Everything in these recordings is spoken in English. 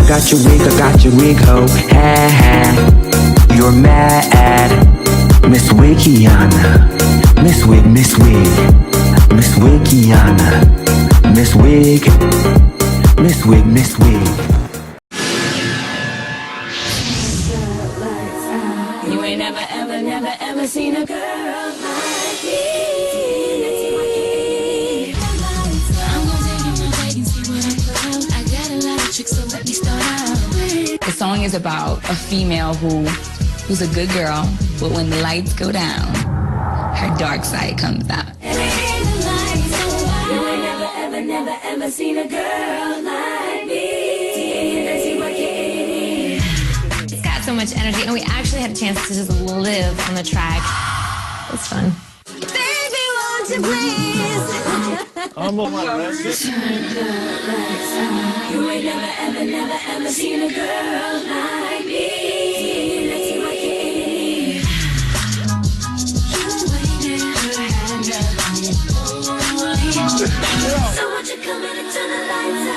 got your wig, ho. Ha ha. You're mad, Miss Wikiana. Miss Wig, Miss Wigiana. Miss Wig, Miss Wig. You ain't never seen a girl like me. I'm gonna take you one way and see what I'm about. I got a lot of tricks, so let me start out. The song is about a female who's a good girl, but when the lights go down, her dark side comes out. You ain't never seen a girl like me. It's got so much energy, and we actually had a chance to just live on the track. It's fun. Baby, won't you please? I'm on my list. You ain't never seen a girl like me. So won't you come in and turn the lights out? I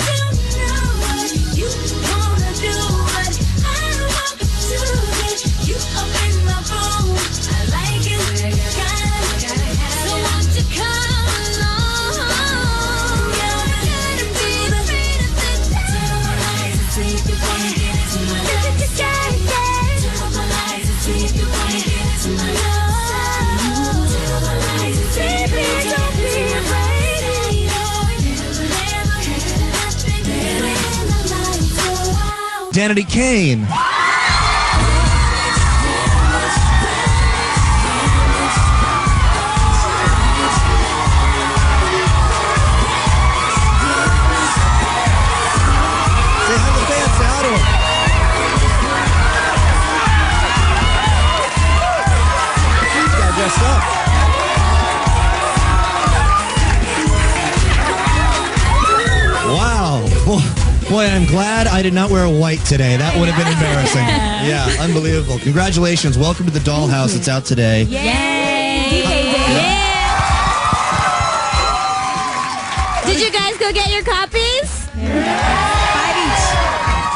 don't know what you wanna do, but I want to get you up in my room. I like it, so won't you come along? You're gonna be the turn on my lights and see if you wanna get into my love. Turn on my lights and see if you wanna get into my love. Turn on my lights and see if you wanna get into my love. Danity, Kane. Boy, I'm glad I did not wear white today. That would have been embarrassing. Yeah, unbelievable. Congratulations. Welcome to the Dollhouse. It's out today. Yay! Did you guys go get your copies?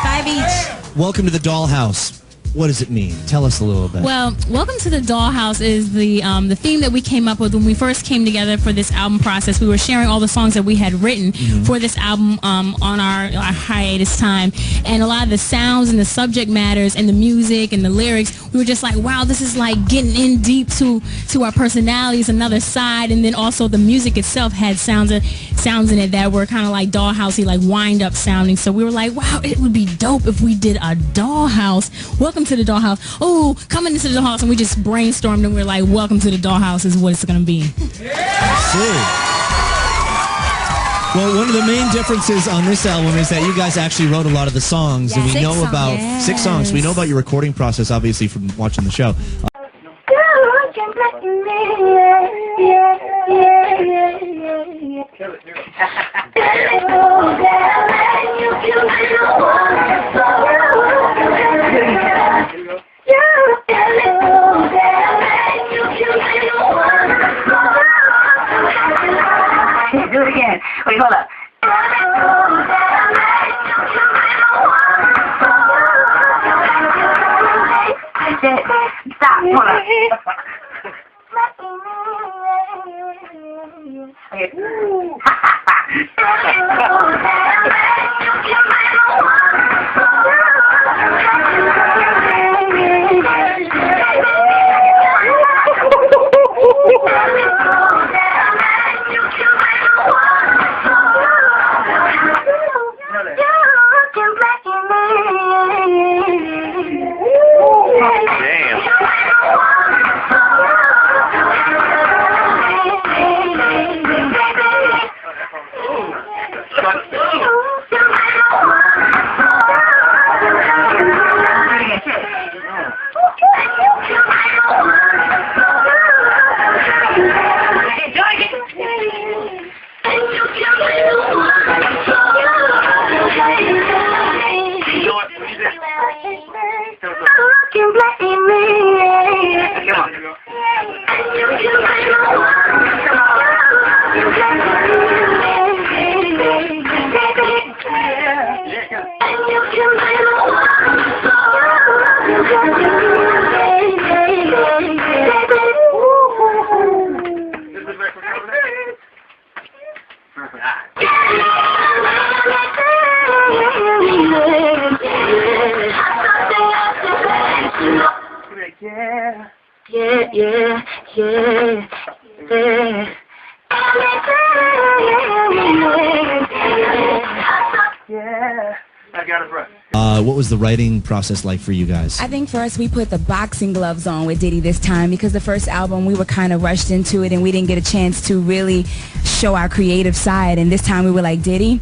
Five each. Welcome to the Dollhouse. What does it mean? Tell us a little bit. Well, Welcome to the Dollhouse is the theme that we came up with when we first came together for this album process. We were sharing all the songs that we had written for this album on our hiatus time. And a lot of the sounds and the subject matters and the music and the lyrics, we were just like, wow, this is like getting in deep to our personalities, another side. And then also the music itself had sounds in it that were kind of like dollhousey, like wind-up sounding. So we were like, wow, it would be dope if we did a Dollhouse. Welcome to the Dollhouse. Oh, coming into the Dollhouse, and we just brainstormed and we were like, welcome to the Dollhouse is what it's going to be. Well, one of the main differences on this album is that you guys actually wrote a lot of the songs, and we know about 6 songs. We know about your recording process, obviously, from watching the show. Do it again. Wait, hold up. Stop. Hold up. Come on. What was the writing process like for you guys? I think first we put the boxing gloves on with Diddy this time because the first album we were kind of rushed into it and we didn't get a chance to really show our creative side. And this time we were like, Diddy,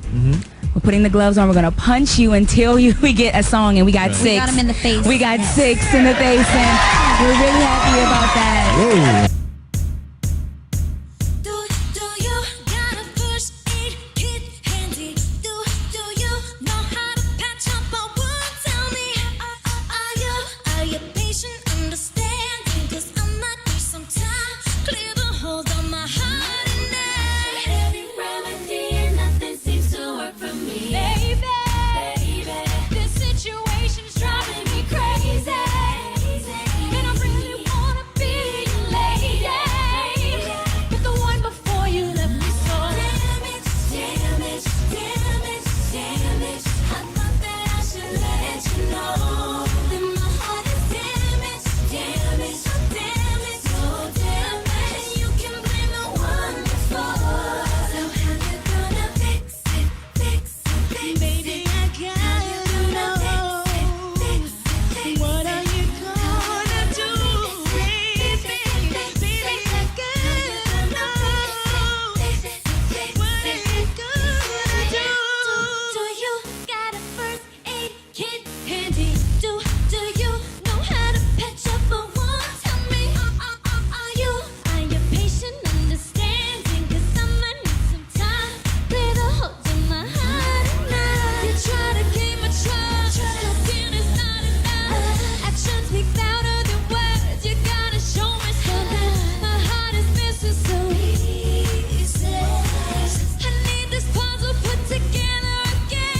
we're putting the gloves on. We're going to punch you until we get a song. And we got six. We got him in the face. We got six in the face. And we're really happy about that. Whoa. Do you got a first aid kit handy? Do you know how to patch up a wound? Tell me, are you patient, understanding? 'Cause I might need some time. Clear the holes on my heart and every remedy and nothing seems to work for me. Baby, this situation's driving me crazy. And I really wanna be your lady, but the one before you left me so damaged. I thought that I should let you know that my heart is damaged, so damaged. And you can blame the one before. So how you gonna fix it? Baby, I gotta know. What are you gonna do, baby? Baby, I gotta know. What are you gonna do? Do you got a first aid kit handy? Do you know how to patch up a wound? Tell me, are you patient, understanding? 'Cause I might need some time. Clear the holes in my heart and now. You try to keep my trust, talking is not enough. Actions speak louder than words. You gotta show me something. My heart is missing some pieces. I need this puzzle put together again.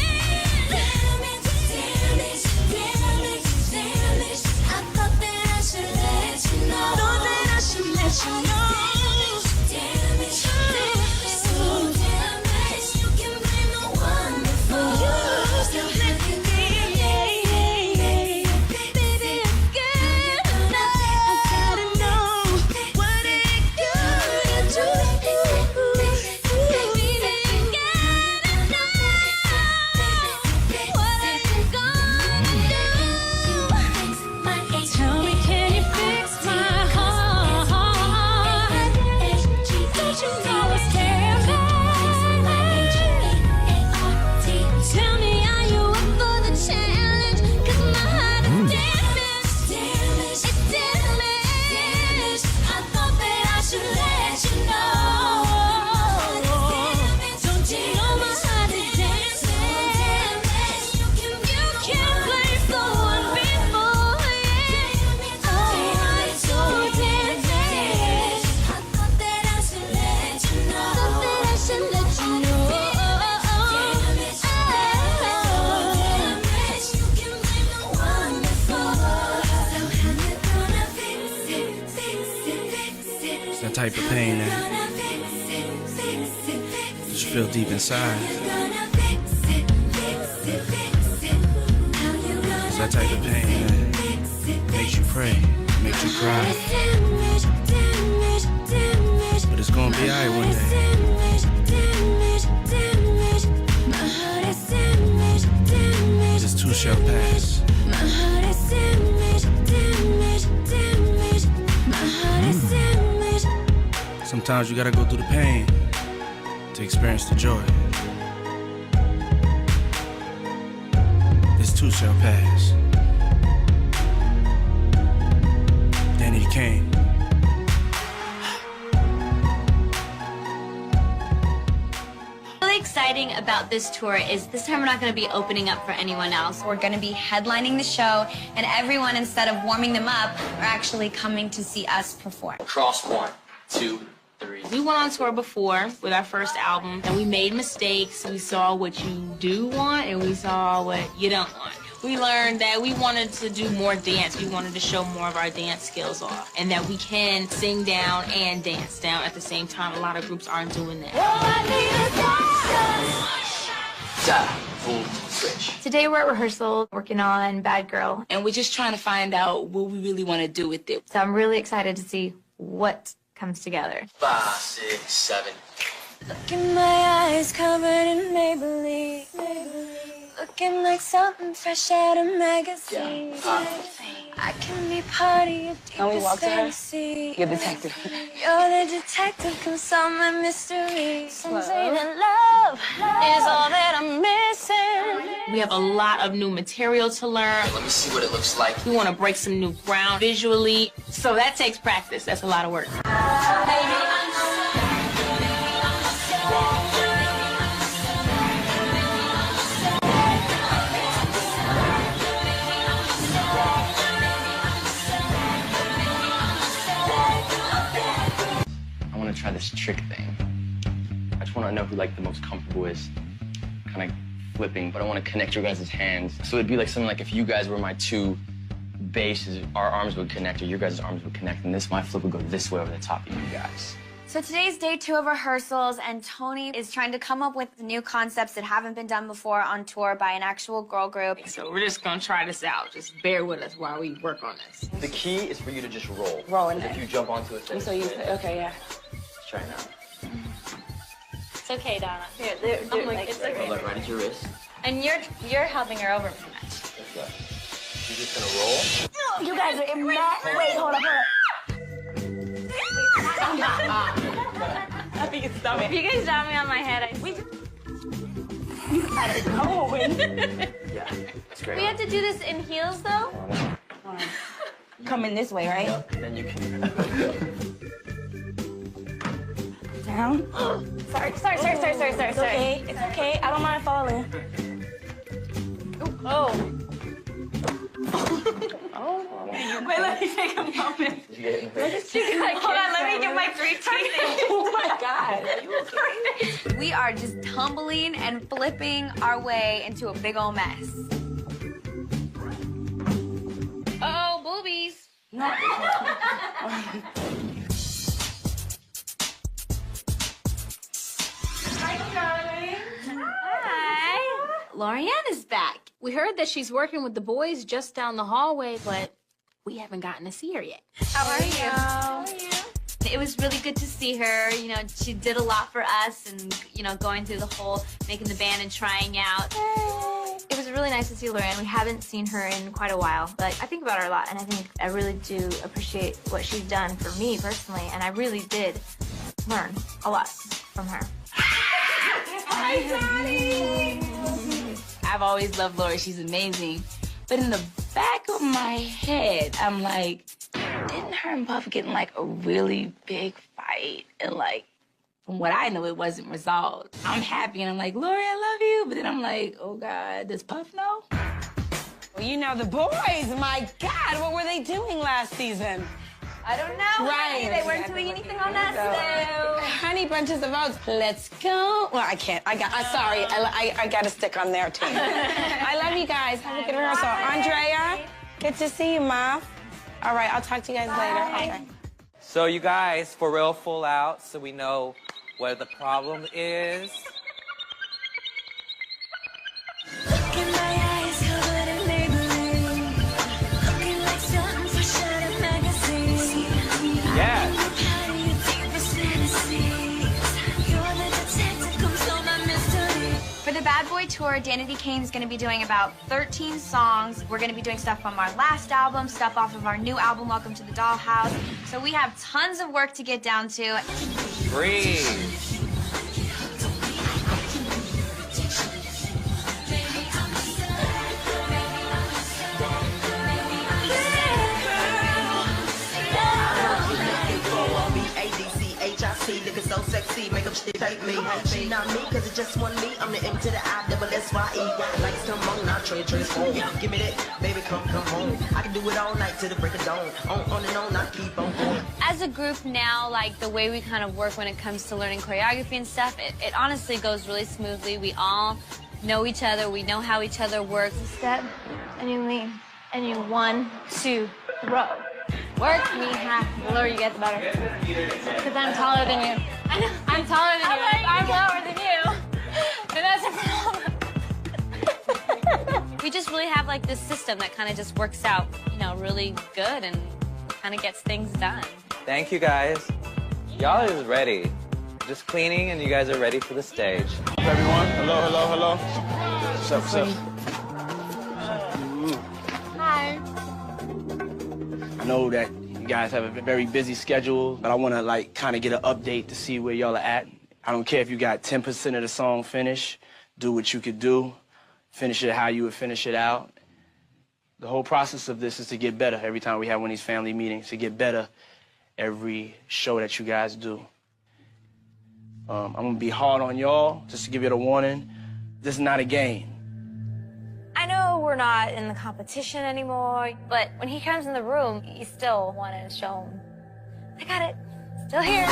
Damage. I thought that I should let you know. Damage. So damaged. You can blame the one before. So let me be. Baby, I gotta know. What are you gonna do? Baby, I gotta know. What are you gonna do? Tell me, can you fix my heart? Don't you know it's damaged? Tell me, are you up for the challenge? 'Cause my heart is damaged. It's damaged. I thought that I should let you know. Don't you know my heart is damaged? You can't blame the one before. Oh, it's so damaged. I thought that I should let you know. You can blame the one before. So how you gonna fix it? It's that type of pain that you feel deep inside. It's that type of pain that makes you pray, makes you cry. But it's gonna be alright one day. This too shall pass. Sometimes you gotta go through the pain to experience the joy. This too shall pass. Danity, Kane. Really exciting about this tour is this time we're not going to be opening up for anyone else. We're going to be headlining the show, and everyone, instead of warming them up, are actually coming to see us perform. Cross 1, 2, 3. We went on tour before with our first album, and we made mistakes. We saw what you do want, and we saw what you don't want. We learned that we wanted to do more dance. We wanted to show more of our dance skills off, and that we can sing down and dance down at the same time. A lot of groups aren't doing that. Full switch. Today we're at rehearsal working on Bad Girl, and we're just trying to find out what we really want to do with it. so I'm really excited to see what comes together. 5, 6, 7. Look in my eyes covered in Maybelline. Looking like something fresh out of magazine. I can be part of your deepest fantasy. You're the detective. You're the detective, come solve my mystery. Some say that love is all that I'm missing. We have a lot of new material to learn. Let me see what it looks like. We want to break some new ground visually. So that takes practice. That's a lot of work. I want to try this trick thing. I just want to know who like the most comfortable is kind of flipping, but I want to connect your guys' hands. So it'd be like something like if you guys were my two bases, our arms would connect, or your guys' arms would connect, and my flip would go this way over the top of you guys. So today's day 2 of rehearsals, and Tony is trying to come up with new concepts that haven't been done before on tour by an actual girl group. So we're just going to try this out. Just bear with us while we work on this. The key is for you to just roll. Roll in If you jump onto it, I'm so used to it. Okay, yeah. Let's try it now. It's okay, Donna. Here, It's okay. Hold that right at your wrist. And you're helping her over pretty much. Let's go. You're just gonna roll. You guys are in mad. Wait, hold up. I think it's dumb. If you guys drop me on my head, You gotta go. Yeah, that's great. We have to do this in heels, though? Coming this way, right? Yep, and then you can. Down. Sorry. It's okay. It's okay. I don't mind falling. Oh. Wait, let me take a moment. Did you get it in the face? Hold on, let me get my 3 teeth. Oh my God. Are you okay? We are just tumbling and flipping our way into a big old mess. Uh-oh, boobies. Hi. Lorianne is back. We heard that she's working with the boys just down the hallway, but we haven't gotten to see her yet. How are you? It was really good to see her. You know, she did a lot for us and, you know, going through the whole making the band and trying out. It was really nice to see Lorianne. We haven't seen her in quite a while, but I think about her a lot, and I really do appreciate what she's done for me personally, and I really did learn a lot from her. Hi, Daddy. I've always loved Lori. She's amazing. But in the back of my head, I'm like, didn't her and Puff get in like a really big fight? And like, from what I know, it wasn't resolved. I'm happy and I'm like, Lori, I love you. But then I'm like, oh God, does Puff know? Well, you know, the boys, my God, what were they doing last season? I don't know. Right. They weren't doing anything on us, though. Honey bunches of oats. Let's go. Well, I can't. I'm sorry. I got to stick on their team. I love you guys. Have a good rehearsal. Andrea, good to see you, Ma. All right, I'll talk to you guys later. Okay. So you guys, for real, full out, so we know what the problem is. Look in my eyes covered in Maybelline. Looking like something fresh out of magazine. Yes. For the Bad Boy Tour, Danity Kane is going to be doing about 13 songs. We're going to be doing stuff from our last album, stuff off of our new album, Welcome to the Dollhouse. So we have tons of work to get down to. Breathe. Looking so sexy, make them shit hate me. She not me, cause it just want me. I'm the M to the I, double S-Y-E. Lights come on, now transform. Give me that, baby, come home. I can do it all night till the break of dawn. On and on, I keep on going. As a group now, like the way we kind of work when it comes to learning choreography and stuff, it honestly goes really smoothly. We all know each other. We know how each other works. Step, and you lean, and you 1, 2, throw. Work me half. The lower you get, the better. Because I'm taller than you. I know. I'm taller than you. I'm lower than you. And that's a problem. We just really have like this system that kind of just works out, you know, really good and kind of gets things done. Thank you, guys. Y'all is ready. Just cleaning, and you guys are ready for the stage. Everyone, hello. What's up? Hi. I know that you guys have a very busy schedule, but I want to like kind of get an update to see where y'all are at. I don't care if you got 10% of the song finished. Do what you could do. Finish it how you would finish it out. The whole process of this is to get better every time we have one of these family meetings, to get better every show that you guys do. I'm gonna be hard on y'all, just to give you a warning. This is not a game. I know we're not in the competition anymore, but when he comes in the room, you still want to show him. I got it. Still here.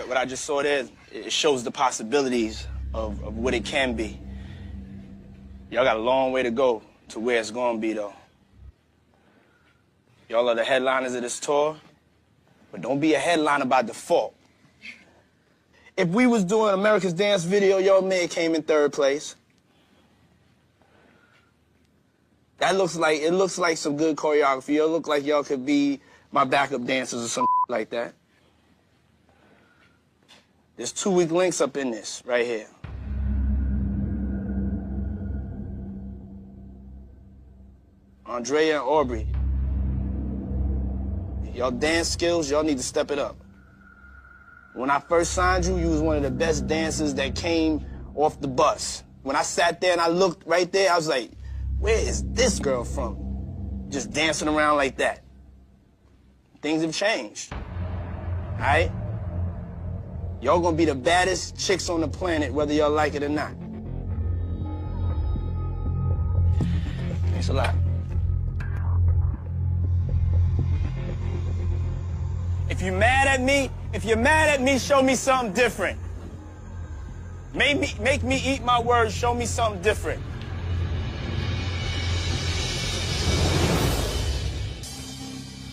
What I just saw there, it shows the possibilities of what it can be. Y'all got a long way to go to where it's gonna be, though. Y'all are the headliners of this tour, but don't be a headliner by default. If we was doing America's Dance Video, y'all may have came in 3rd place. It looks like some good choreography. Y'all look like y'all could be my backup dancers or something like that. There's 2 weak links up in this, right here. Andrea and Aubrey. Y'all dance skills, y'all need to step it up. When I first signed you, you was one of the best dancers that came off the bus. When I sat there and I looked right there, I was like, where is this girl from? Just dancing around like that. Things have changed, all right? Y'all gonna be the baddest chicks on the planet, whether y'all like it or not. Thanks a lot. If you're mad at me, show me something different. Make me eat my words, show me something different.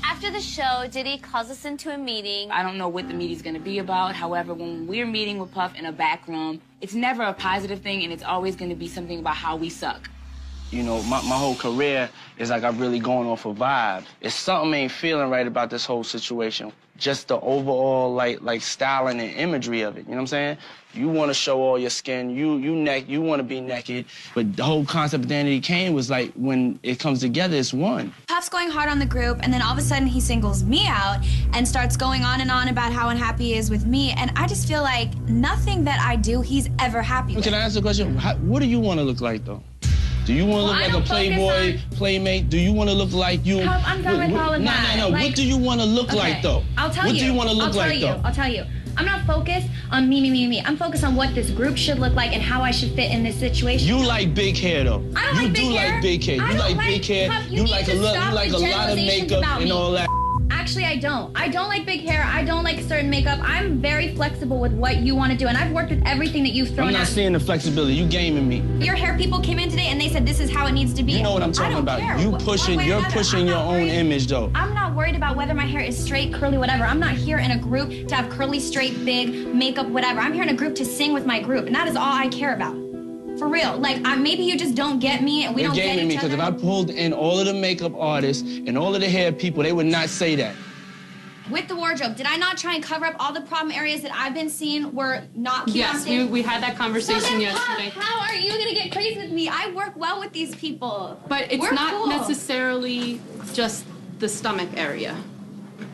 After the show, Diddy calls us into a meeting. I don't know what the meeting's gonna be about. However, when we're meeting with Puff in a back room, it's never a positive thing, and it's always gonna be something about how we suck. You know, my whole career is like I'm really going off a vibe. If something ain't feeling right about this whole situation, just the overall like styling and imagery of it, you know what I'm saying? You want to show all your skin, you want to be naked, but the whole concept of Danity Kane was like, when it comes together, it's one. Puff's going hard on the group, and then all of a sudden he singles me out and starts going on and on about how unhappy he is with me, and I just feel like nothing that I do he's ever happy with. Can I ask a question? What do you want to look like, though? Do you want to look like a playboy, playmate? Do you want to look like you? I'm done with all of that. No. What do you want to look like, though? I'll tell you. What do you want to look like, though? I'll tell you. I'm not focused on me. I'm focused on what this group should look like and how I should fit in this situation. You like big hair though. I don't you like big do hair. like big hair. I You don't like big hair. Puff, You like a lot. You like a lot of makeup and all that. Actually, I don't. I don't like big hair. I don't like certain makeup. I'm very flexible with what you want to do, and I've worked with everything that you've thrown I'm not at seeing the flexibility. You gaming me. Your hair people came in today and they said this is how it needs to be. You know what I'm talking about. Care. You pushing. You're pushing your own image though. I'm not worried about whether my hair is straight, curly, whatever. I'm not here in a group to have curly, straight, big, makeup, whatever. I'm here in a group to sing with my group, and that is all I care about. For real. Like, maybe you just don't get me, and we don't get each other. You're gaming me, because if I pulled in all of the makeup artists and all of the hair people, they would not say that. With the wardrobe, did I not try and cover up all the problem areas that I've been seeing were not cute? Yes, we had that conversation yesterday. How are you gonna get crazy with me? I work well with these people. But it's We're not cool. necessarily just the stomach area.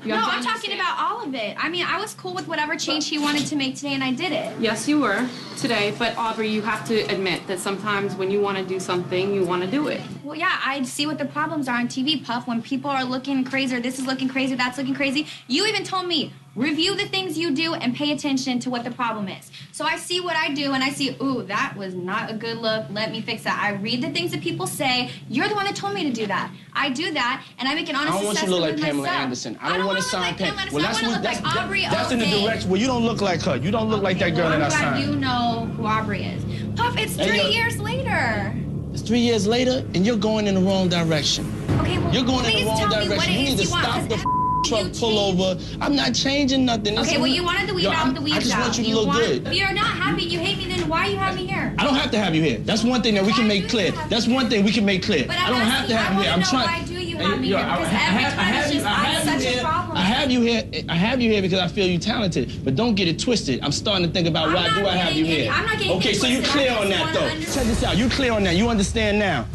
You have to I'm talking about all of it. I mean, I was cool with whatever change he wanted to make today, and I did it. Yes, you were today, but Aubrey, you have to admit that sometimes when you want to do something, you want to do it. Well, yeah, I see what the problems are on TV, Puff. When people are looking crazy, or this is looking crazy, that's looking crazy. You even told me, review the things you do and pay attention to what the problem is. So I see what I do, and I see, ooh, that was not a good look. Let me fix that. I read the things that people say. You're the one that told me to do that. I do that, and I make an honest assessment. I don't want you to look like with Pamela myself. Anderson. I don't want to sign Pamela. Well, that's what that's in the direction. Well, you don't look like her. You don't look like that girl that I signed. I'm glad you know who Aubrey is. Puff, it's 3 years later. It's 3 years later, and you're going in the wrong direction. Okay, well, you're going in the please wrong tell me direction. what it You need is to you want, stop 'cause the truck pull over. I'm not changing nothing. Okay, well, you wanted the weave out, the weave out. I just want you to look good. If you're not happy, you hate me, then why you have me here? I don't have to have you here. That's one thing that we can make clear. That's one thing we can make clear. But I don't have to have you here. I'm trying. Why do you have me here? Because every time it's just I'm such a problem. I have you here. I have you here because I feel you talented. But don't get it twisted. I'm starting to think about why do I have you here. I'm not getting okay, so you clear on that though. Check this out. You clear on that. You understand now.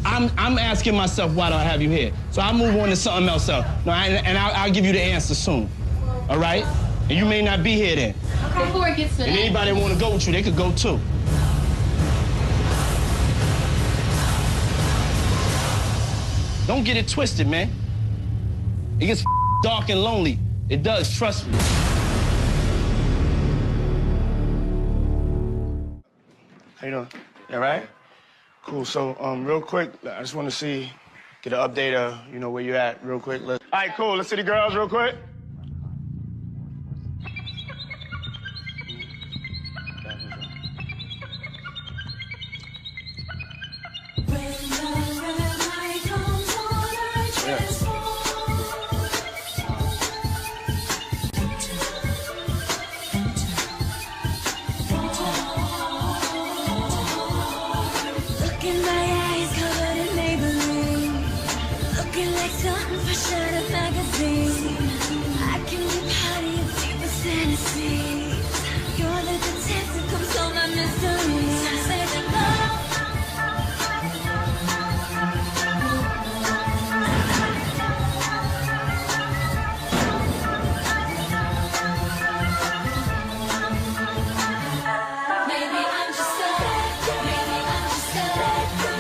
I'm asking myself why do I have you here. So I'll move on to something else. No, and I'll give you the answer soon. All right? And you may not be here then. Okay. Before it gets to that. And anybody that want to go with you, they could go too. Don't get it twisted, man. It gets dark and lonely. It does, trust me. How you doing? You all right? Cool. So, real quick, I just want to see, get an update of, you know, where you're at, real quick. All right, cool. Let's see the girls real quick. Look in my eyes covered in Maybelline. Looking like something fresh out of magazine. I can be part of your deepest fantasies. You're the detective, come solve my mysteries. Say the love. Maybe I'm just a maybe I'm just a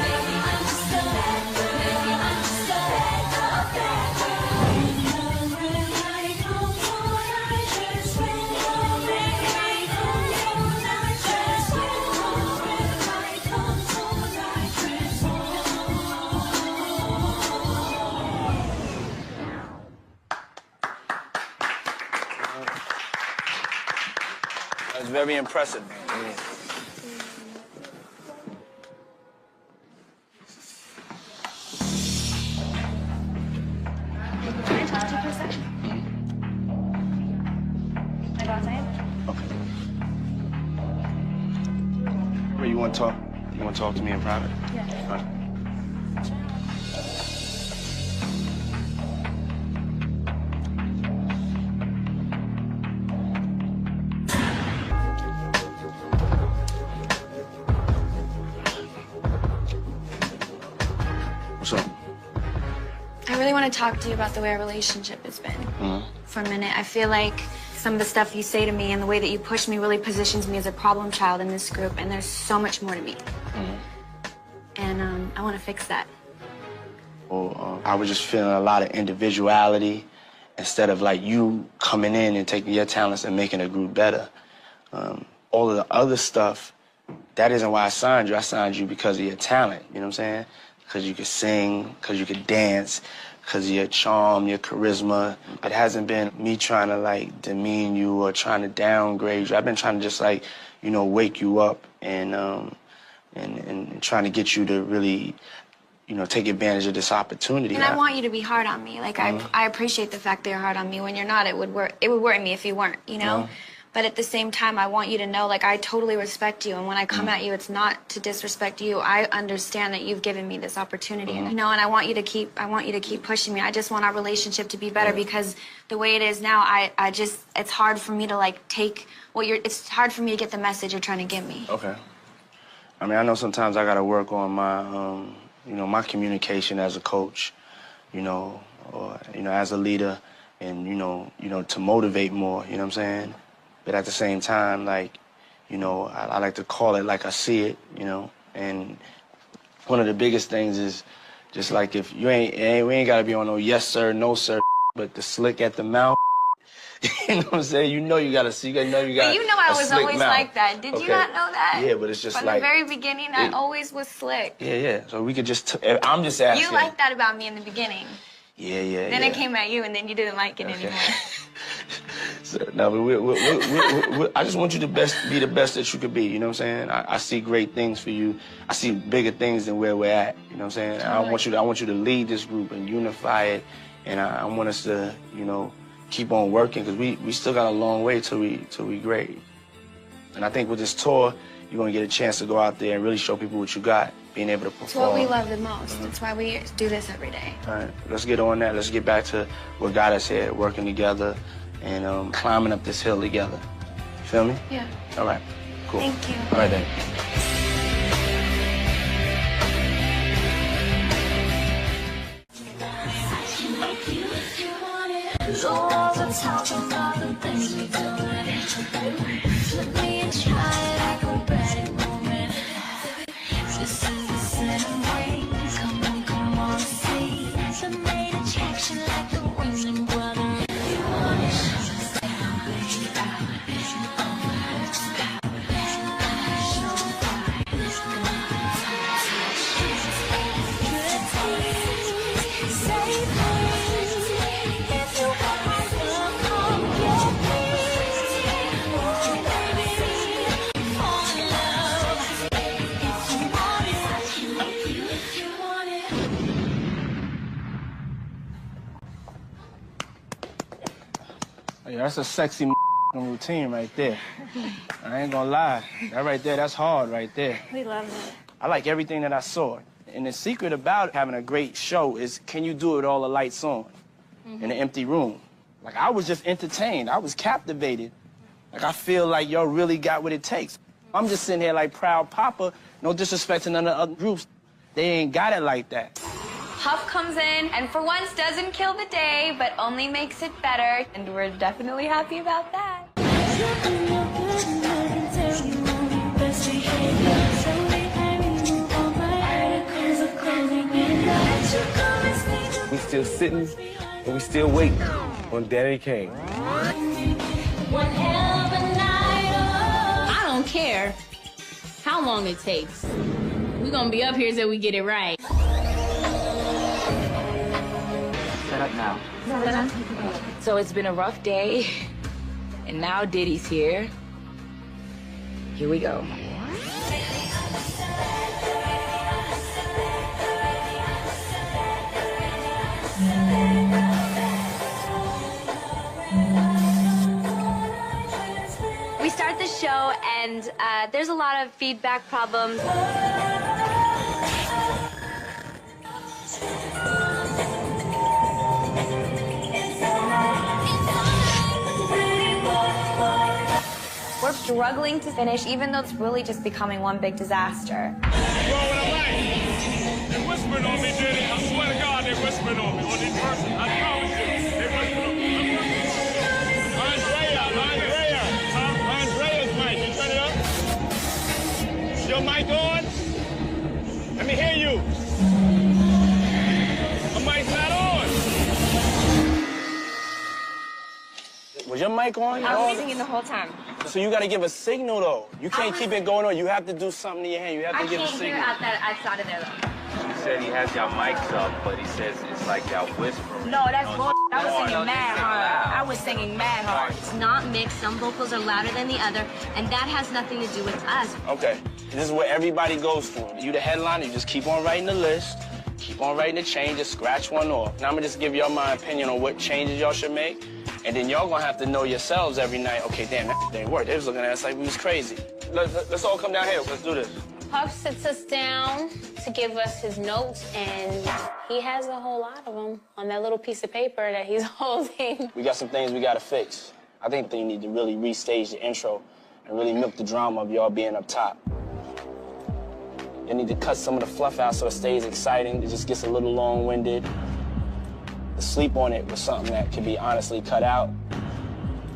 maybe I'm just a maybe I'm just a bad That was very impressive. Can I talk to you for a second? Can I go outside? Where you want to talk? You want to talk to me in private? Yeah. All right. What's up? I really want to talk to you about the way our relationship has been. For a minute, I feel like some of the stuff you say to me and the way that you push me really positions me as a problem child in this group, and there's so much more to me. And I want to fix that. Well, I was just feeling a lot of individuality instead of like you coming in and taking your talents and making a group better. All of the other stuff, that isn't why I signed you. I signed you because of your talent, you know what I'm saying? Because you could sing, because you could dance, because of your charm, your charisma. It hasn't been me trying to like demean you or trying to downgrade you. I've been trying to just like, you know, wake you up and trying to get you to really, you know, take advantage of this opportunity. And I want you to be hard on me. Like, I appreciate the fact that you're hard on me. When you're not, it would worry me if you weren't, you know? But at the same time, I want you to know, like, I totally respect you. And when I come at you, it's not to disrespect you. I understand that you've given me this opportunity, and, you know, and I want you to keep pushing me. I just want our relationship to be better because the way it is now, I just, it's hard for me to, like, take what it's hard for me to get the message you're trying to give me. Okay. I mean, I know sometimes I got to work on my, you know, my communication as a coach, you know, or, you know, as a leader and, you know, to motivate more, you know what I'm saying? But at the same time, like, you know, I like to call it like I see it, you know. And one of the biggest things is just like if we ain't got to be on no yes, sir, no, sir, but the slick at the mouth. You know what I'm saying? You know you got to see, you know you got. But you know I was always mouth. Like that. Did you not know that? Yeah, but it's just From like. From the very beginning, I always was slick. Yeah. So we could just, I'm just asking. You liked that about me in the beginning. Yeah. Then it came at you, and then you didn't like it anymore. So, no, but I just want you to be the best that you could be, you know what I'm saying? I see great things for you. I see bigger things than where we're at, you know what I'm saying? Totally. I want you to lead this group and unify it, and I want us to, you know, keep on working because we still got a long way till we great. And I think with this tour, you're gonna get a chance to go out there and really show people what you got, being able to perform. It's what we love the most. That's why we do this every day. All right, let's get on that. Let's get back to what got us here, working together and climbing up this hill together. You feel me? Yeah. All right, cool. Thank you. All right, then. All the talk about the things we do. Flip me and try it acrobatic moment. This is the same way. Come on, see. The main attraction like the Ringling Brothers. You wanna show us down, baby. Hey, that's a sexy routine right there. I ain't gonna lie. That right there, that's hard right there. We love it. I like everything that I saw. And the secret about having a great show is can you do it with all the lights on in an empty room? Like, I was just entertained. I was captivated. Like, I feel like y'all really got what it takes. I'm just sitting here like proud papa. No disrespect to none of the other groups. They ain't got it like that. Puff comes in and for once doesn't kill the day, but only makes it better. And we're definitely happy about that. We still sitting and we still waiting on Danity Kane. I don't care how long it takes. We're gonna be up here till we get it right. Set up now. So it's been a rough day, and now Diddy's here. Here we go. We start the show and there's a lot of feedback problems. We're struggling to finish, even though it's really just becoming one big disaster. They whispered on me, Diddy. I swear to God, they whispered on me. On this person, I promise you. They whispered on me. Andrea's mic. You turn it up? Is your mic on? Let me hear you. My mic's not on. Was your mic on? I was singing the whole time. So you got to give a signal, though. You can't keep it going on. You have to do something in your hand. You have to give a signal. I can't hear outside of there, though. He said he has y'all mics up, but he says it's like y'all whispering. No, that's bull. I was No, singing no, mad they sing hard. loud. I was singing mad hard. It's not mixed. Some vocals are louder than the other, and that has nothing to do with us. Okay. This is what everybody goes through. You the headliner, you just keep on writing the list, keep on writing the changes, scratch one off. Now I'm gonna just give y'all my opinion on what changes y'all should make, and then y'all gonna have to know yourselves every night, okay, damn, that didn't work. They was looking at us like we was crazy. Let's all come down here, let's do this. Puff sits us down to give us his notes, and he has a whole lot of them on that little piece of paper that he's holding. We got some things we gotta fix. I think they need to really restage the intro and really milk the drama of y'all being up top. You need to cut some of the fluff out so it stays exciting. It just gets a little long-winded. The sleep on it was something that could be honestly cut out.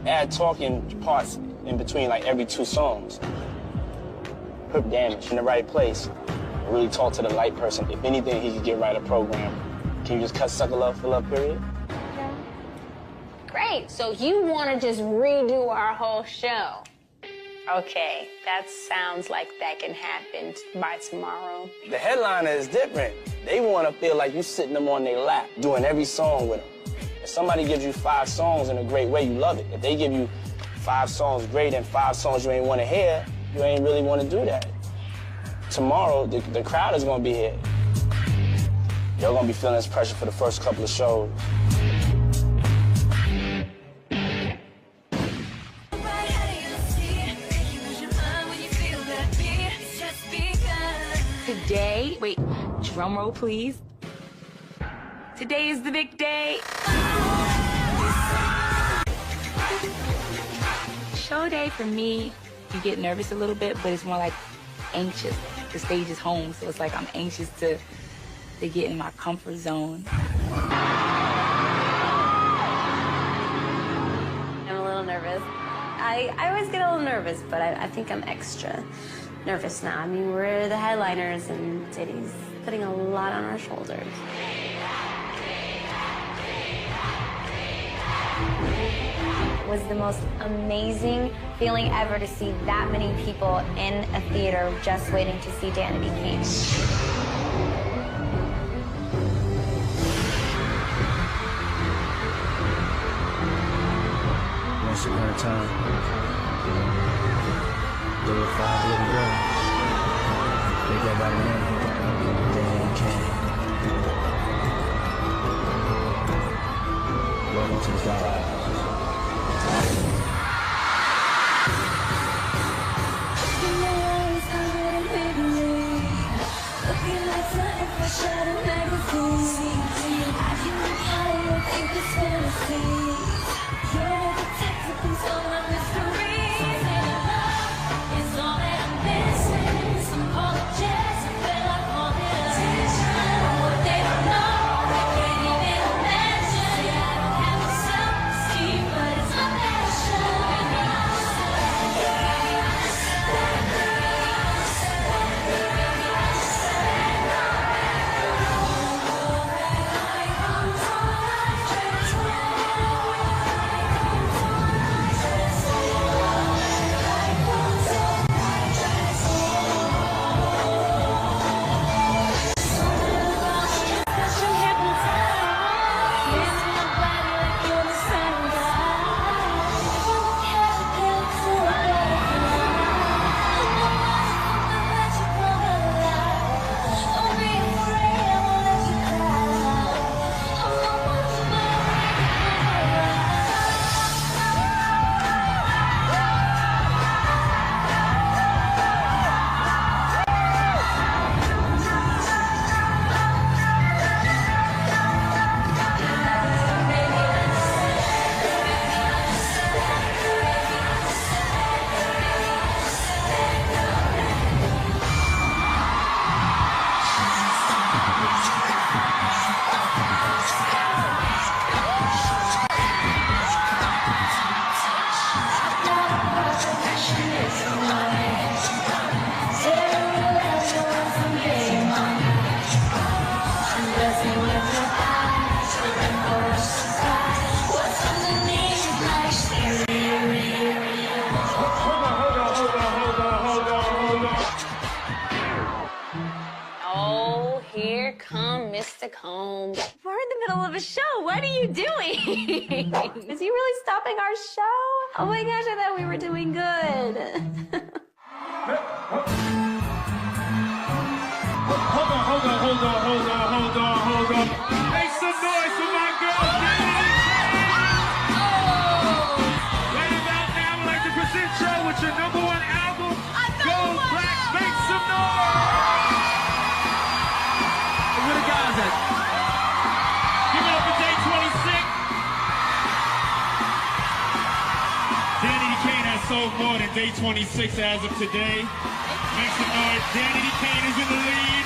Add talking parts in between, like every 2 songs. Put damage in the right place. And really talk to the light person. If anything, he could get right a program. Can you just cut Sucker Love for Love, period? Great. So you want to just redo our whole show? Okay, that sounds like that can happen by tomorrow. The headliner is different. They want to feel like you sitting them on their lap, doing every song with them. If somebody gives you 5 songs in a great way, you love it. If they give you 5 songs great and 5 songs you ain't want to hear, you ain't really want to do that. Tomorrow, the crowd is going to be here. Y'all going to be feeling this pressure for the first couple of shows. Today, wait, drum roll, please. Today is the big day. Show day for me, you get nervous a little bit, but it's more like anxious. The stage is home, so it's like I'm anxious to get in my comfort zone. I'm a little nervous. I always get a little nervous, but I think I'm extra nervous now. I mean, we're the headliners, and Diddy's putting a lot on our shoulders. It was the most amazing feeling ever to see that many people in a theater just waiting to see Danity Kane. Once upon a time, there were 5 little girls. They go by the name Danity and Kane. Welcome to the Godhouse. music home. We're in the middle of a show. What are you doing? Is he really stopping our show? Oh my gosh, I thought we were doing good. Hold on. Make some noise for my girl, Danity. Right about now, I'd like to present y'all with your #1 album, Gold Black. Make some noise. Where the guys at? Give it up for day 26. Danity Kane has sold more than day 26 as of today. Make some noise. Danity Kane is in the lead.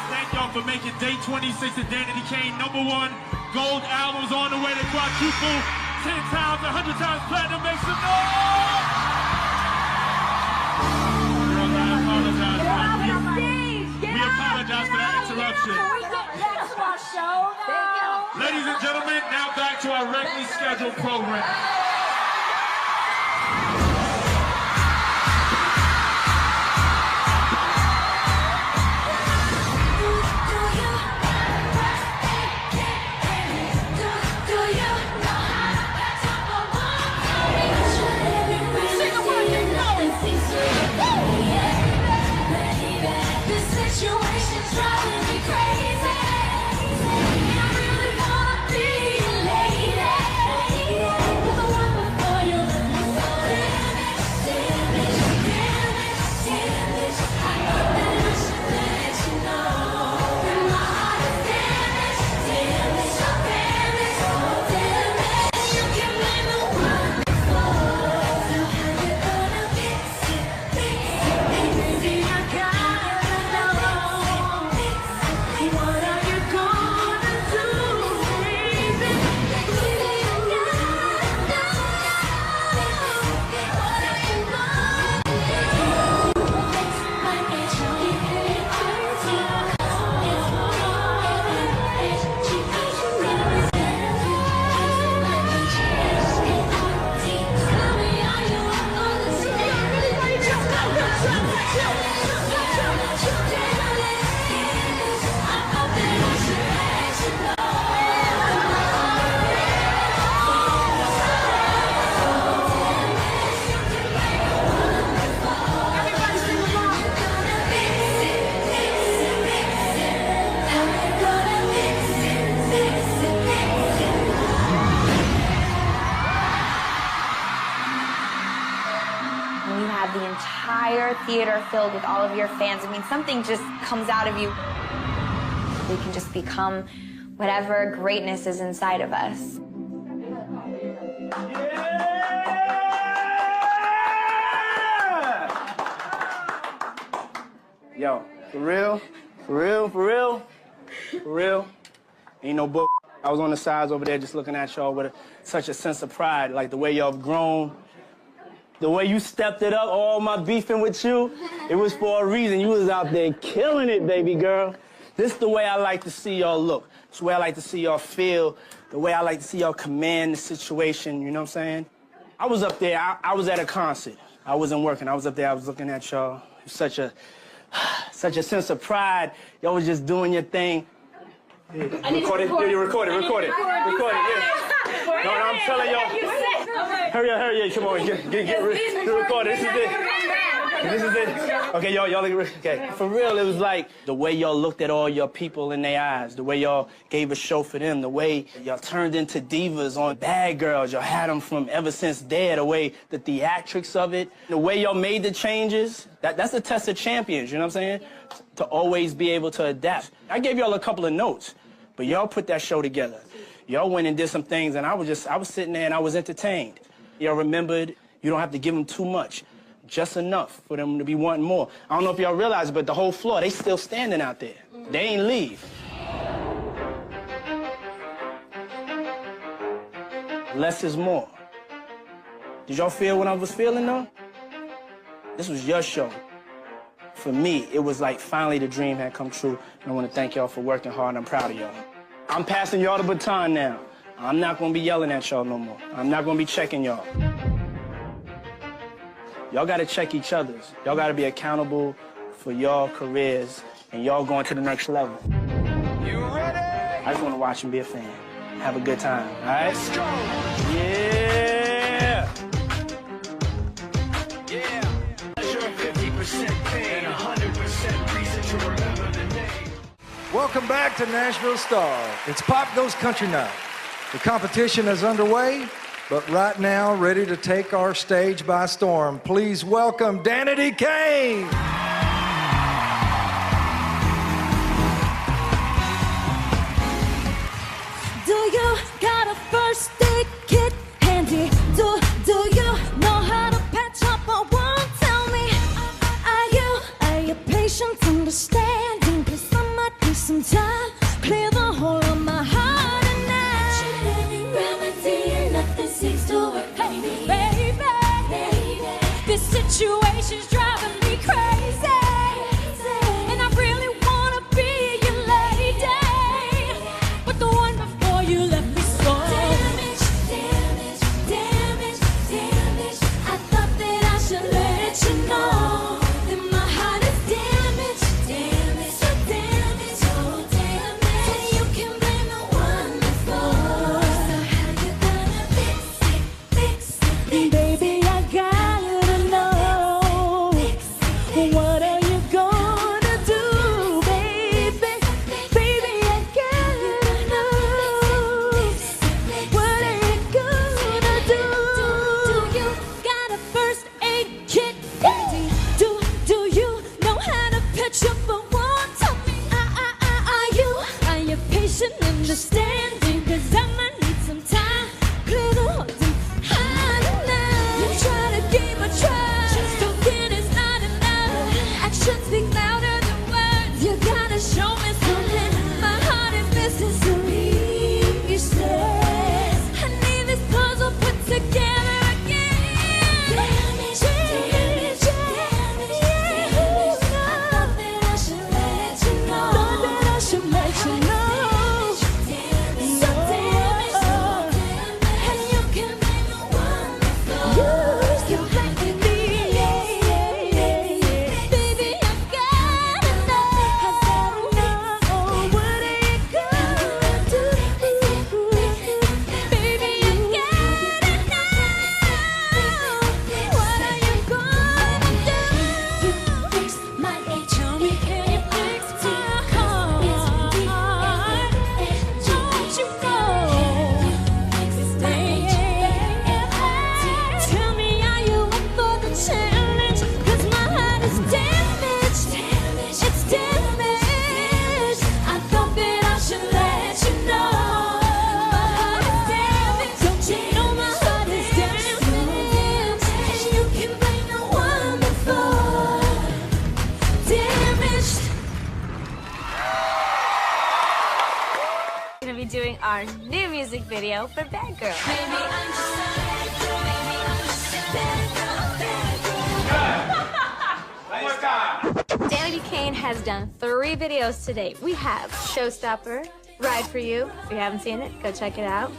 Thank y'all for making day 26 of Danity Kane #1 gold albums on the way to quadruple, 10 times, 100 times platinum. Make some noise! I apologize. We apologize for that interruption. Ladies and gentlemen, now back to our regularly scheduled program. Situation's driving me crazy. I really wanna be a lady. But the one before you was so damaged. I know that I should let you know that my heart is damaged. So damaged. You can blame the one before. So how you gonna fix it? Baby, I gotta know. What are you gonna do, baby? When you have the entire theater filled with all of your fans, I mean, something just comes out of you. We can just become whatever greatness is inside of us. Yo, for real. Ain't no book. I was on the sides over there just looking at y'all with such a sense of pride, like the way y'all have grown. The way you stepped it up, all my beefing with you, it was for a reason. You was out there killing it, baby girl. This is the way I like to see y'all look. This is the way I like to see y'all feel. The way I like to see y'all command the situation, you know what I'm saying? I was up there, I was at a concert. I wasn't working, I was up there, I was looking at y'all. Such a sense of pride. Y'all was just doing your thing. Yeah. Record it, yeah. No, I'm telling y'all. Hurry up, come on, get recorded. This is it. Okay, y'all, okay. For real, it was like the way y'all looked at all your people in their eyes, the way y'all gave a show for them, the way y'all turned into divas on Bad Girls. Y'all had them from Ever Since There, the way the theatrics of it, the way y'all made the changes. That's the test of champions, you know what I'm saying? To always be able to adapt. I gave y'all a couple of notes, but y'all put that show together. Y'all went and did some things, and I was sitting there and I was entertained. Y'all remembered, you don't have to give them too much. Just enough for them to be wanting more. I don't know if y'all realize it, but the whole floor, they still standing out there. They ain't leave. Less is more. Did y'all feel what I was feeling, though? This was your show. For me, it was like finally the dream had come true. And I want to thank y'all for working hard, and I'm proud of y'all. I'm passing y'all the baton now. I'm not going to be yelling at y'all no more. I'm not going to be checking y'all. Y'all got to check each other's. Y'all got to be accountable for y'all careers and y'all going to the next level. You ready? I just want to watch and be a fan. Have a good time, all right? Let's go! Yeah! Yeah! You're 50% pain, 100% reason to remember the name. Welcome back to Nashville Star. It's Pop Goes Country Night. The competition is underway, but right now, ready to take our stage by storm. Please welcome Danity Kane. Do you got a first aid kit handy? Do you know how to patch up a wound? Tell me, are you patient, understanding? 'Cause I might need some time. Clear the hole in my heart and now. Remedy and nothing seems to work for me. Baby, this situation's driving me crazy. And I really wanna be your lady. But the one before you left me so damaged. I thought that I should let you know that my heart is damaged. So damaged. And you can blame the one before. So how you gonna fix it? Baby, I gotta know. What are you gonna do, baby? Baby, I gotta know. What are you gonna do? Do you got a first aid kit? Do you know how to patch up a wound? Tell me, are you patient, understanding? 'Cause I might need some time. Clear the holes and hide it now. You try to give a try. Talking is not enough. Actions speak louder than words. You gotta show me something. My heart is missing some pieces. I need this puzzle put together again. Damage. I thought that I should let you know. So damaged. And you can blame the one before. You blame me. Baby, I gotta know. What are you gonna do? Baby, I gotta know. What are you gonna do? You fix my age. Tell me, can you fix my heart? Don't you know? Tell me, are you up for the challenge? 'Cause my heart is damaged. It's damaged. I thought that I should let you know. Don't you know my heart is damaged? And you can blame the one before. Damaged. We're gonna be doing our new music video for Bad Girl. Danity Kane has done 3 videos to date. We have Showstopper, Ride For You. If you haven't seen it, go check it out.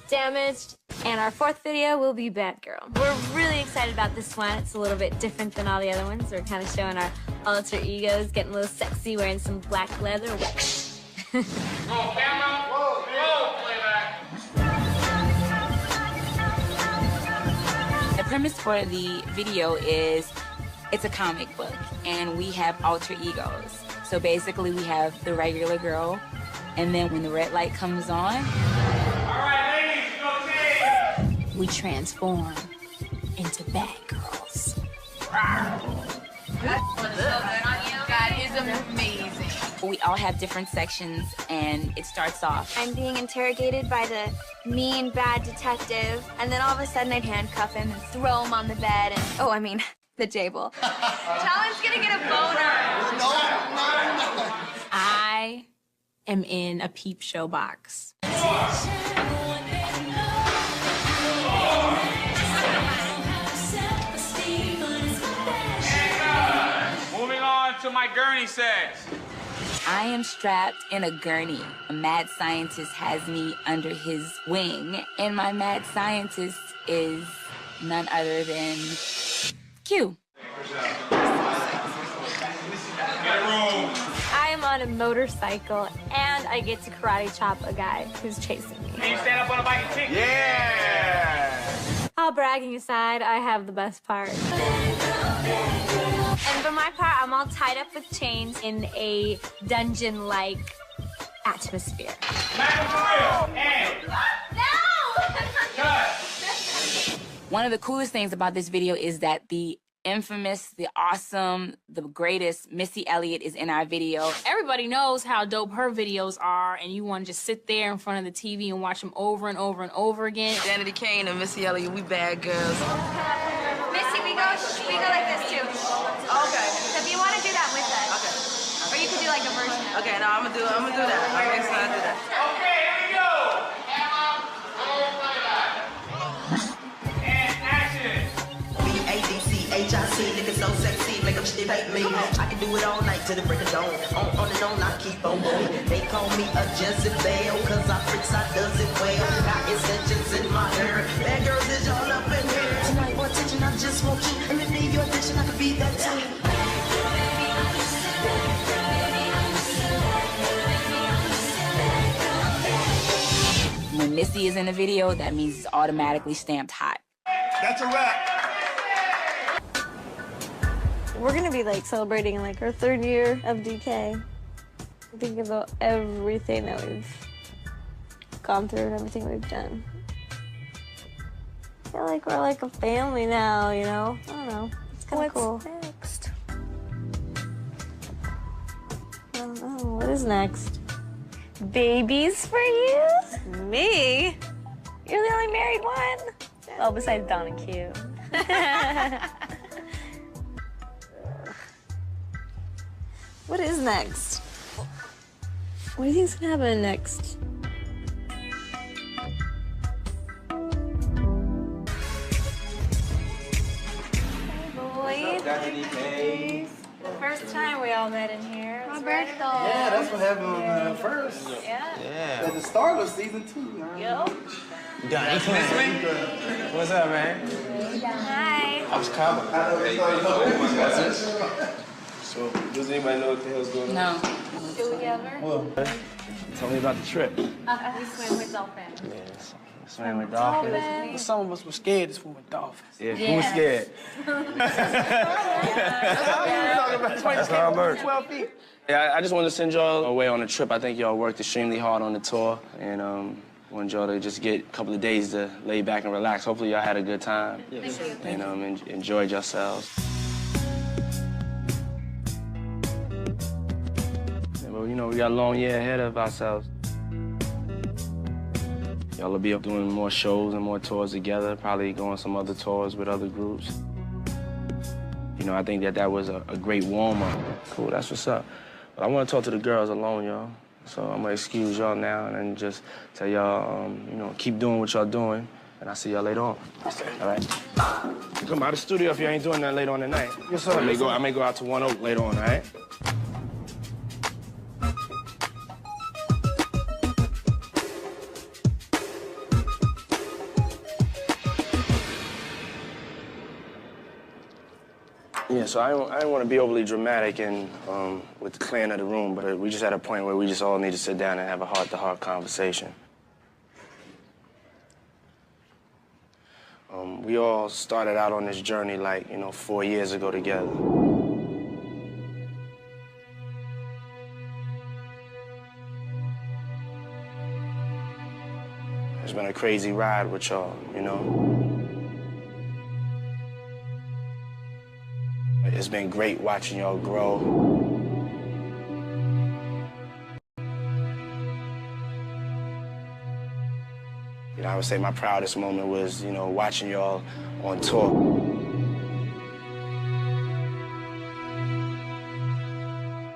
Damaged, and our 4th video will be Bad Girl. We're really excited about this one. It's a little bit different than all the other ones. We're kind of showing our alter egos, getting a little sexy, wearing some black leather. The premise for the video is it's a comic book, and we have alter egos. So basically, we have the regular girl, and then when the red light comes on, we transform into bad girls. That is amazing. We all have different sections, and it starts off. I'm being interrogated by the mean, bad detective, and then all of a sudden I'd handcuff him and throw him on the bed and, the table. Talon's gonna get a boner. I am in a peep show box. Moving on to my gurney sex. I am strapped in a gurney. A mad scientist has me under his wing, and my mad scientist is none other than Q. I on a motorcycle, and I get to karate chop a guy who's chasing me. Can you stand up on a bike and kick? Yeah! All bragging aside, I have the best part. And for my part, I'm all tied up with chains in a dungeon-like atmosphere. One of the coolest things about this video is that the infamous, the awesome, the greatest Missy Elliott is in our video. Everybody knows how dope her videos are, and you want to just sit there in front of the TV and watch them over and over and over again. Danity Kane and Missy Elliott, we bad girls. Missy, we go like this too. Okay. So if you want to do that with us. Okay. Or you could do like a version of it. Okay, no, I'm gonna do that. Next time I do that. Okay, here we go. And action. B-A-D-C-H-I-C, niggas so sexy, make them shit hate me. I can do it all night till the break of dawn. On and on, I keep on going. They call me a Jezebel, cause I freaks, I does it well. Got extensions in my hair. Bad girls is all up in here. Tonight, for attention, I just want you. And if need your attention, I could be that too. When Missy is in the video, that means it's automatically stamped hot. That's a wrap. We're gonna be like celebrating like our 3rd year of DK. Think about everything that we've gone through and everything we've done. I feel like we're like a family now, you know? I don't know. It's kind of cool. What's next? I don't know. What is next? Babies for you? Me? You're the only married one? Well, besides Dawn and Q. What is next? What do you think's gonna happen next? Hey, boys. First time we all met in here. My birthday. Yeah, that's what happened on first. Yeah. At the start of season 2. Yo. Danity. What's up, man? Hi. I was coming. So, does anybody know what the hell's going on? No. Do we ever? Well, Tell me about the trip. We swim with dolphins. Yes. Swam with dolphins. Some of us were scared to swim with dolphins. Yeah, who was scared? That's how I learned. 12 feet. Yeah, I just wanted to send y'all away on a trip. I think y'all worked extremely hard on the tour, and wanted y'all to just get a couple of days to lay back and relax. Hopefully y'all had a good time. Thank you. And enjoyed yourselves. Yeah, but you know, we got a long year ahead of ourselves. Y'all will be up doing more shows and more tours together, probably going some other tours with other groups. You know, I think that was a great warm-up. Cool, that's what's up. But I want to talk to the girls alone, y'all. So I'm gonna excuse y'all now and then just tell y'all, you know, keep doing what y'all doing, and I'll see y'all later on. All right? You come by the studio if you ain't doing that later on tonight. Yes, sir. I may go out to One Oak later on, all right? Yeah, so I didn't want to be overly dramatic and with the clearing of the room, but we just had a point where we just all need to sit down and have a heart-to-heart conversation. We all started out on this journey like, 4 years ago together. It's been a crazy ride with y'all, It's been great watching y'all grow. I would say my proudest moment was, watching y'all on tour.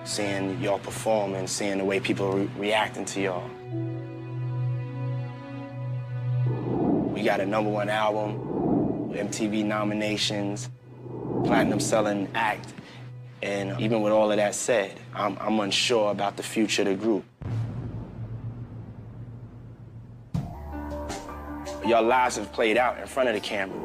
Seeing y'all perform and seeing the way people reacting to y'all. We got a #1 album, MTV nominations, platinum selling act. And even with all of that said, I'm unsure about the future of the group. Your lives have played out in front of the camera.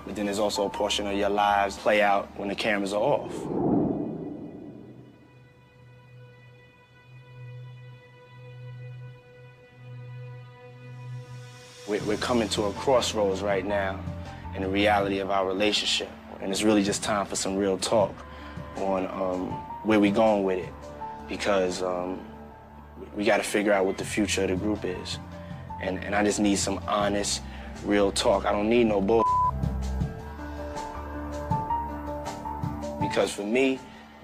The but then there's also a portion of your lives play out when the cameras are off. We're coming to a crossroads right now in the reality of our relationship, and it's really just time for some real talk on where we going with it, because we got to figure out what the future of the group is, and I just need some honest, real talk. I don't need no bull. Because for me,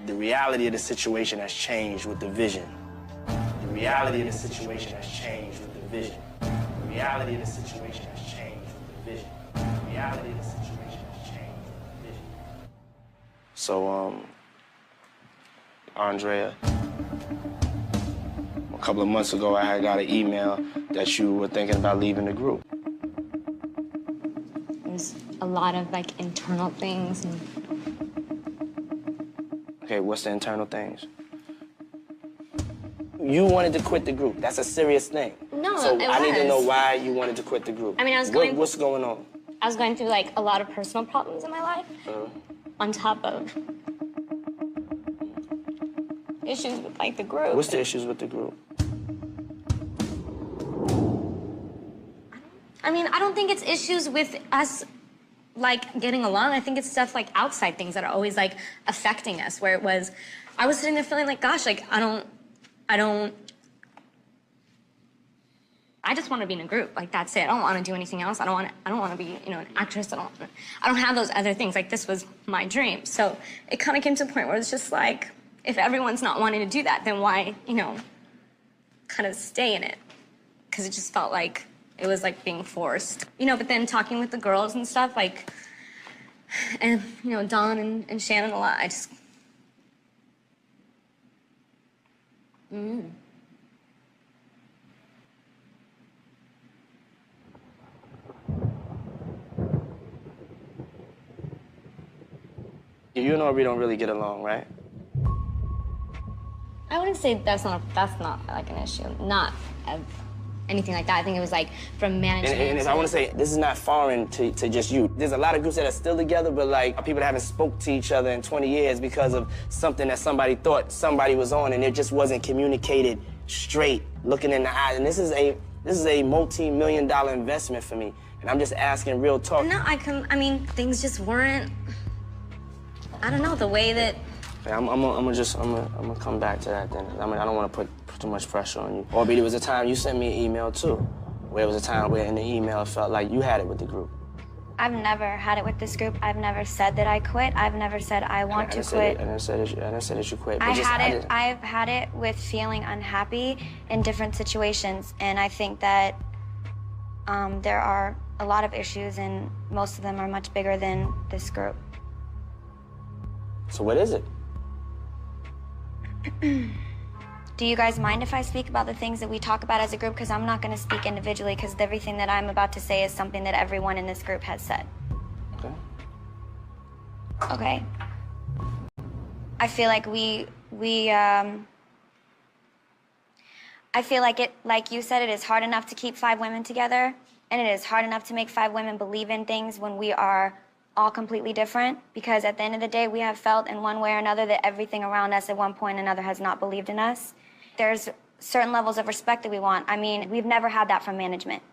the reality of the situation has changed with the vision. The reality of the situation has changed with the vision. The reality of the situation has changed with the vision. The reality of the situation has changed with the vision. So, Andrea, a couple of months ago, I had got an email that you were thinking about leaving the group. There's a lot of like internal things. And... Okay, what's the internal things? You wanted to quit the group. That's a serious thing. No, so it I need to was. know why you wanted to quit the group. I mean, I was going. What's going on? I was going through like a lot of personal problems in my life, on top of issues with like the group. What's the issues with the group? I mean, I don't think it's issues with us like getting along. I think it's stuff like outside things that are always like affecting us, where it was, I was sitting there feeling like, gosh, like I just want to be in a group. Like, that's it. I don't want to do anything else. I don't want to be, you know, an actress. I don't have those other things. Like, this was my dream. So it kind of came to a point where it's just like, if everyone's not wanting to do that, then why, you know, kind of stay in it? Because it just felt like it was like being forced. You know, but then talking with the girls and stuff, like, and, you know, Dawn and Shannon a lot, I just... You and Aubrey don't really get along, right? I wouldn't say that's not like an issue. Not anything like that. I think it was like from management. And I want to say, this is not foreign to just you. There's a lot of groups that are still together, but like people that haven't spoke to each other in 20 years because of something that somebody thought somebody was on, and it just wasn't communicated straight, looking in the eyes. And this is a multi-million-dollar investment for me, and I'm just asking real talk. No, I mean, things just weren't. I don't know, the way that... Okay, I'm gonna come back to that then. I mean, I don't want to put too much pressure on you. Aubrey, there was a time you sent me an email too, where it was a time where in the email it felt like you had it with the group. I've never had it with this group. I've never said that I quit. I've never said I want to quit. I didn't say that you quit. I've had it with feeling unhappy in different situations, and I think that there are a lot of issues, and most of them are much bigger than this group. So what is it? Do you guys mind if I speak about the things that we talk about as a group? Because I'm not going to speak individually, because everything that I'm about to say is something that everyone in this group has said. Okay. Okay. I feel like I feel like it, like you said, it is hard enough to keep 5 women together, and it is hard enough to make 5 women believe in things when we are all completely different, because at the end of the day, we have felt in one way or another that everything around us at one point or another has not believed in us. There's certain levels of respect that we want. I mean, we've never had that from management.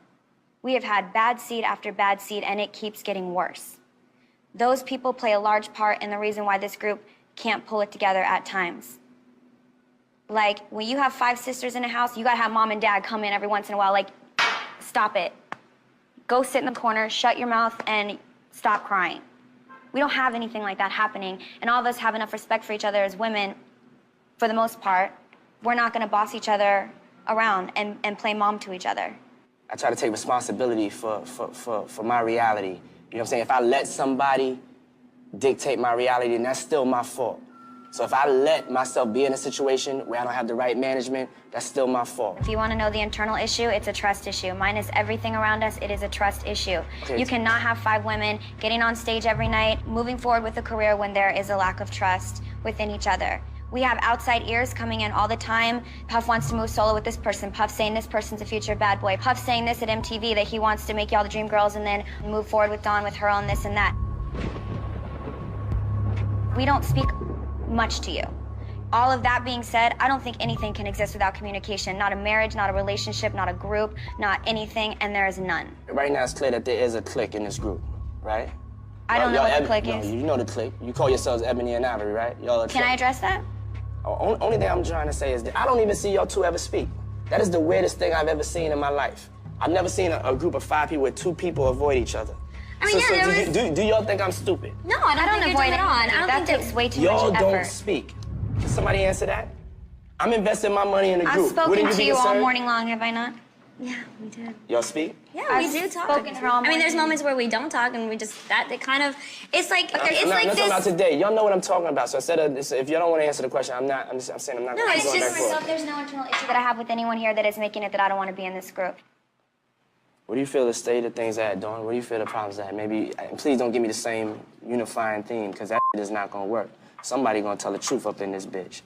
We have had bad seed after bad seed, and it keeps getting worse. Those people play a large part in the reason why this group can't pull it together at times. Like, when you have 5 sisters in a house, you gotta have mom and dad come in every once in a while, like, stop it. Go sit in the corner, shut your mouth, and stop crying. We don't have anything like that happening, and all of us have enough respect for each other as women, for the most part. We're not gonna boss each other around and play mom to each other. I try to take responsibility for my reality. You know what I'm saying? If I let somebody dictate my reality, then that's still my fault. So if I let myself be in a situation where I don't have the right management, that's still my fault. If you want to know the internal issue, it's a trust issue. Minus everything around us, it is a trust issue. Okay. You cannot have 5 women getting on stage every night, moving forward with a career when there is a lack of trust within each other. We have outside ears coming in all the time. Puff wants to move solo with this person. Puff saying this person's a future bad boy. Puff saying this at MTV, that he wants to make y'all the dream girls and then move forward with Dawn with her on this and that. We don't speak much to you. All of that being said, I don't think anything can exist without communication. Not a marriage, not a relationship, not a group, not anything, and there is none. Right now, it's clear that there is a clique in this group, right? I don't know what the clique no, is. You know the clique. You call yourselves Ebony and Ivory, right? Y'all a clique. Can I address that? Only thing I'm trying to say is that I don't even see y'all two ever speak. That is the weirdest thing I've ever seen in my life. I've never seen a group of 5 people where 2 people avoid each other. I mean, do y'all think I'm stupid? No, I don't avoid anyone. I don't think that takes way too much Y'all effort. don't speak. Can somebody answer that? I'm investing my money in the group. I've spoken Wouldn't to be you all concerned? morning long, have I not? Yeah, we did. Y'all speak? Yeah, we do talk. Spoken to her all I mean, there's morning. moments where we don't talk, and we just it kind of. It's like I'm not talking about today. Y'all know what I'm talking about. So instead of if y'all don't want to answer the question, I'm saying I'm not. No, going it's back just and forth. myself. There's no internal issue that I have with anyone here that is making it that I don't want to be in this group. What do you feel the state of things at, Dawn? What do you feel the problems at? Maybe, please don't give me the same unifying theme, because that is not gonna work. Somebody gonna tell the truth up in this bitch.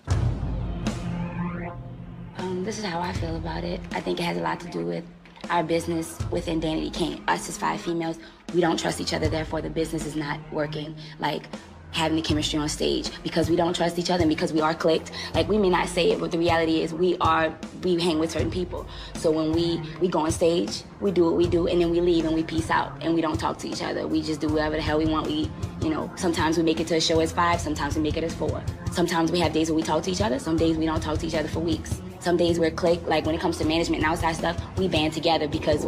This is how I feel about it. I think it has a lot to do with our business within Danity Kane. Us as 5 females, we don't trust each other, therefore the business is not working. Like, having the chemistry on stage because we don't trust each other and because we are clicked. Like, we may not say it, but the reality is we hang with certain people. So when we go on stage, we do what we do, and then we leave and we peace out and we don't talk to each other. We just do whatever the hell we want. Sometimes we make it to a show as 5, sometimes we make it as 4. Sometimes we have days where we talk to each other, some days we don't talk to each other for weeks. Some days we're clicked, like when it comes to management and outside stuff, we band together because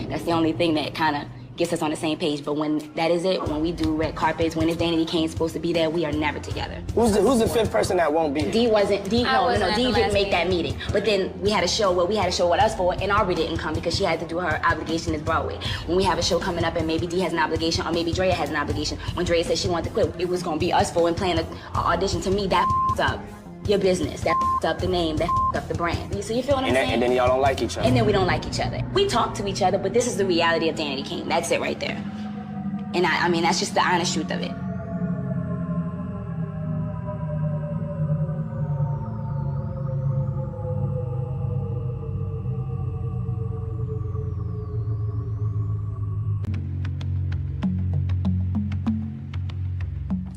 that's the only thing that kind of gets us on the same page. But when that is it, when we do red carpets, when it's Danity Kane supposed to be there, we are never together. Who's the 5th person that won't be there? D didn't make that meeting. But then we had a show with us for, and Aubrey didn't come because she had to do her obligation as Broadway. When we have a show coming up and maybe D has an obligation or maybe Drea has an obligation, when Drea said she wanted to quit, it was gonna be us 4 and playing an audition. To me, that up your business, that up the name, that up the brand. So you feel what I'm saying? And then y'all don't like each other. And then we don't like each other. We talk to each other, but this is the reality of Danity Kane. That's it right there. And I mean, that's just the honest truth of it.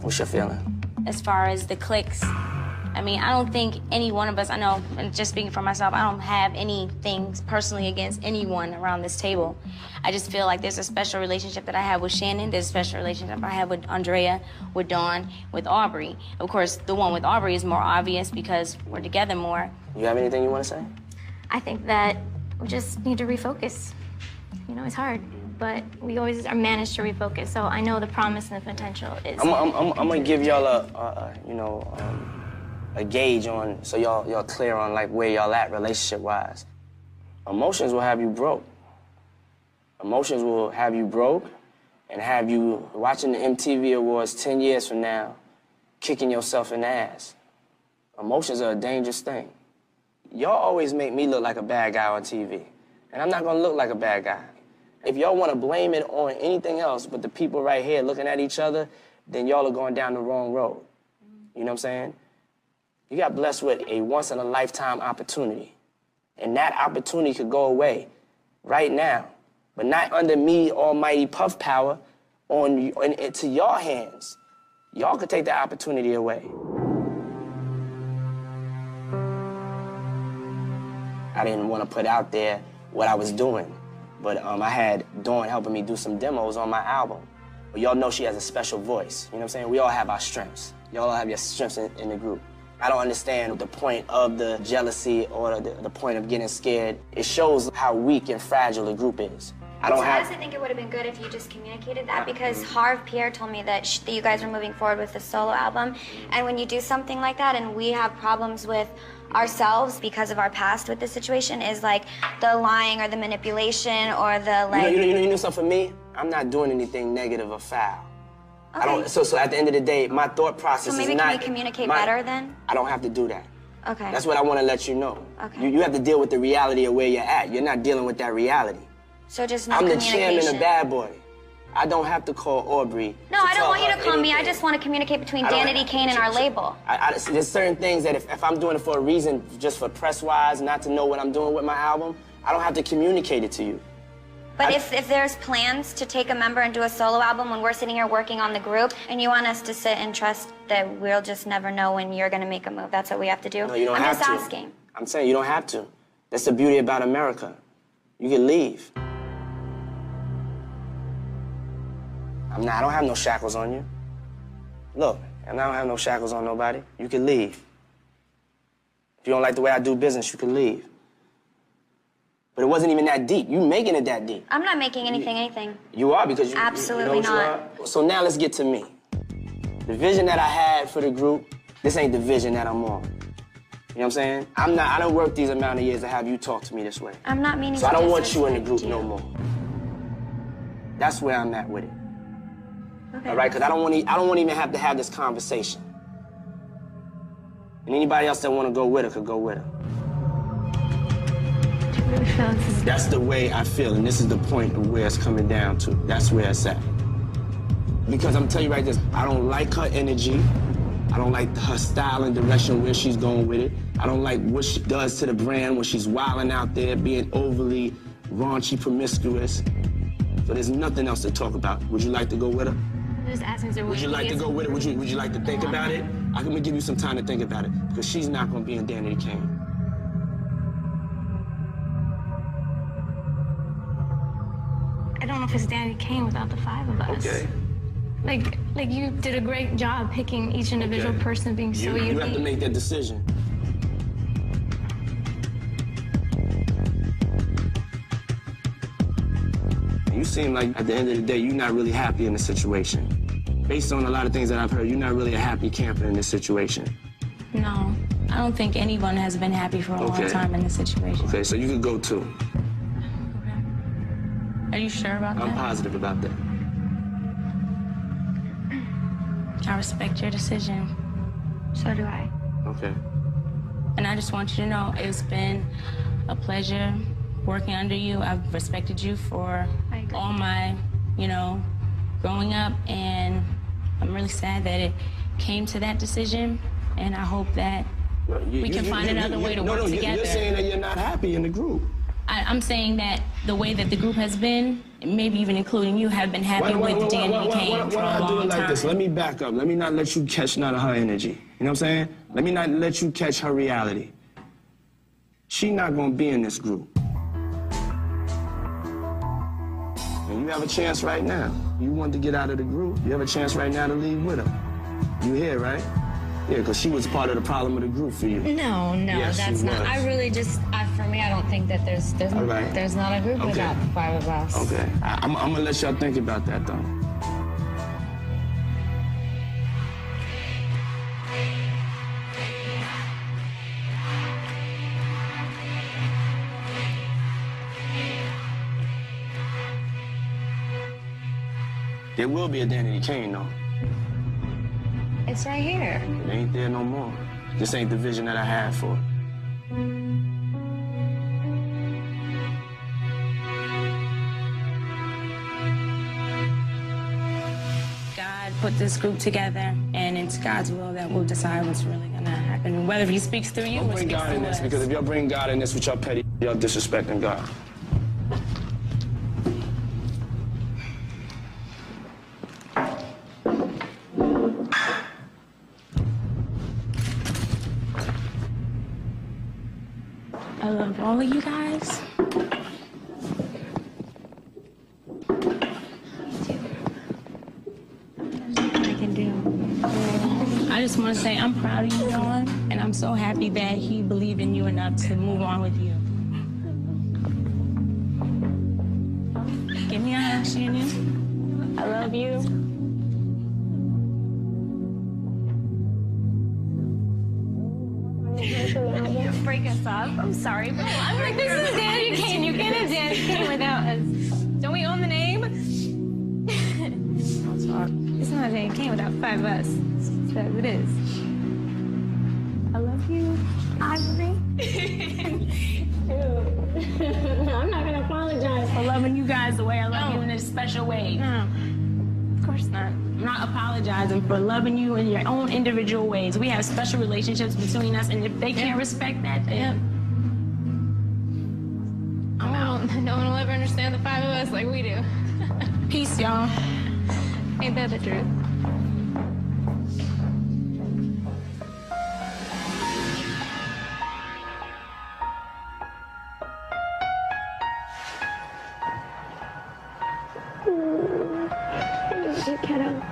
What's your feeling? As far as the cliques, I mean, I don't think any one of us, I know, and just speaking for myself, I don't have anything personally against anyone around this table. I just feel like there's a special relationship that I have with Shannon, there's a special relationship I have with Andrea, with Dawn, with Aubrey. Of course, the one with Aubrey is more obvious because we're together more. You have anything you want to say? I think that we just need to refocus. You know, it's hard, but we always are managed to refocus. So I know the promise and the potential is. I'm gonna give y'all a gauge on, so y'all clear on like where y'all at relationship-wise. Emotions will have you broke. Emotions will have you broke and have you watching the MTV Awards 10 years from now, kicking yourself in the ass. Emotions are a dangerous thing. Y'all always make me look like a bad guy on TV, and I'm not gonna look like a bad guy. If y'all wanna blame it on anything else but the people right here looking at each other, then y'all are going down the wrong road. You know what I'm saying? You got blessed with a once-in-a-lifetime opportunity. And that opportunity could go away right now, but not under me, almighty puff power, into your hands. Y'all could take that opportunity away. I didn't want to put out there what I was doing, but I had Dawn helping me do some demos on my album. But y'all know she has a special voice. You know what I'm saying? We all have our strengths. Y'all all have your strengths in the group. I don't understand the point of the jealousy or the point of getting scared. It shows how weak and fragile the group is. I honestly think it would have been good if you just communicated that, because Harv Pierre told me that you guys were moving forward with the solo album. And when you do something like that and we have problems with ourselves because of our past with this situation, is like the lying or the manipulation or the like... You know something for me? I'm not doing anything negative or foul. Okay. So at the end of the day, my thought process is not... So maybe can we communicate better then? I don't have to do that. Okay. That's what I want to let you know. Okay. You have to deal with the reality of where you're at. You're not dealing with that reality. So just no I'm the communication. chairman of Bad Boy. I don't have to call Aubrey. No, I don't want you to call me. I just want to communicate between Danity Kane and our label. There's certain things that if I'm doing it for a reason, just for press-wise, not to know what I'm doing with my album, I don't have to communicate it to you. But if there's plans to take a member and do a solo album when we're sitting here working on the group, and you want us to sit and trust that we'll just never know when you're gonna make a move, that's what we have to do? No, you don't I'm have just to. asking. I'm saying you don't have to. That's the beauty about America. You can leave. I don't have no shackles on you. Look, and I don't have no shackles on nobody. You can leave. If you don't like the way I do business, you can leave. But it wasn't even that deep. You making it that deep. I'm not making anything. You are because you Absolutely you know what not. You are? So now let's get to me. The vision that I had for the group, this ain't the vision that I'm on. You know what I'm saying? I don't work these amount of years to have you talk to me this way. I'm not meaning So to I don't want you in the disrespect group no you. more. That's where I'm at with it. Okay. All right, because I don't want to even have to have this conversation. And anybody else that want to go with her could go with her. That's the way I feel, and this is the point of where it's coming down to. That's where it's at. Because I'm telling you right this, I don't like her energy. I don't like her style and direction where she's going with it. I don't like what she does to the brand when she's wilding out there, being overly raunchy, promiscuous. So there's nothing else to talk about. Would you like to go with her? Just asking, so Would you like to go with it? Would you like to think about it? I'm gonna give you some time to think about it, because she's not gonna be in Danity Kane. I don't know if it's Danity Kane without the five of us. Okay. Like you did a great job picking each individual Okay. person being so unique. You have to make that decision. You seem like, at the end of the day, you're not really happy in the situation. Based on a lot of things that I've heard, you're not really a happy camper in this situation. No, I don't think anyone has been happy for a long time in this situation. Okay, so you could go too. Are you sure about that? I'm positive about that. I respect your decision. So do I. Okay. And I just want you to know it's been a pleasure working under you. I've respected you for all my, growing up, and I'm really sad that it came to that decision, and I hope that we can find another way to work together. You're saying that you're not happy in the group. I'm saying that the way that the group has been, maybe even including you, have been happy with Danity Kane for a long time. Why do it like this? Let me back up. Let me not let you catch none of her energy. You know what I'm saying? Let me not let you catch her reality. She's not gonna be in this group. And you have a chance right now. You want to get out of the group. You have a chance right now to leave with her. You here, right? Yeah, because she was part of the problem of the group for you. No, Yes, that's she not. was. I really just, for me, I don't think that there's All right. there's not a group Okay. without the five of us. Okay. I'm gonna let y'all think about that, though. There will be a Danity Kane, though. It's right here. It ain't there no more. This ain't the vision that I had for it. God put this group together, and it's God's will that will decide what's really gonna happen, whether He speaks through you Don't or bring speaks God in through this, us. because if y'all bring God in this with y'all petty, y'all disrespecting God. I love all of you guys. I can do. I just want to say I'm proud of you, Dawn, and I'm so happy that he believed in you enough to move on with you. Give me a hug, Shannon. I love you. You break us up. I'm sorry, but I'm like, this is Danity Kane. You can't have Danity Kane without us. Don't we own the name? It's not Danity Kane without five of us. So it is. I love you, Ivory. I'm not gonna apologize for loving you guys the way I love you in a special way. No, of course not. I'm not apologizing for loving you in your own individual ways. We have special relationships between us, and if they can't respect that, then I'm out. No one will ever understand the five of us like we do. Peace, y'all. Ain't that the truth? Kiddo.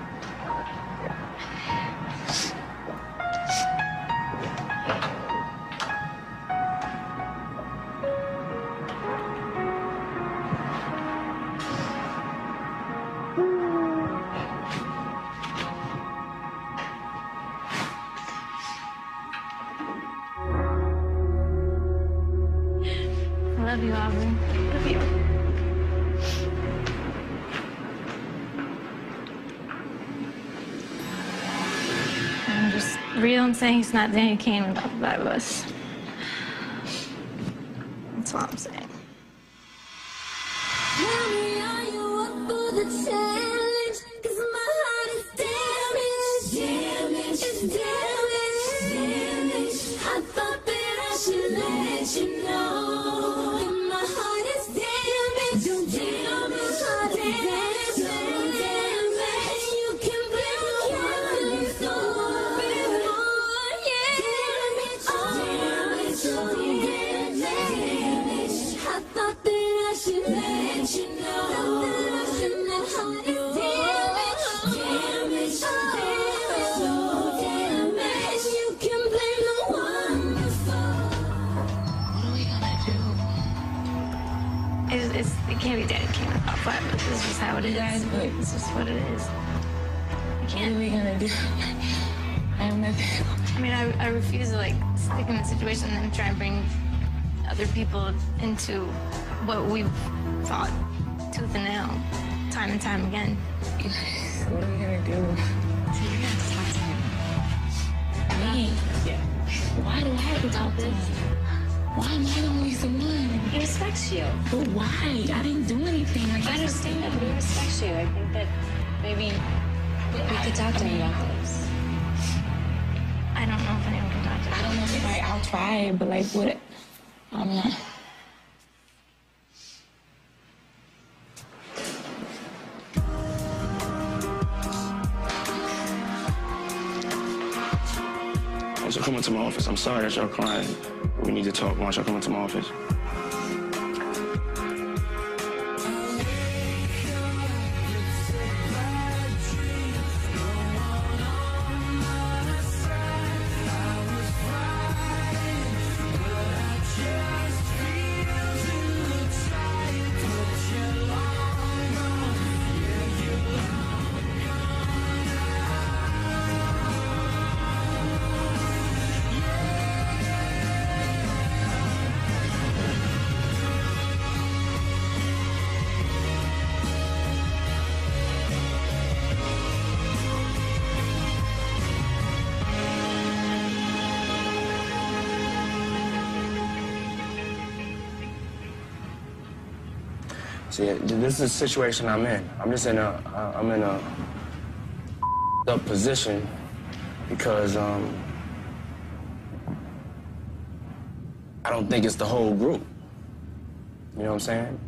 I love you, Aubrey. Love you. I'm just real and saying he's not Danny Kane without the five of us. That's all I'm saying. Mommy, are you up for the challenge? 'Cause my heart is damaged. Damaged. It's damaged. Damaged. I thought that I should let you know that my heart is damaged. Don't damage. Heart damaged. Don't damage. You can blame the one for it. Oh, yeah. Damaged. Damaged. Damaged. Damaged. I thought that I should let you know that I should not heart is damaged. Damaged. Damaged. So damaged. You can blame the one before. What are we gonna do? It can't be Danny Kane without five of us. This is just how it is. It's just what it is. I can't. What are we gonna do? I have nothing. I mean, I refuse to like stick in the situation and then try and bring other people into what we've fought tooth and nail, time and time again. What are we gonna do? So you're gonna have to talk to him. Me? Yeah. Why do I have to talk to him? Why am I always the one? He respects you. But why? I didn't do anything. Like, I understand that, but he respects you. I think that maybe we could talk to him about this. I don't know if anyone can talk to him. I don't know if I'll try, but like, what? I don't know. Why don't y'all come into my office? I'm sorry that y'all crying. We need to talk. Why don't y'all come into my office? See, this is the situation I'm in. I'm just in a up position because I don't think it's the whole group. You know what I'm saying?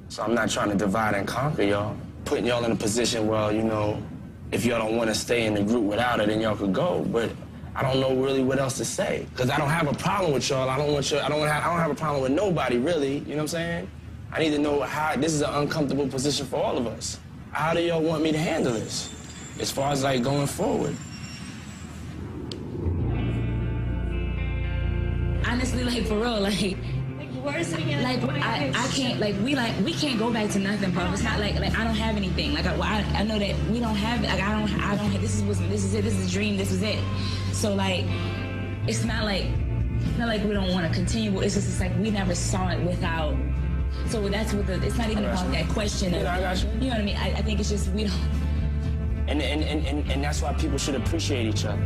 So I'm not trying to divide and conquer y'all. Putting y'all in a position where, you know, if y'all don't want to stay in the group without it, then y'all could go. But I don't know really what else to say because I don't have a problem with y'all. I don't have a problem with nobody really. You know what I'm saying? I need to know how, this is an uncomfortable position for all of us. How do y'all want me to handle this as far as like going forward? Honestly, like for real, like worse again. Like I can't, we can't go back to nothing, bro. It's not like I don't have anything. Like I know that we don't have, like I don't have, this is it, this is a dream, this is it. So like, it's not like we don't want to continue. It's just, it's like we never saw it without. So that's what it's not even about that question. I got you. You know what I mean? I think it's just we don't. And that's why people should appreciate each other.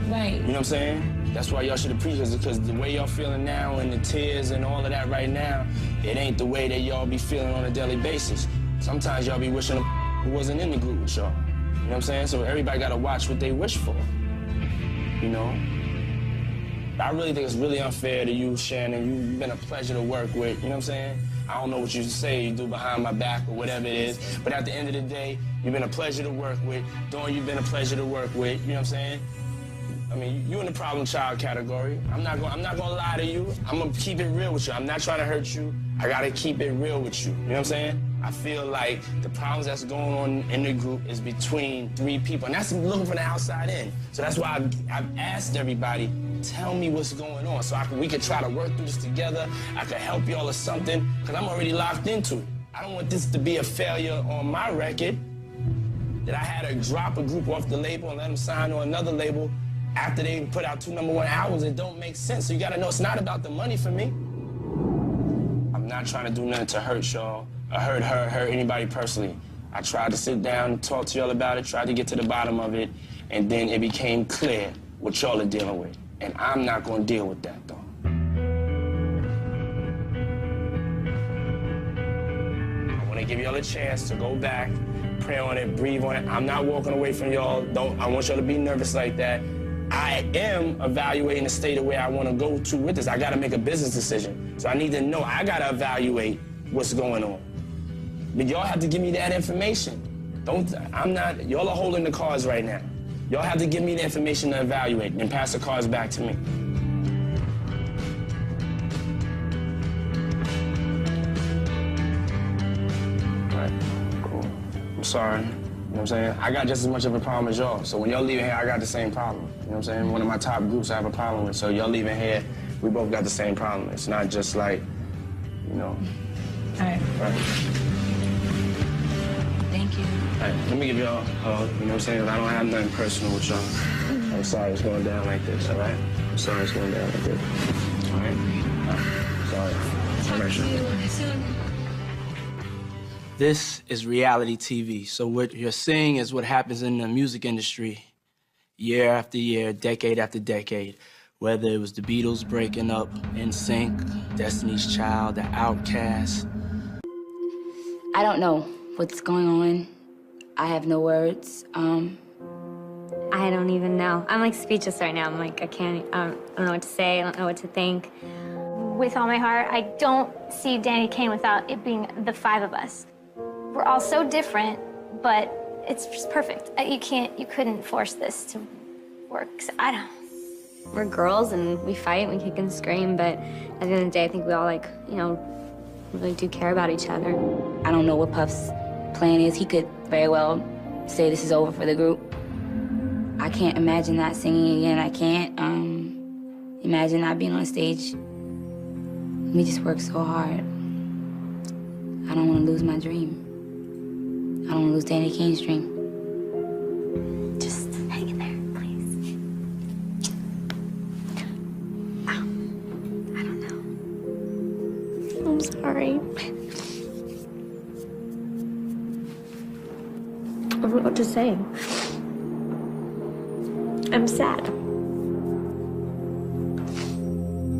Right. You know what I'm saying? That's why y'all should appreciate it, because the way y'all feeling now and the tears and all of that right now, it ain't the way that y'all be feeling on a daily basis. Sometimes y'all be wishing who wasn't in the group with y'all. You know what I'm saying? So everybody gotta watch what they wish for. You know? I really think it's really unfair to you, Shannon. You've been a pleasure to work with, you know what I'm saying? I don't know what you say you do behind my back or whatever it is, but at the end of the day, you've been a pleasure to work with. Dawn, you've been a pleasure to work with, you know what I'm saying? I mean, you in the problem child category. I'm not gonna lie to you. I'm gonna keep it real with you. I'm not trying to hurt you. I gotta keep it real with you, you know what I'm saying? I feel like the problems that's going on in the group is between 3 people, and that's looking from the outside in. So that's why I've asked everybody, tell me what's going on so we can try to work through this together. I can help y'all or something, because I'm already locked into it. I don't want this to be a failure on my record, that I had to drop a group off the label and let them sign on another label after they put out 2 #1 albums. It don't make sense. So you gotta know it's not about the money for me. I'm not trying to do nothing to hurt y'all, or hurt her, hurt anybody personally. I tried to sit down and talk to y'all about it, tried to get to the bottom of it, and then it became clear what y'all are dealing with. And I'm not gonna deal with that, though. I wanna give y'all a chance to go back, pray on it, breathe on it. I'm not walking away from y'all. I want y'all to be nervous like that. I am evaluating the state of where I wanna go to with this. I gotta make a business decision. So I need to know, I gotta evaluate what's going on. But y'all have to give me that information. Y'all are holding the cards right now. Y'all have to give me the information to evaluate and pass the cards back to me. All right, cool. I'm sorry. You know what I'm saying? I got just as much of a problem as y'all. So when y'all leaving here, I got the same problem. You know what I'm saying? One of my top groups I have a problem with. So y'all leaving here, we both got the same problem. It's not just like, you know. All right. Right. Thank you. All right, let me give y'all, you know what I'm saying? I don't have nothing personal with y'all. I'm sorry it's going down like this, all right? I'm sorry it's going down like this. All right? Sorry. All right, sure. This is reality TV. So what you're seeing is what happens in the music industry year after year, decade after decade. Whether it was the Beatles breaking up, NSYNC, Destiny's Child, the Outkast. I don't know what's going on. I have no words. I don't even know. I'm like speechless right now. I'm like, I don't know what to say. I don't know what to think. With all my heart, I don't see Danity Kane without it being the 5 of us. We're all so different, but it's just perfect. You couldn't force this to work. So I don't. We're girls and we fight, we kick and scream, but at the end of the day, I think we all really do care about each other. I don't know what Puff's plan is. He could very well say this is over for the group. I can't imagine not singing again. I can't imagine not being on stage. We just work so hard. I don't want to lose my dream. I don't want to lose Danity Kane's dream. Just hang in there, please. I don't know. I'm sorry. I don't know what to say. I'm sad.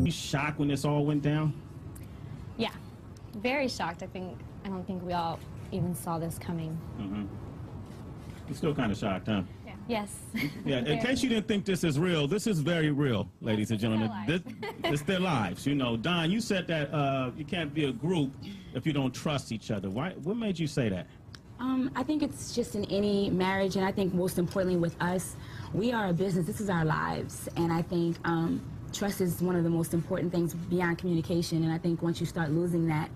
You shocked when this all went down? Yeah, very shocked. I don't think we all even saw this coming. Mm-hmm. You're still kind of shocked, huh? Yeah. Yes. Yeah, in case you didn't think this is real, this is very real, ladies and gentlemen. It's their lives. You know, Don, you said that you can't be a group if you don't trust each other. Why? What made you say that? I think it's just in any marriage, and I think most importantly with us, we are a business. This is our lives, and I think trust is one of the most important things beyond communication, and I think once you start losing that,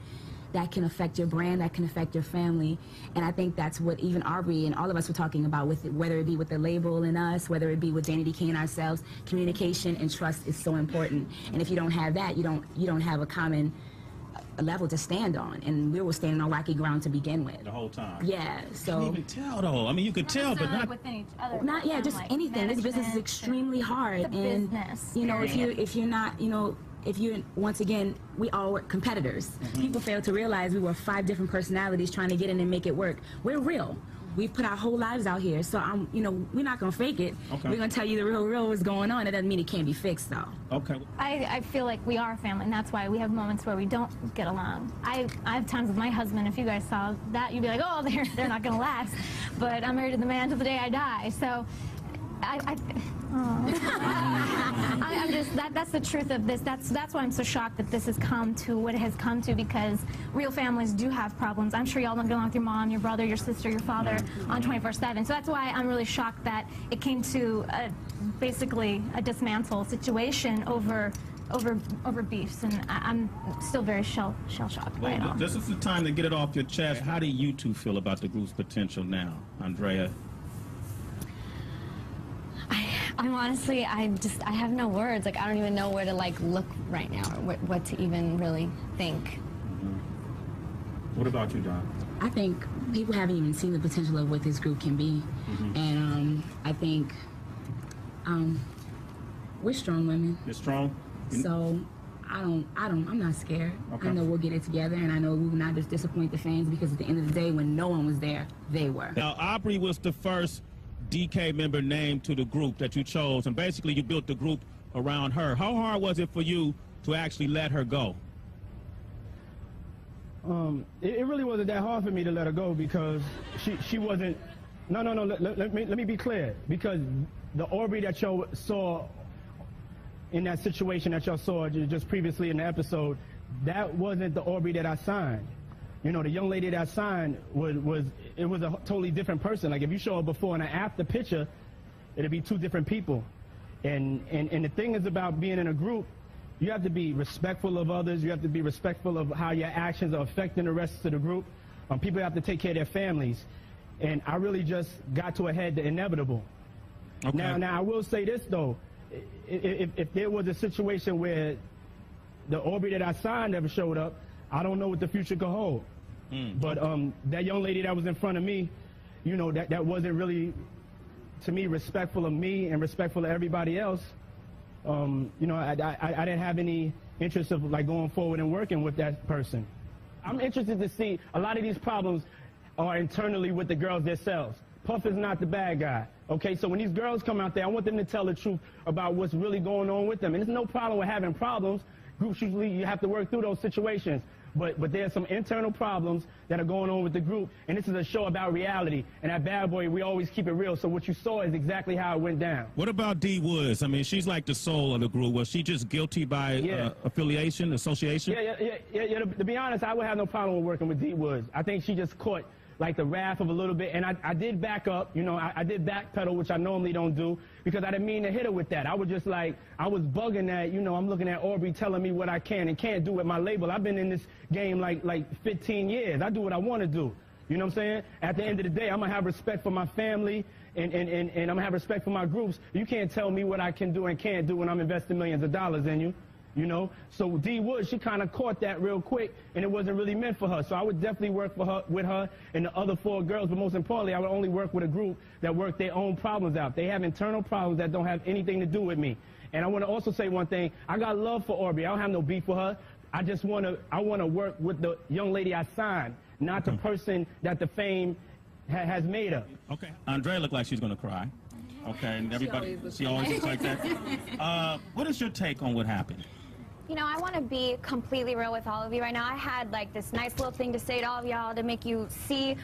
that can affect your brand, that can affect your family, and I think that's what even Aubrey and all of us were talking about with it, whether it be with the label and us, whether it be with Danity Kane ourselves. Communication and trust is so important, and if you don't have that, you don't have a common level to stand on, and we were standing on rocky ground to begin with. The whole time. Yeah, so. You can't even tell though. I mean, you could tell, but not within each other. Not just like anything. This business is extremely hard, and you know, if you're not, you know. If you, once again, we all were competitors. Mm-hmm. People fail to realize we were 5 different personalities trying to get in and make it work. We're real. We've put our whole lives out here, so we're not gonna fake it. Okay. We're gonna tell you the real what's going on. It doesn't mean it can't be fixed, though. Okay. I feel like we are a family, and that's why we have moments where we don't get along. I have times with my husband. If you guys saw that, you'd be like, oh, they're not gonna last. But I'm married to the man till the day I die. So I'm just that's the truth of this. That's why I'm so shocked that this has come to what it has come to, because real families do have problems. I'm sure y'all don't get along with your mom, your brother, your sister, your father on 24/7. So that's why I'm really shocked that it came to basically a dismantle situation over beefs, and I'm still very shell shocked by it all. This is the time to get it off your chest. How do you two feel about the group's potential now, Andrea? I'm honestly, I have no words. Like, I don't even know where to like look right now, or what to even really think. What about you, Don? I think people haven't even seen the potential of what this group can be, and I think we're strong women. You're strong. So I'm not scared. Okay. I know we'll get it together, and I know we will not just disappoint the fans, because at the end of the day, when no one was there, they were. Now, Aubrey was the first DK member named to the group that you chose, and basically you built the group around her. How hard was it for you to actually let her go? It really wasn't that hard for me to let her go, because she wasn't. No. Let me be clear, because the Aubrey that y'all saw in that situation that y'all saw just previously in the episode, that wasn't the Aubrey that I signed. You know, the young lady that I signed was a totally different person. Like, if you show a before and an after picture, it'd be two different people. And the thing is about being in a group, you have to be respectful of others. You have to be respectful of how your actions are affecting the rest of the group. People have to take care of their families. And I really just got to a head the inevitable. Okay. Now I will say this though, if there was a situation where the Aubrey that I signed never showed up, I don't know what the future could hold. But that young lady that was in front of me, you know, that wasn't really, to me, respectful of me and respectful of everybody else. You know, I didn't have any interest of like going forward and working with that person. I'm interested to see a lot of these problems are internally with the girls themselves. Puff is not the bad guy. Okay, so when these girls come out there, I want them to tell the truth about what's really going on with them. And there's no problem with having problems. Groups usually, you have to work through those situations. But there's some internal problems that are going on with the group, and this is a show about reality. And at Bad Boy, we always keep it real, so what you saw is exactly how it went down. What about D. Woods? I mean, she's like the soul of the group. Was she just guilty by affiliation, association? Yeah. To be honest, I would have no problem with working with D. Woods. I think she just caught like the wrath of a little bit, and I did back up, you know, I did backpedal, which I normally don't do, because I didn't mean to hit her with that. I was just like, I was bugging that, you know, I'm looking at Aubrey telling me what I can and can't do with my label. I've been in this game like 15 years. I do what I want to do. You know what I'm saying? At the end of the day, I'm going to have respect for my family, and I'm going to have respect for my groups. You can't tell me what I can do and can't do when I'm investing millions of dollars in you. You know, so D. Wood, she kind of caught that real quick, and it wasn't really meant for her. So I would definitely work with her and the other 4 girls, but most importantly, I would only work with a group that work their own problems out. They have internal problems that don't have anything to do with me. And I want to also say one thing. I got love for Aubrey. I don't have no beef with her. I just want to work with the young lady I signed, not the person that the fame has made her. Okay. Andrea looked like she's going to cry. Okay, and everybody, she always looks like that. What is your take on what happened? You know, I want to be completely real with all of you right now. I had like this nice little thing to say to all of y'all to make you see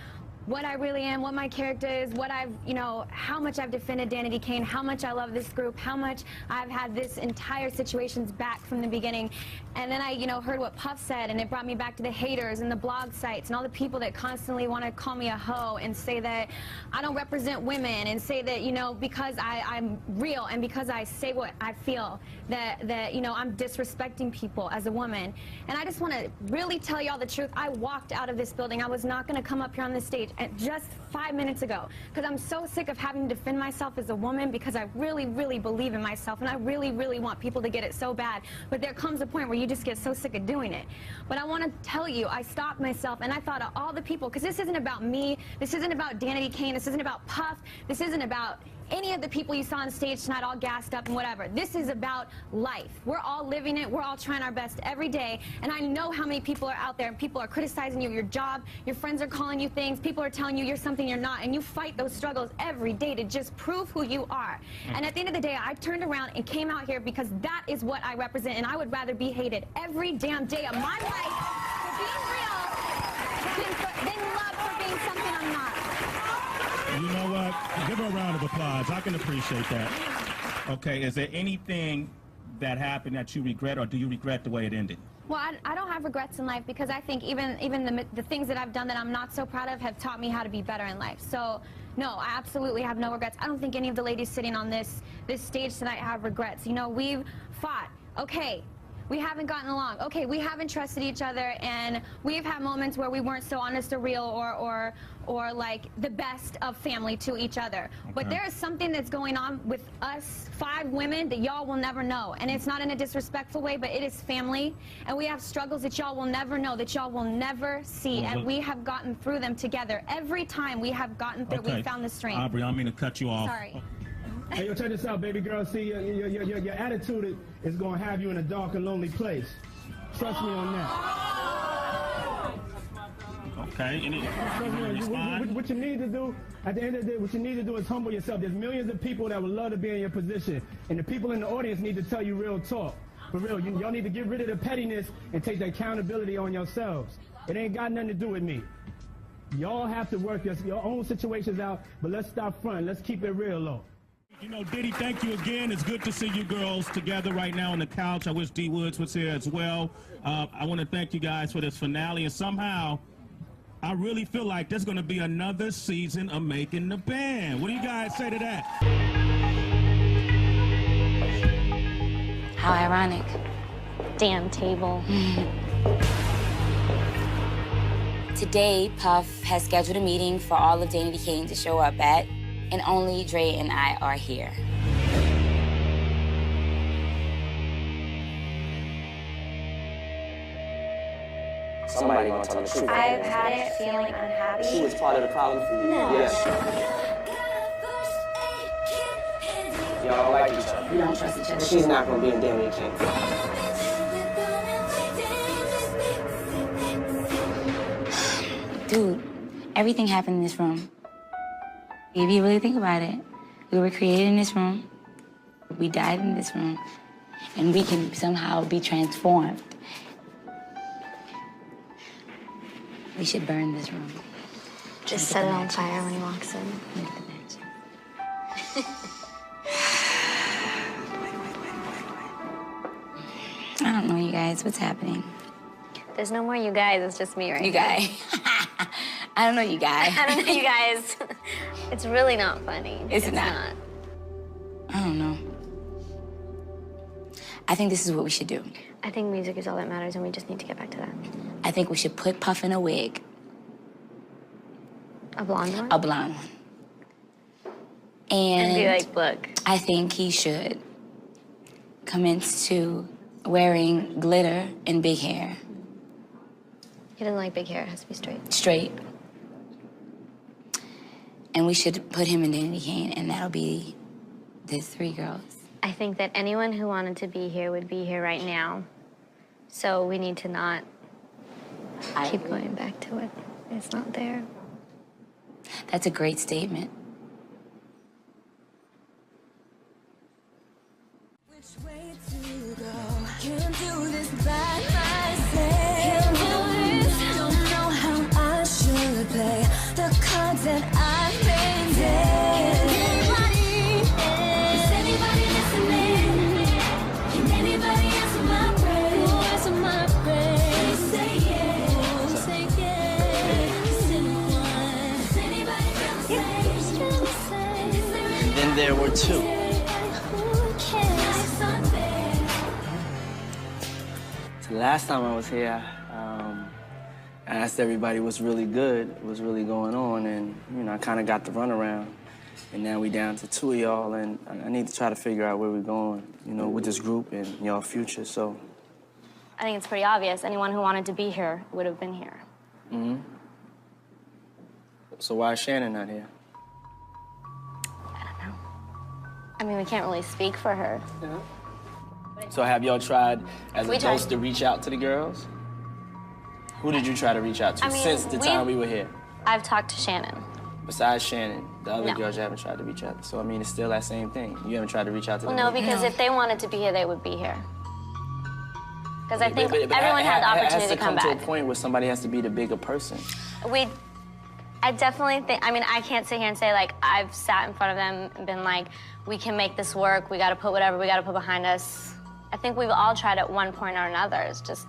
what I really am, what my character is, what I've, you know, how much I've defended Danity Kane, how much I love this group, how much I've had this entire situation's back from the beginning. And then I, you know, heard what Puff said, and it brought me back to the haters and the blog sites and all the people that constantly want to call me a hoe and say that I don't represent women, and say that, you know, because I'm real and because I say what I feel, that you know, I'm disrespecting people as a woman. And I just want to really tell y'all the truth. I walked out of this building. I was not going to come up here on this stage just 5 minutes ago, because I'm so sick of having to defend myself as a woman, because I really, really believe in myself, and I really, really want people to get it so bad. But there comes a point where you just get so sick of doing it. But I want to tell you, I stopped myself, and I thought of all the people, because this isn't about me, this isn't about Danity Kane, this isn't about Puff, this isn't about any of the people you saw on stage tonight all gassed up and whatever. This is about life. We're all living it. We're all trying our best every day. And I know how many people are out there, and people are criticizing you, your job, your friends are calling you things, people are telling you you're something you're not, and you fight those struggles every day to just prove who you are. And at the end of the day, I turned around and came out here because that is what I represent, and I would rather be hated every damn day of my life for being real than loved for being something I'm not. You know what? Give her a round of applause. I can appreciate that. Okay, is there anything that happened that you regret, or do you regret the way it ended? Well, I don't have regrets in life because I think even the things that I've done that I'm not so proud of have taught me how to be better in life. So, no, I absolutely have no regrets. I don't think any of the ladies sitting on this stage tonight have regrets. You know, we've fought. Okay, we haven't gotten along. Okay, we haven't trusted each other, and we've had moments where we weren't so honest or real or like the best of family to each other. Okay. But there is something that's going on with us 5 women that y'all will never know. And it's not in a disrespectful way, but it is family. And we have struggles that y'all will never know, that y'all will never see. And we have gotten through them together. Every time we have gotten through, we found the strength. Aubrey, I don't mean to cut you off. Sorry. Hey, yo, check this out, baby girl. See, your attitude is going to have you in a dark and lonely place. Trust me on that. Okay. What you need to do, at the end of the day, what you need to do is humble yourself. There's millions of people that would love to be in your position, and the people in the audience need to tell you real talk. For real, y'all need to get rid of the pettiness and take the accountability on yourselves. It ain't got nothing to do with me. Y'all have to work your own situations out, but let's stop fronting. Let's keep it real low. You know, Diddy, thank you again. It's good to see you girls together right now on the couch. I wish D Woods was here as well. I want to thank you guys for this finale, and somehow I really feel like there's going to be another season of Making the Band. What do you guys say to that? How ironic. Damn table. Today, Puff has scheduled a meeting for all of Danity Kane to show up at, and only Dre and I are here. Somebody gonna tell the truth. I've had it feeling unhappy. She was part of the problem for you. No. Yes. Y'all don't like each other. We don't trust each other. She's not gonna be in Danity Kane. Dude, everything happened in this room. If you really think about it, we were created in this room, we died in this room, and we can somehow be transformed. We should burn this room. Just set it on fire when he walks in. Look at the match. I don't know, you guys. What's happening? There's no more you guys. It's just me right You now. guys. I don't know, you guys. I don't know you guys. It's really not funny. It's not. I don't know. I think this is what we should do. I think music is all that matters, and we just need to get back to that. I think we should put Puff in a wig. A blonde one? A blonde one. And be like, look. I think he should commence to wearing glitter and big hair. He doesn't like big hair. It has to be straight. Straight. And we should put him in Danity Kane, and that'll be the 3 girls. I think that anyone who wanted to be here would be here right now. So we need to not keep going back to it. It's not there. That's a great statement. Which way to go? Can't do this by myself. Can't do this. Don't know how I should play the cards that I made. Is anybody listening? Can anybody answer my prayer? Answer my prayer. Say yes. Say yes. Is anybody gonna say? And then there were 2. The last time I was here, I asked everybody what's really good, what's really going on, and you know, I kind of got the runaround. And now we down to 2 of y'all, and I need to try to figure out where we're going, you know, with this group and y'all future. So I think it's pretty obvious. Anyone who wanted to be here would have been here. So why is Shannon not here? I mean, we can't really speak for her. So have y'all tried as a We tried. ghost to reach out to the girls? Who did you try to reach out to I mean, since the time we were here? I've talked to Shannon. Besides Shannon, the other No. girls you haven't tried to reach out to. So I mean, it's still that same thing. You haven't tried to reach out to Well, them. no, because if they wanted to be here, they would be here. Because I think But everyone had the it has opportunity to to come to back. a point where somebody has to be the bigger person. I definitely think, I mean, I can't sit here and say, like, I've sat in front of them and been like, we can make this work, we gotta put whatever we gotta put behind us. I think we've all tried at one point or another. It's just,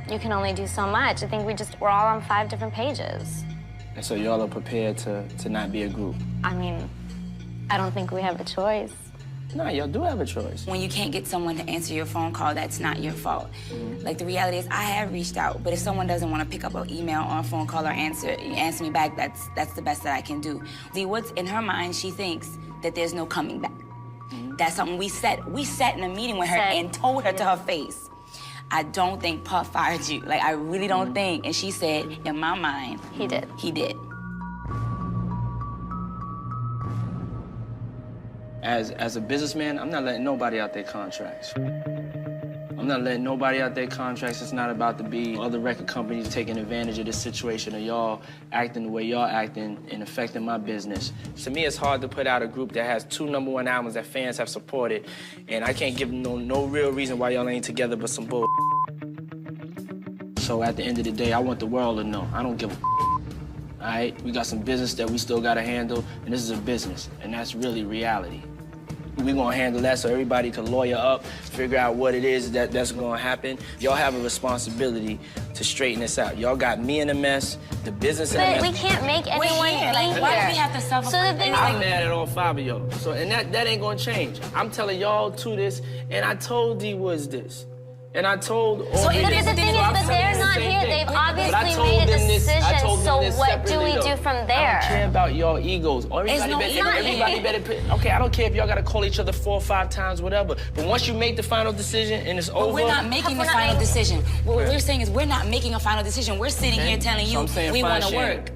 you can only do so much. I think we're all on 5 different pages. And so y'all are prepared to not be a group? I mean, I don't think we have a choice. No, y'all do have a choice. When you can't get someone to answer your phone call, that's not your fault. Like, the reality is, I have reached out, but if someone doesn't want to pick up an email or a phone call or answer me back, that's the best that I can do. D Woods, in her mind, she thinks that there's no coming back. That's something we sat in a meeting with her and told her to her face, I don't think Puff fired you. Like, I really don't think. And she said, in my mind, he did. He did. As a businessman, I'm not letting nobody out their contracts. I'm not letting nobody out their contracts. It's not about to be other record companies taking advantage of this situation or y'all acting the way y'all acting and affecting my business. To me, it's hard to put out a group that has 2 #1 albums that fans have supported, and I can't give no real reason why y'all ain't together but some bull. So at the end of the day, I want the world to know. I don't give a all right? We got some business that we still gotta handle, and this is a business, and that's really reality. We're gonna handle that so everybody can lawyer up, figure out what it is that's gonna happen. Y'all have a responsibility to straighten this out. Y'all got me in a mess, the business in a mess. But we can't make anyone be here. Why do we have to suffer? So the thing I'm mad at all 5 of y'all. So, and that ain't gonna change. I'm telling y'all to this, and I told D Woods this. And I told all So of the this. thing is, but they're not here. They've obviously made a decision. So what do we do from there? I don't care about y'all egos. Everybody better. Okay, I don't care if y'all gotta call each other 4 or 5 times, whatever. But once you make the final decision and it's over, we're not making the final decision. What we're saying is we're not making a final decision. We're sitting here telling you we want to work.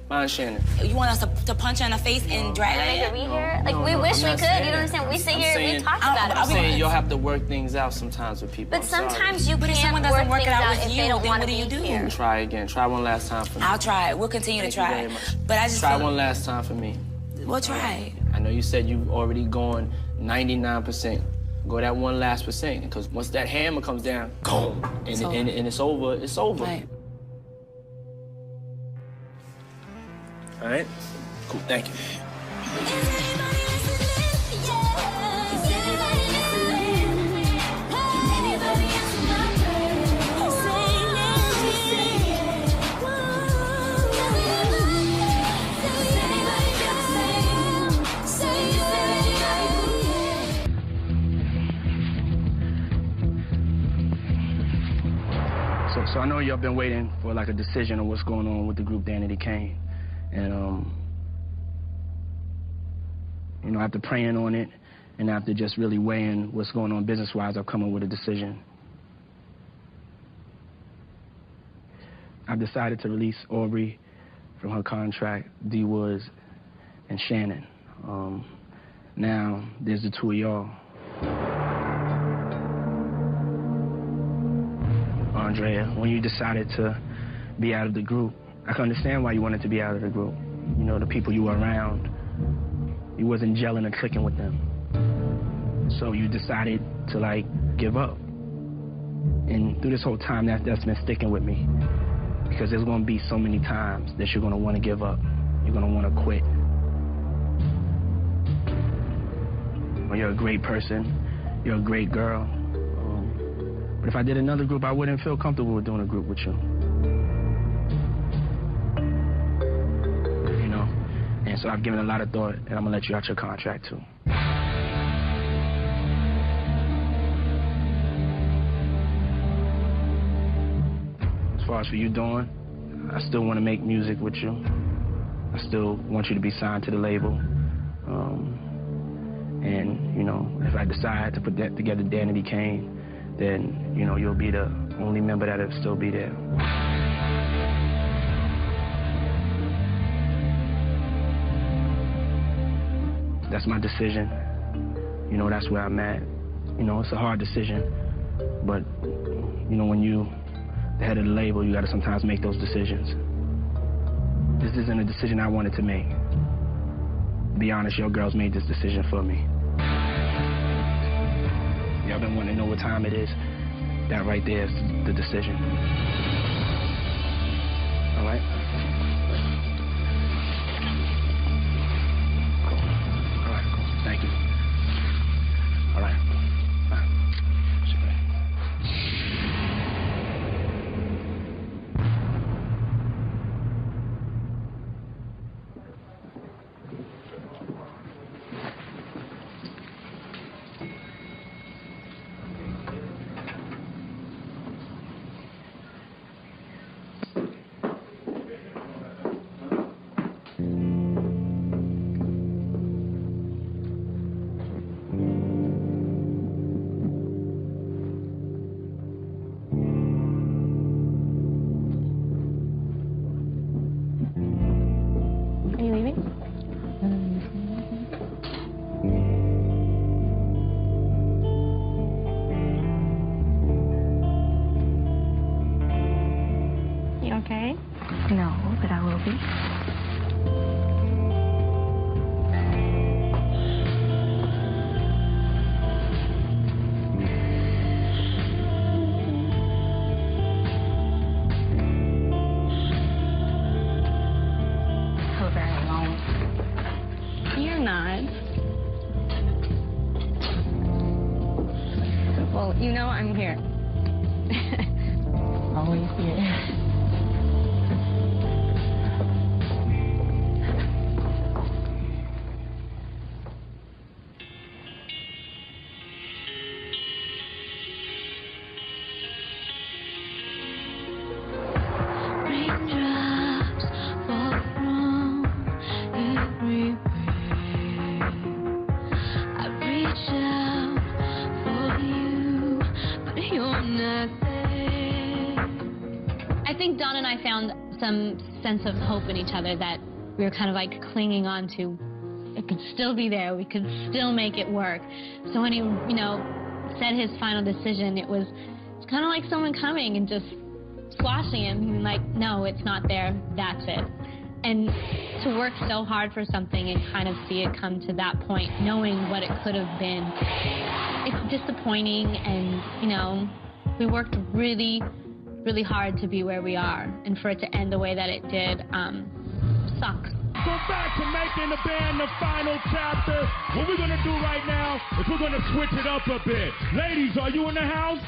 Fine, Shannon. You want us to punch her in the face and drag her? We here? Like, we wish we could. You don't understand? We sit here and we talk about it. I'm saying y'all have to work things out sometimes with people. But sometimes you But if can't someone doesn't work it things out if with they you, don't then want what to do you be do? here. Try again. Try one last time for me. I'll try. We'll continue to try. Thank you very much. But I just try one last time for me. We'll try. I know you said you've already gone 99%. Go that one last %, because once that hammer comes down, boom, and it's over, it's over. Right. All right? Cool, thank you. So I know y'all been waiting for like a decision on what's going on with the group Danity Kane. And you know, after praying on it and after just really weighing what's going on business-wise, I've come up with a decision. I've decided to release Aubrey from her contract, D Woods, and Shannon. Now, there's the 2 of y'all. Andrea, when you decided to be out of the group, I can understand why you wanted to be out of the group. You know, the people you were around, you wasn't gelling and clicking with them. So you decided to, like, give up. And through this whole time, that's been sticking with me. Because there's going to be so many times that you're going to want to give up. You're going to want to quit. Well, you're a great person. You're a great girl. But if I did another group, I wouldn't feel comfortable with doing a group with you. You know? And so I've given a lot of thought, and I'm gonna let you out your contract too. As far as for you, Dawn, I still want to make music with you. I still want you to be signed to the label. And, you know, if I decide to put that together, Danity Kane, then, you know, you'll be the only member that'll still be there. That's my decision. You know, that's where I'm at. You know, it's a hard decision, but, you know, when you the head of the label, you gotta sometimes make those decisions. This isn't a decision I wanted to make. To be honest, your girls made this decision for me. Y'all been wanting to know what time it is. That right there is the decision. All right? okay? No, but I will be. I feel very alone. You're not. Well, you know I'm here. Always here. Raindrops fall from everywhere. I reach out for you, but you're not there. I think Dawn and I found some sense of hope in each other that we were kind of like clinging on to. It could still be there. We could still make it work. So when he, said his final decision, it's kind of like someone coming and just squashing him. And like, no, it's not there. That's it. And to work so hard for something and kind of see it come to that point, knowing what it could have been, it's disappointing. And, we worked really, really hard to be where we are. And for it to end the way that it did, sucks. So back to Making the Band, the final chapter. What we're going to do right now is we're going to switch it up a bit. Ladies, are you in the house?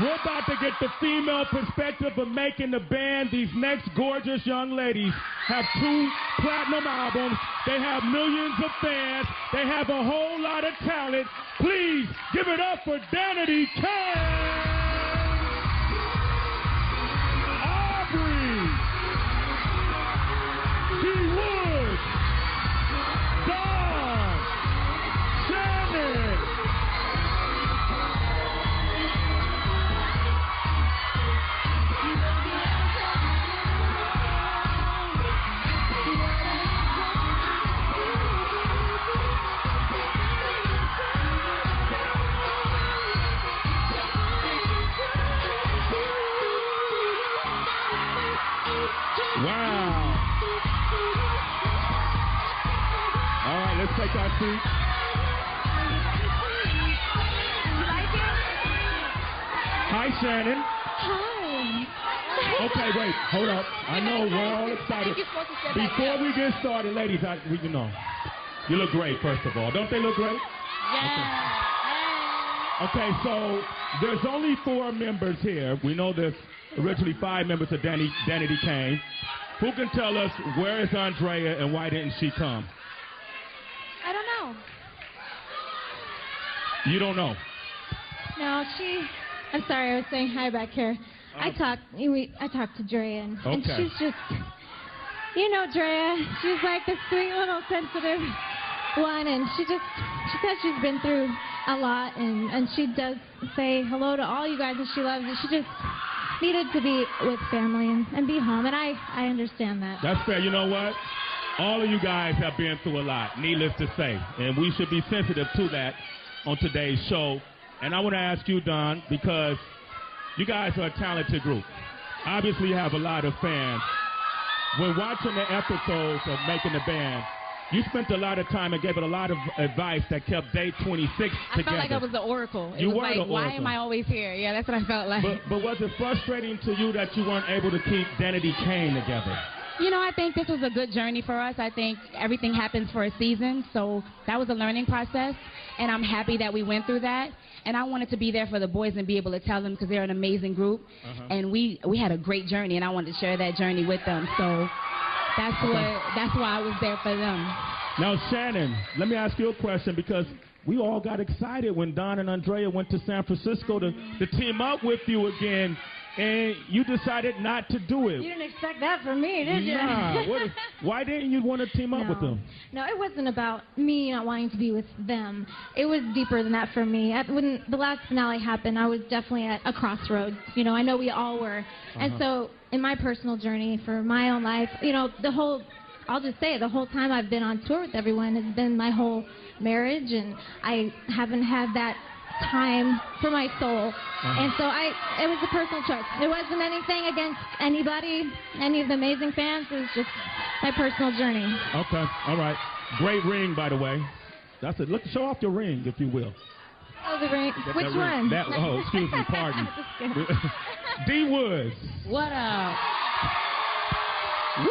We're about to get the female perspective of Making the Band. These next gorgeous young ladies have 2 platinum albums. They have millions of fans. They have a whole lot of talent. Please give it up for Danity, Kane, Aubrey, Wood, Dawn, Shannon. Wow. All right, let's take our seats. Hi, Shannon. Hi. Okay, wait, hold up. I know we're all excited. Before we get started, ladies, you look great, first of all. Don't they look great? Yeah. Okay, so there's only 4 members here. We know there's originally 5 members of Danity Kane. Who can tell us where is Andrea and why didn't she come? I don't know. You don't know? No, I'm sorry, I was saying hi back here. I talked to Drea, and she's just, Drea, she's like this sweet little sensitive one, and she said she's been through a lot, and she does say hello to all you guys, and she loves you. She just needed to be with family and be home, and I understand that. That's fair. You know what? All of you guys have been through a lot, needless to say, and we should be sensitive to that on today's show. And I want to ask you, Don, because you guys are a talented group. Obviously, you have a lot of fans. When watching the episodes of Making the Band, you spent a lot of time and gave it a lot of advice that kept Day 26 together. I felt like I was the oracle. It was like, the oracle. why am I always here? Yeah, that's what I felt like. But was it frustrating to you that you weren't able to keep Danity Kane together? I think this was a good journey for us. I think everything happens for a season, so that was a learning process, and I'm happy that we went through that. And I wanted to be there for the boys and be able to tell them because they're an amazing group, and we had a great journey, and I wanted to share that journey with them. So that's why I was there for them. Now, Shannon, let me ask you a question because we all got excited when Don and Andrea went to San Francisco to team up with you again, and you decided not to do it. You didn't expect that from me, did you? Nah. Why didn't you want to team up with them? No, it wasn't about me not wanting to be with them. It was deeper than that for me. When the last finale happened, I was definitely at a crossroads. I know we all were. And so in my personal journey for my own life, I'll just say it, the whole time I've been on tour with everyone has been my whole marriage, and I haven't had that time for my soul. And so it was a personal choice. It wasn't anything against anybody, any of the amazing fans. It was just my personal journey. Okay, all right. Great ring, by the way. That's it. Look, show off your ring, if you will. Oh, the ring. Which one? Oh, excuse me, pardon. D Woods. What up? Woo!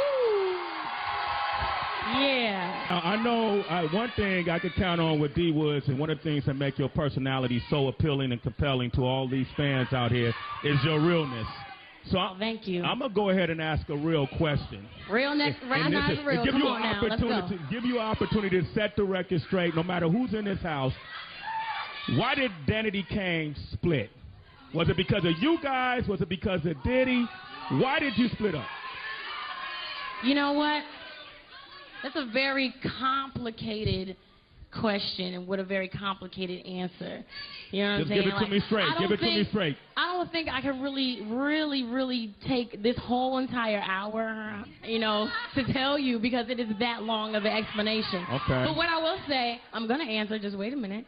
Yeah. I know one thing I could count on with D Woods, and one of the things that make your personality so appealing and compelling to all these fans out here is your realness. So thank you. I'm gonna go ahead and ask a real question. Realness, not real. Give Come you on an now, let's go. opportunity. Give you an opportunity to set the record straight, no matter who's in this house. Why did Danity Kane split? Was it because of you guys? Was it because of Diddy? Why did you split up? You know what? That's a very complicated question and with a very complicated answer. You know what I'm saying? Give it to me straight. Give it to me straight. I don't think I can really take this whole entire hour, to tell you, because it is that long of an explanation. Okay. But what I will say, I'm going to answer, just wait a minute.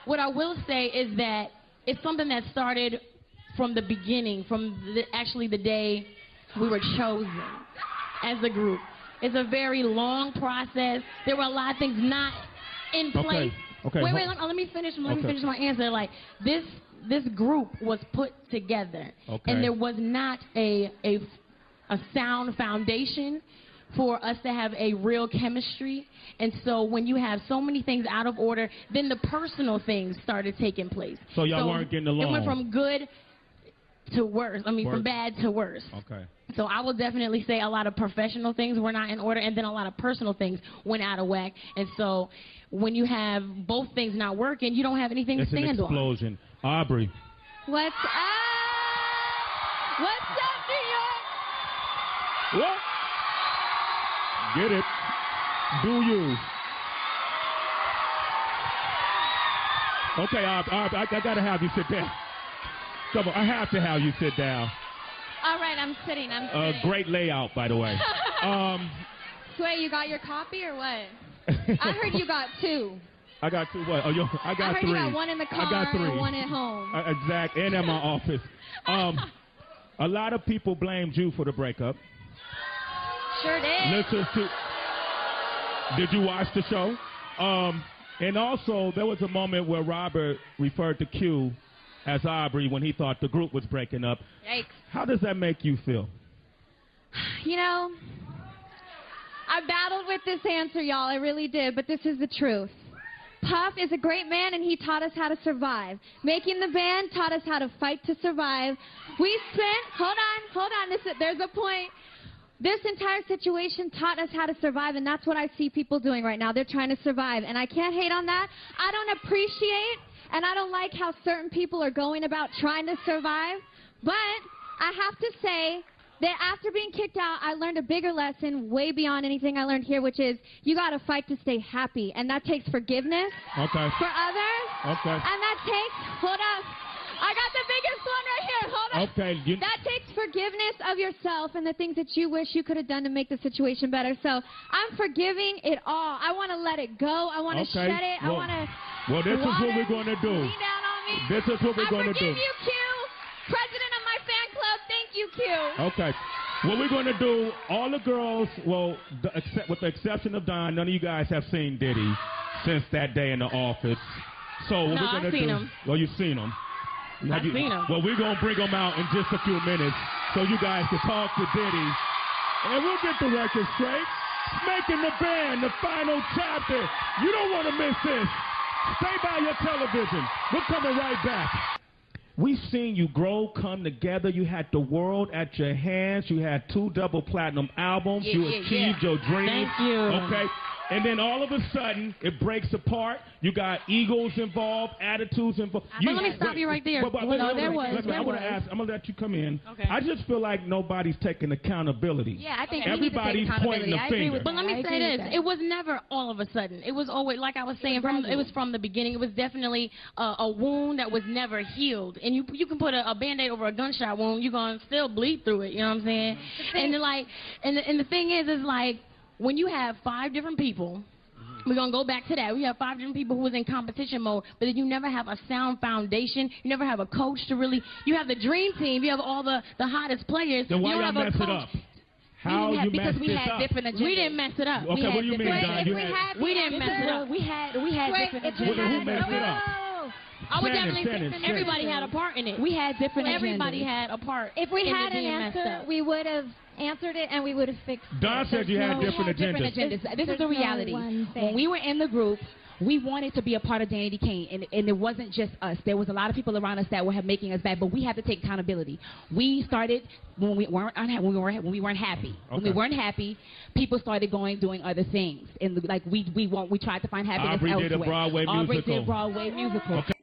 What I will say is that it's something that started from the beginning, from actually the day we were chosen as a group. It's a very long process. There were a lot of things not in place. Okay. Wait, let me finish. Let me finish my answer. Like this group was put together, and there was not a sound foundation for us to have a real chemistry. And so when you have so many things out of order, then the personal things started taking place. So y'all weren't getting along. It went from good to worse. From bad to worse. Okay. So I will definitely say a lot of professional things were not in order, and then a lot of personal things went out of whack. And so when you have both things not working, you don't have anything to stand on. It's an explosion. Aubrey. What's up? What's up, New York? What? Get it. Do you? Okay, I got to have you sit down. Come on, I have to have you sit down. All right, I'm sitting. Great layout, by the way. Sway, you got your copy or what? I heard you got two. I got two what? I got heard three. You got one in the car I got three. and one at home. Exact, and at my office. A lot of people blamed you for the breakup. Sure did. Did you watch the show? And also, there was a moment where Robert referred to Q as Aubrey when he thought the group was breaking up. Yikes. How does that make you feel? I battled with this answer, y'all. I really did, but this is the truth. Puff is a great man, and he taught us how to survive. Making the band taught us how to fight to survive. We spent, hold on, there's a point. This entire situation taught us how to survive, and that's what I see people doing right now. They're trying to survive, and I can't hate on that. I don't appreciate, and I don't like how certain people are going about trying to survive, but I have to say that after being kicked out, I learned a bigger lesson way beyond anything I learned here, which is you got to fight to stay happy, and that takes forgiveness for others, and that takes, hold up, I got the biggest one right here. Hold on. Okay. That takes forgiveness of yourself and the things that you wish you could have done to make the situation better. So I'm forgiving it all. I want to let it go. I want to shed it. I want to. Well, this is what we're going to do. Lean down on me. This is what we're going to do. I forgive you, Q. President of my fan club. Thank you, Q. Okay. What we're going to do, all the girls, with the exception of Don, none of you guys have seen Diddy since that day in the office. So what we're going to do. Him. Well, you've seen him. I've seen him. Well, we're going to bring him out in just a few minutes so you guys can talk to Diddy. And we'll get the record straight. Making the band, the final chapter. You don't want to miss this. Stay by your television. We're coming right back. We've seen you grow, come together. You had the world at your hands. You had 2 double platinum albums. You achieved your dreams. Thank you. Okay. And then all of a sudden, it breaks apart. You got egos involved, attitudes involved. But let me stop you right there. I'm going to let you come in. Okay. I just feel like nobody's taking accountability. Yeah, I think everybody's pointing the finger. But let me say this. It was never all of a sudden. It was always, like I was saying, it was from the beginning. It was definitely a wound that was never healed. And you can put a Band-Aid over a gunshot wound. You're going to still bleed through it. You know what I'm saying? And then, and the thing is like, when you have 5 different people We're going to go back to that. We have 5 different people who was in competition mode, but then you never have a sound foundation. You never have a coach to really... You have the dream team. You have all the hottest players. Then why you y'all don't have mess a it coach. up? How you Because messed we this had up? different agendas. We didn't mess it up. Okay, what do you mean, Don? We didn't mess it up. We had different agendas. Who messed it up? I would Shannon, definitely say everybody had a part in it. We had different agendas. Everybody had a part. If we in had it an being messed answer, up. we would have answered it and we would have fixed it. Don said you had different agendas. This is the reality. When we were in the group, we wanted to be a part of Danity Kane, and it wasn't just us. There was a lot of people around us that were making us bad, but we had to take accountability. We started when we weren't happy. When we weren't happy, people started doing other things, and like we tried to find happiness Aubrey elsewhere. did a Broadway musical. Aubrey did Broadway musical. Okay.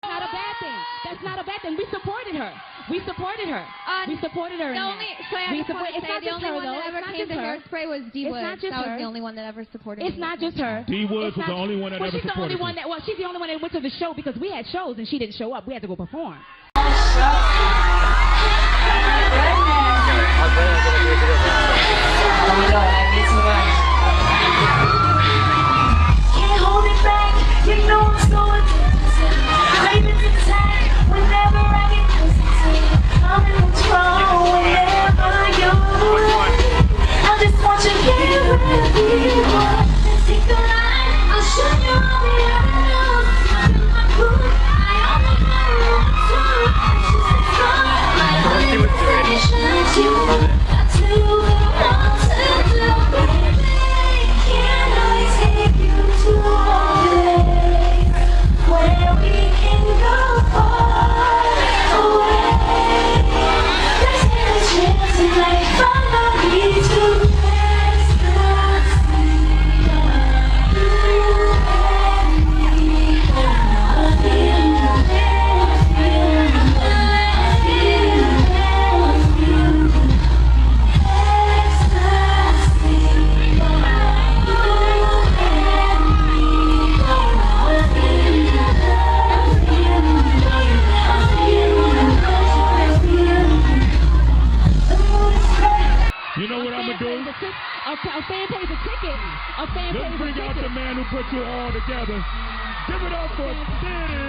Not a bad thing. That's not a bad thing. We supported her. We supported her. We supported her. The only, so I just want to say, the only one that ever came to Hairspray was D. Woods. That was the only one that ever supported me. It's not just her. D. Woods was the only one that ever she's supported the only one that. Well, she's the only one that went to the show because we had shows and she didn't show up. We had to go perform. Can't hold it back, you know it's going cravings attack whenever I get close to you. I'm in control whenever you're away. I just want you here with me. Let's take the line, I'll show you all the avenues. I'm in my groove, I only got room to. She's a star, my conversations. You got to do what I want to do, baby. Can I take you to a place where we can go far away? Let's get a chance to like follow me to ecstasy. You and me, I You know what I'm gonna do? A fan pays a ticket. A fan pays a Let's bring ticket. out the man who put you all together. Give it up for Danny.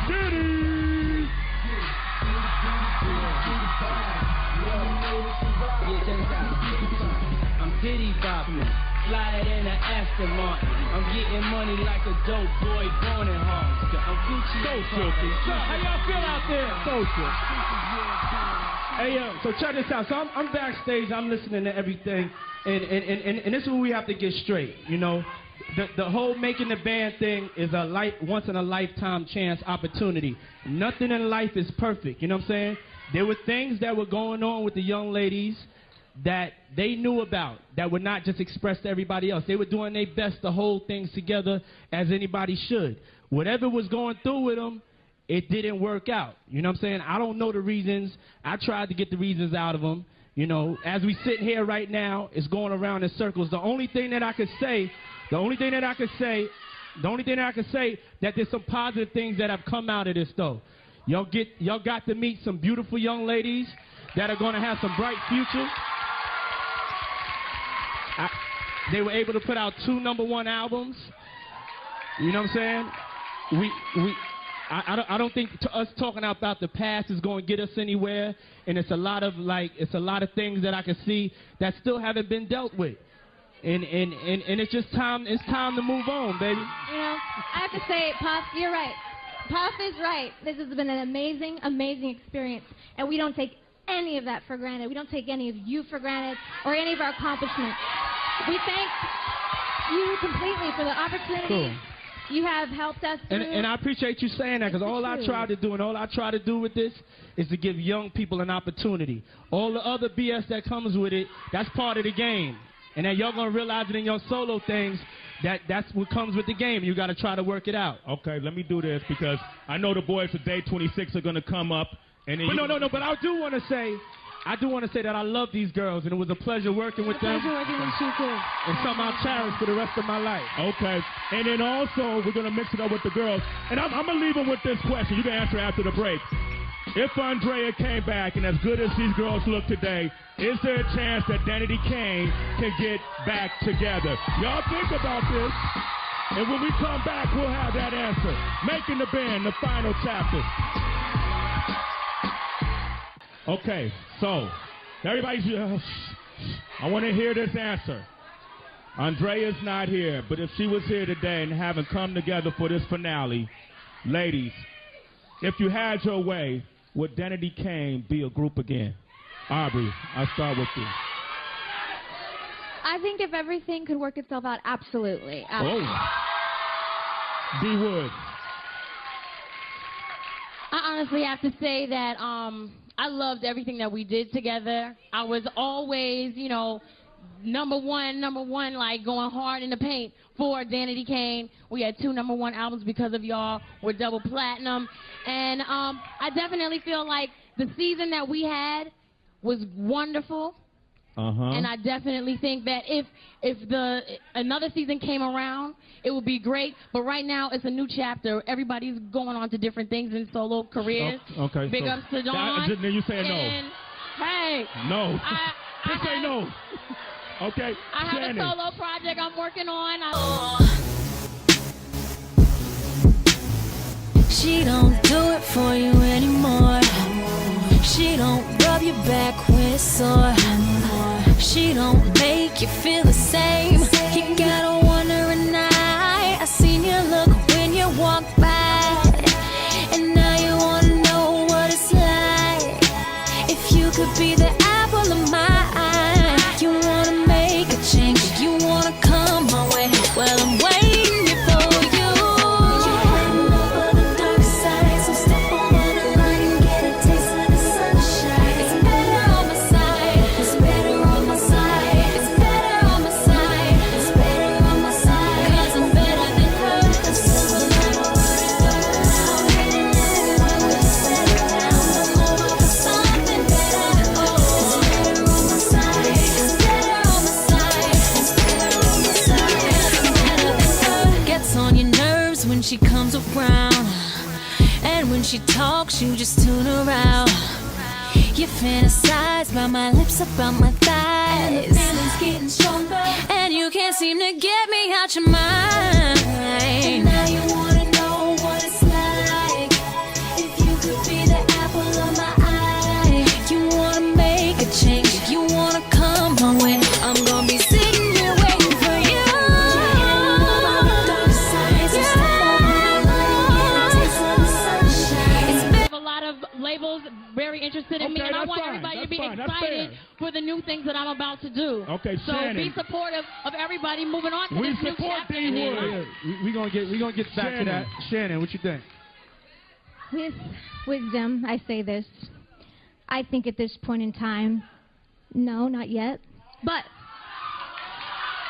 Danny. I'm pity bopping, fly in an Aston Martin. I'm getting money like a dope boy born in Harlem. I'm Gucci. So filthy. How y'all feel out there? So filthy. Hey, so check this out. So I'm backstage. I'm listening to everything, and this is what we have to get straight. You know, the whole making the band thing is a once in a lifetime chance opportunity. Nothing in life is perfect, you know what I'm saying? There were things that were going on with the young ladies that they knew about that were not just expressed to everybody else. They were doing their best to hold things together as anybody should. Whatever was going through with them, it didn't work out. You know what I'm saying? I don't know the reasons. I tried to get the reasons out of them. You know, as we sit here right now, it's going around in circles. The only thing that I could say that there's some positive things that have come out of this though. Y'all got to meet some beautiful young ladies that are going to have some bright futures. They were able to put out 2 #1 albums. You know what I'm saying? I don't think us talking about the past is going to get us anywhere, and it's a lot of things that I can see that still haven't been dealt with, and it's just time. It's time to move on, baby. You know, I have to say, Puff, you're right. Puff is right. This has been an amazing, amazing experience, and we don't take any of that for granted. We don't take any of you for granted or any of our accomplishments. We thank you completely for the opportunity. Cool. You have helped us through. And I appreciate you saying that, because all I try to do and all I try to do with this is to give young people an opportunity. All the other BS that comes with it, that's part of the game. And then y'all going to realize it in your solo things, that's what comes with the game. You got to try to work it out. Okay, let me do this, because I know the boys for Day 26 are going to come up. And then But I do want to say that I love these girls, and it was a pleasure working with them. And something I'll cherish for the rest of my life. Okay. And then also, we're going to mix it up with the girls. And I'm going to leave them with this question. You can answer after the break. If Andrea came back, and as good as these girls look today, is there a chance that Danity Kane can get back together? Y'all think about this. And when we come back, we'll have that answer. Making the Band, the final chapter. Okay, so everybody's, I want to hear this answer. Andrea's not here, but if she was here today and haven't come together for this finale, ladies, if you had your way, would Danity Kane be a group again? Aubrey, I'll start with you. I think if everything could work itself out, absolutely. Oh. D. Wood. I honestly have to say that I loved everything that we did together. I was always, you know, number one, like going hard in the paint for Danity Kane. We had 2 #1 albums because of y'all. We're double platinum. And I definitely feel like the season that we had was wonderful. And I definitely think that if another season came around, it would be great. But right now, it's a new chapter. Everybody's going on to different things in solo careers. Okay. Big ups to Dawn. Then you saying no. Hey. No. Just say no. Okay. I have Shannon. a solo project I'm working on. She don't do it for you anymore. She don't rub your back when it's sore. She don't make you feel the same. You gotta wonder at night. I seen you look when you walk by, and now you wanna know what it's like. If you could be the apple of my eye, you wanna make a change, you wanna come my way. Well, I'm waiting here for you. She comes around, and when she talks, you just tune her out. You fantasize by my lips, about my thighs, and the feeling's getting stronger, and you can't seem to get me out your mind. And now you wanna know what it's like. If you could be the apple of my eye, you wanna make a change, you wanna come my way. I'm gonna be sitting here waiting for you. Labels very interested in me, Okay, and I that's want fine. everybody to That's be fine. That's excited fair. for the new things that I'm about to do. Okay, so Shannon. be supportive of everybody moving on to We this new support chapter D. in their Wood. life. We're gonna get back to that. Shannon, what you think? With wisdom, I say this. I think at this point in time, no, not yet. But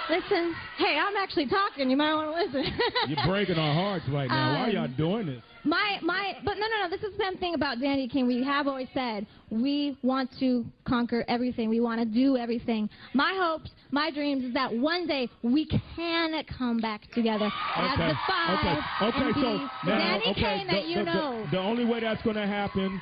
listen, hey, I'm actually talking. You might want to listen. You're breaking our hearts right now. Why are y'all doing this? But no. This is the same thing about Danity Kane. We have always said we want to conquer everything. We want to do everything. My hopes, my dreams is that one day we can come back together as the five and be the Danity Kane that you know. The only way that's going to happen,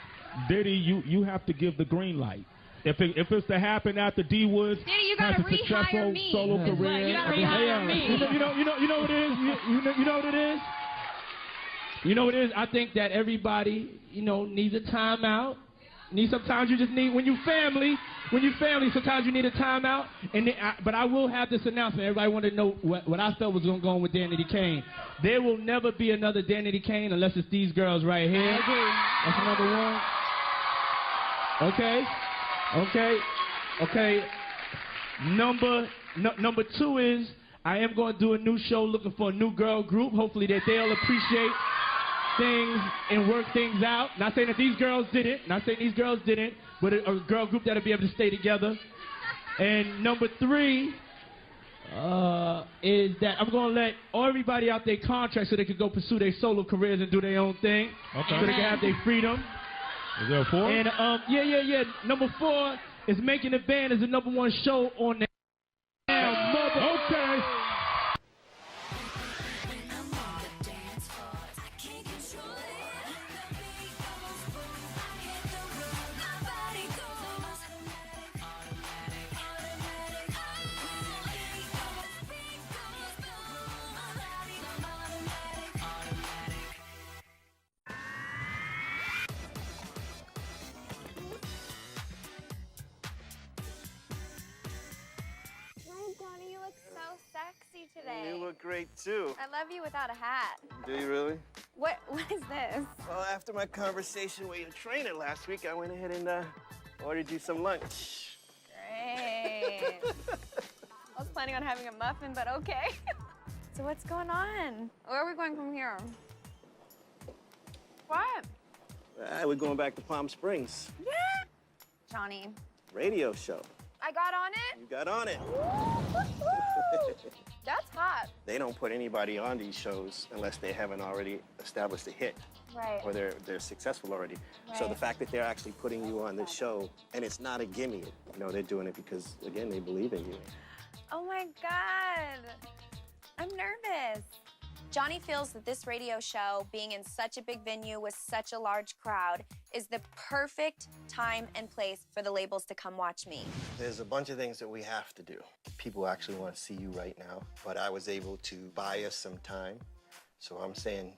Diddy, you have to give the green light. If it's to happen after D Woods Diddy, you has gotta a successful rehire me. solo That's career, right, you gotta rehire me. You know what it is. You know what it is. You know what it is? I think that everybody, needs a timeout. Sometimes you just need, when you family, sometimes you need a timeout. But I will have this announcement. Everybody wanted to know what I felt was going to go on with Danity Kane. There will never be another Danity Kane unless it's these girls right here. I agree. That's number one. Okay. Number two is I am going to do a new show looking for a new girl group. Hopefully that they'll appreciate things and work things out. Not saying that these girls didn't, but a girl group that'll be able to stay together. And number three is that I'm going to let everybody out their contract so they can go pursue their solo careers and do their own thing. Okay. So they can have their freedom. Is there a four? And yeah. Number 4 is Making the Band is the #1 show on the Okay. Donnie, you look so sexy today. You look great too. I love you without a hat. Do you really? What is this? Well, after my conversation with your trainer last week, I went ahead and ordered you some lunch. Great. I was planning on having a muffin, but okay. So what's going on? Where are we going from here? What? We're going back to Palm Springs. Yeah. Johnny, Radio show. I got on it? You got on it. That's hot. They don't put anybody on these shows unless they haven't already established a hit. Right. Or they're successful already. So the Right. fact that they're actually putting you on this show, and it's not a gimme, they're doing it because, again, they believe in you. Oh my God. I'm nervous. Johnny feels that this radio show, being in such a big venue with such a large crowd, is the perfect time and place for the labels to come watch me. There's a bunch of things that we have to do. People actually want to see you right now, but I was able to buy us some time. So I'm saying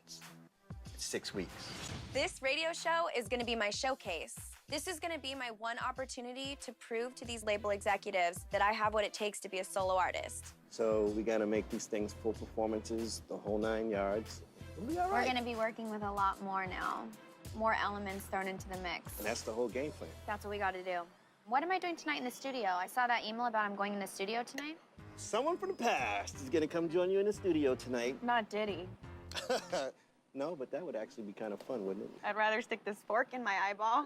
6 weeks. This radio show is going to be my showcase. This is going to be my one opportunity to prove to these label executives that I have what it takes to be a solo artist. So we got to make these things full performances, the whole 9 yards. It'll be all right. We're going to be working with a lot more now. More elements thrown into the mix. And that's the whole game plan. That's what we got to do. What am I doing tonight in the studio? I saw that email about I'm going in the studio tonight. Someone from the past is going to come join you in the studio tonight. Not Diddy. No, but that would actually be kind of fun, wouldn't it? I'd rather stick this fork in my eyeball.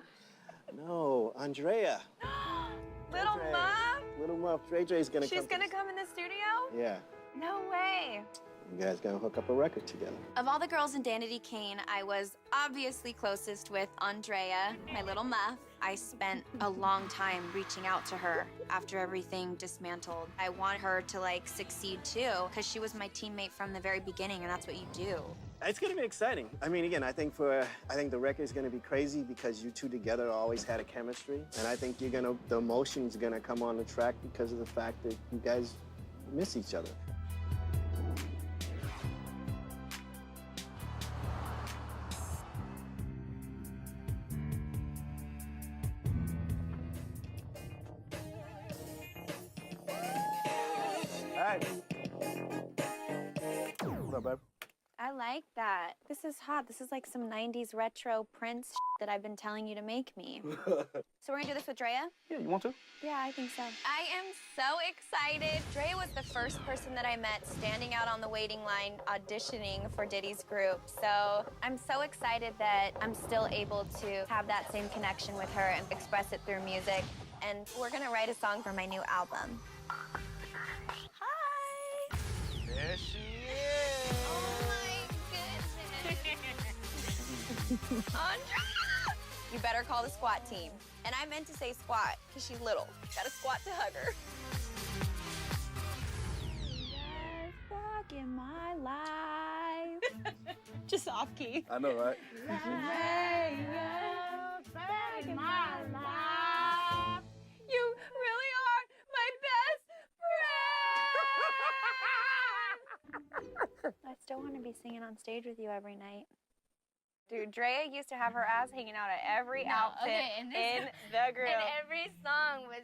No, Andrea. Little Muff? Little Muff. Trey Trey's going to come. She's going to come in the studio? Yeah. No way. You guys going to hook up a record together. Of all the girls in Danity Kane, I was obviously closest with Andrea, my little muff. I spent a long time reaching out to her after everything dismantled. I want her to succeed too, because she was my teammate from the very beginning, and that's what you do. It's going to be exciting. I mean, again, I think the record's going to be crazy because you two together always had a chemistry, and I think the emotion's going to come on the track because of the fact that you guys miss each other. All right. What up, babe? I like that. This is hot. This is like some 90s retro Prince that I've been telling you to make me. So we're gonna do this with Drea? Yeah, you want to? Yeah, I think so. I am so excited. Drea was the first person that I met standing out on the waiting line auditioning for Diddy's group. So I'm so excited that I'm still able to have that same connection with her and express it through music. And we're gonna write a song for my new album. Hi! There she is. Oh my goodness. Andrea! You better call the squat team. And I meant to say squat, because she's little. Gotta squat to hug her. Just back in my life. Just off key. I know, right? Back in my life. You really are my best friend. I still want to be singing on stage with you every night. Dude, Drea used to have her ass hanging out at every outfit in the group. And every song was.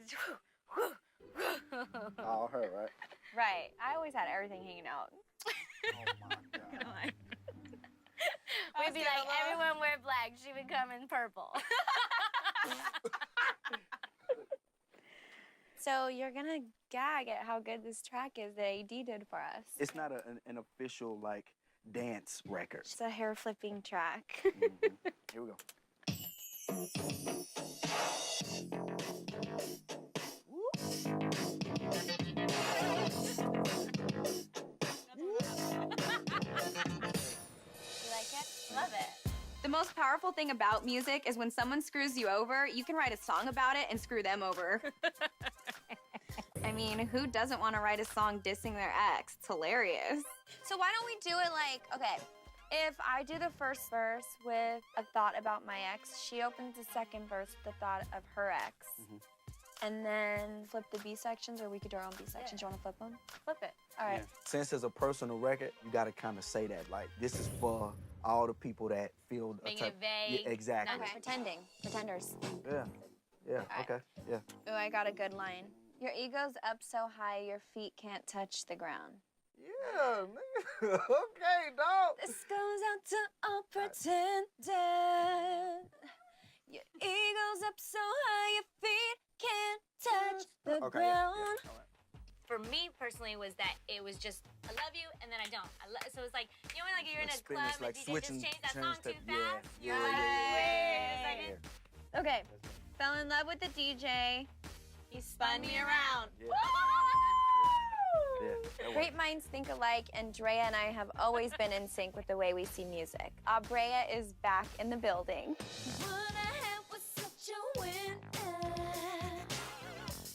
All her, right? Right. I always had everything hanging out. Oh my God. We'd be like, everyone wear black. She would come in purple. So you're gonna gag at how good this track is that AD did for us. It's not an official, like, dance record. It's a hair flipping track. Here we go. You like it? Love it. The most powerful thing about music is when someone screws you over, you can write a song about it and screw them over. I mean, who doesn't want to write a song dissing their ex? It's hilarious. So why don't we do it like, okay, if I do the first verse with a thought about my ex, she opens the second verse with the thought of her ex. And then flip the B sections, or we could do our own B sections. You want to flip them? Flip it. All right. Yeah. Since it's a personal record, you got to kind of say that. Like, this is for all the people that feel... Making it vague. Yeah, exactly. Okay. Pretending. Pretenders. Yeah. Yeah, Right. okay. Yeah. Ooh, I got a good line. Your ego's up so high, your feet can't touch the ground. Yeah, nigga. Okay, dog. This goes out to all pretenders. Your ego's up so high, your feet can't touch the Okay, ground. yeah. For me personally, was that it was just I love you and then I don't. So it's like you know when like you're in a Spin club is like and DJ switching just changed that turns song to- too fast. yeah, You're like, yeah, wait a second. Okay, fell in love with the DJ. He spun me around. Yeah. Yeah. Great minds think alike, and Drea and I have always been in sync with the way we see music. Brea is back in the building. What I had was such a winner,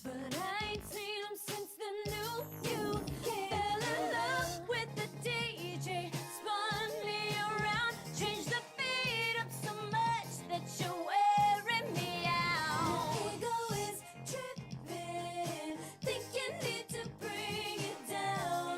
but I ain't seen him since the new you. Fell in love with the DJ, spun me around, changed the beat up so much that you're wearing me out. Your ego is tripping, think you need to bring it down.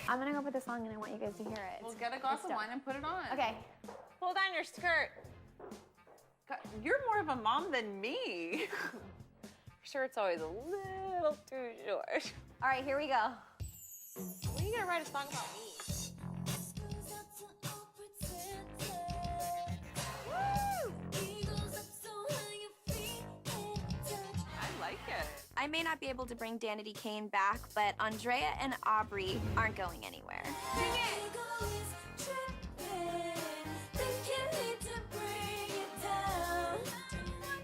I'm gonna go put the song and I want you guys to hear it. Well, get a glass of wine and put it on. Okay. Pull down your skirt. God, you're more of a mom than me. Shirt's always a little too short. All right, here we go. When are you gonna write a song about me? I like it. I may not be able to bring Danity Kane back, but Andrea and Aubrey aren't going anywhere.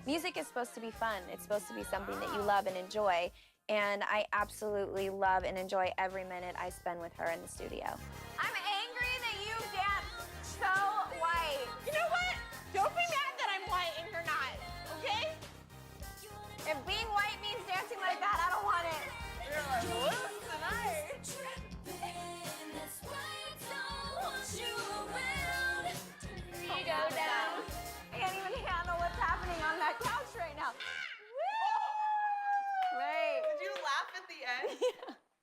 Music is supposed to be fun. It's supposed to be something that you love and enjoy. And I absolutely love and enjoy every minute I spend with her in the studio. I'm angry that you dance so white. You know what? Don't be mad that I'm white and you're not, okay? If being white means dancing like that, I don't want it. You're like, whoops, tonight. You go down. I can't even handle what's happening on that couch right now. Right. Did you laugh at the end?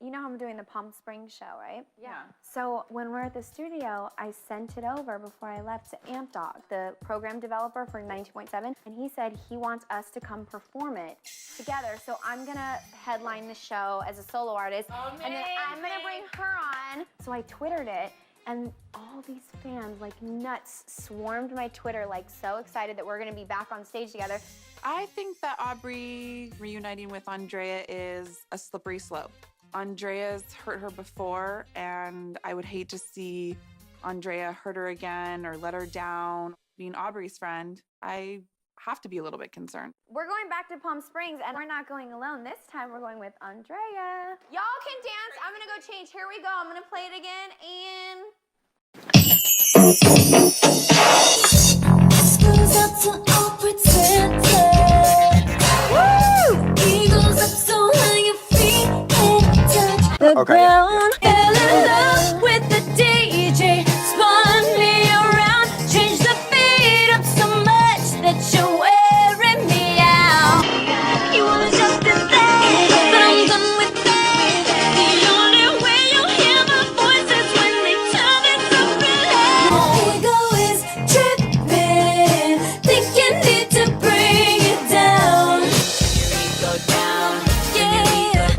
You know how I'm doing the Palm Springs show, right? Yeah. So when we're at the studio, I sent it over before I left to Amp Dog, the program developer for 92.7, and he said he wants us to come perform it together. So I'm gonna headline the show as a solo artist, and then I'm gonna bring her on. So I Twittered it, and all these fans, like nuts, swarmed my Twitter, like so excited that we're gonna be back on stage together. I think that Aubrey reuniting with Andrea is a slippery slope. Andrea's hurt her before, and I would hate to see Andrea hurt her again or let her down. Being Aubrey's friend, I have to be a little bit concerned. We're going back to Palm Springs, and we're not going alone. This time we're going with Andrea. Y'all can dance. I'm gonna go change. Here we go. I'm gonna play it again, and... This goes out to all pretenders. Woo! Eagles up so high your feet can't touch the ground. Fell in love with the DJ, spun me around, changed the beat up so much that you're wearing me out. You wanna jump in there, but I'm done with that. The only way you'll hear my voice is when they turn it up real loud. My ego is tripping, think you need to bring it down. Go down, yeah, yeah.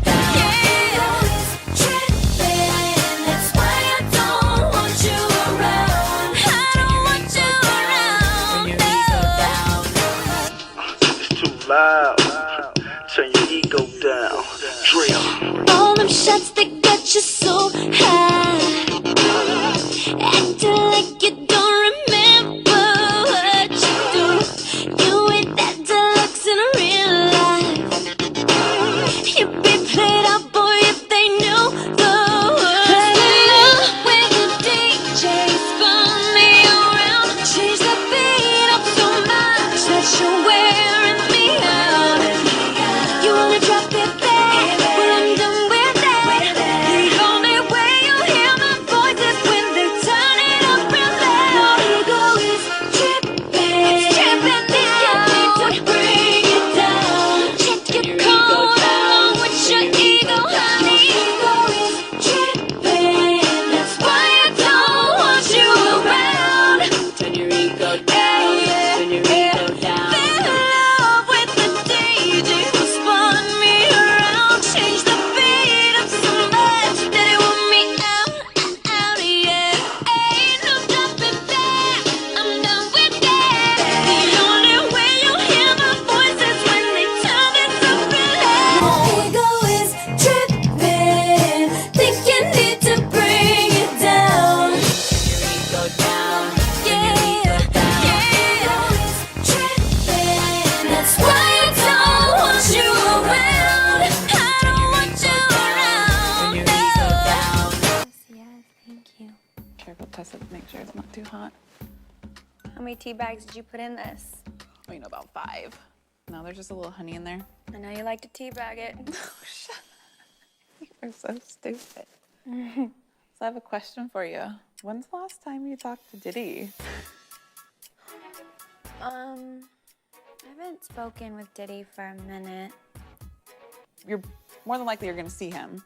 Tripping, that's why I don't want you around. I don't want you around. It's too loud. Turn your ego down. Drill. All them shots that got you so high, acting like you don't remember what you do. You ain't that deluxe in real life. You'd be played out, boy, if they knew the words. When the DJ spun me around, changed the beat up so much that you're wearing me out. You wanna drop it back, well I'm done with that. The only way you'll hear my voice is when they turn it up real loud. My ego is tripping, it's tripping now. You need to bring it down. Check your code along with your ego, honey. Ego is tripping, that's why I don't want you around. Turn your ego down, turn your ego down. Fell in love with the DJ who spun me around, changed the beat up so much that it wore me out, yeah. Ain't no jumping back, I'm done with that. The only way you'll hear my voice is when they turn it up real loud. My ego is tripping, think you need to bring it down. Go down, yeah, yeah. Tripping, that's why I don't want you around. I don't want you around. Yes, thank you. Careful, test it to make sure it's not too hot. How many tea bags did you put in this? Oh, you know, about 5. No, there's just a little honey in there. I know you like to tea bag it. You're so stupid. So I have a question for you. When's the last time you talked to Diddy? I haven't spoken with Diddy for a minute. You're more than likely you're gonna see him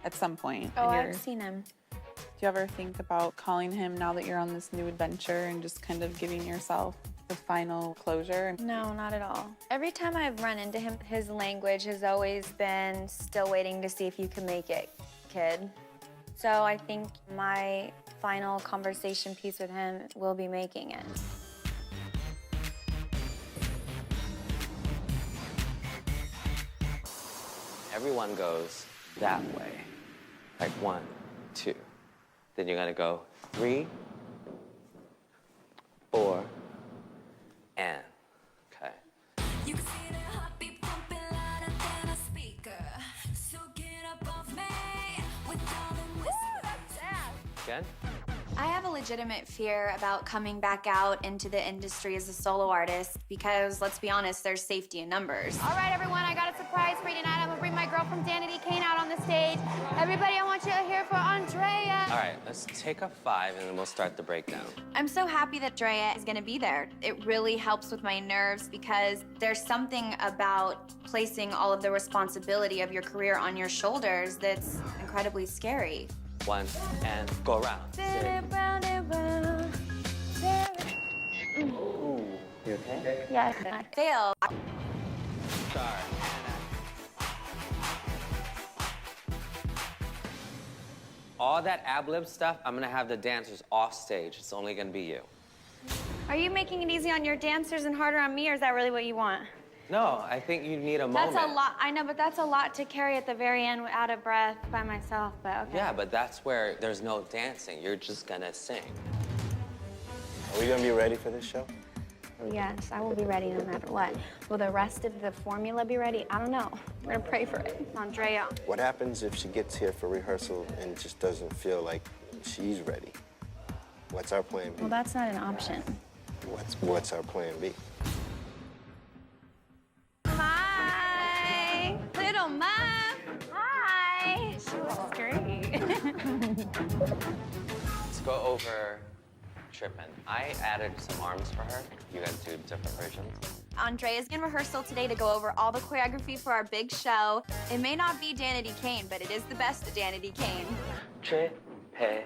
at some point. Oh, and I've seen him. Do you ever think about calling him now that you're on this new adventure and just kind of giving yourself the final closure? No, not at all. Every time I've run into him, his language has always been still waiting to see if you can make it, kid. So I think my final conversation piece with him will be making it. Everyone goes that way. Like 1, 2. Then you're gonna go 3, 4, and. Okay. You can see the heartbeat pumping louder than a speaker. So get up off me with all the whispers. Again. I have a legitimate fear about coming back out into the industry as a solo artist because, let's be honest, there's safety in numbers. All right, everyone, I got a surprise for you tonight. I'm gonna bring my girl from Danity, Kane, out on the stage. Everybody, I want you to hear for Andrea. All right, let's take a 5 and then we'll start the breakdown. I'm so happy that Drea is gonna be there. It really helps with my nerves because there's something about placing all of the responsibility of your career on your shoulders that's incredibly scary. 1 and go around. Ooh, you okay? Yes. Fail. Sorry. All that ad-lib stuff, I'm gonna have the dancers off stage. It's only gonna be you. Are you making it easy on your dancers and harder on me, or is that really what you want? No, I think you need a moment. That's a lot. I know, but that's a lot to carry at the very end out of breath by myself, but okay. Yeah, but that's where there's no dancing. You're just gonna sing. Are we gonna be ready for this show? Yes, I will be ready no matter what. Will the rest of the formula be ready? I don't know. We're gonna pray for it. Andrea. What happens if she gets here for rehearsal and just doesn't feel like she's ready? What's our plan B? Well, that's not an option. What's our plan B? Hi, little mom. Hi. She looks great. Let's go over Trippin'. I added some arms for her. You guys do different versions. Andrea's in rehearsal today to go over all the choreography for our big show. It may not be Danity Kane, but it is the best of Danity Kane. Trippin'.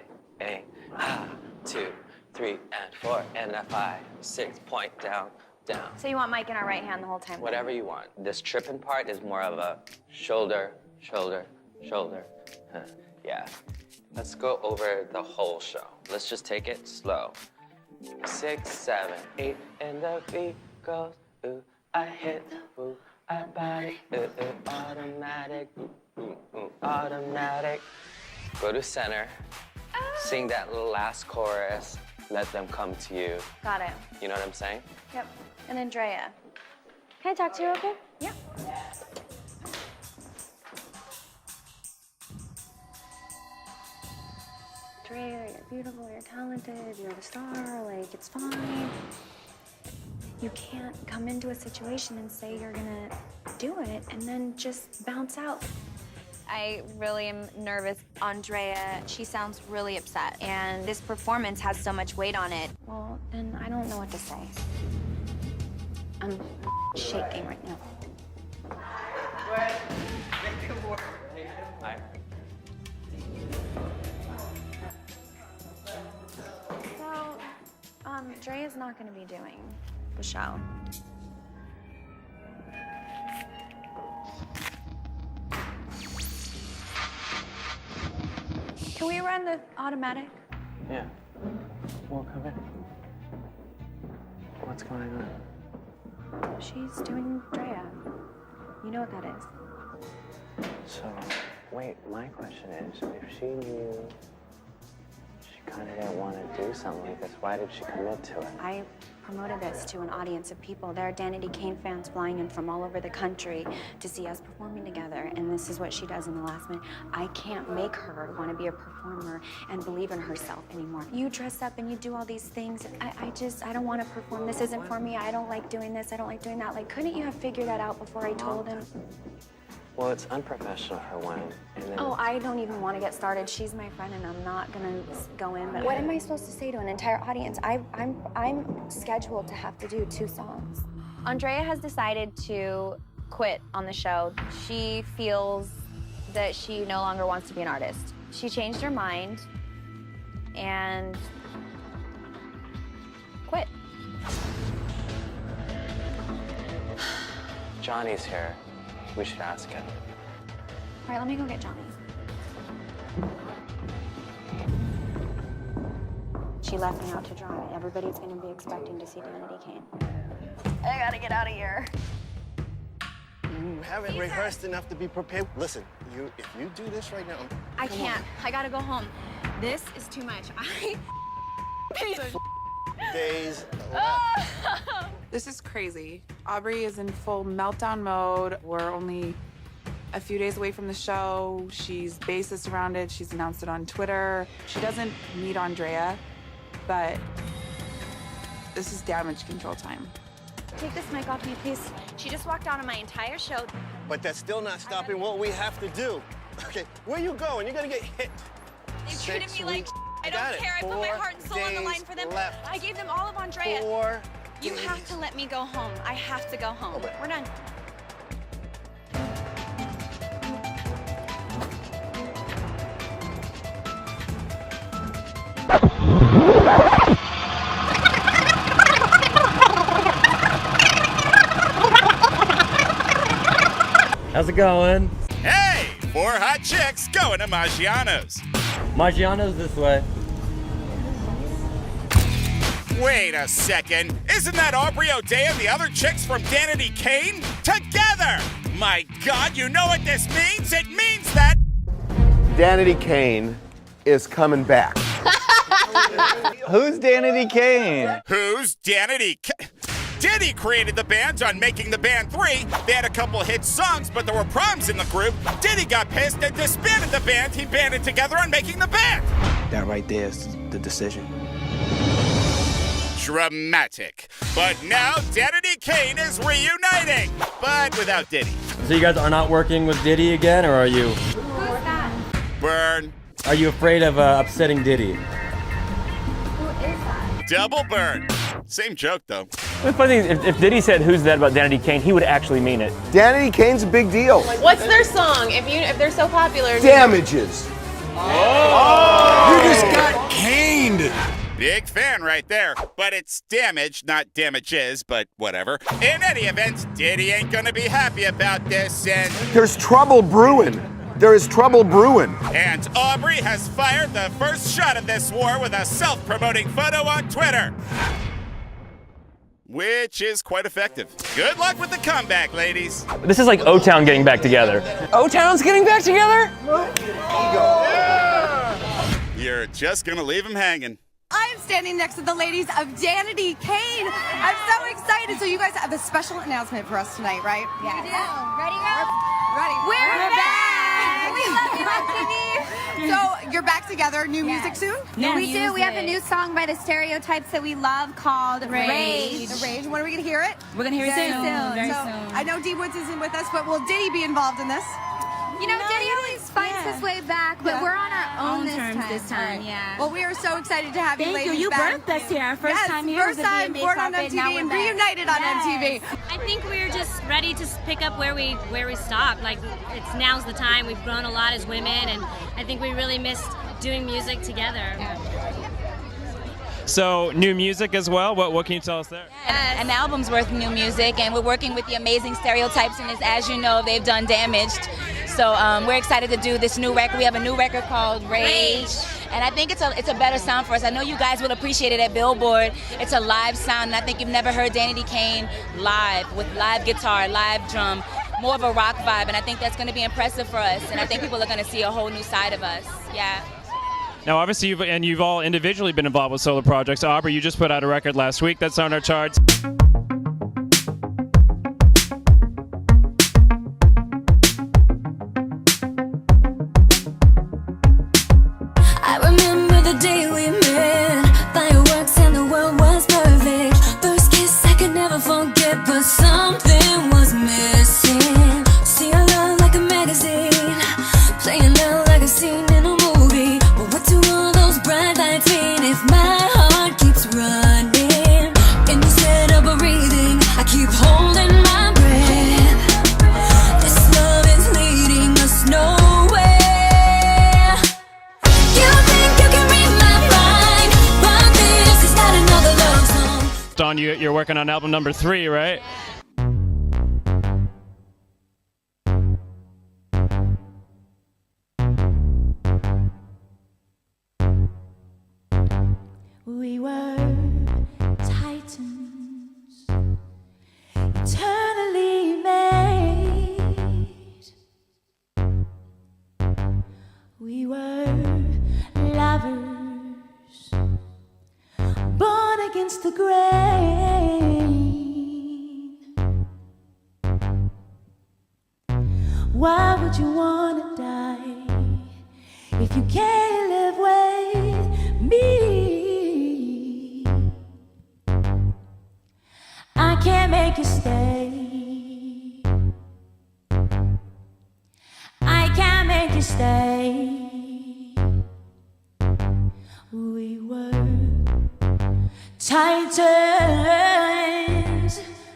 2, 3, and 4, and a 5, 6, point down, down. So you want Mike in our right hand the whole time? Whatever you want. This tripping part is more of a shoulder, shoulder, shoulder. Yeah. Let's go over the whole show. Let's just take it slow. 6, 7, 8, and the beat goes, ooh, I hit, ooh, I body, automatic, automatic. Go to center, sing that little last chorus, let them come to you. Got it. You know what I'm saying? Yep. And Andrea. Can I talk to you, okay? Yeah. Andrea, you're beautiful, you're talented, you're the star, like, it's fine. You can't come into a situation and say you're gonna do it and then just bounce out. I really am nervous. Andrea, she sounds really upset, and this performance has so much weight on it. Well, then I don't know what to say. I'm shaking right now. Hi. So, Drea's not gonna be doing the show. Can we run the automatic? Yeah. Well, come in. What's going on? She's doing Drea. You know what that is. So, wait, my question is, if she knew she kind of didn't want to do something like this, why did she commit to it? I promoted this to an audience of people. There are Danity Kane fans flying in from all over the country to see us performing together, and this is what she does in the last minute. I can't make her want to be a performer and believe in herself anymore. You dress up and you do all these things. I don't want to perform. This isn't for me. I don't like doing this. I don't like doing that. Like, couldn't you have figured that out before I told him? Well, it's unprofessional for one, and then... Oh, I don't even want to get started. She's my friend, and I'm not gonna go in. But what am I supposed to say to an entire audience? I'm scheduled to have to do 2 songs. Andrea has decided to quit on the show. She feels that she no longer wants to be an artist. She changed her mind and quit. Johnny's here. We should ask him. All right, let me go get Johnny. She left me out to dry. Everybody's gonna be expecting to see Danity Kane. I gotta get out of here. You haven't rehearsed enough to be prepared. Listen, if you do this right now, I can't. I gotta go home. This is too much. Days. This is crazy. Aubrey is in full meltdown mode. We're only a few days away from the show. She's basis around it. She's announced it on Twitter. She doesn't meet Andrea, but this is damage control time. Take this mic off me, please. She just walked out on my entire show. But that's still not stopping what we have to do. Okay, where you going? You're gonna get hit. They treated me like I Got don't it. care. I put my 4 heart and soul on the line for them. left. I gave them all of Andrea. 4 You have to let me go home. I have to go home. We're done. How's it going? Hey, 4 hot chicks going to Maggiano's. Maggiano's this way. Wait a second. Isn't that Aubrey O'Day and the other chicks from Danity Kane? Together! My God, you know what this means? It means that Danity Kane is coming back. Who's Danity Kane? Who's Danity Kane? Diddy created the band on Making the Band 3. They had a couple hit songs, but there were problems in the group. Diddy got pissed and disbanded the band he banded together on Making the Band. That right there is the decision. Dramatic. But now Danity Kane is reuniting, but without Diddy. So you guys are not working with Diddy again, or are you? Who's that? Burn. Are you afraid of upsetting Diddy? Who is that? Double burn. Same joke, though. The funny thing is, if Diddy said, "Who's that?" about Danity Kane, he would actually mean it. Danity Kane's a big deal. What's their song? If they're so popular. Damages. Oh! You just got caned. Big fan right there. But it's damage, not damages, but whatever. In any event, Diddy ain't gonna be happy about this, and There's trouble brewing. There is trouble brewing. And Aubrey has fired the first shot of this war with a self-promoting photo on Twitter. Which is quite effective. Good luck with the comeback, ladies. This is like O-Town getting back together. O-Town's getting back together? You're just gonna leave him hanging. I'm standing next to the ladies of Danity Kane. I'm so excited. So you guys have a special announcement for us tonight, right? Yeah. We do. Ready, girl? Ready. We're back. We love you on TV. So you're back together. New music soon? We do. We have a new song by the Stereotypes that we love called Rage. Rage. When are we gonna hear it? We're gonna hear it Very soon. Very so soon. I know D Woods isn't with us, but will Diddy be involved in this? You know, Diddy always finds his way back, but we're on our own this time. Yeah. Well, we are so excited to have you Thank you. ladies You back. birthed us here. Our first time here First was a time VMA born on carpet, now MTV we're and back. reunited on MTV. I think we're just ready to pick up where we stopped. Like, now's the time. We've grown a lot as women, and I think we really missed doing music together. So, new music as well. What can you tell us there? An album's worth of new music, and we're working with the amazing Stereotypes, and as you know, they've done Damaged. So we're excited to do this new record. We have a new record called Rage. And I think it's a better sound for us. I know you guys will appreciate it at Billboard. It's a live sound, and I think you've never heard Danity Kane live, with live guitar, live drum, more of a rock vibe, and I think that's going to be impressive for us, and I think people are going to see a whole new side of us. Yeah. Now, obviously, you've all individually been involved with solo projects. Aubrey, you just put out a record last week that's on our charts. I remember the day we met, fireworks and the world was perfect. First kiss I could never forget, but something was missing. See our love like a magazine, playing out like a scene in a movie. But what do all those bright lights mean if my heart keeps running? Instead of breathing, I keep holding my breath. This love is leading us nowhere. Dawn, you're working on album number 3, right? We were titans, eternally made. We were lovers, born against the grain. Why would you wanna die if you can't live with me? I can't make you stay. I can't make you stay. We were titans.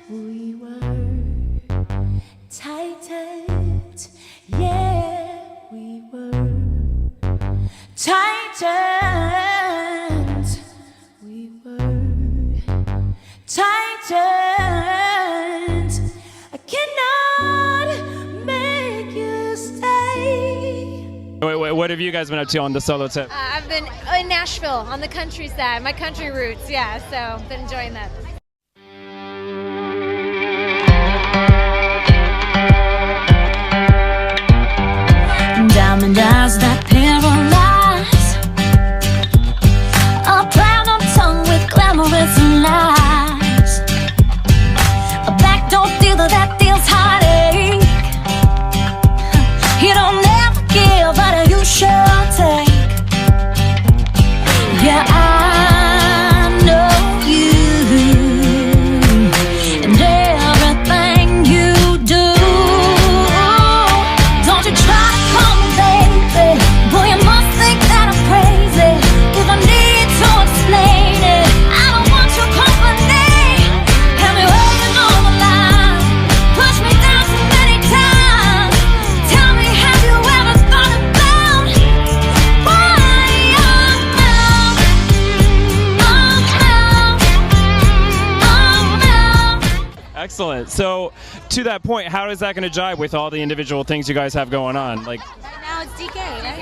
We were titans. Yeah, we were titans. We were titans. I cannot make you stay. Wait, what have you guys been up to on the solo tip? I've been in Nashville on the countryside, my country roots, yeah, so been enjoying that. Diamond eyes that paralyze, a platinum tongue with glamorous lies, a backdoor dealer that deals heartache. You don't never give, but you sure take. Yeah, I know you and everything you do. Don't you try to call me baby, boy, you must think that I'm crazy if I need to explain it. I don't want your company, have me working on the line, push me down so many times. Tell me, have you ever thought about why I'm out? Excellent. So, to that point, how is that going to jive with all the individual things you guys have going on? Like, Now it's DK, right?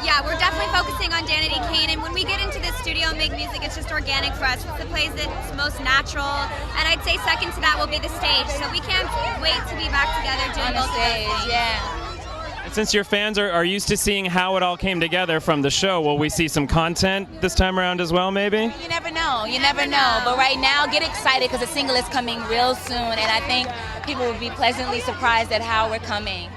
Yeah, we're definitely focusing on Danity, Kane, and when we get into the studio and make music, it's just organic for us. It's the place that's most natural, and I'd say second to that will be the stage. So we can't wait to be back together doing both of those things. Yeah. and since your fans are used to seeing how it all came together from the show, will we see some content this time around as well, maybe? You never know. You never know. But right now, get excited because the single is coming real soon, and I think people will be pleasantly surprised at how we're coming.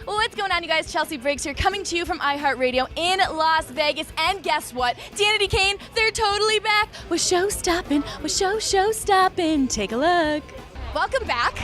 What's going on, you guys? Chelsea Briggs here, coming to you from iHeartRadio in Las Vegas. And guess what? Danity, Kane, they're totally back with show stopping. Take a look. Welcome back.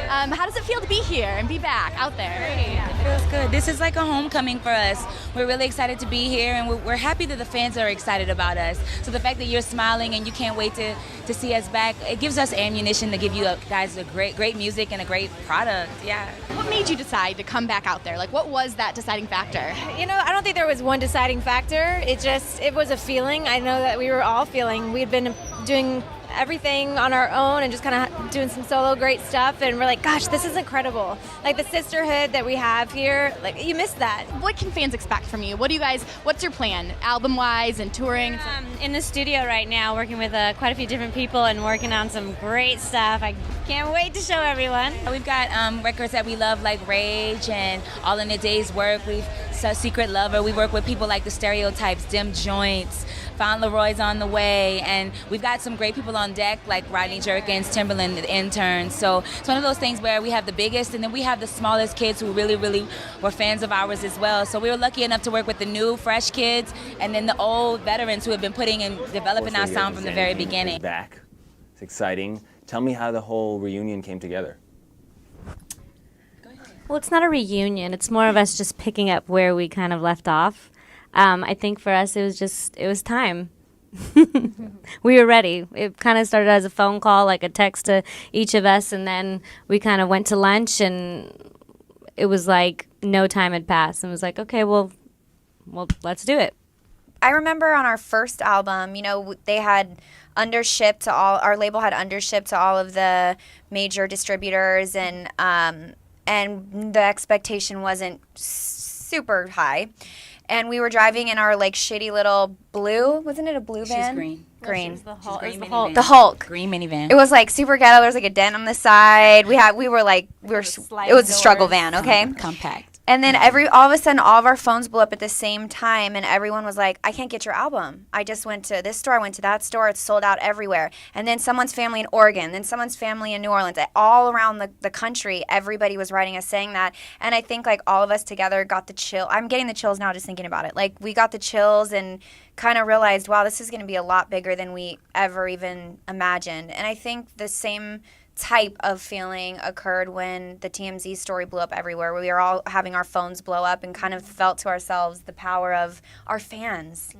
How does it feel to be here and be back out there? It feels good. This is like a homecoming for us. We're really excited to be here, and we're happy that the fans are excited about us. So the fact that you're smiling and you can't wait to see us back, it gives us ammunition to give you guys a great music and a great product. Yeah. What made you decide to come back out there? Like, what was that deciding factor? You know, I don't think there was one deciding factor. It was a feeling. I know that we were all feeling. We'd been doing everything on our own and just kind of doing some solo great stuff, and we're like, gosh, this is incredible. Like the sisterhood that we have here, like you miss that. What can fans expect from you? What's your plan, album-wise and touring? In the studio right now, working with quite a few different people and working on some great stuff. I can't wait to show everyone. We've got records that we love, like Rage and All in a Day's Work. Secret Lover. We work with people like The Stereotypes, Dim Joints, Found Leroy's on the way, and we've got some great people on deck like Rodney Jerkins, Timberland, the interns. So it's one of those things where we have the biggest and then we have the smallest kids who really were fans of ours as well. So we were lucky enough to work with the new, fresh kids and then the old veterans who have been putting and developing our sound from the very beginning. Back. It's exciting. Tell me how the whole reunion came together. Well, it's not a reunion. It's more of us just picking up where we kind of left off. I think for us, it was time. We were ready. It kind of started as a phone call, like a text to each of us, and then we kind of went to lunch, and it was like no time had passed. And it was like, okay, well, let's do it. I remember on our first album, you know, they had undershipped to our label had undershipped to all of the major distributors, and the expectation wasn't super high. And we were driving in our like shitty little blue, wasn't it a blue van? Green. green. The Hulk. It was the The Hulk. Hulk. Green minivan. It was like super ghetto. There was like a dent on the side. It was a struggle van, okay? Compact. And then all of a sudden, all of our phones blew up at the same time, and everyone was like, I can't get your album. I just went to this store, I went to that store, it's sold out everywhere. And then someone's family in Oregon, then someone's family in New Orleans, all around the country, everybody was writing us saying that. And I think like all of us together got the chill. I'm getting the chills now just thinking about it. Like we got the chills and kind of realized, wow, this is going to be a lot bigger than we ever even imagined. And I think the same type of feeling occurred when the TMZ story blew up everywhere. We were all having our phones blow up and kind of felt to ourselves the power of our fans.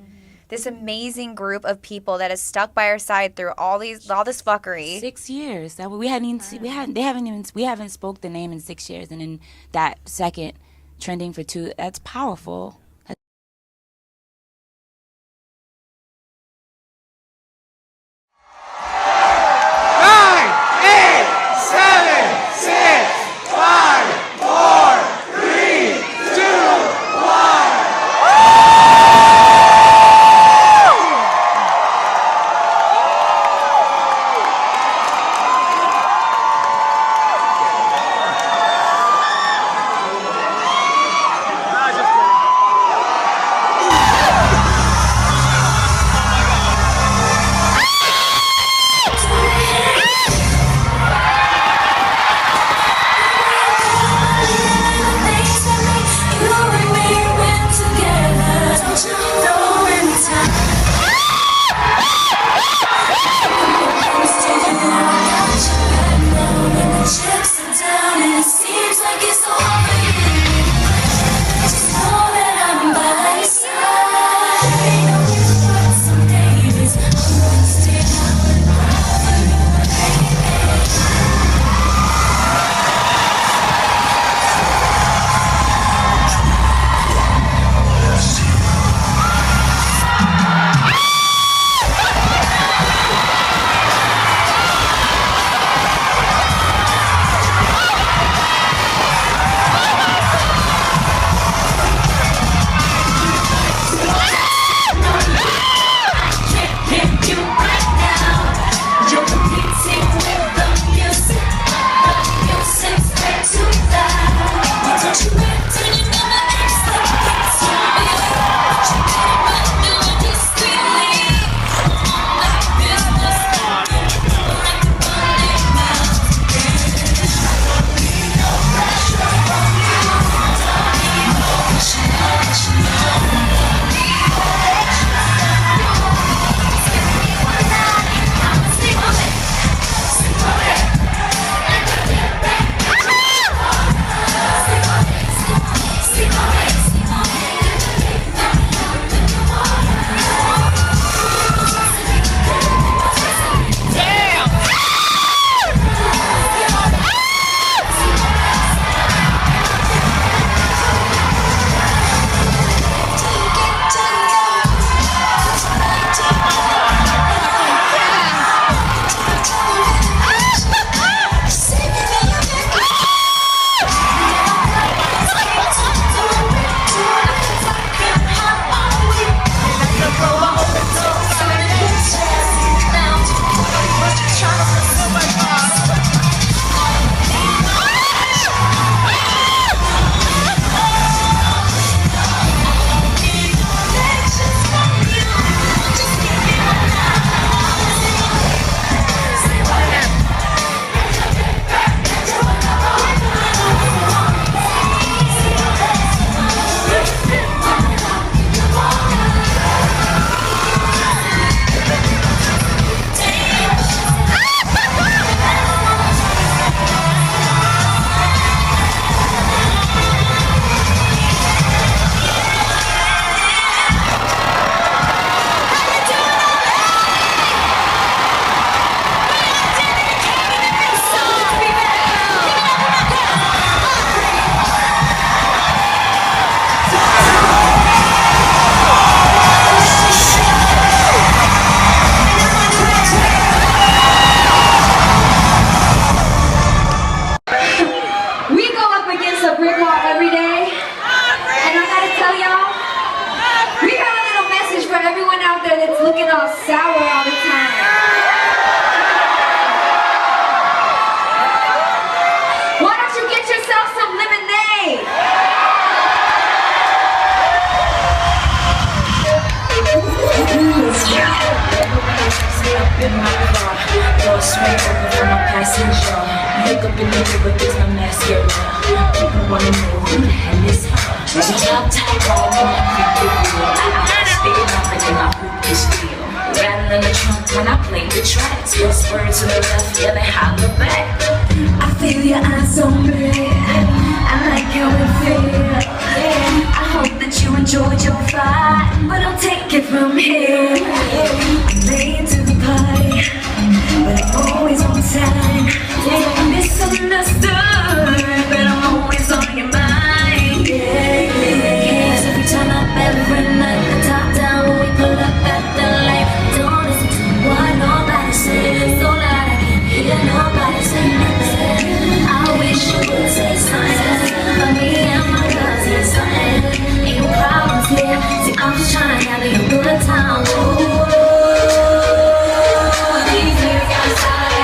This amazing group of people that has stuck by our side through all this fuckery. 6 years. That we haven't spoke the name in 6 years, and then that second trending for 2. That's powerful. 9, 8, 7, 6, 5, 4, 3, 2, 1. Door swing open for my passenger. Look up in the mirror, fix my mascara. People wanna know who the hell is her. She top all in my creepy wheel. I stay up and then I hoop this deal. Rattling in the trunk when I play the tracks. Your spur to the left, yeah, they holler back. I feel your eyes on me. I like how it feels. I hope that you enjoyed your flight, but I'll take it from here. I'm late to the party, but I'm always on time. Misunderstood, but I'm always on your mind. Yes, if we turn up every night, the top down when we pull up at the light. Don't listen to what nobody says, so loud I can't hear nobody say nothing. I wish you would say something for me and my cousins. Ain't no problems here. See, I'm just trying to have a good time. These niggas got style.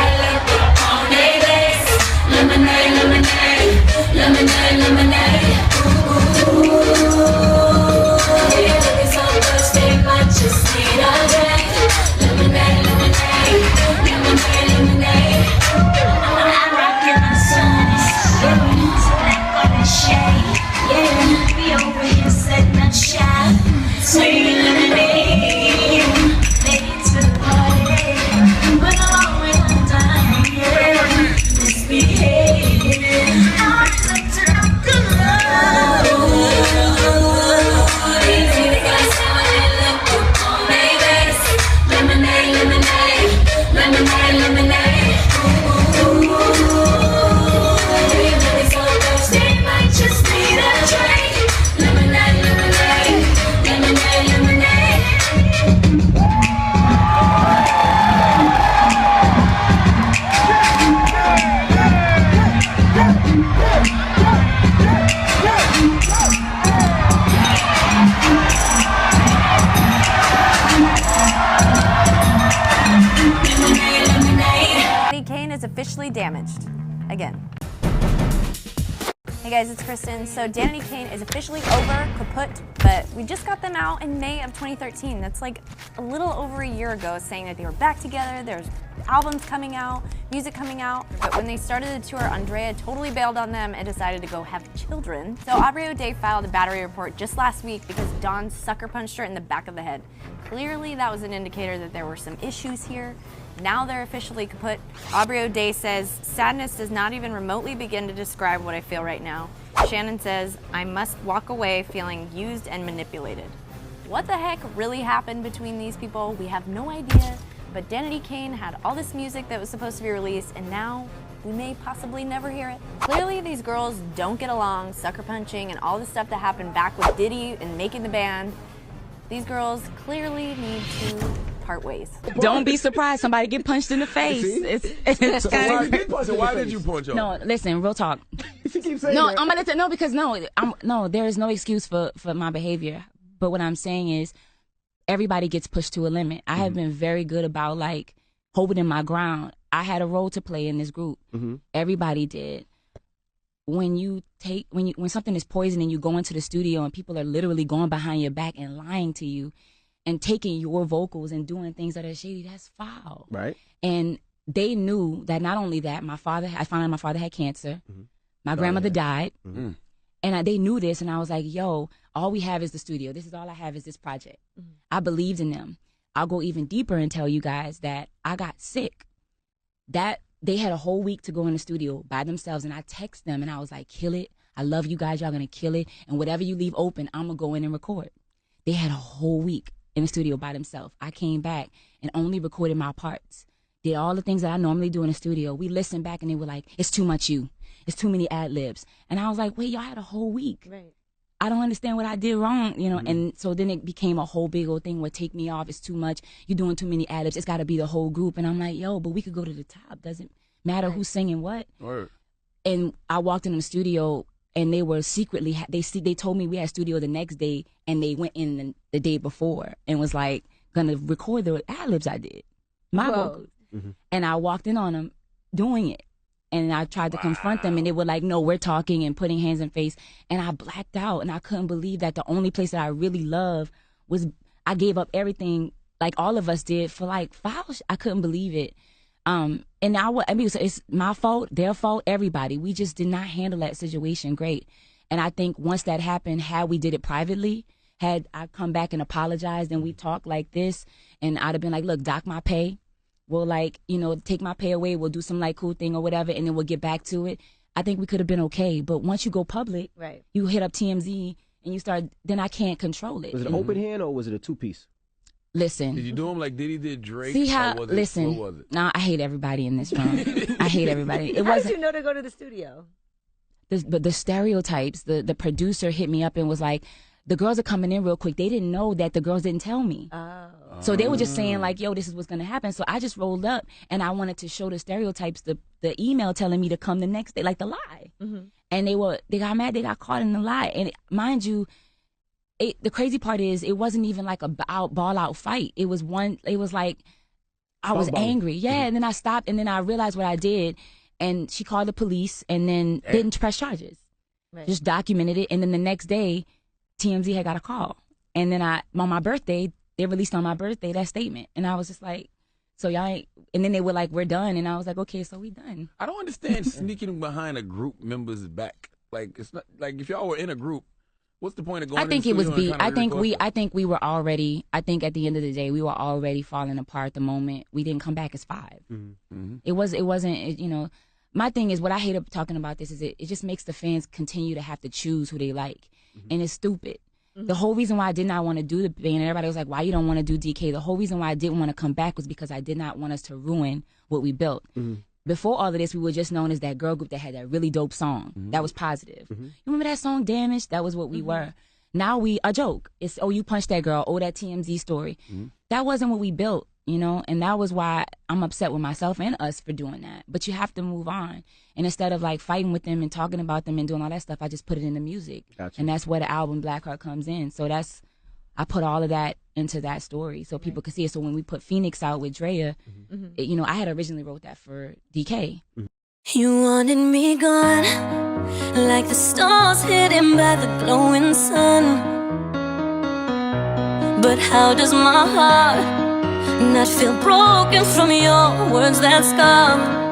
Babies, lemonade, lemonade, lemonade, lemonade. They looking so good, they might just need a drink. Lemonade, lemonade, lemonade, lemonade. I'm rocking my songs, black on the shade. Yeah, be over here setting up shop, swinging lemonade, late to the party, but I'm always on time. Yeah, misbehave. I'm such a good love. Easy to get started, look good on babies. Lemonade, lemonade, lemonade, lemonade. They really so thirsty, might just need a drink. Lemonade, lemonade, lemonade, lemonade. Danity Kane is officially damaged. Again. Hey guys, it's Kristen. So Danity Kane is officially over, kaput, but we just got them out in May of 2013. That's like a little over a year ago, saying that they were back together, there's albums coming out, music coming out. But when they started the tour, Andrea totally bailed on them and decided to go have children. So Aubrey O'Day filed a battery report just last week because Dawn sucker punched her in the back of the head. Clearly that was an indicator that there were some issues here. Now they're officially kaput. Aubrey O'Day says, sadness does not even remotely begin to describe what I feel right now. Shannon says, I must walk away feeling used and manipulated. What the heck really happened between these people? We have no idea, but Danity Kane had all this music that was supposed to be released, and now we may possibly never hear it. Clearly these girls don't get along, sucker punching, and all the stuff that happened back with Diddy and making the band. These girls clearly need to part ways. Don't be surprised somebody get punched in the face. It's So why did you punch her? No, listen, real talk. You keep saying No, that. I'm gonna no because there is no excuse for my behavior. But what I'm saying is everybody gets pushed to a limit. I have been very good about like holding my ground. I had a role to play in this group. Everybody did. When something is poison and you go into the studio and people are literally going behind your back and lying to you and taking your vocals and doing things that are shady, that's foul. Right. And they knew that not only that, I found out my father had cancer. My grandmother died. And they knew this, and I was like, yo, all we have is the studio. This is all I have is this project. I believed in them. I'll go even deeper and tell you guys that I got sick. That they had a whole week to go in the studio by themselves, and I text them, and I was like, kill it. I love you guys. Y'all going to kill it. And whatever you leave open, I'm going to go in and record. They had a whole week in the studio by themselves. I came back and only recorded my parts. Did all the things that I normally do in the studio. We listened back, and they were like, it's too much you. It's too many ad-libs. And I was like, wait, y'all had a whole week. Right. I don't understand what I did wrong, you know. And so then it became a whole big old thing where take me off, it's too much. You're doing too many ad-libs. It's got to be the whole group. And I'm like, yo, but we could go to the top. Doesn't matter who's singing what. Word. And I walked in the studio, and they were secretly, they told me we had studio the next day, and they went in the day before and was like, gonna record the ad-libs I did, my vocals. And I walked in on them doing it. And I tried to confront them, and they were like, no, we're talking and putting hands in face. And I blacked out, and I couldn't believe that the only place that I really love was, I gave up everything, like all of us did, for like foul. I couldn't believe it. And I mean, it's my fault, their fault, everybody. We just did not handle that situation great. And I think once that happened, had we did it privately, had I come back and apologized and we talked like this, and I'd have been like, look, dock my pay. We'll take my pay away. We'll do some cool thing or whatever, and then we'll get back to it. I think we could have been okay. But once you go public, right, you hit up TMZ and you start, then I can't control it. Was it an open hand or was it a two-piece? Listen. Did you do him like Diddy did Drake? See how, what listen. was it? Nah, I hate everybody in this room. I hate everybody. How did you know to go to the studio? But the stereotypes, the producer hit me up and was like, the girls are coming in real quick. They didn't know that the girls didn't tell me. Oh. So they were just saying yo, this is what's going to happen. So I just rolled up and I wanted to show the stereotypes, the email telling me to come the next day, like the lie. Mm-hmm. And they got mad. They got caught in the lie. And mind you, the crazy part is it wasn't even like a ball out fight. It was like I was angry. Yeah. And then I stopped and then I realized what I did. And she called the police and then didn't press charges. Right. Just documented it. And then the next day, TMZ had got a call. And then on my birthday, they released on my birthday that statement. And I was just like, so y'all ain't, and then they were like, we're done. And I was like, okay, so we done. I don't understand sneaking behind a group member's back. Like, it's not, like if y'all were in a group, what's the point of going I think in it the was studio and kinda I think we were already, I think at the end of the day, we were already falling apart the moment we didn't come back as 5. Mm-hmm. It wasn't, my thing is what I hate talking about this is it just makes the fans continue to have to choose who they like. And it's stupid. The whole reason why I did not want to do the band, and everybody was like, why you don't want to do DK? The whole reason why I didn't want to come back was because I did not want us to ruin what we built. Before all of this, we were just known as that girl group that had that really dope song. That was positive. You remember that song, Damaged? That was what we were. Now we a joke. It's, oh, you punched that girl. Oh, that TMZ story. That wasn't what we built, and that was why I'm upset with myself and us for doing that. But you have to move on. And instead of fighting with them and talking about them and doing all that stuff, I just put it in the music. Gotcha. And that's where the album Blackheart comes in. So I put all of that into that story so people could see it. So when we put Phoenix out with Drea, I had originally wrote that for DK. You wanted me gone, like the stars hidden by the glowing sun. But how does my heart not feel broken from your words that scar?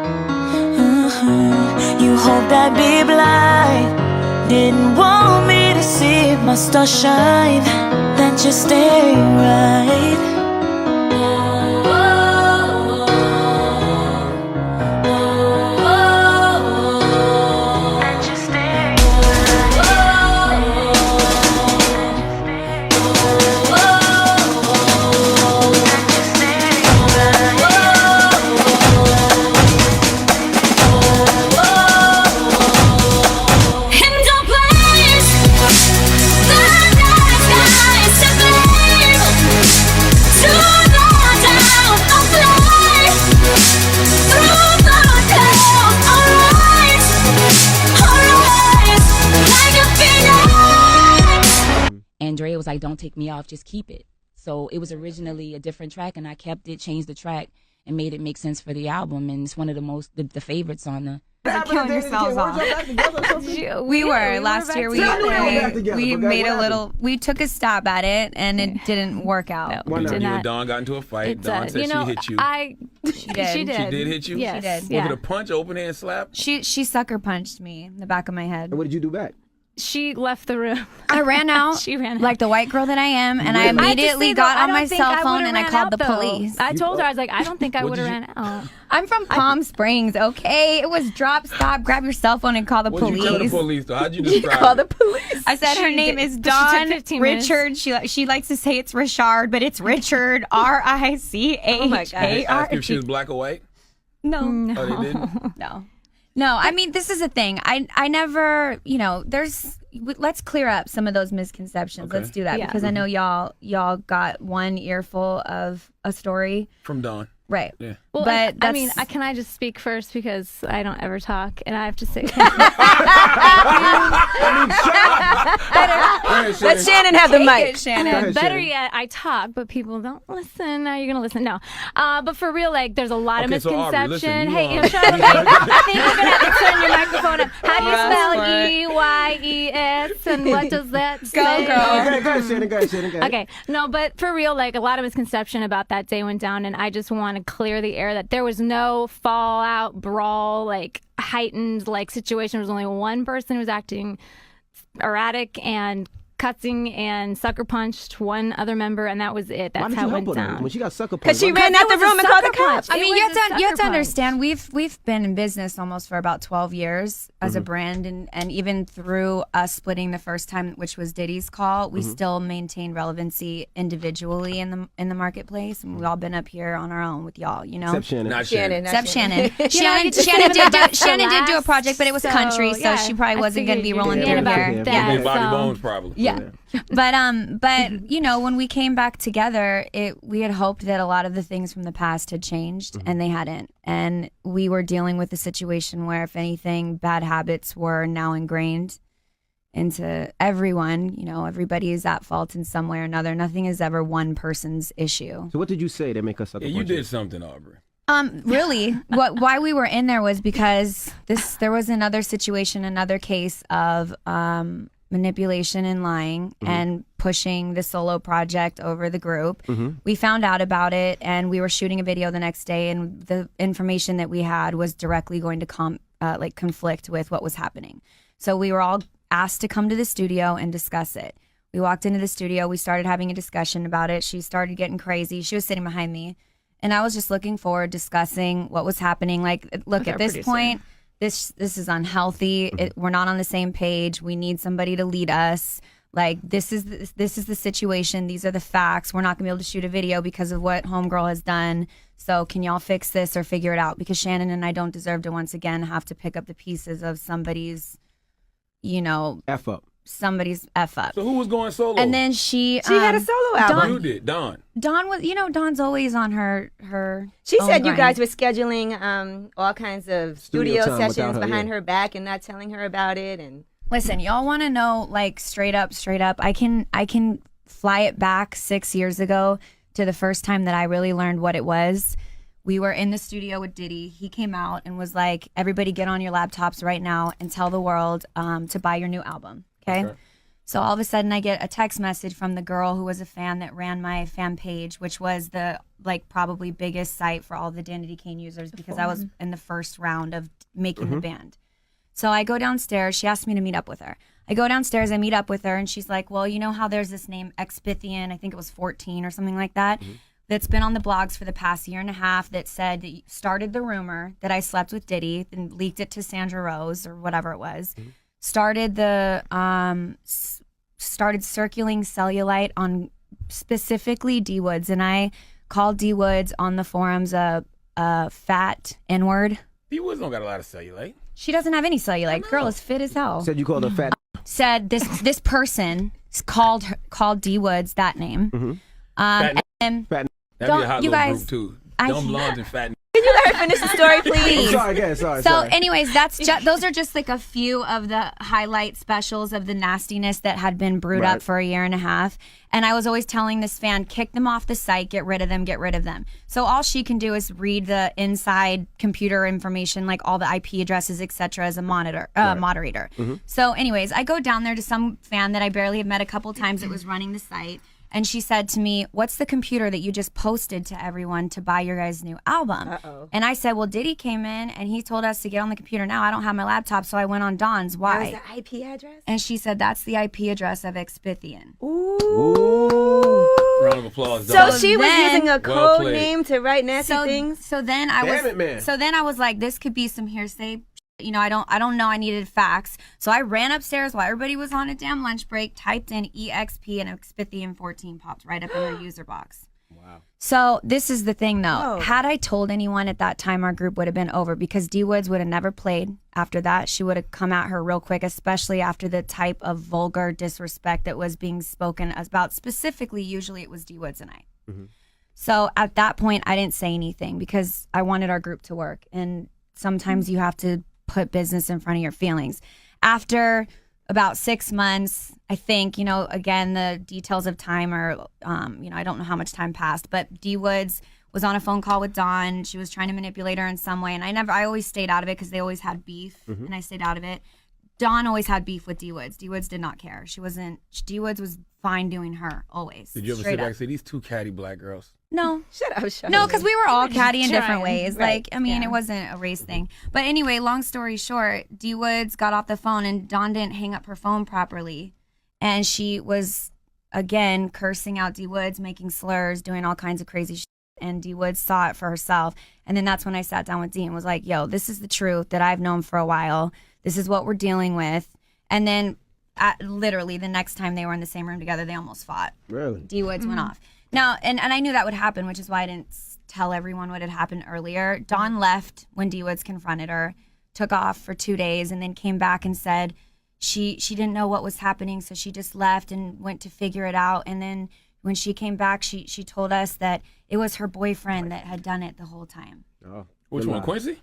You hope I'd be blind, didn't want me to see my star shine, then just stay right. And Dre was like, don't take me off, just keep it. So it was originally a different track, and I kept it, changed the track, and made it make sense for the album. And it's one of the favorites on the. Killing yourselves off. We were last year. We took a stab at it, and it didn't work out. You and Dawn got into a fight. Dawn said she hit you. She did. She did hit you? Yes. She did. Was it a punch, open hand slap? She sucker punched me in the back of my head. And what did you do back? She left the room. I ran out. She ran out. Like the white girl that I am, and I immediately got on my cell phone and I called the police. I told her, I was like, I don't think I would have ran out. I'm from Palm Springs, okay? It was drop, stop, grab your cell phone and call the police. What did you tell the police, though? How'd you describe Call it? the police. I said her name is Dawn Richard. She likes to say it's Richard, but it's Richard, Richard. Oh my God. They asked if she was black or white? No. Oh, they didn't? No, I mean, this is a thing. I never, let's clear up some of those misconceptions. Okay. Let's do that Yeah. because I know y'all got one earful of a story. From Dawn. Right. Yeah. Well, But I mean, can I just speak first because I don't ever talk, and I have to say. Let Shannon have the mic. Shannon. Better yet, I talk, but people don't listen. Now you're gonna listen. No, but for real, there's a lot of Okay, so Aubrey, misconception. listen, Shut up. I think you're gonna have to turn your microphone up. How do you spell EYES? And what does that say? Go, girl. Go ahead, Shannon. Okay, no, but for real, a lot of misconception about that day went down, and I just want to clear the air that there was no fallout, brawl, like heightened like situation. There was only one person who was acting erratic and cussing and sucker punched one other member, and that was it. That's how it went down. When she got sucker punched? Because she ran out the room and called the cops. I mean, you have to understand, we've been in business almost for about 12 years as a brand, and even through us splitting the first time, which was Diddy's call, we still maintain relevancy individually in the marketplace, and we've all been up here on our own with y'all, you know. Except Shannon. Not Shannon. Except Shannon. Shannon did do a project, but it was country, so she probably wasn't going to be rolling through here. Big Bobby Bones, probably. Yeah. But you know, when we came back together, we had hoped that a lot of the things from the past had changed, and they hadn't. And we were dealing with a situation where, if anything, bad habits were now ingrained into everyone. You know, everybody is at fault in some way or another. Nothing is ever one person's issue. So what did you say to make us sucker punch you did something, Aubrey. Really, why we were in there was because there was another situation, another case of manipulation and lying and pushing the solo project over the group. We found out about it, and we were shooting a video the next day, and the information that we had was directly going to conflict with what was happening. So we were all asked to come to the studio and discuss it. We walked into the studio, we started having a discussion about it. She started getting crazy. She was sitting behind me, and I was just looking forward, discussing what was happening. Like, look, at this point, This is unhealthy. We're not on the same page. We need somebody to lead us. Like, this is the situation. These are the facts. We're not gonna be able to shoot a video because of what Homegirl has done. So can y'all fix this or figure it out? Because Shannon and I don't deserve to once again have to pick up the pieces of somebody's, you know, F up. Somebody's F up. So who was going solo? And then she had a solo album. You did, Dawn. Dawn was, you know, Dawn's always on her. She own said you grind. guys were scheduling all kinds of studio time without sessions her, behind yeah. her back and not telling her about it. And Listen, y'all want to know, like, straight up. I can fly it back 6 years ago to the first time that I really learned what it was. We were in the studio with Diddy. He came out and was like, everybody get on your laptops right now and tell the world to buy your new album. Okay. So all of a sudden I get a text message from the girl who was a fan that ran my fan page, which was the probably biggest site for all the Danity Kane users, because I was in the first round of making the band. So I go downstairs. She asked me to meet up with her. I go downstairs, I meet up with her, and she's like, well, you know how there's this name Expithian, I think it was 14 or something like that, that's been on the blogs for the past year and a half, that said that started the rumor that I slept with Diddy and leaked it to Sandra Rose or whatever it was. Started circulating cellulite on specifically D Woods, and I called D Woods on the forums a fat N-word. D Woods don't got a lot of cellulite. She doesn't have any cellulite. Girl is fit as hell. Said you called her fat. Said this person called D Woods that name. Fat and That'd be a hot you little guys, group too. I- Dumb blondes and fat. can you let her finish the story, please? So, anyways, those are just like a few of the highlight specials of the nastiness that had been brewed up for a year and a half. And I was always telling this fan, kick them off the site, get rid of them, get rid of them. So all she can do is read the inside computer information, like all the IP addresses, etc., as a moderator. So, anyways, I go down there to some fan that I barely have met a couple times that was running the site. And she said to me, what's the computer that you just posted to everyone to buy your guys' new album? And I said, well, Diddy came in and he told us to get on the computer now. I don't have my laptop, so I went on Dawn's. Why? That was the IP address? And she said, that's the IP address of Expithian. Round of applause. So Dawn. she was using a Well code played. name to write nasty things? So then I was like, this could be some hearsay. You know, I don't know. I needed facts. So I ran upstairs while everybody was on a damn lunch break, typed in EXP, and Expithian 14 popped right up in her user box. Wow. So this is the thing, though. Oh. Had I told anyone at that time, our group would have been over, because D Woods would have never played after that. She would have come at her real quick, especially after the type of vulgar disrespect that was being spoken about. Specifically, usually it was D Woods and I. So at that point, I didn't say anything because I wanted our group to work. And sometimes you have to put business in front of your feelings. After about 6 months, I think, you know, again, the details of time are, you know, I don't know how much time passed, but D Woods was on a phone call with Dawn. She was trying to manipulate her in some way. And I always stayed out of it because they always had beef and I stayed out of it. Dawn always had beef with D Woods. D Woods did not care. D Woods was fine doing her always. Did you ever sit back and say, these two catty black girls? No. Shut up. No, because we were all catty in Trying. different ways. Right. It wasn't a race thing. But anyway, long story short, D Woods got off the phone and Dawn didn't hang up her phone properly. And she was, again, cursing out D Woods, making slurs, doing all kinds of crazy shit. And D Woods saw it for herself. And then that's when I sat down with D and was like, yo, this is the truth that I've known for a while. This is what we're dealing with. And then literally the next time they were in the same room together, they almost fought. Really? D Woods went off. Now, and I knew that would happen, which is why I didn't tell everyone what had happened earlier. Dawn left when D Woods confronted her, took off for 2 days, and then came back and said she didn't know what was happening, so she just left and went to figure it out. And then when she came back, she told us that it was her boyfriend that had done it the whole time. Oh, which one, Quincy?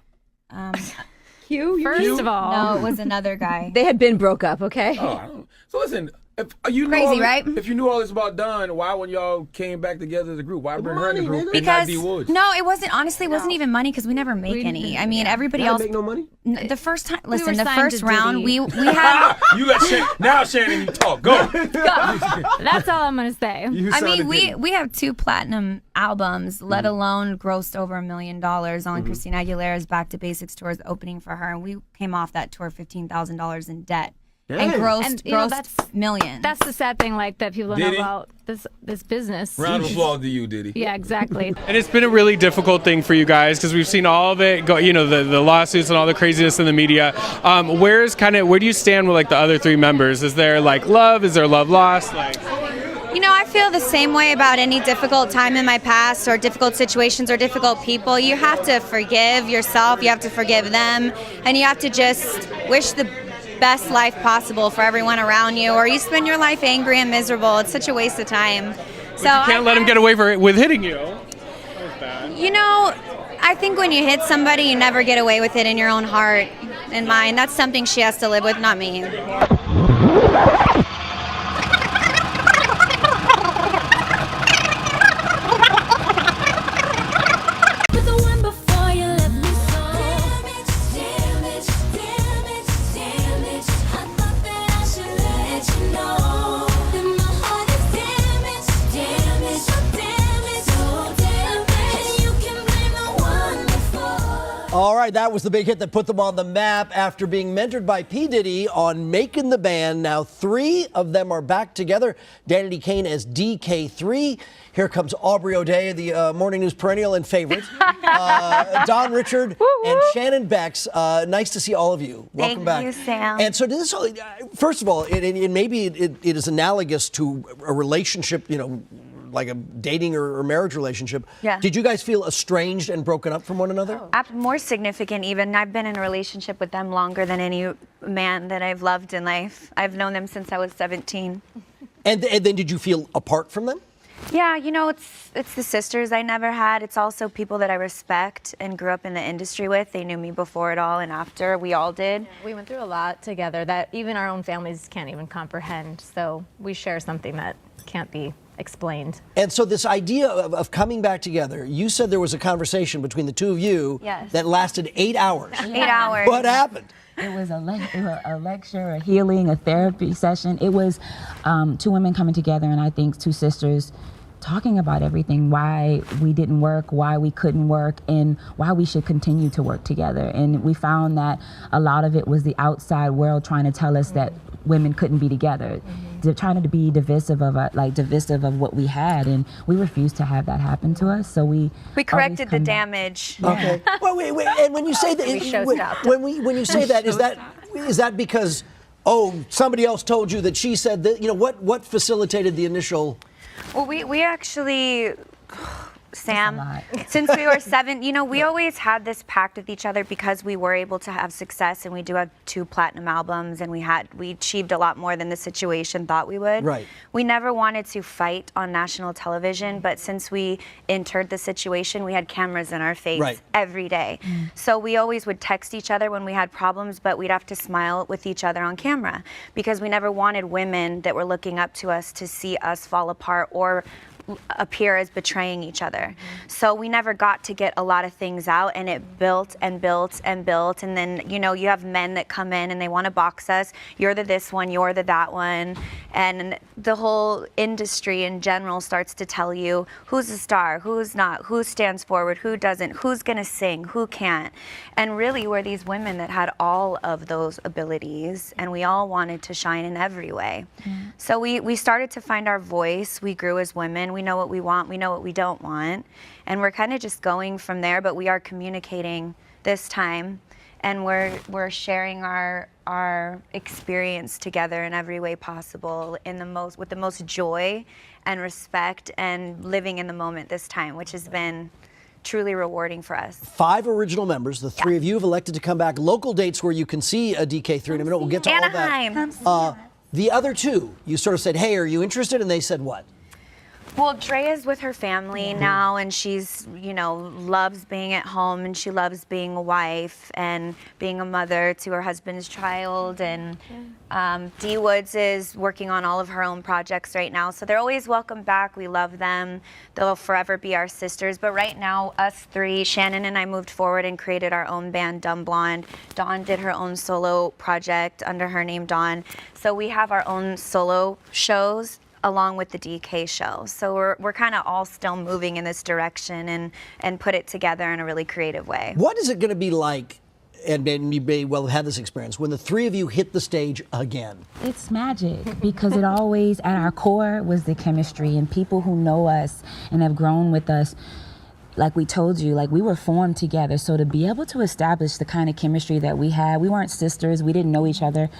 Q? First of all. No, it was another guy. They had been broke up, okay? Oh, I don't. So listen, if you knew Crazy, all this, right? If you knew all this about Dawn, why when y'all came back together as a group, why bring her in the group and not Because D Woods? no, it wasn't. Honestly, it wasn't even money because we never make any. I mean, everybody else make no money. The first time, were listen, the signed first to round, Diddy. we had. You let Shannon, you talk. Go. That's all I'm gonna say. I mean, we have 2 platinum albums, let alone grossed over $1 million on Christina Aguilera's Back to Basics tour's opening for her, and we came off that tour $15,000 in debt. And grossed that's millions. That's the sad thing, like that people don't Diddy? know about this business. Round of applause to you, Diddy. Yeah, exactly. And it's been a really difficult thing for you guys because we've seen all of it go, the lawsuits and all the craziness in the media. Where do you stand with like the other 3 members? Is there like love? Is there love lost? Like, I feel the same way about any difficult time in my past or difficult situations or difficult people. You have to forgive yourself, you have to forgive them, and you have to just wish the best life possible for everyone around you, or you spend your life angry and miserable. It's such a waste of time. So you can't let him get away with hitting you. That was bad. I think when you hit somebody, you never get away with it in your own heart and mind. That's something she has to live with, not me. But the one before you left me so damaged. I thought that I should let you know that my heart is damaged, so damaged. And you can blame the one before. All right, that was the big hit that put them on the map after being mentored by P. Diddy on Making the Band. Now 3 of them are back together. Danity Kane as DK3. Here comes Aubrey O'Day, the morning news perennial and favorite. Don Richard and Shannon Bex. Nice to see all of you. Welcome back. Thank you, Sam. And so this, first of all, maybe it is analogous to a relationship, like a dating or marriage relationship. Yeah. Did you guys feel estranged and broken up from one another? More significant even. I've been in a relationship with them longer than any man that I've loved in life. I've known them since I was 17. And then did you feel apart from them? Yeah, it's the sisters I never had. It's also people that I respect and grew up in the industry with. They knew me before it all and after. We all did. We went through a lot together that even our own families can't even comprehend. So we share something that can't be explained. And so this idea of coming back together, you said there was a conversation between the 2 of you that lasted 8 hours. 8 hours. What happened? It was a lecture, a healing, a therapy session. It was 2 women coming together, and I think 2 sisters talking about everything, why we didn't work, why we couldn't work, and why we should continue to work together. And we found that a lot of it was the outside world trying to tell us that women couldn't be together. They're trying to be divisive of what we had, and we refused to have that happen to us. So we corrected the damage. Okay. Well, wait. And when you say that, when you say that, is that because somebody else told you that she said that? What facilitated the initial? Well, we actually, Sam, since we were 7, we always had this pact with each other because we were able to have success, and we do have 2 platinum albums, and we achieved a lot more than the situation thought we would. Right. We never wanted to fight on national television, but since we entered the situation, we had cameras in our face every day. So we always would text each other when we had problems, but we'd have to smile with each other on camera because we never wanted women that were looking up to us to see us fall apart or appear as betraying each other. So we never got to get a lot of things out, and it built and built and built. And then, you know, you have men that come in and they want to box us. You're the this one, you're the that one. And the whole industry in general starts to tell you who's a star, who's not, who stands forward, who doesn't, who's going to sing, who can't. And really, we're these women that had all of those abilities, and we all wanted to shine in every way. So we started to find our voice. We grew as women. We know what we want. We know what we don't want. And we're kind of just going from there, but we are communicating this time, and we're sharing our experience together in every way possible, with the most joy and respect, and living in the moment this time, which has been truly rewarding for us. 5 original members. The 3 of you have elected to come back. Local dates where you can see a DK3 in a minute. We'll get to Anaheim. all that. The other 2, you sort of said, hey, are you interested? And they said what? Well, Drea's with her family now, and she's, you know, loves being at home, and she loves being a wife and being a mother to her husband's child. And Dee Woods is working on all of her own projects right now, so they're always welcome back. We love them. They'll forever be our sisters. But right now, us 3, Shannon and I, moved forward and created our own band, Dumb Blonde. Dawn did her own solo project under her name, Dawn. So we have our own solo shows along with the DK show. So we're kind of all still moving in this direction and put it together in a really creative way. What is it going to be like, and you may well have had this experience, when the 3 of you hit the stage again? It's magic because it always, at our core, was the chemistry, and people who know us and have grown with us, like we told you, like we were formed together. So to be able to establish the kind of chemistry that we had, we weren't sisters, we didn't know each other.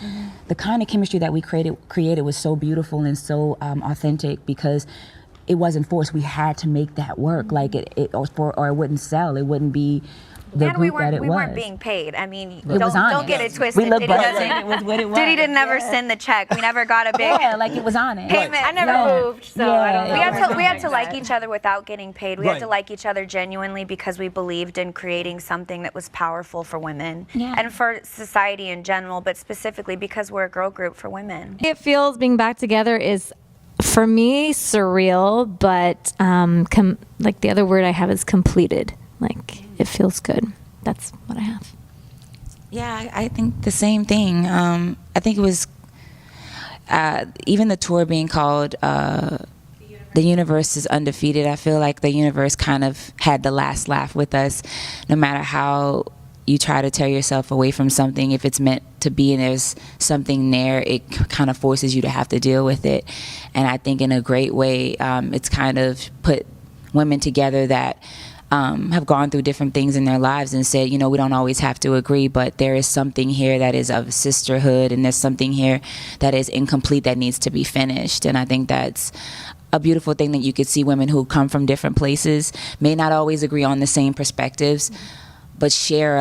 The kind of chemistry that we created was so beautiful and so authentic, because it wasn't forced. We had to make that work, like or it wouldn't sell. It wouldn't be the group that it was. We weren't being paid. I mean, It was honest. don't get it twisted. We looked Diddy back, doesn't. it was what it was. Diddy didn't ever send the check. We never got a big like it was honest. payment. I never moved, so I don't know. We had to like each other without getting paid. We had to like each other genuinely because we believed in creating something that was powerful for women and for society in general, but specifically because we're a girl group for women. It feels being back together is, for me, surreal, but like the other word I have is completed. Like it feels good. That's what I have. Yeah, I think the same thing. I think it was even the tour being called The Universe is Undefeated. I feel like the universe kind of had the last laugh with us. No matter how you try to tear yourself away from something, if it's meant to be and there's something there, it kind of forces you to have to deal with it. And I think in a great way, it's kind of put women together that have gone through different things in their lives and said, you know, we don't always have to agree, but there is something here that is of sisterhood, and there's something here that is incomplete that needs to be finished. And I think that's a beautiful thing, that you could see women who come from different places, may not always agree on the same perspectives, but share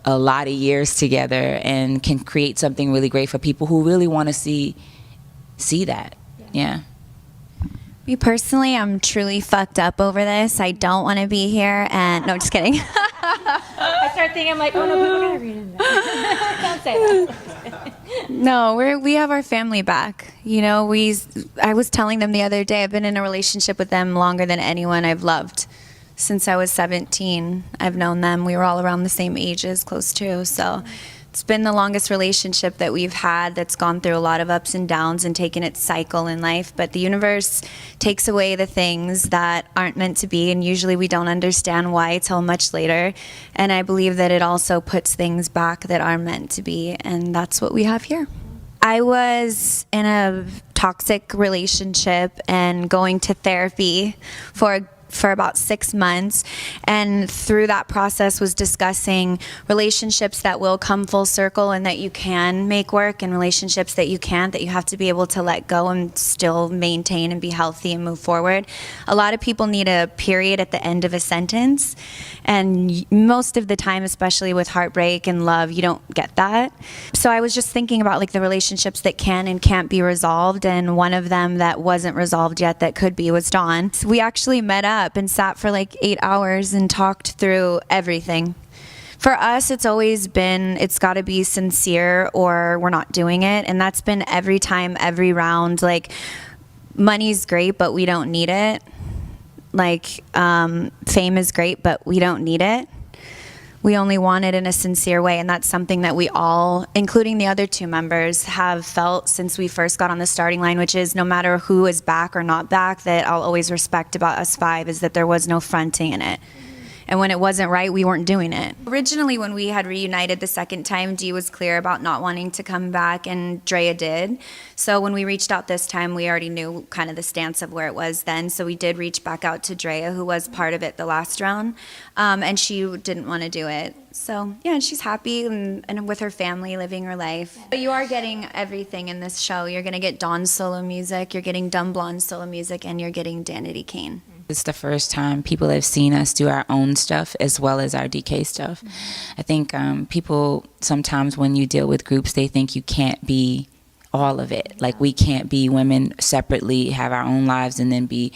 a lot of years together and can create something really great for people who really want to see that. Yeah. Me personally, I'm truly fucked up over this. I don't want to be here, and no, just kidding. I start thinking, I'm like, oh no, people gotta read it. Don't say that. No, we have our family back. You know, I was telling them the other day, I've been in a relationship with them longer than anyone I've loved. Since I was 17, I've known them. We were all around the same ages, close to. So it's been the longest relationship that we've had, that's gone through a lot of ups and downs and taken its cycle in life. But the universe takes away the things that aren't meant to be, and usually we don't understand why till much later. And I believe that it also puts things back that are meant to be, and that's what we have here. I was in a toxic relationship and going to therapy for about 6 months, and through that process was discussing relationships that will come full circle and that you can make work, and relationships that you can't, that you have to be able to let go and still maintain and be healthy and move forward. A lot of people need a period at the end of a sentence, and most of the time, especially with heartbreak and love, you don't get that. So I was just thinking about like the relationships that can and can't be resolved, and one of them that wasn't resolved yet that could be was Dawn. So we actually met up and sat for like 8 hours and talked through everything. For us, it's always been, it's got to be sincere or we're not doing it. And that's been every time, every round. Like, money's great, but we don't need it. like fame is great, but we don't need it. We only want it in a sincere way, and that's something that we all, including the other 2 members, have felt since we first got on the starting line, which is no matter who is back or not back, that I'll always respect about us 5 is that there was no fronting in it. And when it wasn't right, we weren't doing it. Originally, when we had reunited the second time, Dee was clear about not wanting to come back, and Drea did. So when we reached out this time, we already knew kind of the stance of where it was then. So we did reach back out to Drea, who was part of it the last round, and she didn't want to do it. So yeah, and she's happy and with her family, living her life. But you are getting everything in this show. You're going to get Dawn's solo music, you're getting Dumb Blonde's solo music, and you're getting Danity Kane. It's the first time people have seen us do our own stuff as well as our DK stuff. I think people sometimes when you deal with groups, they think you can't be all of it. Like we can't be women separately, have our own lives, and then be,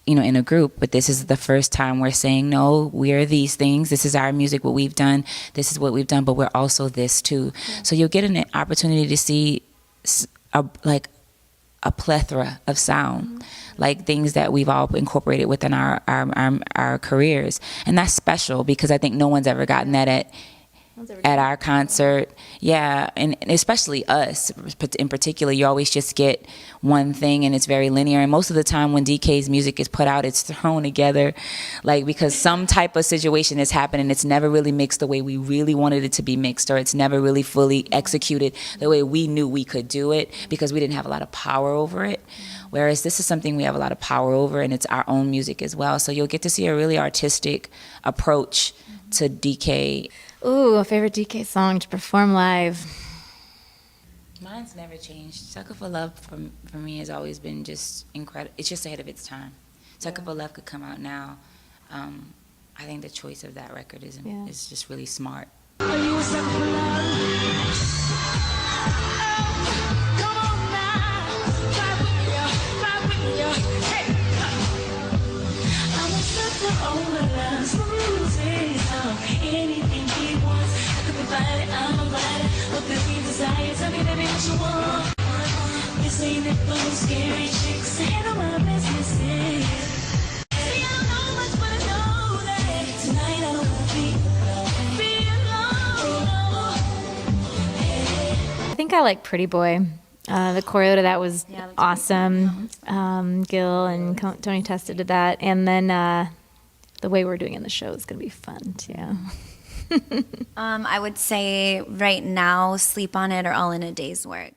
you know, in a group. But this is the first time we're saying, no, we're these things. This is our music, what we've done. This is what we've done, but we're also this too. So you'll get an opportunity to see a plethora of sound, like things that we've all incorporated within our careers. And that's special because I think no one's ever gotten that at our concert. Yeah, and especially us in particular, you always just get one thing and it's very linear. And most of the time when DK's music is put out, it's thrown together like because some type of situation has happened and it's never really mixed the way we really wanted it to be mixed, or it's never really fully executed the way we knew we could do it because we didn't have a lot of power over it. Whereas this is something we have a lot of power over, and it's our own music as well. So you'll get to see a really artistic approach to DK. Ooh, a favorite DK song to perform live. Mine's never changed. Sucker for Love for me has always been just incredible. It's just ahead of its time. Sucker for Love could come out now. I think the choice of that record is just really smart. Are you a sucker for love? Anything he wants, I could provide it, I'm a rider. What the he desires, tell me baby what you want. This ain't it for scary chicks, handle my business. See, I don't know much, but I know that tonight I don't wanna be alone. I think I like Pretty Boy. The choreo to that was awesome. Gil and Tony Testa did that. And then the way we're doing in the show is going to be fun, too. I would say right now, Sleep on It or All in a Day's Work.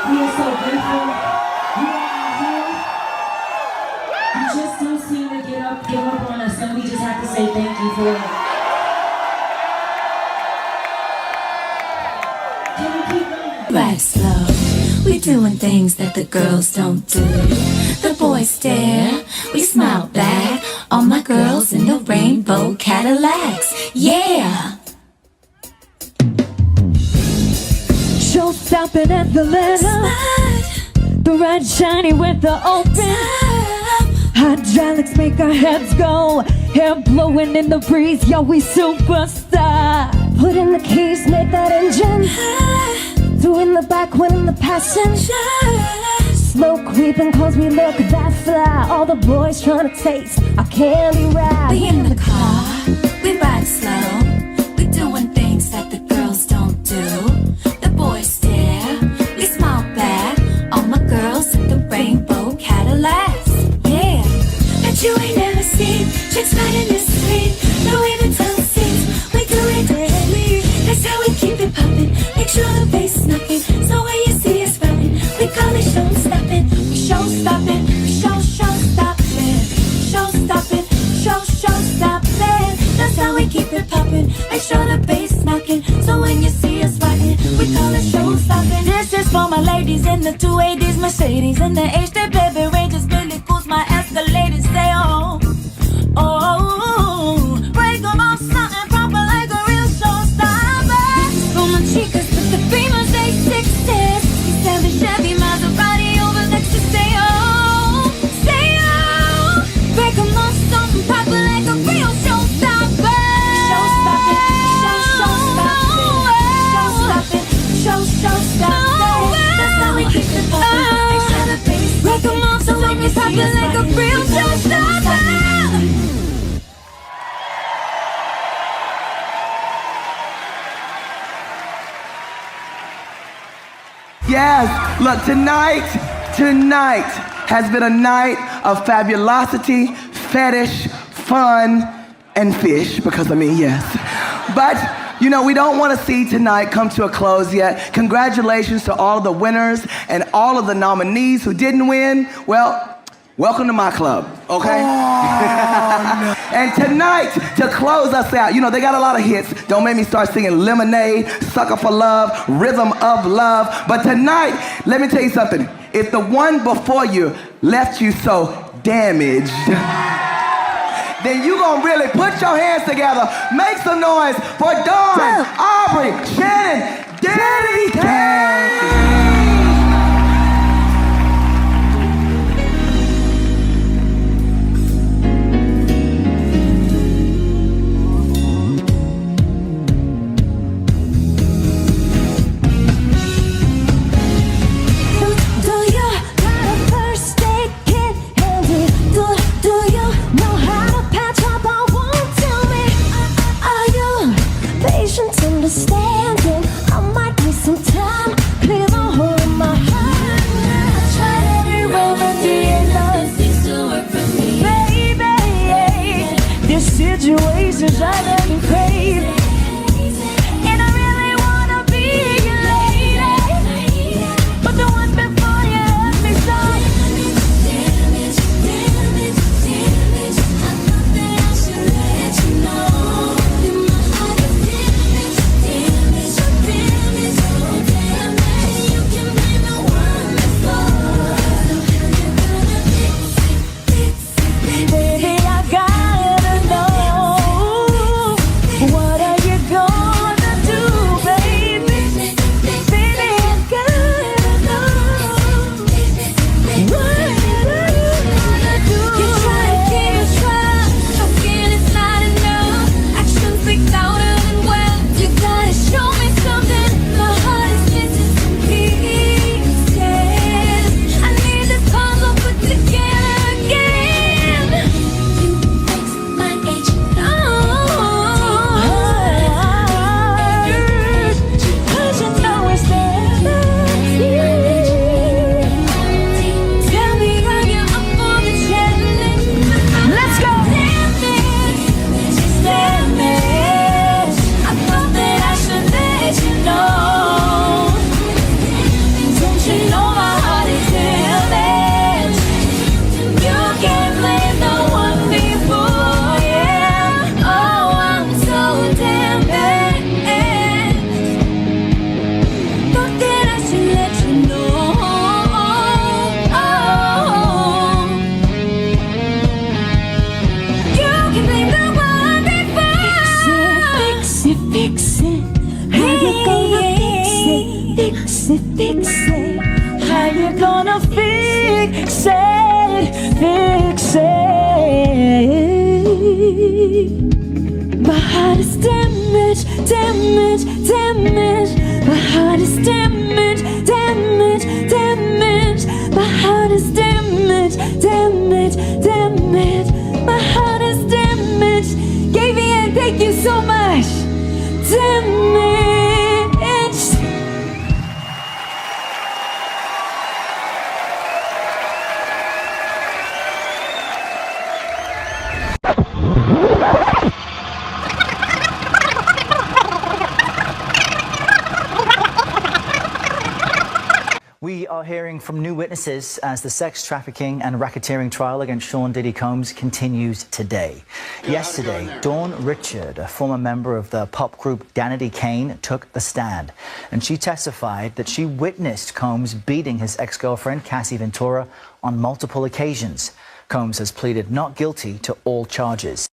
We are so grateful. You are here. You just don't seem to give up on us, and we just have to say thank you for it. Can we keep going? Right slow, we doing things that the girls don't do. The boys stare, we smile back. All my girls in the rainbow Cadillacs, yeah. Show stopping at the letter. The red shiny with the open. Hydraulics make our heads go. Hair blowing in the breeze, yo, we superstar. Put in the keys, make that engine. Two in the back, one in the passenger. Smoke creeping cause we look that fly. All the boys trying to taste our candy ride. We in the car, we ride slow. We doing things that the girls don't do. The boys stare, we smile back. All my girls in the rainbow Cadillacs, yeah. But you ain't never seen chicks riding this street. No even tongue seats, we do it daily. That's how we keep it poppin'. Make sure the bass is knocking. So when you see us running, we call it show stoppin'. We show stoppin', we show stoppin'. Show stoppin', show stoppin'. That's how we keep it poppin'. Make sure the bass is knocking. So when you see us riding, we call it show stoppin'. This is for my ladies in the 280s Mercedes, and the HD baby Rangers, Billy Goose, my Escalade. Say oh, oh, break 'em off something proper like a real showstopper. For my chicas with the Beamers, 860s, 7 Chevy Maserati over next to say oh, break 'em off something proper like a real showstopper. Showstopper, showstopper. That's how we keep it poppin'. Make sure the bass break 'em off so when you pop it like a real showstopper. Yes, look, tonight has been a night of fabulosity, fetish, fun, and fish, because I mean, yes. But, you know, we don't want to see tonight come to a close yet. Congratulations to all of the winners and all of the nominees who didn't win. Well, welcome to my club, okay? And tonight, to close us out, you know, they got a lot of hits. Don't make me start singing Lemonade, Sucker for Love, Rhythm of Love. But tonight, let me tell you something. If the one before you left you so damaged, then you gonna really put your hands together, make some noise for Dawn, Aubrey, Shannon, Danity, Kane. Understanding, I might need some time. Clear the hole in my heart. I tried every remedy and nothing seems to work for me. Baby, this situation's driving me crazy, and I really wanna be your lady, but the ones before you hurt me so. Damage, damage, damage. I thought that I should let you know. Baby, I gotta know, what are damage, damage. My heart is damaged, damage, damage. My heart is damaged, damage, damage. My heart is damaged. Gave me and thank you so much. Damaged. We are hearing from new witnesses as the sex trafficking and racketeering trial against Sean Diddy Combs continues today. Yesterday, Dawn Richard, a former member of the pop group Danity Kane, took the stand. And she testified that she witnessed Combs beating his ex-girlfriend, Cassie Ventura, on multiple occasions. Combs has pleaded not guilty to all charges.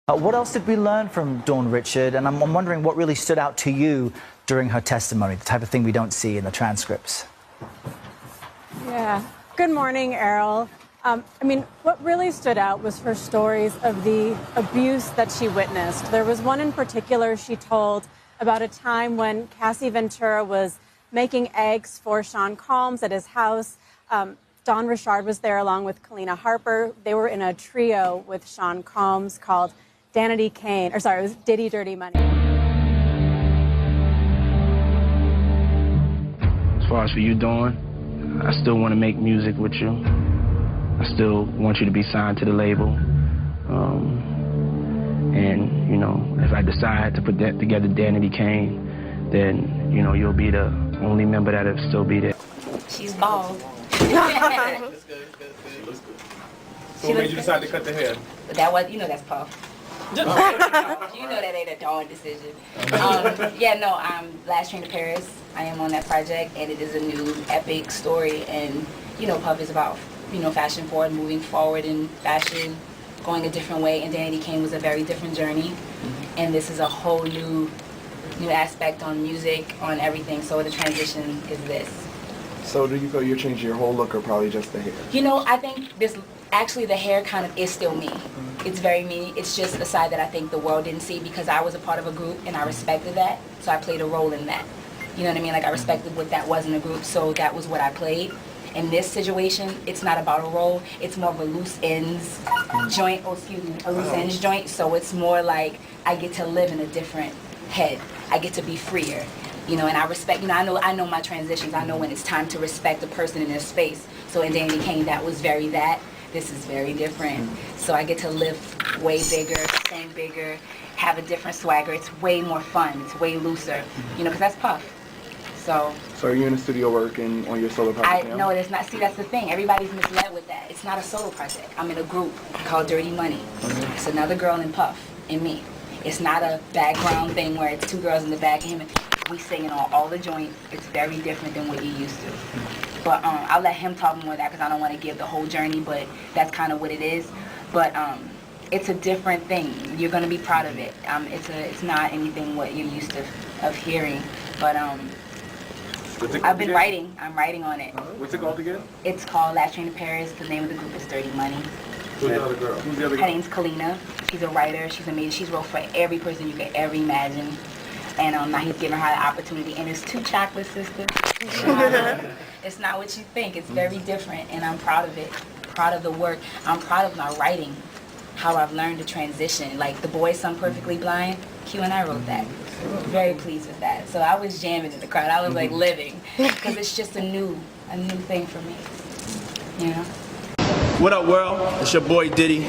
What else did we learn from Dawn Richard? And I'm wondering what really stood out to you during her testimony, the type of thing we don't see in the transcripts. Yeah. Good morning, Errol. What really stood out was her stories of the abuse that she witnessed. There was one in particular she told about a time when Cassie Ventura was making eggs for Sean Combs at his house. Dawn Richard was there along with Kalina Harper. They were in a trio with Sean Combs called Danity Kane, it was Diddy Dirty Money. As far as for you, Dawn, I still want to make music with you. I still want you to be signed to the label. And, you know, if I decide to put that together, Danity Kane, then, you know, you'll be the only member that'll still be there. She's bald. That's good. So what made you decide to cut the hair? That was, you know, that's Puff. You know that ain't a Dawn decision. Last Train to Paris. I am on that project, and it is a new epic story. And you know, Puff is about fashion forward, moving forward in fashion, going a different way. And Danity Kane was a very different journey, and this is a whole new aspect on music, on everything. So the transition is this. So do you feel you're changing your whole look, or probably just the hair? You know, I think this. Actually, the hair kind of is still me. It's very me. It's just a side that I think the world didn't see because I was a part of a group and I respected that. So I played a role in that. You know what I mean? Like I respected what that was in a group, so that was what I played. In this situation, it's not about a role. It's more of a loose ends joint. A loose ends joint. So it's more like I get to live in a different head. I get to be freer. You know, and I respect. You know, I know my transitions. I know when it's time to respect a person in their space. So in Danity Kane, that was very that. This is very different. So I get to live way bigger, sing bigger, have a different swagger. It's way more fun. It's way looser. You know, because that's Puff. So are you in the studio working on your solo project now? No, it is not. See, that's the thing. Everybody's misled with that. It's not a solo project. I'm in a group called Dirty Money. It's another girl in Puff and me. It's not a background thing where it's two girls in the back and him. We singing on all the joints. It's very different than what you used to. But I'll let him talk more of that because I don't want to give the whole journey, but that's kind of what it is. But it's a different thing. You're going to be proud of it. It's not anything what you're used to of hearing. But I've been writing. I'm writing on it. What's it called again? It's called Last Train to Paris. The name of the group is Dirty Money. Who's the other girl? Her name's Kalina. She's a writer. She's amazing. She's wrote for every person you could ever imagine. And now he's giving her the opportunity. And it's two chocolate sisters. It's not what you think. It's very different. And I'm proud of it. Proud of the work. I'm proud of my writing. How I've learned to transition. Like The Boy Some Perfectly Blind. Q and I wrote that. Very pleased with that. So I was jamming in the crowd. I was like living. Because it's just a new thing for me. You know? What up, world? It's your boy Diddy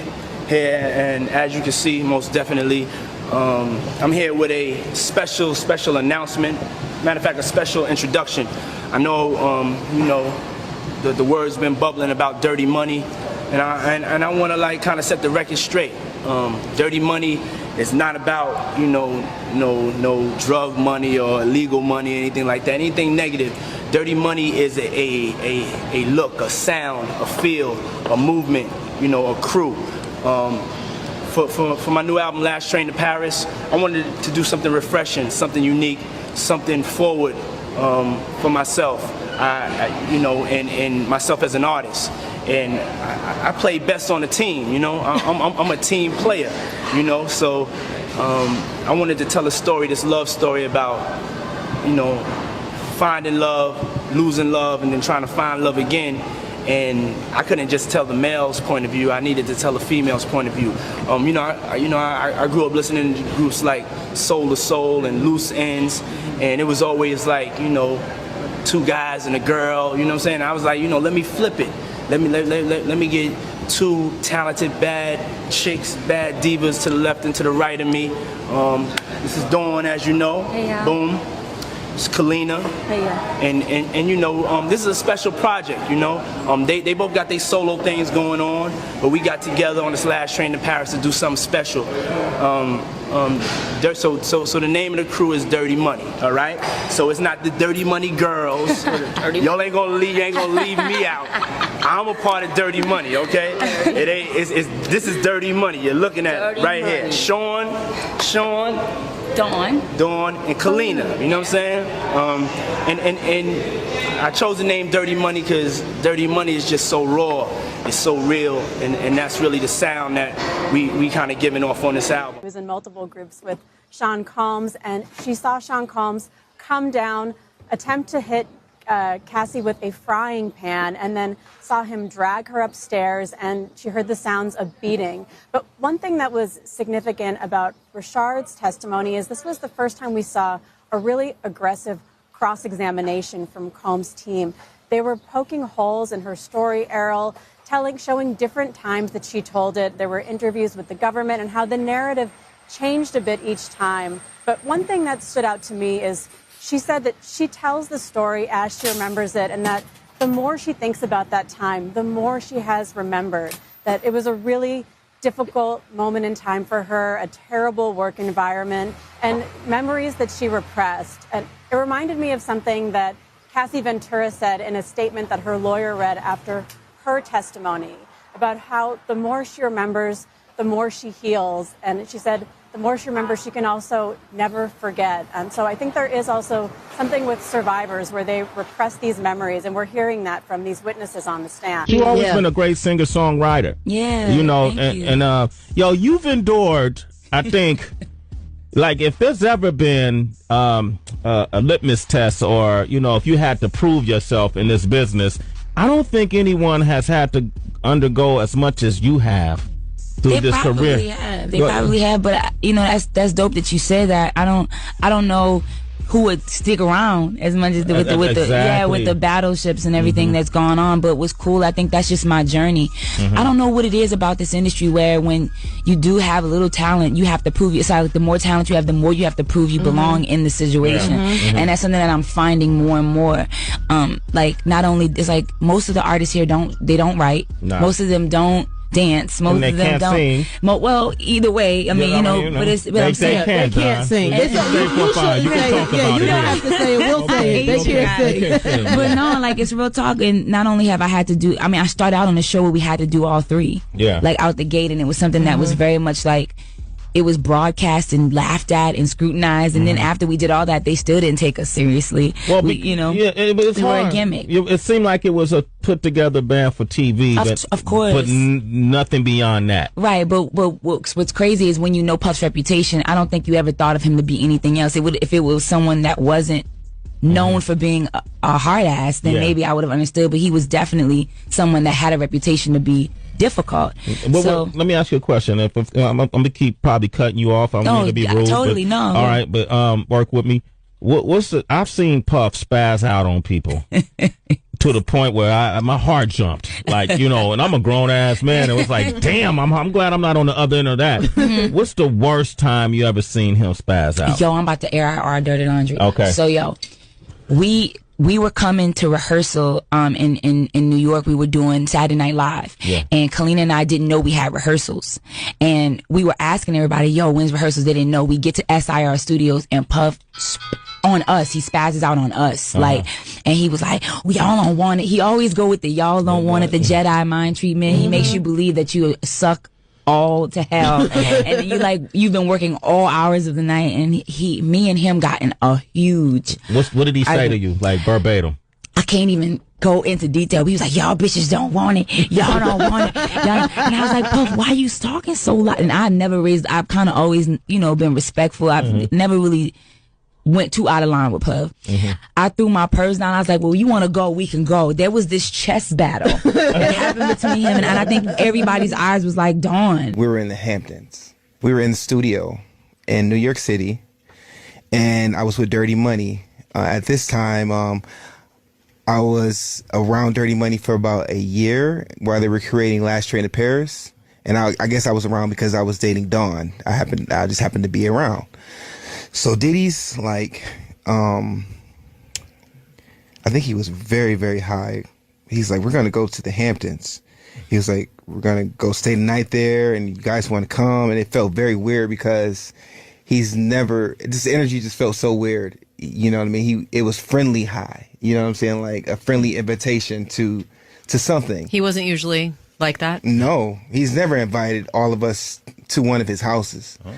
here, and as you can see, most definitely, I'm here with a special announcement. Matter of fact, a special introduction. I know, you know, the word's been bubbling about Dirty Money, and I want to like kind of set the record straight. Dirty Money is not about, you know, no drug money or illegal money or anything like that. Anything negative. Dirty Money is a look, a sound, a feel, a movement, you know, a crew. For my new album, Last Train to Paris, I wanted to do something refreshing, something unique, something forward for myself, you know, and myself as an artist. and I play best on the team. You know, I'm a team player. You know, so I wanted to tell a story, this love story about, you know, finding love, losing love, and then trying to find love again. And I couldn't just tell the male's point of view. I needed to tell the female's point of view. You know, I grew up listening to groups like Soul to Soul and Loose Ends, and it was always like, you know, two guys and a girl. You know what I'm saying? I was like, you know, let me flip it. Let me get two talented bad chicks, bad divas to the left and to the right of me. This is Dawn, as you know. Hey, yeah. Boom. It's Kalina. Hey, yeah. And you know, this is a special project, you know. They both got their solo things going on, but we got together on this last train to Paris to do something special. So the name of the crew is Dirty Money, all right? So it's not the Dirty Money Girls. Y'all ain't gonna leave me out. I'm a part of Dirty Money, okay? It ain't. This is Dirty Money. You're looking at Dirty it right Money. here. Sean, Dawn, and Kalina. You know what I'm saying? And I chose the name Dirty Money because Dirty Money is just so raw. It's so real, and that's really the sound that we kind of giving off on this album. He was in multiple groups with Sean Combs, and she saw Sean Combs come down, attempt to hit Cassie with a frying pan, and then saw him drag her upstairs, and she heard the sounds of beating. But one thing that was significant about Rashard's testimony is this was the first time we saw a really aggressive cross-examination from Combs' team. They were poking holes in her story, Errol, showing different times that she told it. There were interviews with the government and how the narrative changed a bit each time. But one thing that stood out to me is she said that she tells the story as she remembers it, and that the more she thinks about that time, the more she has remembered. That it was a really difficult moment in time for her, a terrible work environment, and memories that she repressed. And it reminded me of something that Cassie Ventura said in a statement that her lawyer read after her testimony about how the more she remembers, the more she heals. And she said the more she remembers, she can also never forget. And so I think there is also something with survivors where they repress these memories, and we're hearing that from these witnesses on the stand. You've always been a great singer-songwriter. Yeah. You know, yo, you've endured, I think, like if there's ever been a litmus test, or, you know, if you had to prove yourself in this business, I don't think anyone has had to undergo as much as you have through this career. They probably have, but you know, that's dope that you said that. I don't know who would stick around as much as with the battleships and everything that's gone on. But what's cool, I think that's just my journey. I don't know what it is about this industry where when you do have a little talent, you have to prove yourself. Like the more talent you have, the more you have to prove you belong in the situation. And that's something that I'm finding more and more. Like not only it's like most of the artists here don't write. No. Most of them don't dance. Most of them don't sing. Well, either way, I mean, you know, but I'm saying they can't sing. You don't have to say it. We'll say it. They can't sing. But no, like it's real talk. And not only have I had to do, I mean, I started out on the show where we had to do all three. Yeah. Like out the gate, and it was something that was very much like. It was broadcast and laughed at and scrutinized, and then after we did all that, they still didn't take us seriously. Well, you know, it's we were a gimmick. It seemed like it was a put together band for TV, of course, but nothing beyond that. Right, but what's crazy is when you know Puff's reputation, I don't think you ever thought of him to be anything else. If it was someone that wasn't known for being a hard ass, then maybe I would have understood. But he was definitely someone that had a reputation to be difficult. Well, let me ask you a question. If I'm gonna keep probably cutting you off, I'm going to be rude. Totally, but, no. All right, but work with me. I've seen Puff spaz out on people to the point where my heart jumped, like, you know, and I'm a grown ass man. It was like, damn, I'm glad I'm not on the other end of that. What's the worst time you ever seen him spaz out? Yo, I'm about to air out our dirty laundry. Okay. So yo, we were coming to rehearsal in New York. We were doing Saturday Night Live. Yeah. And Kalina and I didn't know we had rehearsals. And we were asking everybody, yo, when's rehearsals? They didn't know. We get to SIR Studios and Puff on us. He spazzes out on us. Like, and he was like, we all don't want it. He always go with the y'all don't want it, the Jedi mind treatment. He makes you believe that you suck all to hell. And you've been working all hours of the night, and me and him got in a huge. What did he say to you, like verbatim? can't even go into detail. He was like, y'all bitches don't want it. Y'all don't want it. And I was like, Puff, why are you talking so loud? And I've kind of always, been respectful. I've never really went too out of line with Puff. I threw my purse down. I was like, well, you want to go, we can go. There was this chess battle that happened between him, and I think everybody's eyes was like, Dawn. We were in the Hamptons. We were in the studio in New York City, and I was with Dirty Money. At this time, I was around Dirty Money for about a year while they were creating Last Train to Paris. And I guess I was around because I was dating Dawn. I just happened to be around. So Diddy's like, I think he was very, very high. He's like, we're going to go to the Hamptons. He was like, we're going to go stay the night there and you guys want to come. And it felt very weird because this energy just felt so weird. You know what I mean? It was friendly high. You know what I'm saying? Like a friendly invitation to something. He wasn't usually like that? No, he's never invited all of us to one of his houses. Oh.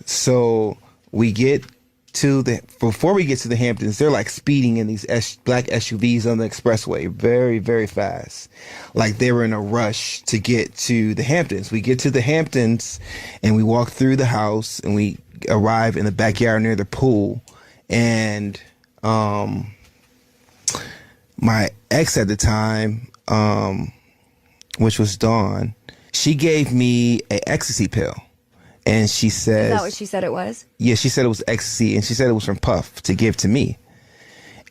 So before we get to the Hamptons, they're like speeding in these black SUVs on the expressway very, very fast. Like they were in a rush to get to the Hamptons. We get to the Hamptons and we walk through the house and we arrive in the backyard near the pool. And my ex at the time, which was Dawn, she gave me an ecstasy pill. And she said... Is that what she said it was? Yeah, she said it was ecstasy, and she said it was from Puff to give to me.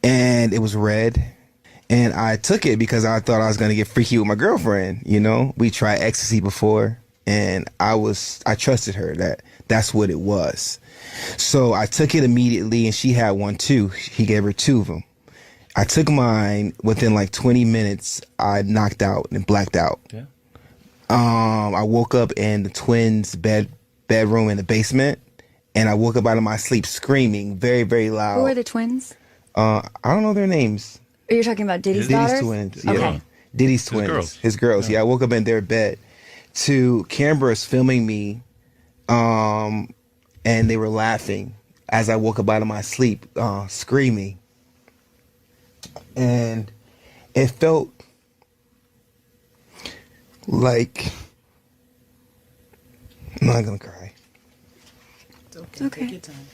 And it was red. And I took it because I thought I was going to get freaky with my girlfriend, We tried ecstasy before, and I trusted her that's what it was. So I took it immediately, and she had one too. He gave her two of them. I took mine. Within like 20 minutes, I knocked out and blacked out. Yeah. I woke up in the twins' bedroom in the basement, and I woke up out of my sleep screaming very, very loud. Who are the twins? I don't know their names. Are you talking about Diddy's daughters? Twins. Okay. Yeah. Diddy's twins. His girls. Yeah, I woke up in their bed. To cameras filming me, and they were laughing as I woke up out of my sleep, screaming. And it felt like... I'm not going to cry. It's okay. Take your time.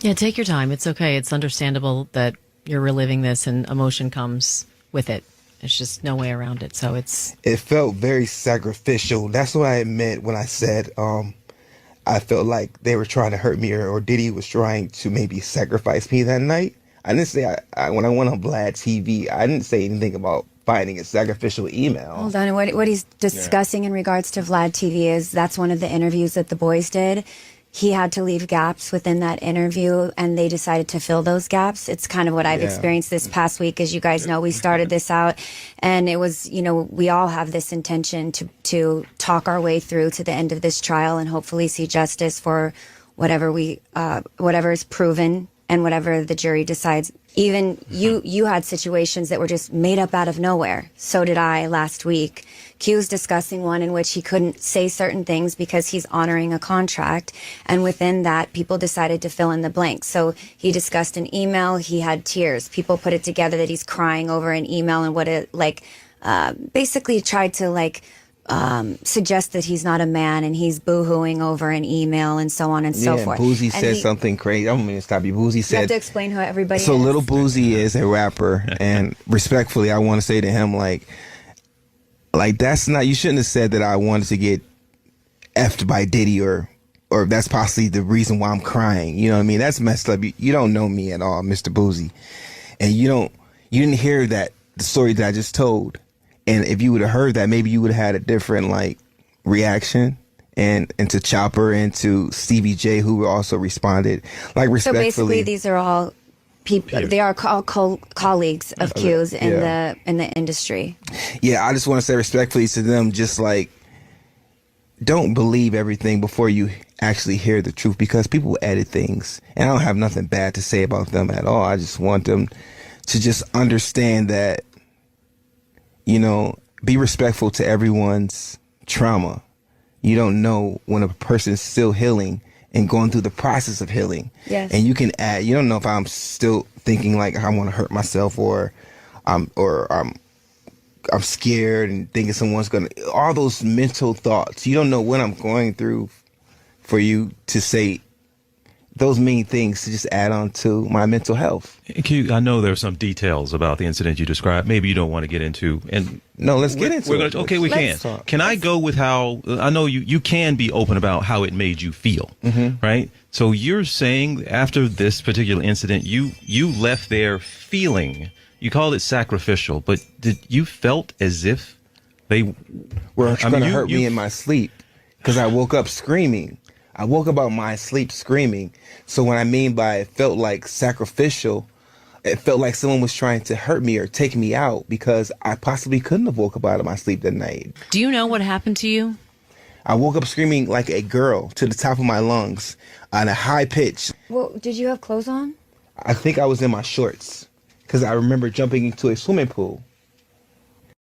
Yeah, take your time. It's okay. It's understandable that you're reliving this and emotion comes with it. There's just no way around it. So it felt very sacrificial. That's what I meant when I said I felt like they were trying to hurt me or Diddy was trying to maybe sacrifice me that night. I didn't say when I went on Vlad TV, I didn't say anything about finding a sacrificial email. Hold on. What he's discussing in regards to Vlad TV is that's one of the interviews that the boys did. He had to leave gaps within that interview, and they decided to fill those gaps. It's kind of what I've experienced this past week. As you guys know, we started this out, and it was, we all have this intention to talk our way through to the end of this trial and hopefully see justice for whatever is proven and whatever the jury decides. Even you had situations that were just made up out of nowhere. So did I last week. Q's discussing one in which he couldn't say certain things because he's honoring a contract. And within that, people decided to fill in the blanks. So he discussed an email. He had tears. People put it together that he's crying over an email and what it basically tried to suggest that he's not a man and he's boo-hooing over an email and so on and so forth. Boozy said something crazy. I don't mean to stop you. Boozy said... You have to explain who everybody is. So Little Boozy is a rapper, and respectfully, I want to say to him, that's not... You shouldn't have said that I wanted to get effed by Diddy or that's possibly the reason why I'm crying. You know what I mean? That's messed up. You don't know me at all, Mr. Boozy. And you didn't hear the story that I just told. And if you would have heard that, maybe you would have had a different reaction. And to Chopper and to Stevie J, who also responded respectfully. So basically, these are all people. They are all colleagues of Q's in the industry. Yeah, I just want to say respectfully to them, just don't believe everything before you actually hear the truth, because people edit things, and I don't have nothing bad to say about them at all. I just want them to just understand that. Be respectful to everyone's trauma. You don't know when a person's still healing and going through the process of healing. Yes. And you can add, you don't know if I'm still thinking I want to hurt myself or I'm scared and thinking someone's gonna, all those mental thoughts. You don't know what I'm going through for you to say those mean things to just add on to my mental health. I know there are some details about the incident you described. Maybe you don't want to get into. And no, let's get into it. Okay, we can. Can I go with how, I know you can be open about how it made you feel, right? So you're saying after this particular incident, you left there feeling, you called it sacrificial, but you felt as if they were going to hurt me in my sleep because I woke up screaming. I woke up out of my sleep screaming. So what I mean by it felt like sacrificial, it felt like someone was trying to hurt me or take me out because I possibly couldn't have woke up out of my sleep that night. Do you know what happened to you? I woke up screaming like a girl to the top of my lungs on a high pitch. Well, did you have clothes on? I think I was in my shorts because I remember jumping into a swimming pool.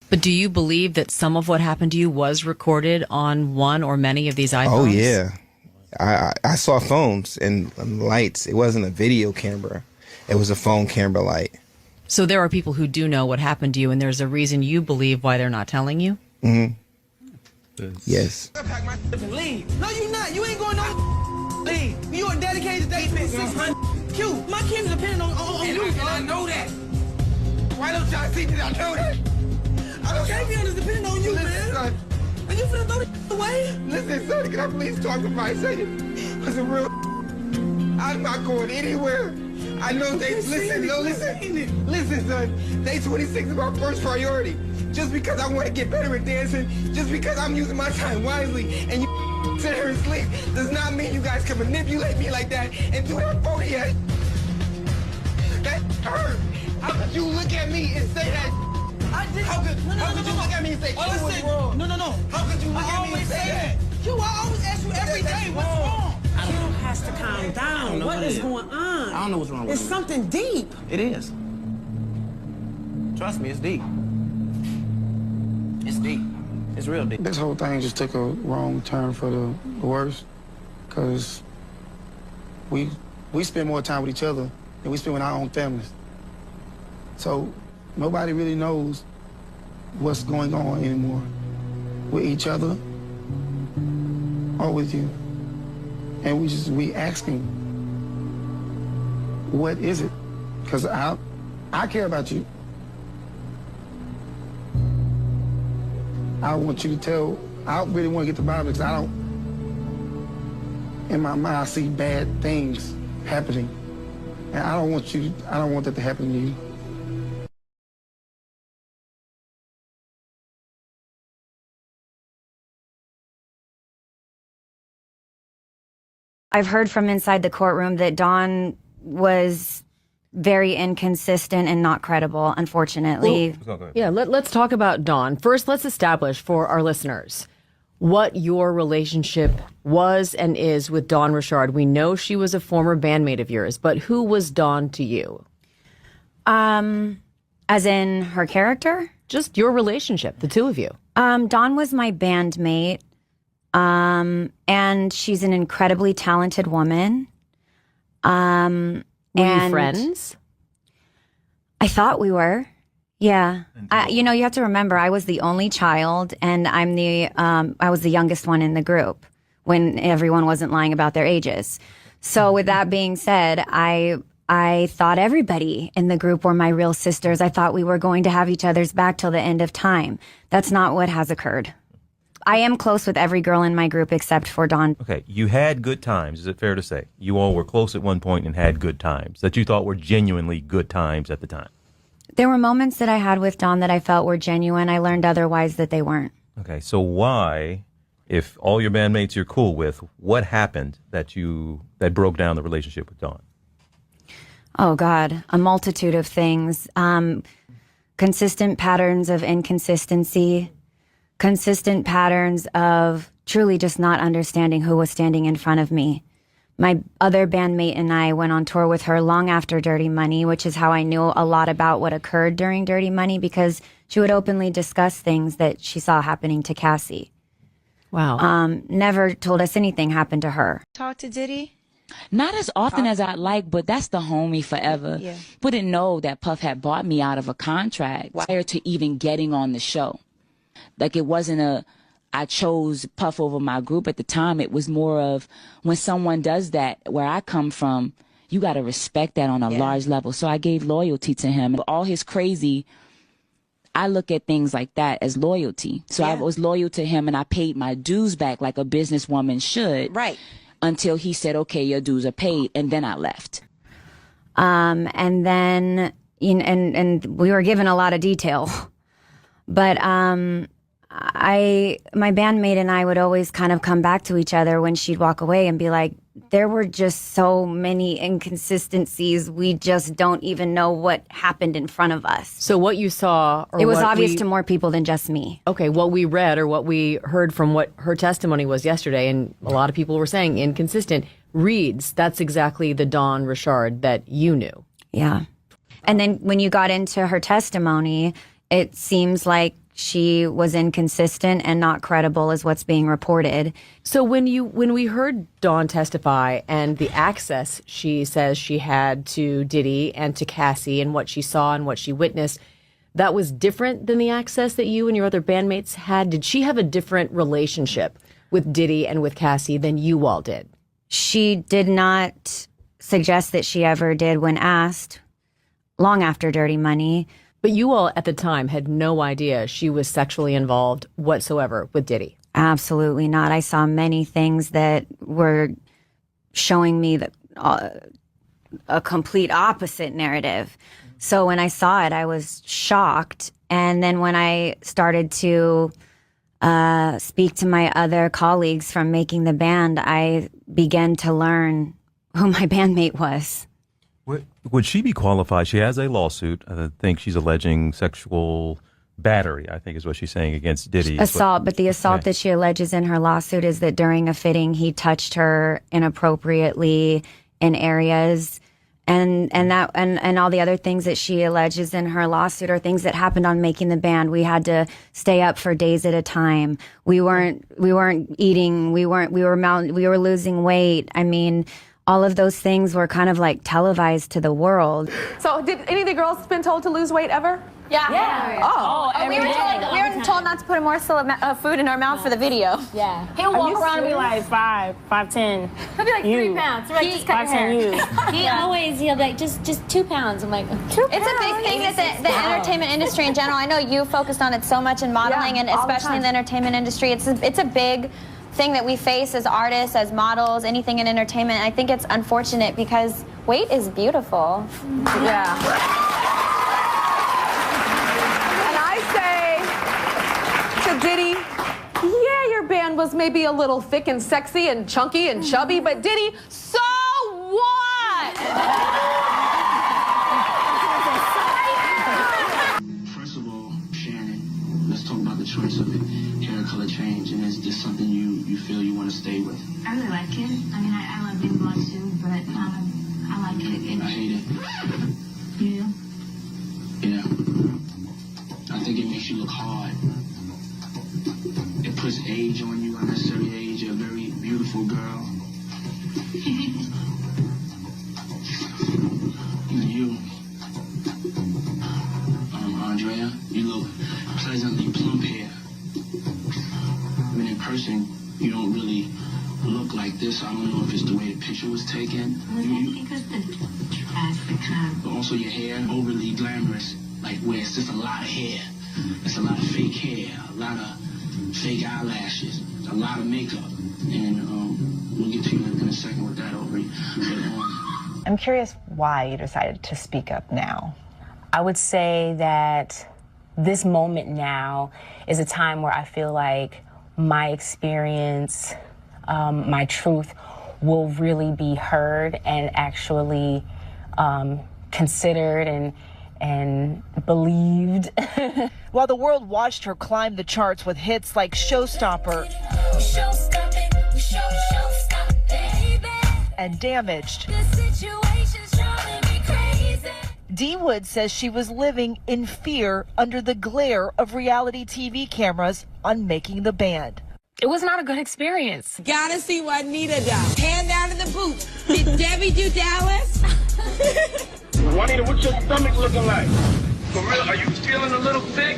But do you believe that some of what happened to you was recorded on one or many of these iPhones? Oh, yeah. I saw phones and lights. It wasn't a video camera. It was a phone camera light. So there are people who do know what happened to you, and there's a reason you believe why they're not telling you? Yes. Leave. No, you not. You ain't going no. Leave. You are dedicated to Q. My kids depend on you. And I know that. Why don't y'all see that I know that? I don't care if you depend on you, man. Son. Are you finna throw the away? Listen, son, can I please talk for 5 seconds? Because I'm real. I'm not going anywhere. I know they listen. Listen, son. Day 26 is my first priority. Just because I want to get better at dancing, just because I'm using my time wisely, and you sit here and sleep, does not mean you guys can manipulate me like that and do that phony ass. That hurt. How could you look at me and say that? I did. How could you look at me and say Q was wrong? No. How could you look at me and say that? Q, I always ask you every day, what's wrong? Q has to calm down. What is going on? I don't know what's wrong with It's something deep. It is. Trust me, it's deep. It's deep. It's real deep. This whole thing just took a wrong turn for the worse, because we spend more time with each other than we spend with our own families. So nobody really knows what's going on anymore with each other or with you. And we asking, what is it? Because I care about you. I want you to tell, I really want to get to the bottom because in my mind, I see bad things happening. And I don't want that to happen to you. I've heard from inside the courtroom that Dawn was very inconsistent and not credible, unfortunately. Yeah, let's talk about Dawn. First, let's establish for our listeners what your relationship was and is with Dawn Richard. We know she was a former bandmate of yours, but who was Dawn to you? As in her character? Just your relationship, the two of you. Dawn was my bandmate. And she's an incredibly talented woman. Were you friends? I thought we were. Yeah. You have to remember, I was the only child, and I was the youngest one in the group when everyone wasn't lying about their ages. So with that being said, I thought everybody in the group were my real sisters. I thought we were going to have each other's back till the end of time. That's not what has occurred. I am close with every girl in my group except for Dawn. Okay, you had good times, is it fair to say? You all were close at one point and had good times that you thought were genuinely good times at the time. There were moments that I had with Dawn that I felt were genuine. I learned otherwise that they weren't. Okay, so why, if all your bandmates you're cool with, what happened that broke down the relationship with Dawn? Oh, God, a multitude of things. Consistent patterns of inconsistency. Consistent patterns of truly just not understanding who was standing in front of me. My other bandmate and I went on tour with her long after Dirty Money, which is how I knew a lot about what occurred during Dirty Money, because she would openly discuss things that she saw happening to Cassie. Wow. Never told us anything happened to her. Talk to Diddy? Not as often as I'd like, but that's the homie forever. Yeah. Wouldn't know that Puff had bought me out of a contract prior to even getting on the show. Like, it wasn't I chose Puff over my group at the time. It was more of, when someone does that, where I come from, you got to respect that on a large level. So I gave loyalty to him. All his crazy, I look at things like that as loyalty. So I was loyal to him, and I paid my dues back like a businesswoman should. Right. Until he said, okay, your dues are paid, and then I left. And then, and we were given a lot of detail, but my bandmate and I would always kind of come back to each other when she'd walk away and be like, there were just so many inconsistencies. We just don't even know what happened in front of us. So what you saw, or it was what obvious to more people than just me. Okay, what we read or what we heard from what her testimony was yesterday, and a lot of people were saying inconsistent, reads that's exactly the Dawn Richard that you knew. Yeah. And then when you got into her testimony, it seems like she was inconsistent and not credible as what's being reported. So when we heard Dawn testify and the access she says she had to Diddy and to Cassie and what she saw and what she witnessed, that was different than the access that you and your other bandmates had? Did she have a different relationship with Diddy and with Cassie than you all did? She did not suggest that she ever did when asked, long after Dirty Money. But you all at the time had no idea she was sexually involved whatsoever with Diddy. Absolutely not. I saw many things that were showing me that a complete opposite narrative. So when I saw it, I was shocked. And then when I started to speak to my other colleagues from making the band, I began to learn who my bandmate was. Would she be qualified? She has a lawsuit. I think she's alleging sexual battery, I think is what she's saying, against Diddy. Assault, but the assault that she alleges in her lawsuit is that during a fitting, he touched her inappropriately in areas. And all the other things that she alleges in her lawsuit are things that happened on making the band. We had to stay up for days at a time. We weren't eating. We were losing weight. I mean, all of those things were kind of like televised to the world. So did any of the girls been told to lose weight ever? Yeah. Oh, we were told not to put a morsel of food in our mouth for the video. Yeah. He'll walk around and be like 5'10". He'll be like 3 pounds. We're like, just cut your hair. He'll be like, just 2 pounds. I'm like, 2 pounds? It's a big thing that the entertainment industry in general, I know you focused on it so much in modeling and especially in the entertainment industry. It's a big thing that we face as artists, as models, anything in entertainment. I think it's unfortunate because weight is beautiful. Yeah. And I say to Diddy, yeah, your band was maybe a little thick and sexy and chunky and chubby, but Diddy, so what? First of all, Shannon, let's talk about the choice of it. Hair color change, and is this something you feel you want to stay with? I really like it. I mean, I love being blonde too, but I like it. I hate it. You do? Yeah. I think it makes you look hard. It puts age on you, unnecessary age. You're a very beautiful girl. You, Andrea, you look pleasantly plump here. I mean, in person, you don't really look like this. I don't know if it's the way the picture was taken. I think it's the drastic kind. But also your hair, overly glamorous, like where it's just a lot of hair. It's a lot of fake hair, a lot of fake eyelashes, a lot of makeup. And we'll get to you in a second with that, Aubrey. But, I'm curious why you decided to speak up now. I would say that this moment now is a time where I feel like my experience, my truth will really be heard and actually considered and believed. While the world watched her climb the charts with hits like Showstopper and Damaged, D. Wood says she was living in fear under the glare of reality TV cameras on Making the Band. It was not a good experience. Gotta see what Nita does. Hand down to the booth. Did Debbie do Dallas? Juanita, what's your stomach looking like? For real, are you feeling a little sick?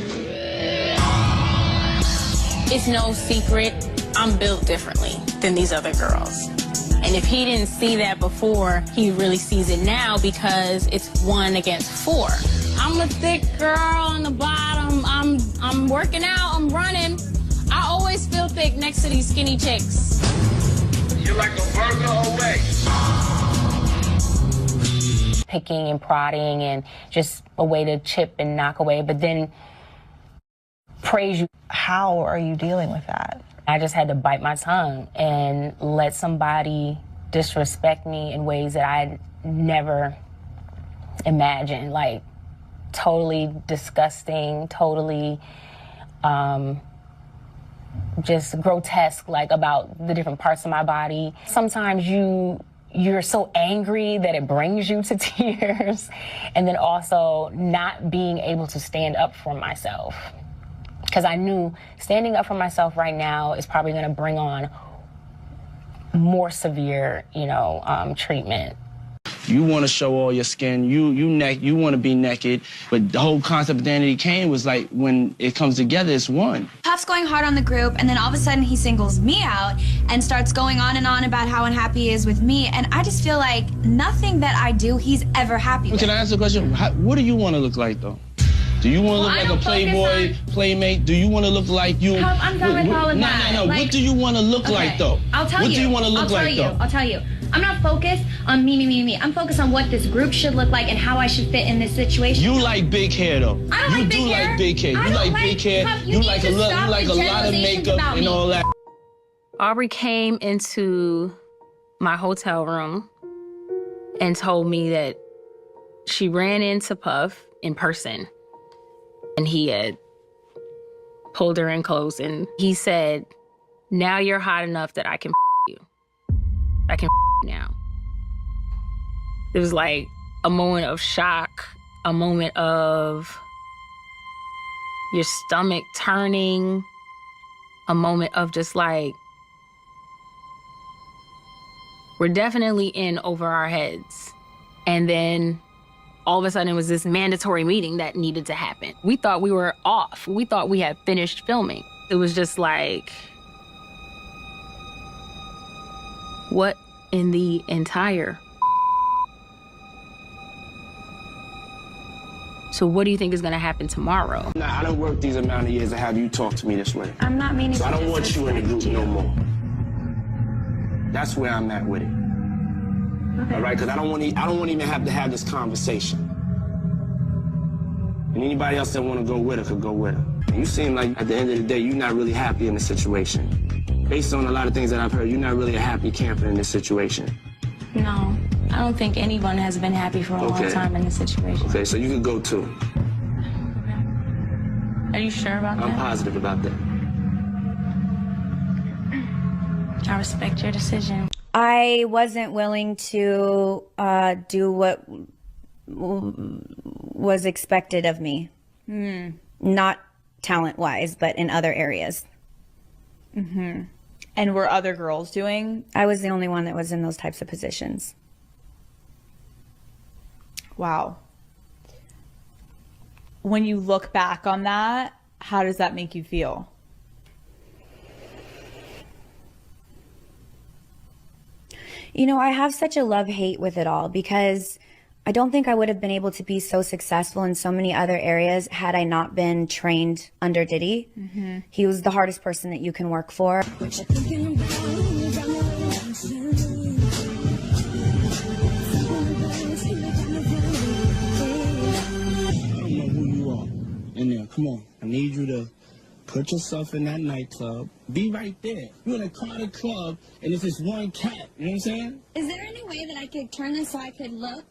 It's no secret, I'm built differently than these other girls. And if he didn't see that before, he really sees it now because it's 1 against 4. I'm a thick girl on the bottom. I'm working out, I'm running. I always feel thick next to these skinny chicks. You're like a burger away. Picking and prodding and just a way to chip and knock away, but then praise you. How are you dealing with that? I just had to bite my tongue and let somebody disrespect me in ways that I never imagined, like totally disgusting, totally just grotesque, like about the different parts of my body. Sometimes you're so angry that it brings you to tears, and then also not being able to stand up for myself. Because I knew standing up for myself right now is probably going to bring on more severe, treatment. You want to show all your skin. You want to be naked. But the whole concept of Danity Kane was like, when it comes together, it's one. Puff's going hard on the group, and then all of a sudden he singles me out and starts going on and on about how unhappy he is with me. And I just feel like nothing that I do, he's ever happy with. Can I ask a question? What do you want to look like, though? Do you want to look like a playboy, playmate? Do you want to look like you? Puff, I'm done with all of that. No. Like, what do you want to look like, though? I'll tell you. What do you want to look like, though? I'll tell you. I'm not focused on me. I'm focused on what this group should look like and how I should fit in this situation. You like big hair, though. I don't like big hair. You do like big hair. You like big hair. Puff, you like a lot of makeup and all that. Aubrey came into my hotel room and told me that she ran into Puff in person and he had pulled her in close and he said, "Now you're hot enough that I can you. I can you now." It was like a moment of shock, a moment of your stomach turning, a moment of just like, we're definitely in over our heads. And then all of a sudden it was this mandatory meeting that needed to happen. We thought we were off. We thought we had finished filming. It was just like, what in the entire? So what do you think is gonna happen tomorrow? Nah, I don't work these amount of years to have you talk to me this way. I'm not meaning so to I don't want you in the group no more. That's where I'm at with it. Okay. All right, because I don't want to even have to have this conversation. And anybody else that want to go with her could go with her. And you seem like at the end of the day, you're not really happy in the situation. Based on a lot of things that I've heard, you're not really a happy camper in this situation. No, I don't think anyone has been happy for a long time in this situation. Okay, so you could go too. Are you sure about that? I'm positive about that. I respect your decision. I wasn't willing to do what was expected of me. Not talent-wise, but in other areas. Mm-hmm. And were other girls doing? I was the only one that was in those types of positions. Wow. When you look back on that, how does that make you feel? You know, I have such a love-hate with it all because I don't think I would have been able to be so successful in so many other areas had I not been trained under Diddy. Mm-hmm. He was the hardest person that you can work for. In there, come on. I need you to put yourself in that nightclub. Be right there. You're in a crowded club, and it's this one cat. You know what I'm saying? Is there any way that I could turn this so I could look?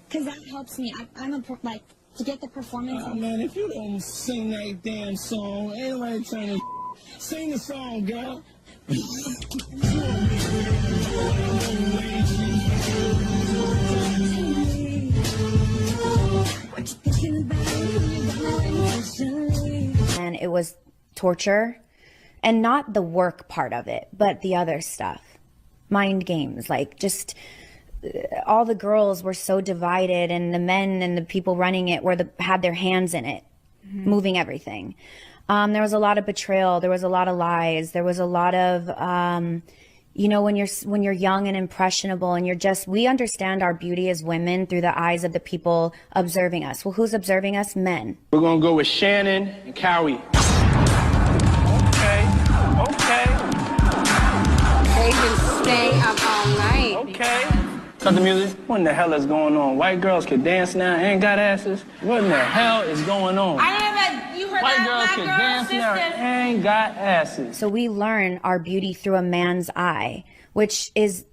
Because that helps me. I'm to get the performance. Oh, man, if you don't sing that damn song, ain't nobody trying to sing the song, girl. And it was torture And not the work part of it, but the other stuff. Mind games, like just all the girls were so divided, and the men and the people running it had their hands in it, moving everything. There was a lot of betrayal. There was a lot of lies. There was a lot of, when you're young and impressionable, and we understand our beauty as women through the eyes of the people observing us. Well, who's observing us? Men. We're gonna go with Shannon and Cowie. Okay. They can stay up all night. Okay. Cut the music. What in the hell is going on? White girls can dance now, ain't got asses? What in the hell is going on? I heard that. You heard White that? girls can dance now, ain't got asses. So we learn our beauty through a man's eye, which is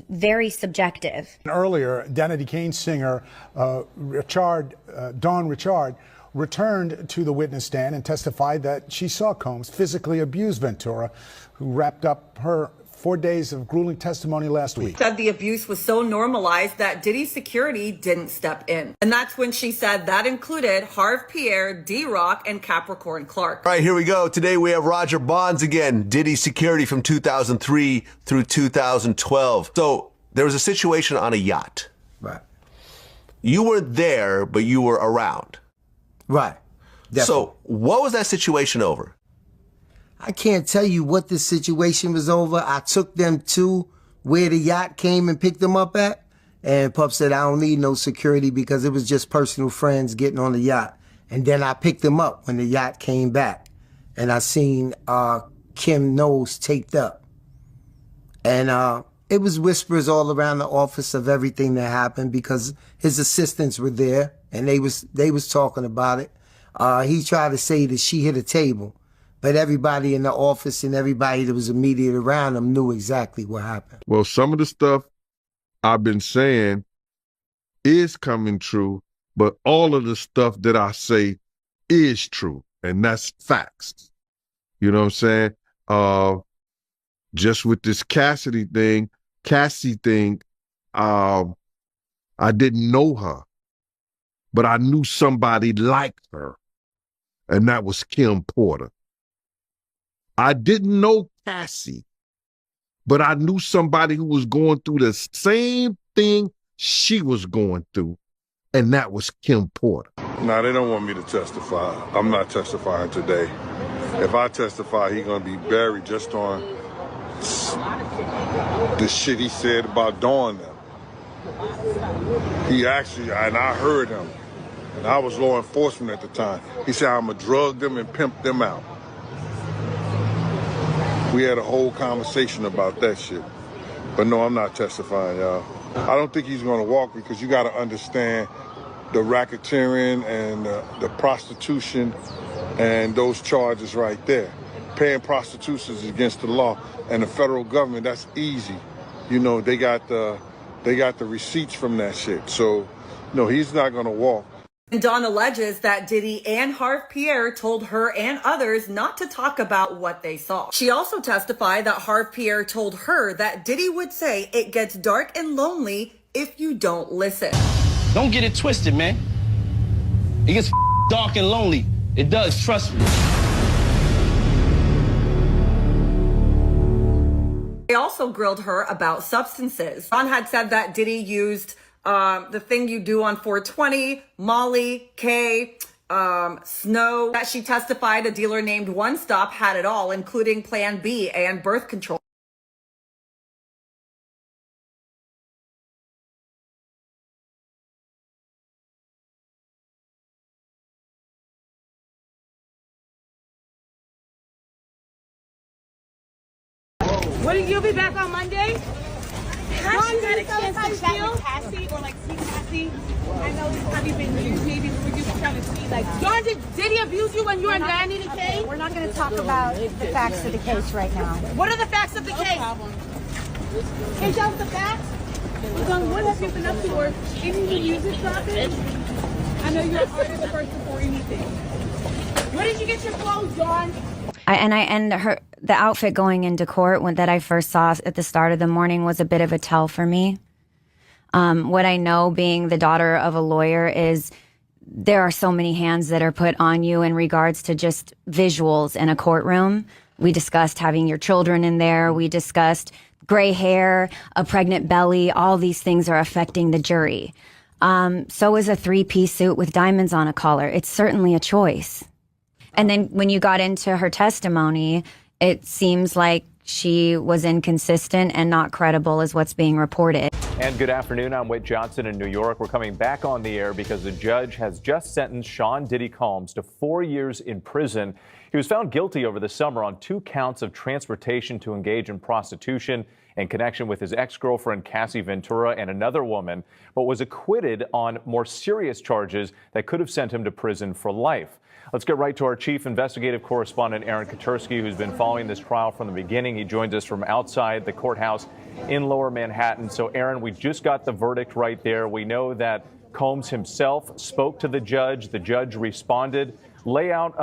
very subjective. Earlier, Danity Kane singer Dawn Richard returned to the witness stand and testified that she saw Combs physically abuse Ventura, who wrapped up her 4 days of grueling testimony last week. Said the abuse was so normalized that Diddy's security didn't step in. And that's when she said that included Harv Pierre, D-Rock, and Capricorn Clark. All right, here we go. Today we have Roger Bonds again, Diddy's security from 2003 through 2012. So there was a situation on a yacht. Right. You weren't there, but you were around. Right. Definitely. So what was that situation over? I can't tell you what the situation was over. I took them to where the yacht came and picked them up at. And Pup said, I don't need no security because it was just personal friends getting on the yacht. And then I picked them up when the yacht came back. And I seen Kim nose taped up. And it was whispers all around the office of everything that happened because his assistants were there and they was talking about it. He tried to say that she hit a table. But everybody in the office and everybody that was immediate around him knew exactly what happened. Well, some of the stuff I've been saying is coming true, but all of the stuff that I say is true, and that's facts. You know what I'm saying? Just with this Cassie thing, I didn't know her, but I knew somebody like her, and that was Kim Porter. I didn't know Cassie, but I knew somebody who was going through the same thing she was going through, and that was Kim Porter. No, they don't want me to testify. I'm not testifying today. If I testify, he's going to be buried just on the shit he said about Dawn now. He actually, and I heard him, and I was law enforcement at the time. He said, I'm going to drug them and pimp them out. We had a whole conversation about that shit. But no, I'm not testifying, y'all. I don't think he's going to walk because you got to understand the racketeering and the prostitution and those charges right there. Paying prostitution is against the law, and the federal government, that's easy. You know, they got the receipts from that shit. So, no, he's not going to walk. And Dawn alleges that Diddy and Harv Pierre told her and others not to talk about what they saw. She also testified that Harv Pierre told her that Diddy would say it gets dark and lonely if you don't listen. Don't get it twisted, man. It gets dark and lonely. It does, trust me. They also grilled her about substances. Dawn had said that Diddy used the thing you do on 420, Molly, K, Snow. That she testified a dealer named One Stop had it all, including Plan B and birth control. You'll be back on Monday? Dawn, you got a chance to chat with Cassie or like see Cassie? I know it's probably been years maybe when you were trying to see like. Dawn, did he abuse you when you were in Danity, Kane? We're not going to talk about the facts of the case right now. What are the facts of the case? Can you tell us the facts? Dawn, what have you been up to or any music dropping? I know you're an artist first before anything. Where did you get your clothes, Dawn? The outfit going into court that I first saw at the start of the morning was a bit of a tell for me. What I know, being the daughter of a lawyer, is there are so many hands that are put on you in regards to just visuals in a courtroom. We discussed having your children in there. We discussed gray hair, a pregnant belly. All these things are affecting the jury. So is a 3-piece suit with diamonds on a collar. It's certainly a choice. And then when you got into her testimony, it seems like she was inconsistent and not credible as what's being reported. And good afternoon. I'm Whit Johnson in New York. We're coming back on the air because the judge has just sentenced Sean Diddy Combs to 4 years in prison. He was found guilty over the summer on 2 counts of transportation to engage in prostitution in connection with his ex-girlfriend Cassie Ventura and another woman, but was acquitted on more serious charges that could have sent him to prison for life. Let's get right to our chief investigative correspondent, Aaron Katursky, who's been following this trial from the beginning. He joins us from outside the courthouse in Lower Manhattan. So, Aaron, we just got the verdict right there. We know that Combs himself spoke to the judge. The judge responded. Lay out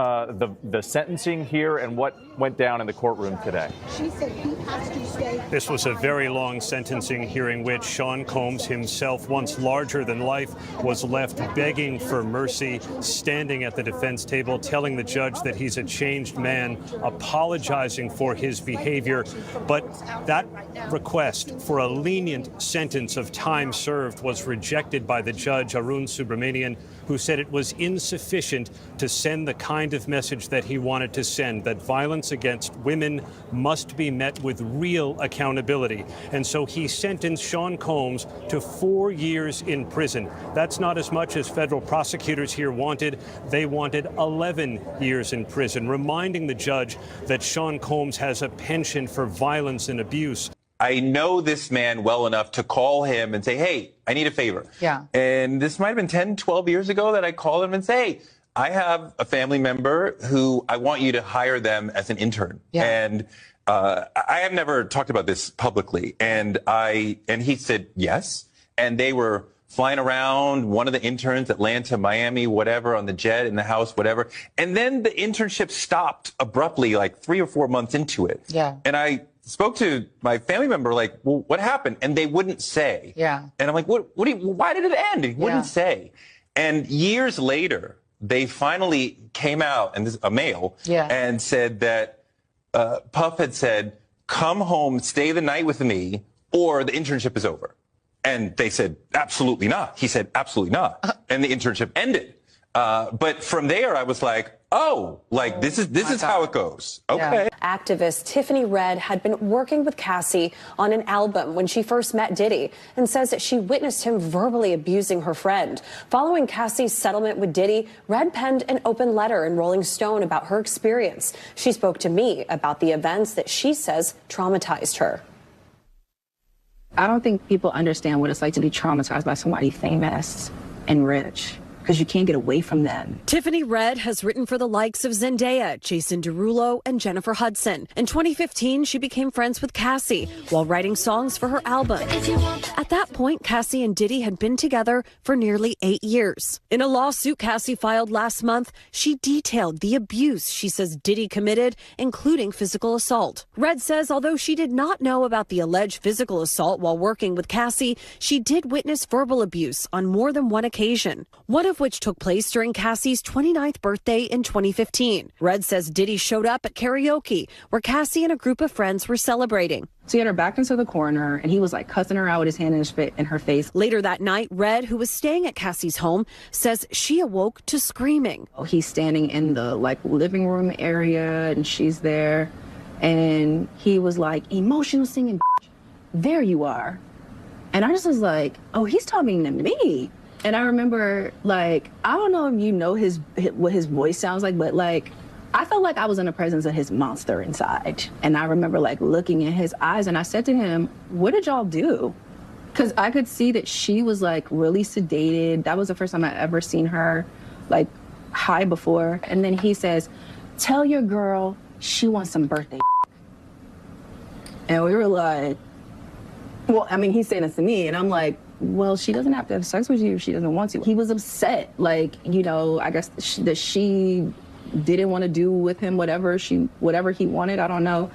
the sentencing here and what went down in the courtroom today. She said he has to stay. This was a very long sentencing hearing which Sean Combs himself, once larger than life, was left begging for mercy, standing at the defense table, telling the judge that he's a changed man, apologizing for his behavior. But that request for a lenient sentence of time served was rejected by the judge, Arun Subramanian, who said it was insufficient to send the kind of message that he wanted to send, that violence against women must be met with real accountability. And so he sentenced Sean Combs to 4 years in prison. That's not as much as federal prosecutors here wanted. They wanted 11 years in prison, reminding the judge that Sean Combs has a penchant for violence and abuse. I know this man well enough to call him and say, hey, I need a favor. Yeah. And this might have been 10, 12 years ago that I called him and say, hey, I have a family member who I want you to hire them as an intern. Yeah. And I have never talked about this publicly. And he said yes. And they were flying around, one of the interns, Atlanta, Miami, whatever, on the jet, in the house, whatever. And then the internship stopped abruptly, like 3 or 4 months into it. Yeah. And I spoke to my family member, like, well, what happened? And they wouldn't say. Yeah. And I'm like, why did it end? He wouldn't say. And years later, they finally came out, and this is a male, and said that Puff had said, come home, stay the night with me, or the internship is over. And they said, absolutely not. He said, absolutely not. And the internship ended. But from there, I was like, oh, like this is how it goes. Okay. Yeah. Activist Tiffany Red had been working with Cassie on an album when she first met Diddy and says that she witnessed him verbally abusing her friend. Following Cassie's settlement with Diddy, Red penned an open letter in Rolling Stone about her experience. She spoke to me about the events that she says traumatized her. I don't think people understand what it's like to be traumatized by somebody famous and rich, because you can't get away from them. Tiffany Red has written for the likes of Zendaya, Jason Derulo, and Jennifer Hudson. In 2015, she became friends with Cassie while writing songs for her album. At that point, Cassie and Diddy had been together for nearly 8 years. In a lawsuit Cassie filed last month, she detailed the abuse she says Diddy committed, including physical assault. Red says although she did not know about the alleged physical assault while working with Cassie, she did witness verbal abuse on more than one occasion. One of which took place during Cassie's 29th birthday in 2015. Red says Diddy showed up at karaoke, where Cassie and a group of friends were celebrating. So he had her backed into the corner, and he was like cussing her out with his hand in her face. Later that night, Red, who was staying at Cassie's home, says she awoke to screaming. He's standing in the living room area, and she's there, and he was like, emotional singing, there you are. And I just was like, oh, he's talking to me. And I remember, I don't know if you know what his voice sounds like, but I felt like I was in the presence of his monster inside. And I remember looking in his eyes, and I said to him, what did y'all do? Because I could see that she was really sedated. That was the first time I ever seen her high before. And then he says, tell your girl she wants some birthday. And we were like, well, I mean, he's saying this to me, and I'm like, well, she doesn't have to have sex with you if she doesn't want to. He was upset, I guess that she didn't want to do with him whatever he wanted. I don't know.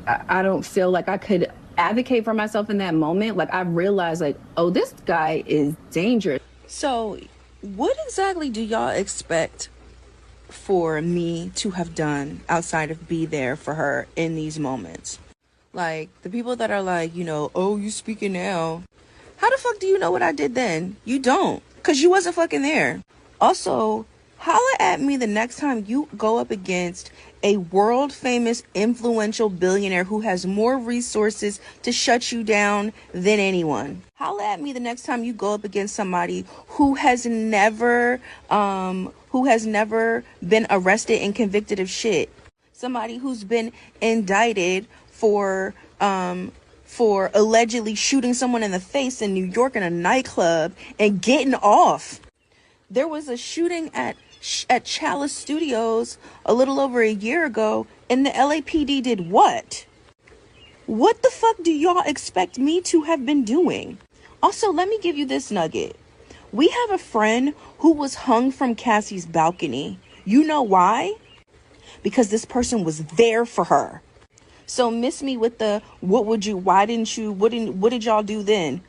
I don't feel like I could advocate for myself in that moment. I realized, oh, this guy is dangerous. So what exactly do y'all expect for me to have done outside of be there for her in these moments? Like, the people that are like, you know, oh, you speaking now. How the fuck do you know what I did then? You don't, because you wasn't fucking there. Also, holla at me the next time you go up against a world famous influential billionaire who has more resources to shut you down than anyone. Holla at me the next time you go up against somebody who has never been arrested and convicted of shit. Somebody who's been indicted for allegedly shooting someone in the face in New York in a nightclub and getting off. There was a shooting at Chalice Studios a little over a year ago, and the LAPD did what? What the fuck do y'all expect me to have been doing? Also, let me give you this nugget. We have a friend who was hung from Cassie's balcony. You know why? Because this person was there for her. So miss me with the, what did y'all do then?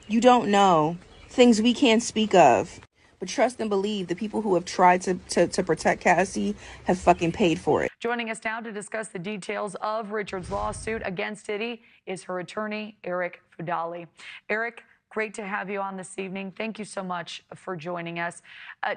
You don't know. Things we can't speak of. But trust and believe the people who have tried to protect Cassie have fucking paid for it. Joining us now to discuss the details of Richard's lawsuit against Diddy is her attorney, Eric Fudali. Eric, great to have you on this evening. Thank you so much for joining us.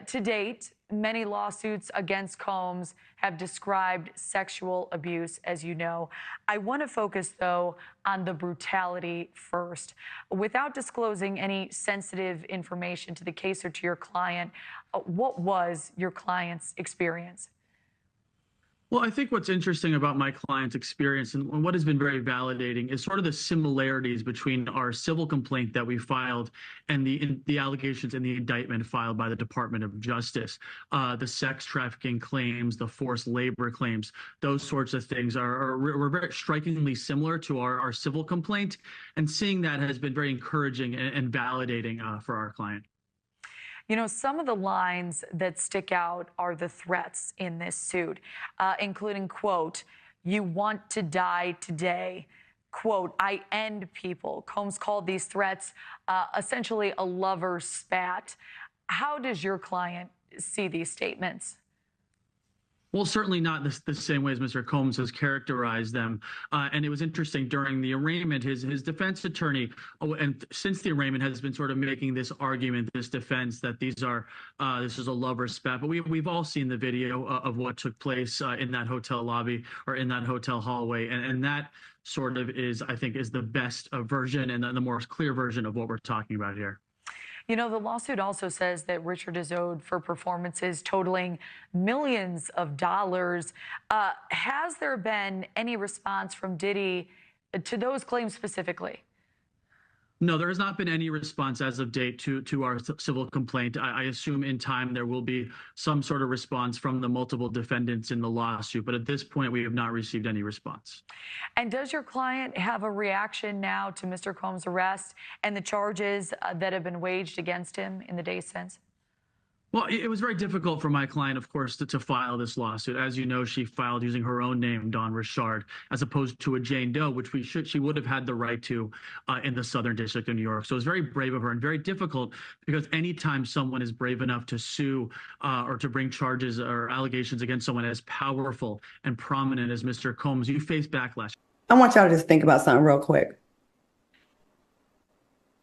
To date, many lawsuits against Combs have described sexual abuse, as you know. I want to focus, though, on the brutality first. Without disclosing any sensitive information to the case or to your client, what was your client's experience? Well, I think what's interesting about my client's experience and what has been very validating is sort of the similarities between our civil complaint that we filed and the allegations in the indictment filed by the Department of Justice. The sex trafficking claims, the forced labor claims, those sorts of things were very strikingly similar to our civil complaint. And seeing that has been very encouraging and validating for our client. You know, some of the lines that stick out are the threats in this suit, including, quote, "You want to die today." Quote, "I end people." Combs called these threats essentially a lover's spat. How does your client see these statements? Well, certainly not the same way as Mr. Combs has characterized them. And it was interesting during the arraignment, his defense attorney, and since the arraignment has been sort of making this argument, this defense that this is a lover's spat. But we've all seen the video of what took place in that hotel lobby or in that hotel hallway. And that sort of I think, is the best version and the more clear version of what we're talking about here. You know, the lawsuit also says that Richard is owed for performances totaling millions of dollars. Has there been any response from Diddy to those claims specifically? No, there has not been any response as of date to our civil complaint. I assume in time there will be some sort of response from the multiple defendants in the lawsuit, but at this point we have not received any response. And does your client have a reaction now to Mr. Combs' arrest and the charges that have been waged against him in the days since? Well, it was very difficult for my client, of course, to file this lawsuit. As you know, she filed using her own name, Dawn Richard, as opposed to a Jane Doe, which she would have had the right to in the Southern District of New York. So it was very brave of her and very difficult because anytime someone is brave enough to sue or to bring charges or allegations against someone as powerful and prominent as Mr. Combs, you face backlash. I want y'all to just think about something real quick.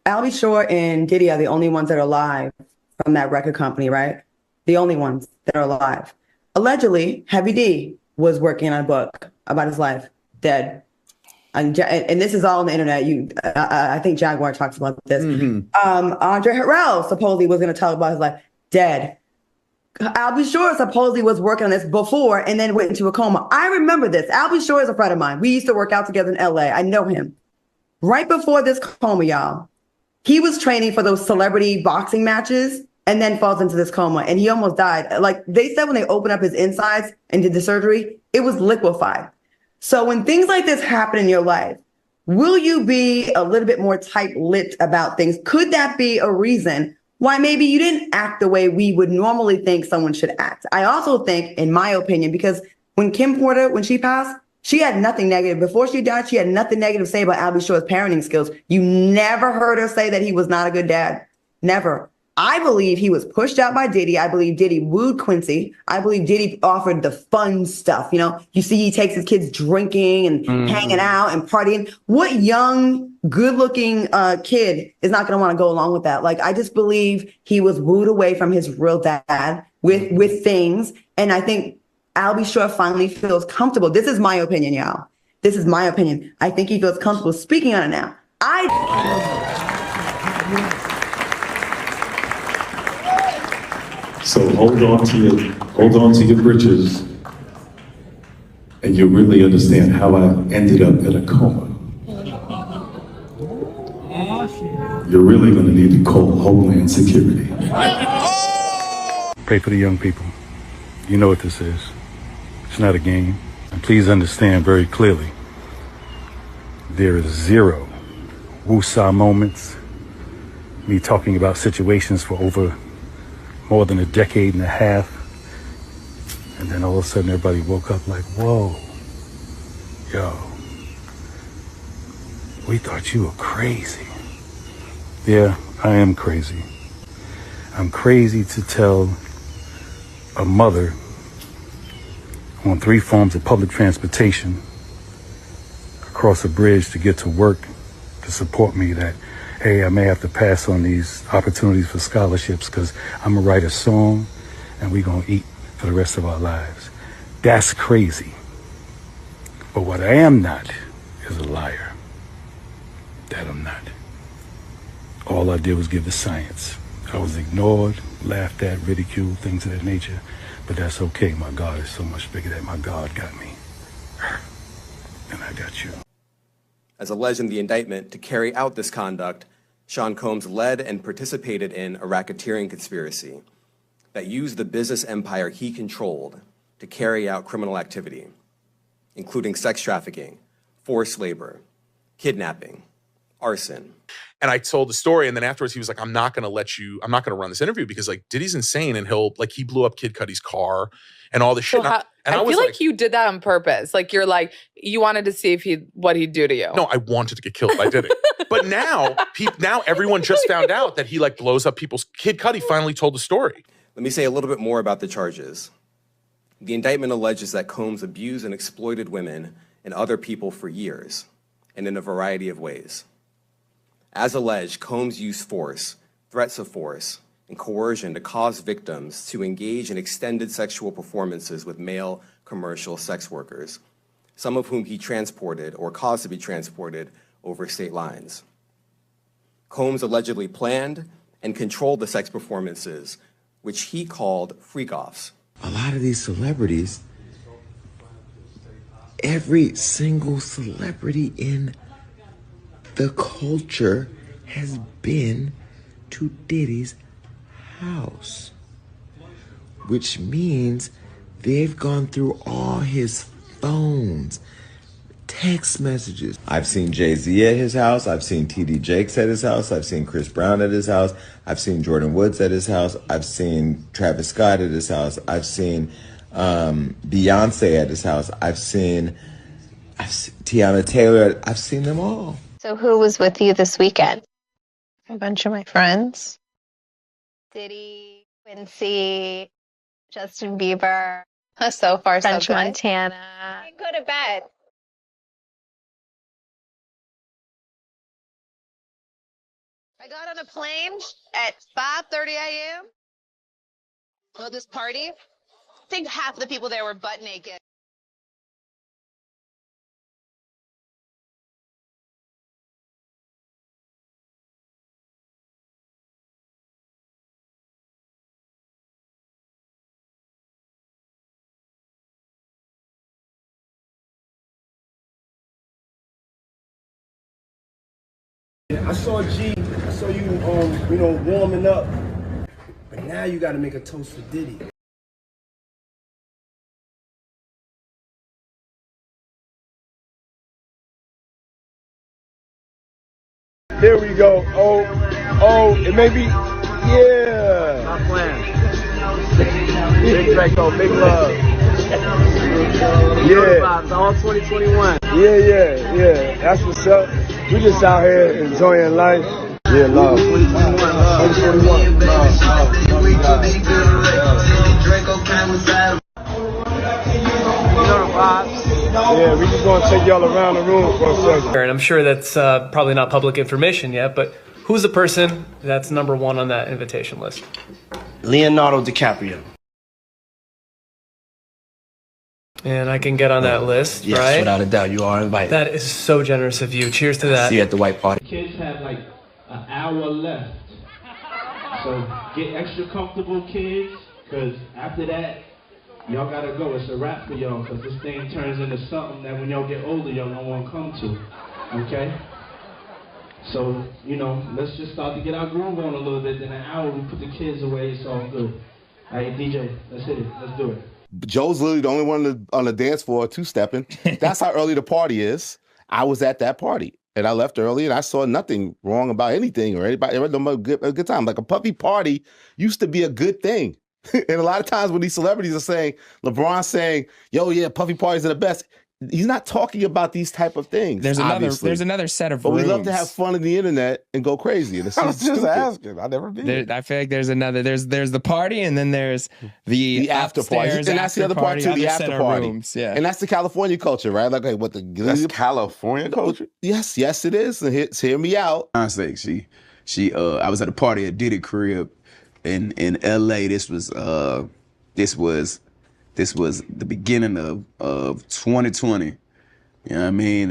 Albie Shore and Diddy are the only ones that are alive from that record company, right? The only ones that are alive. Allegedly, Heavy D was working on a book about his life, dead. And this is all on the internet. I think Jaguar talks about this. Andre Harrell supposedly was going to talk about his life, dead. Albie Shore supposedly was working on this before and then went into a coma. I remember this. Albie Shore is a friend of mine. We used to work out together in LA. I know him. Right before this coma, y'all, he was training for those celebrity boxing matches and then falls into this coma and he almost died. Like they said when they opened up his insides and did the surgery, it was liquefied. So when things like this happen in your life, will you be a little bit more tight-lipped about things? Could that be a reason why maybe you didn't act the way we would normally think someone should act? I also think, in my opinion, because when Kim Porter, when she passed, she had nothing negative. Before she died, she had nothing negative to say about Albie Shore's parenting skills. You never heard her say that he was not a good dad. Never. I believe he was pushed out by Diddy. I believe Diddy wooed Quincy. I believe Diddy offered the fun stuff. You know, you see he takes his kids drinking and hanging out and partying. What young, good-looking kid is not going to want to go along with that? Like, I just believe he was wooed away from his real dad with things. And I think Albie Shore finally feels comfortable. This is my opinion, y'all. This is my opinion. I think he feels comfortable speaking on it now. So hold on to your britches, and you'll really understand how I ended up in a coma. You're really going to need to call Homeland Security. Pray for the young people. You know what this is. It's not a game. And please understand very clearly, there is zero woosah moments, me talking about situations for over more than a decade and a half, and then all of a sudden everybody woke up like, whoa, yo, we thought you were crazy. Yeah, I am crazy. I'm crazy to tell a mother on 3 forms of public transportation across a bridge to get to work to support me that, hey, I may have to pass on these opportunities for scholarships because I'm going to write a song and we're going to eat for the rest of our lives. That's crazy. But what I am not is a liar. That I'm not. All I did was give the science. I was ignored, laughed at, ridiculed, things of that nature. But that's okay. My God is so much bigger that my God got me. And I got you. As alleged in the indictment, to carry out this conduct, Sean Combs led and participated in a racketeering conspiracy that used the business empire he controlled to carry out criminal activity, including sex trafficking, forced labor, kidnapping, arson. And I told the story, and then afterwards he was like, I'm not going to run this interview because like Diddy's insane, and he blew up Kid Cudi's car and all this shit. So I feel like you did that on purpose. Like you wanted to see what he'd do to you. No, I wanted to get killed by Diddy. But now everyone just found out that he like blows up people's. Kid Cudi finally told the story. Let me say a little bit more about the charges. The indictment alleges that Combs abused and exploited women and other people for years, and in a variety of ways. As alleged, Combs used force, threats of force, and coercion to cause victims to engage in extended sexual performances with male commercial sex workers, some of whom he transported or caused to be transported over state lines. Combs allegedly planned and controlled the sex performances, which he called freak-offs. A lot of these celebrities, every single celebrity in the culture has been to Diddy's house, which means they've gone through all his phones, text messages. I've seen Jay-Z at his house. I've seen T.D. Jakes at his house. I've seen Chris Brown at his house. I've seen Jordan Woods at his house. I've seen Travis Scott at his house. I've seen Beyonce at his house. I've seen Tiana Taylor. I've seen them all. So who was with you this weekend? A bunch of my friends. Diddy, Quincy, Justin Bieber. So far, French so good. Montana. I didn't go to bed. I got on a plane at 5:30 a.m. for this party. I think half the people there were butt naked. I saw you, warming up, but now you got to make a toast for Diddy. There we go. Oh, it may be, yeah. Not planned. Big Draco, big love. Yeah. All 2021. Yeah. That's what's up. We just out here enjoying life. Yeah, love. 2021, Yeah, we just gonna take y'all around the room for a second. And I'm sure that's probably not public information yet, but who's the person that's #1 on that invitation list? Leonardo DiCaprio. And I can get on that list, Yes, right? without a doubt, you are invited. That is so generous of you. Cheers to that. See you at the white party. Kids have like an hour left. So get extra comfortable, kids, because after that, y'all gotta go. It's a wrap for y'all, because this thing turns into something that when y'all get older, y'all don't want to come to. Okay? So, you know, let's just start to get our groove on a little bit. In an hour, we put the kids away. It's all good. All right, DJ, let's hit it. Let's do it. Joe's literally the only one on the dance floor two-stepping. That's how early the party is. I was at that party, and I left early, and I saw nothing wrong about anything or anybody. It was a good time. Like a puppy party used to be a good thing. And a lot of times when these celebrities are saying, LeBron's saying, yo, yeah, puffy parties are the best. He's not talking about these type of things. There's obviously. another set of But rooms. we love to have fun on the internet and go crazy. And it's I was just stupid. asking. I've never been. I feel like there's the party, and then there's the after party. And that's the other part too, the after party. Rooms. Yeah. And that's the California culture, right? Like what That's California culture? Yes, it is. And hear me out. Honestly, she I was at a party at Diddy crib in LA. This was the beginning of 2020. You know what I mean?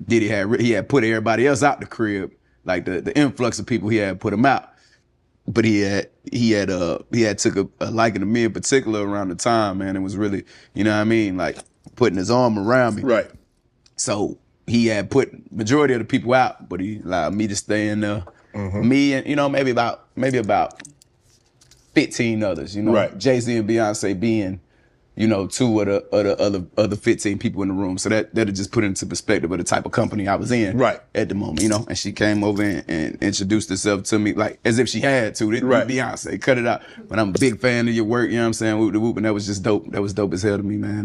Diddy had put everybody else out the crib, like the influx of people he had put them out. But he had took a liking to me in particular around the time, man. It was really, you know what I mean, like putting his arm around me. Right. So he had put majority of the people out, but he allowed me to stay in there. Mm-hmm. Me and maybe about 15 others. Right. Jay-Z and Beyonce being, two of the other 15 people in the room. So that'll just put it into perspective of the type of company I was in at the moment, And she came over and introduced herself to me like as if she had to. Right. Beyonce, cut it out. But I'm a big fan of your work, you know what I'm saying? Whoop de whoop, and that was just dope. That was dope as hell to me, man.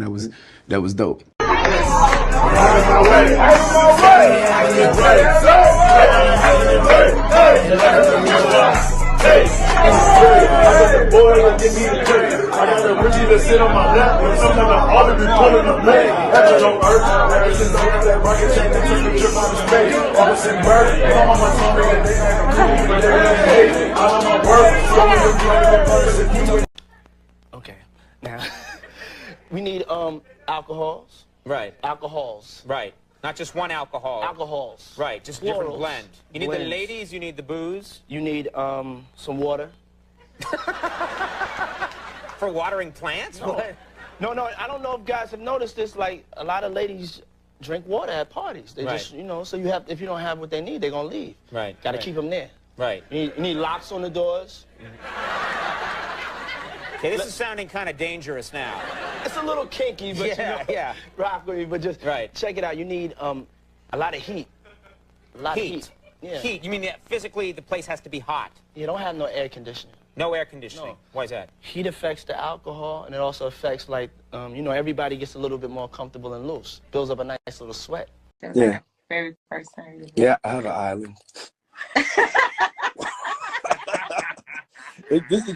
That was dope. I got the Richie that sit on my lap, and sometimes I always be pulling the leg. That's no earth, ever since I got that rocket chain that took a trip out of space. All this in bird, come on my tongue, and they like I'm cool, but they're hate. I love my work, so we can play the purpose and keep. Okay, now we need alcohols. Right. Alcohols. Right. Not just one alcohol. Alcohols. Right. Just Plurals. different blend. You need Blends. the ladies. You need the booze. You need some water. For watering plants? No, I don't know if guys have noticed this. Like a lot of ladies drink water at parties. They just, so you have. If you don't have what they need, they're gonna leave. Right. Got to keep them there. Right. You need locks on the doors. Okay, this is sounding kind of dangerous now. It's a little kinky, but yeah. Rock with me, but just check it out. You need a lot of heat. A lot of heat. Yeah. Heat. You mean that physically the place has to be hot? You don't have no air conditioning. No air conditioning. No. Why is that? Heat affects the alcohol, and it also affects, like, everybody gets a little bit more comfortable and loose. Builds up a nice little sweat. Yeah. Very first time. Yeah, I have an island. This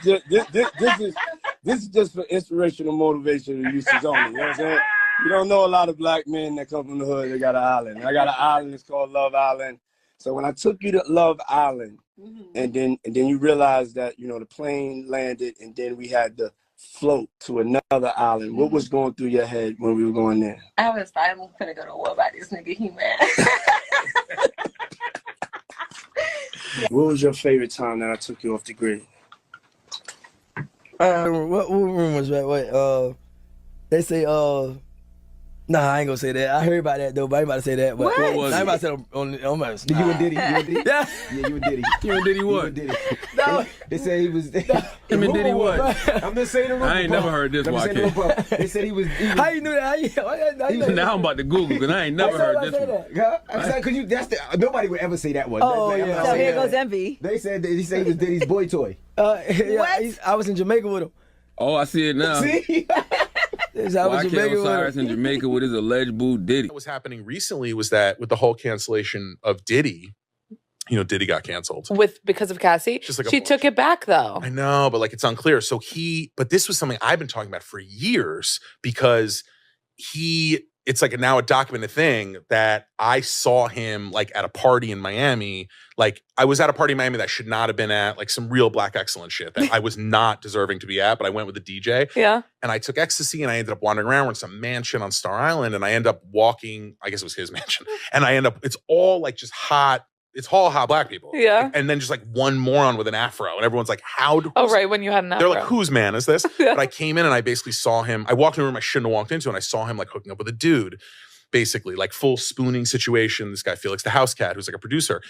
is just for inspirational motivational uses only. You know what I'm saying? You don't know a lot of black men that come from the hood. They got an island. I got an island. It's called Love Island. So when I took you to Love Island, and then you realize that the plane landed, and then we had to float to another island. What was going through your head when we were going there? I'm gonna go to war by this nigga, he mad. What was your favorite time that I took you off the grid? What room was that? Wait, they say, nah, I ain't gonna say that. I heard about that though, but I ain't about to say that. But What I was ain't it? about to say on my. You and Diddy? Yeah. Yeah, you and Diddy. You and Diddy what? You and Diddy. No. They said he was. Him and Diddy what? I'm just saying the rumor. I ain't never heard this one. They said he was. How you knew that? How you know Now I'm about to Google because I ain't never heard this one. Because nobody would ever say that one. Oh, yeah. So here goes Envy. They said he was Diddy's boy toy. Yeah, I was in Jamaica with him. Oh, I see it now. See? I was in Jamaica Osiris in Jamaica with his alleged boo Diddy. What was happening recently was that with the whole cancellation of Diddy, you know, Diddy got canceled. Because of Cassie? Just like she took it back though. I know, but like it's unclear. So but this was something I've been talking about for years because it's like now a documented thing that I saw him like at a party in Miami. Like I was at a party in Miami that I should not have been at, like some real black excellence shit that I was not deserving to be at, but I went with the DJ. Yeah. And I took ecstasy and I ended up wandering around in some mansion on Star Island. And I end up walking, I guess it was his mansion. And it's all like just hot. It's all hot black people. Yeah. And then just like one moron with an afro. And everyone's like, right, when you had an afro. They're like, whose man is this? Yeah. But I came in and I basically saw him. I walked in a room I shouldn't have walked into and I saw him like hooking up with a dude, basically like full spooning situation. This guy, Felix the House Cat, who's like a producer.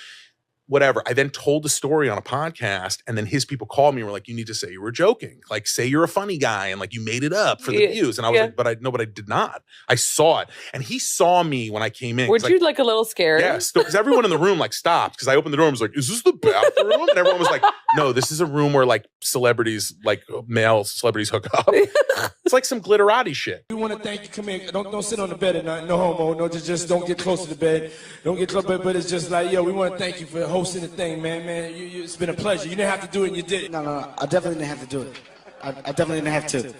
Whatever. I then told the story on a podcast and then his people called me and were like, you need to say you were joking. Like say you're a funny guy and like you made it up for the views. And I was like, but I did not. I saw it. And he saw me when I came in. Were you like a little scared? Yes. Because everyone in the room like stopped because I opened the door and was like, is this the bathroom? And everyone was like, no, this is a room where like celebrities, like male celebrities hook up. It's like some glitterati shit. We want to thank you. Come here. Don't sit on the bed at night. No homo. No, just don't get close to the bed. Don't get close. But it's just like, yo, we want to thank you for hosting the thing, man. It's been a pleasure. You didn't have to do it, and you did it. No. I definitely didn't have to do it. I definitely didn't have to.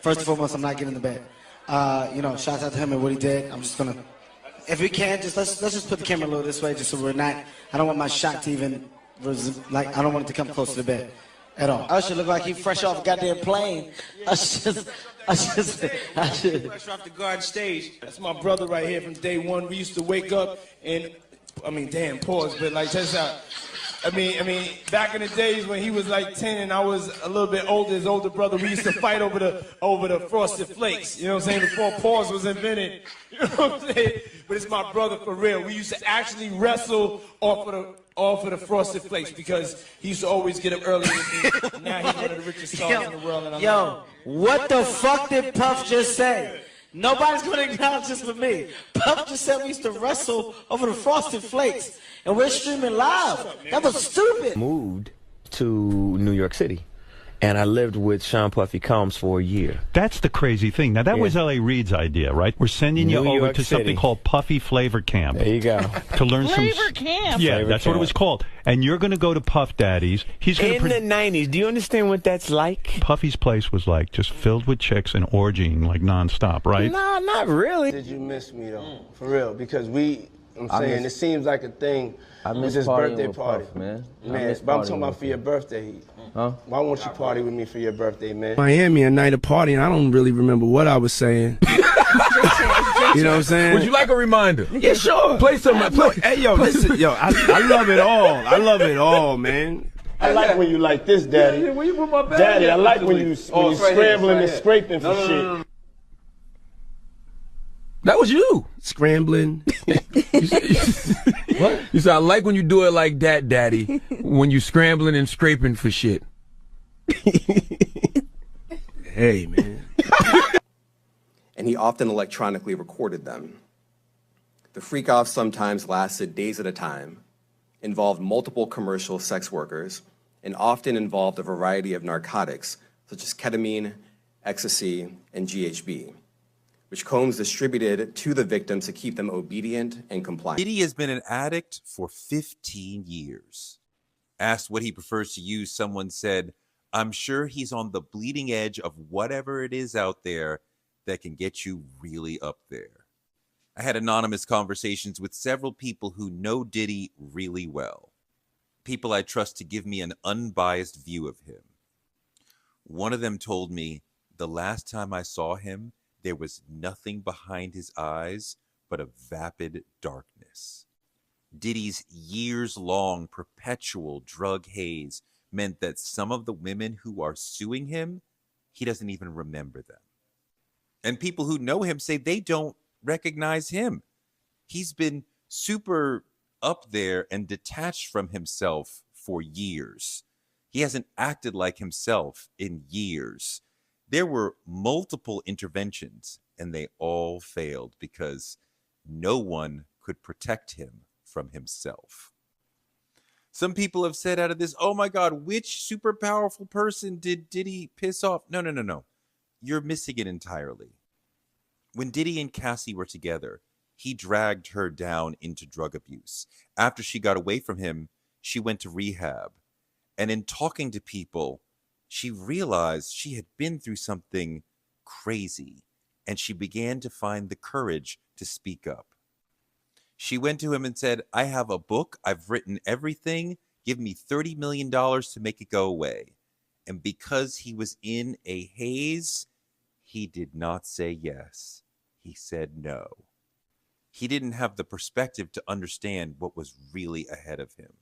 First and foremost, I'm not getting in the bed. Shout out to him and what he did. I'm just gonna, if we can, let's just put the camera a little this way, just so we're not. I don't want my shot to even, I don't want it to come close to the bed at all. I should look like he fresh off a goddamn plane. I should. Fresh off the garden stage. That's my brother right here from day one. We used to wake up and. Damn, pause, but like, check this out. Back in the days when he was like 10 and I was a little bit older, his older brother, we used to fight over the Frosted Flakes. You know what I'm saying? Before pause was invented. You know what I'm saying? But it's my brother for real. We used to actually wrestle off of the Frosted Flakes because he used to always get up early with me. Now he's one of the richest stars in the world. And what the fuck did Puff just say? Nobody's going to acknowledge this but me. Puff just said we used to wrestle over the Frosted Flakes, and we're streaming live. That was stupid. Moved to New York City, and I lived with Sean Puffy Combs for a year. That's the crazy thing. Now, that was L.A. Reid's idea, right? We're sending you over to something called Puffy Flavor Camp. There you go. To learn Flavor Camp? Yeah, Flavor that's Camp. what it was called. And you're going to go to Puff Daddy's. He's going in the 90s. Do you understand what that's like? Puffy's place was like just filled with chicks and orgying like nonstop, right? No, not really. Did you miss me though? For real? Because it seems like a thing. I with miss this partying birthday with party, Puff, man. But I'm talking about for your birthday. Huh? Why won't you party with me for your birthday, man? Miami, a night of party, and I don't really remember what I was saying. You know what I'm saying? Would you like a reminder? Yeah, sure. Play some. Hey, yo, listen, I love it all. I love it all, man. I like when you like this, Daddy. Yeah, when you put my bag Daddy, I in, like when you scrambling and scraping for shit. No. That was you. Scrambling. What? You said, I like when you do it like that, Daddy. When you scrambling and scraping for shit. Hey, man. And he often electronically recorded them. The freak-off sometimes lasted days at a time, involved multiple commercial sex workers, and often involved a variety of narcotics, such as ketamine, ecstasy, and GHB, which Combs distributed to the victims to keep them obedient and compliant. Diddy has been an addict for 15 years. Asked what he prefers to use, someone said, I'm sure he's on the bleeding edge of whatever it is out there that can get you really up there. I had anonymous conversations with several people who know Diddy really well. People I trust to give me an unbiased view of him. One of them told me, the last time I saw him, there was nothing behind his eyes but a vapid darkness. Diddy's years-long perpetual drug haze meant that some of the women who are suing him, he doesn't even remember them. And people who know him say they don't recognize him. He's been super up there and detached from himself for years. He hasn't acted like himself in years. There were multiple interventions, and they all failed because no one could protect him from himself. Some people have said out of this, oh my God, which super powerful person did Diddy piss off? No. You're missing it entirely. When Diddy and Cassie were together, he dragged her down into drug abuse. After she got away from him, she went to rehab. And in talking to people, she realized she had been through something crazy, and she began to find the courage to speak up. She went to him and said, I have a book. I've written everything. Give me $30 million to make it go away. And because he was in a haze, he did not say yes. He said no. He didn't have the perspective to understand what was really ahead of him.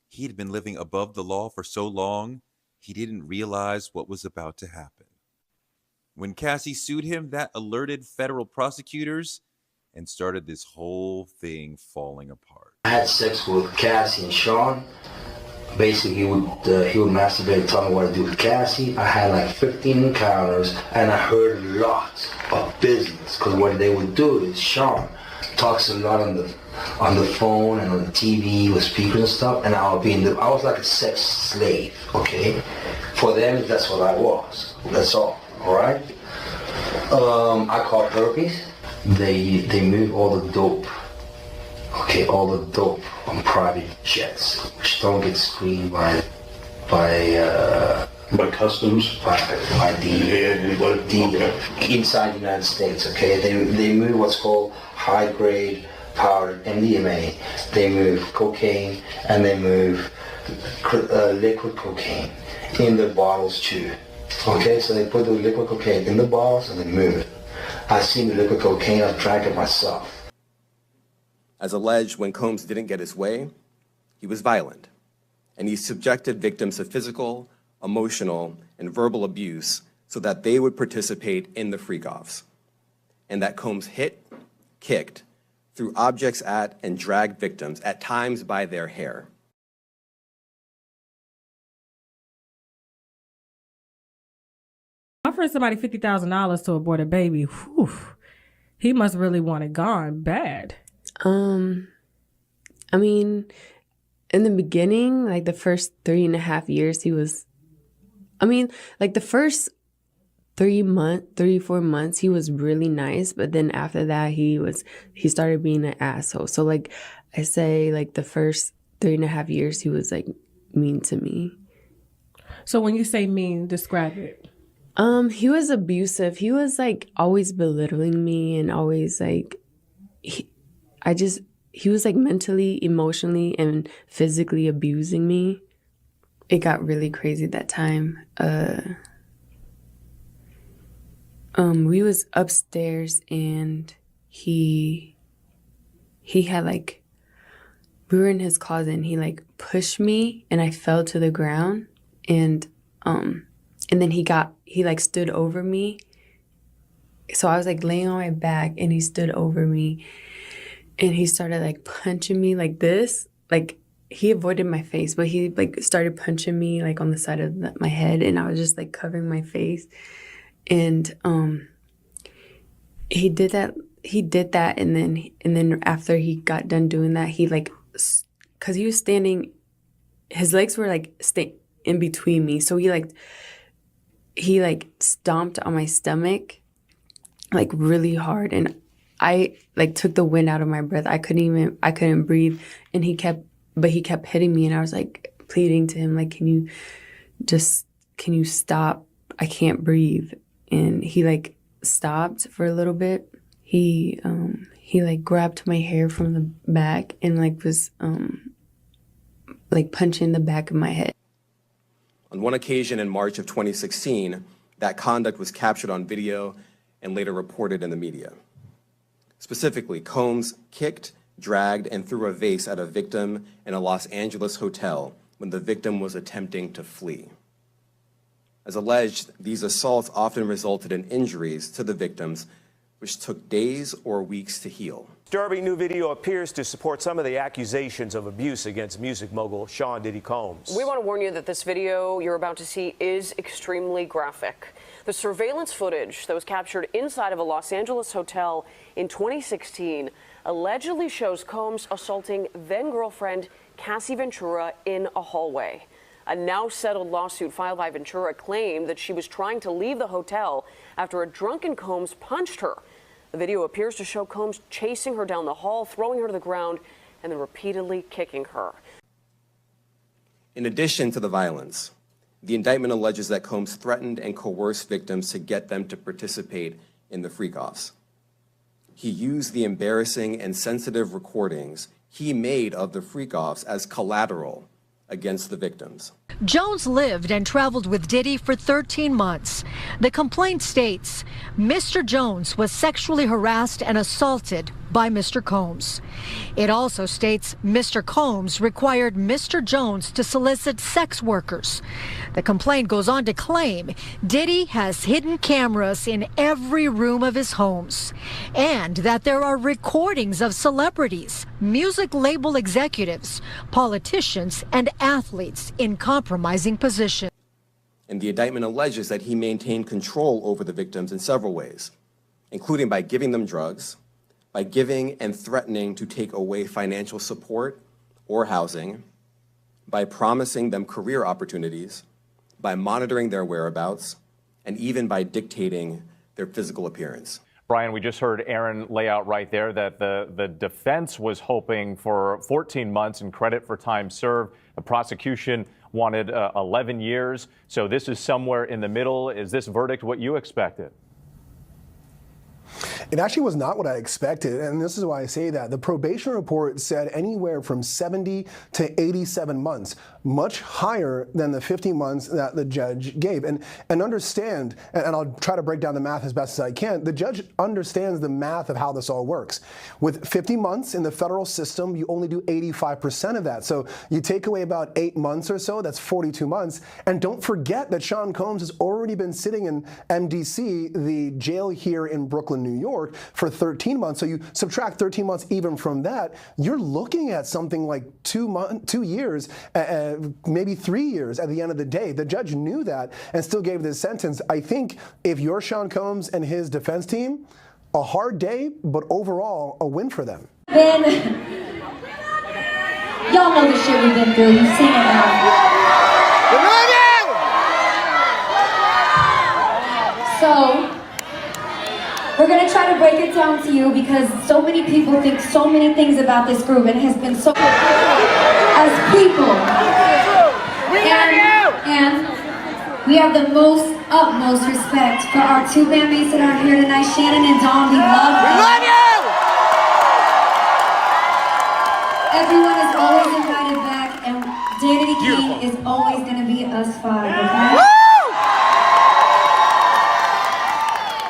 He had been living above the law for so long, he didn't realize what was about to happen. When Cassie sued him, that alerted federal prosecutors and started this whole thing falling apart. I had sex with Cassie and Sean. Basically, he would masturbate and tell me what to do with Cassie. I had like 15 encounters, and I heard lots of business. Because what they would do is Sean talks a lot on the phone and on the TV with speakers and stuff, and I was like a sex slave, okay? For them, that's what I was. That's all right? I caught herpes. They move all the dope. Okay, all the dope on private jets, which don't get screened by customs, by the inside the United States. Okay, they move what's called high grade powder MDMA. They move cocaine and they move liquid cocaine in the bottles too. Okay, so they put the liquid cocaine in the bottles and they move it. I seen the liquid cocaine. I drank it myself. As alleged, when Combs didn't get his way, he was violent, and he subjected victims to physical, emotional, and verbal abuse so that they would participate in the freak-offs, and that Combs hit, kicked, threw objects at, and dragged victims, at times by their hair. Offering somebody $50,000 to abort a baby, whew, he must really want it gone bad. I mean, in the beginning, like the first 3.5 years, he was, like the first 3-4 months, he was really nice. But then after that, he started being an asshole. So like I say, like the first 3.5 years, he was like mean to me. So when you say mean, describe it. He was abusive. He was like always belittling me and always like, he was like mentally, emotionally, and physically abusing me. It got really crazy that time. We was upstairs and he had like, we were in his closet and he like pushed me and I fell to the ground and then he like stood over me. So I was like laying on my back and he stood over me and he started like punching me like this. Like he avoided my face, but he like started punching me like on the side of my head and I was just like covering my face. And he did that and then after he got done doing that, he like, cause he was standing, his legs were like in between me. So he stomped on my stomach like really hard and I like took the wind out of my breath. I couldn't breathe and he kept hitting me and I was like pleading to him like, can you stop? I can't breathe. And he like stopped for a little bit. He like grabbed my hair from the back and like was like punching the back of my head. On one occasion in March of 2016, that conduct was captured on video and later reported in the media. Specifically, Combs kicked, dragged, and threw a vase at a victim in a Los Angeles hotel when the victim was attempting to flee. As alleged, these assaults often resulted in injuries to the victims, which took days or weeks to heal. Disturbing new video appears to support some of the accusations of abuse against music mogul Sean Diddy Combs. We want to warn you that this video you're about to see is extremely graphic. The surveillance footage that was captured inside of a Los Angeles hotel in 2016 allegedly shows Combs assaulting then-girlfriend Cassie Ventura in a hallway. A now settled lawsuit filed by Ventura claimed that she was trying to leave the hotel after a drunken Combs punched her. The video appears to show Combs chasing her down the hall, throwing her to the ground, and then repeatedly kicking her. In addition to the violence, the indictment alleges that Combs threatened and coerced victims to get them to participate in the freak-offs. He used the embarrassing and sensitive recordings he made of the freak-offs as collateral against the victims. Jones lived and traveled with Diddy for 13 months. The complaint states Mr. Jones was sexually harassed and assaulted by Mr. Combs. It also states Mr. Combs required Mr. Jones to solicit sex workers. The complaint goes on to claim Diddy has hidden cameras in every room of his homes and that there are recordings of celebrities, music label executives, politicians, and athletes in compromising positions. And the indictment alleges that he maintained control over the victims in several ways, including by giving them drugs, by giving and threatening to take away financial support or housing, by promising them career opportunities, by monitoring their whereabouts, and even by dictating their physical appearance. Brian, we just heard Aaron lay out right there that the defense was hoping for 14 months in credit for time served. The prosecution wanted 11 years. So this is somewhere in the middle. Is this verdict what you expected? It actually was not what I expected, and this is why I say that. The probation report said anywhere from 70 to 87 months, much higher than the 50 months that the judge gave. And understand, and I'll try to break down the math as best as I can, the judge understands the math of how this all works. With 50 months in the federal system, you only do 85% of that. So you take away about 8 months or so, that's 42 months. And don't forget that Sean Combs has already been sitting in MDC, the jail here in Brooklyn, New York, for 13 months. So you subtract 13 months even from that, you're looking at something like 2 years, maybe 3 years at the end of the day. The judge knew that and still gave this sentence. I think if you're Sean Combs and his defense team, a hard day, but overall a win for them. Y'all know the shit we've been through. You've seen it now. So we're gonna try to break it down to you because so many people think so many things about this group and it has been so as people. And we have the utmost respect for our two bandmates that are here tonight, Shannon and Dawn. We love you! Everyone is always invited back, and Danity Kane is always gonna be us five, okay?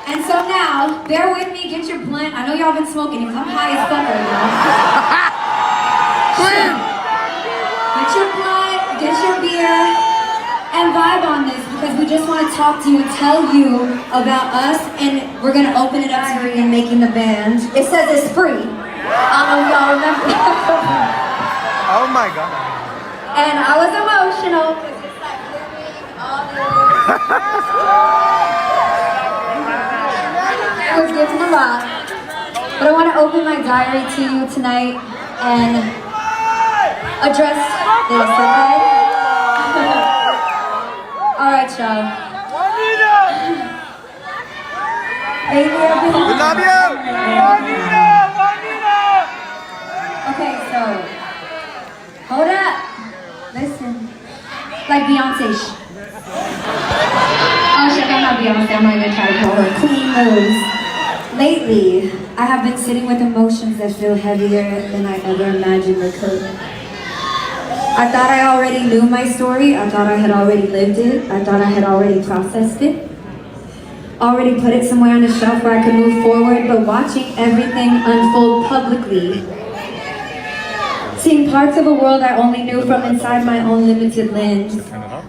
And so now, bear with me, get your blunt. I know y'all been smoking because I'm high as fuck right now. Get your blunt, get your beer, and vibe on this because we just want to talk to you and tell you about us, and we're going to open it up to you in making the band. It says it's free. I don't know if y'all remember that. Oh my God. And I was emotional because it's like living all the It was given a lot, but I want to open my diary to you tonight and address this, okay? All right, y'all. Baby, we love you! Okay, so, hold up. Listen. Like Beyonce. Oh shit, I'm not Beyonce, I'm not even trying to call her Queen moves. Lately, I have been sitting with emotions that feel heavier than I ever imagined they could. I thought I already knew my story. I thought I had already lived it. I thought I had already processed it. Already put it somewhere on the shelf where I could move forward, but watching everything unfold publicly, seeing parts of a world I only knew from inside my own limited lens,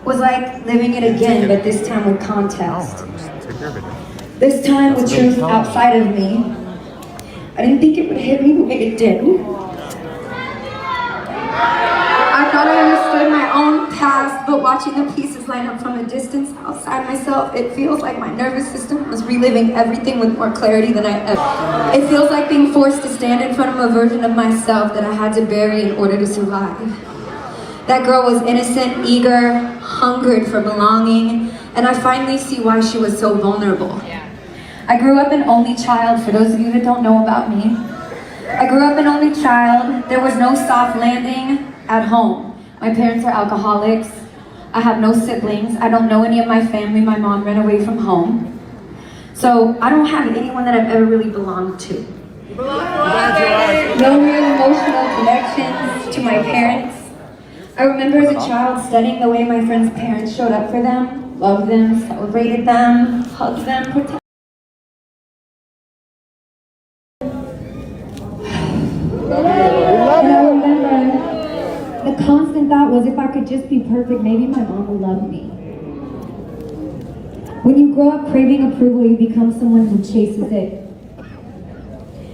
was like living it again, but this time with context. This time with truth outside of me. I didn't think it would hit me the way it did. I thought I understood my own past, but watching the pieces line up from a distance outside myself, it feels like my nervous system was reliving everything with more clarity than I ever. It feels like being forced to stand in front of a version of myself that I had to bury in order to survive. That girl was innocent, eager, hungered for belonging, and I finally see why she was so vulnerable. I grew up an only child, for those of you that don't know about me. I grew up an only child. There was no soft landing at home. My parents are alcoholics. I have no siblings. I don't know any of my family. My mom ran away from home. So I don't have anyone that I've ever really belonged to. No real emotional connections to my parents. I remember as a child studying the way my friends' parents showed up for them, loved them, celebrated them, hugged them, protected And I remember the constant thought was, if I could just be perfect, maybe my mom would love me. When you grow up craving approval, you become someone who chases it.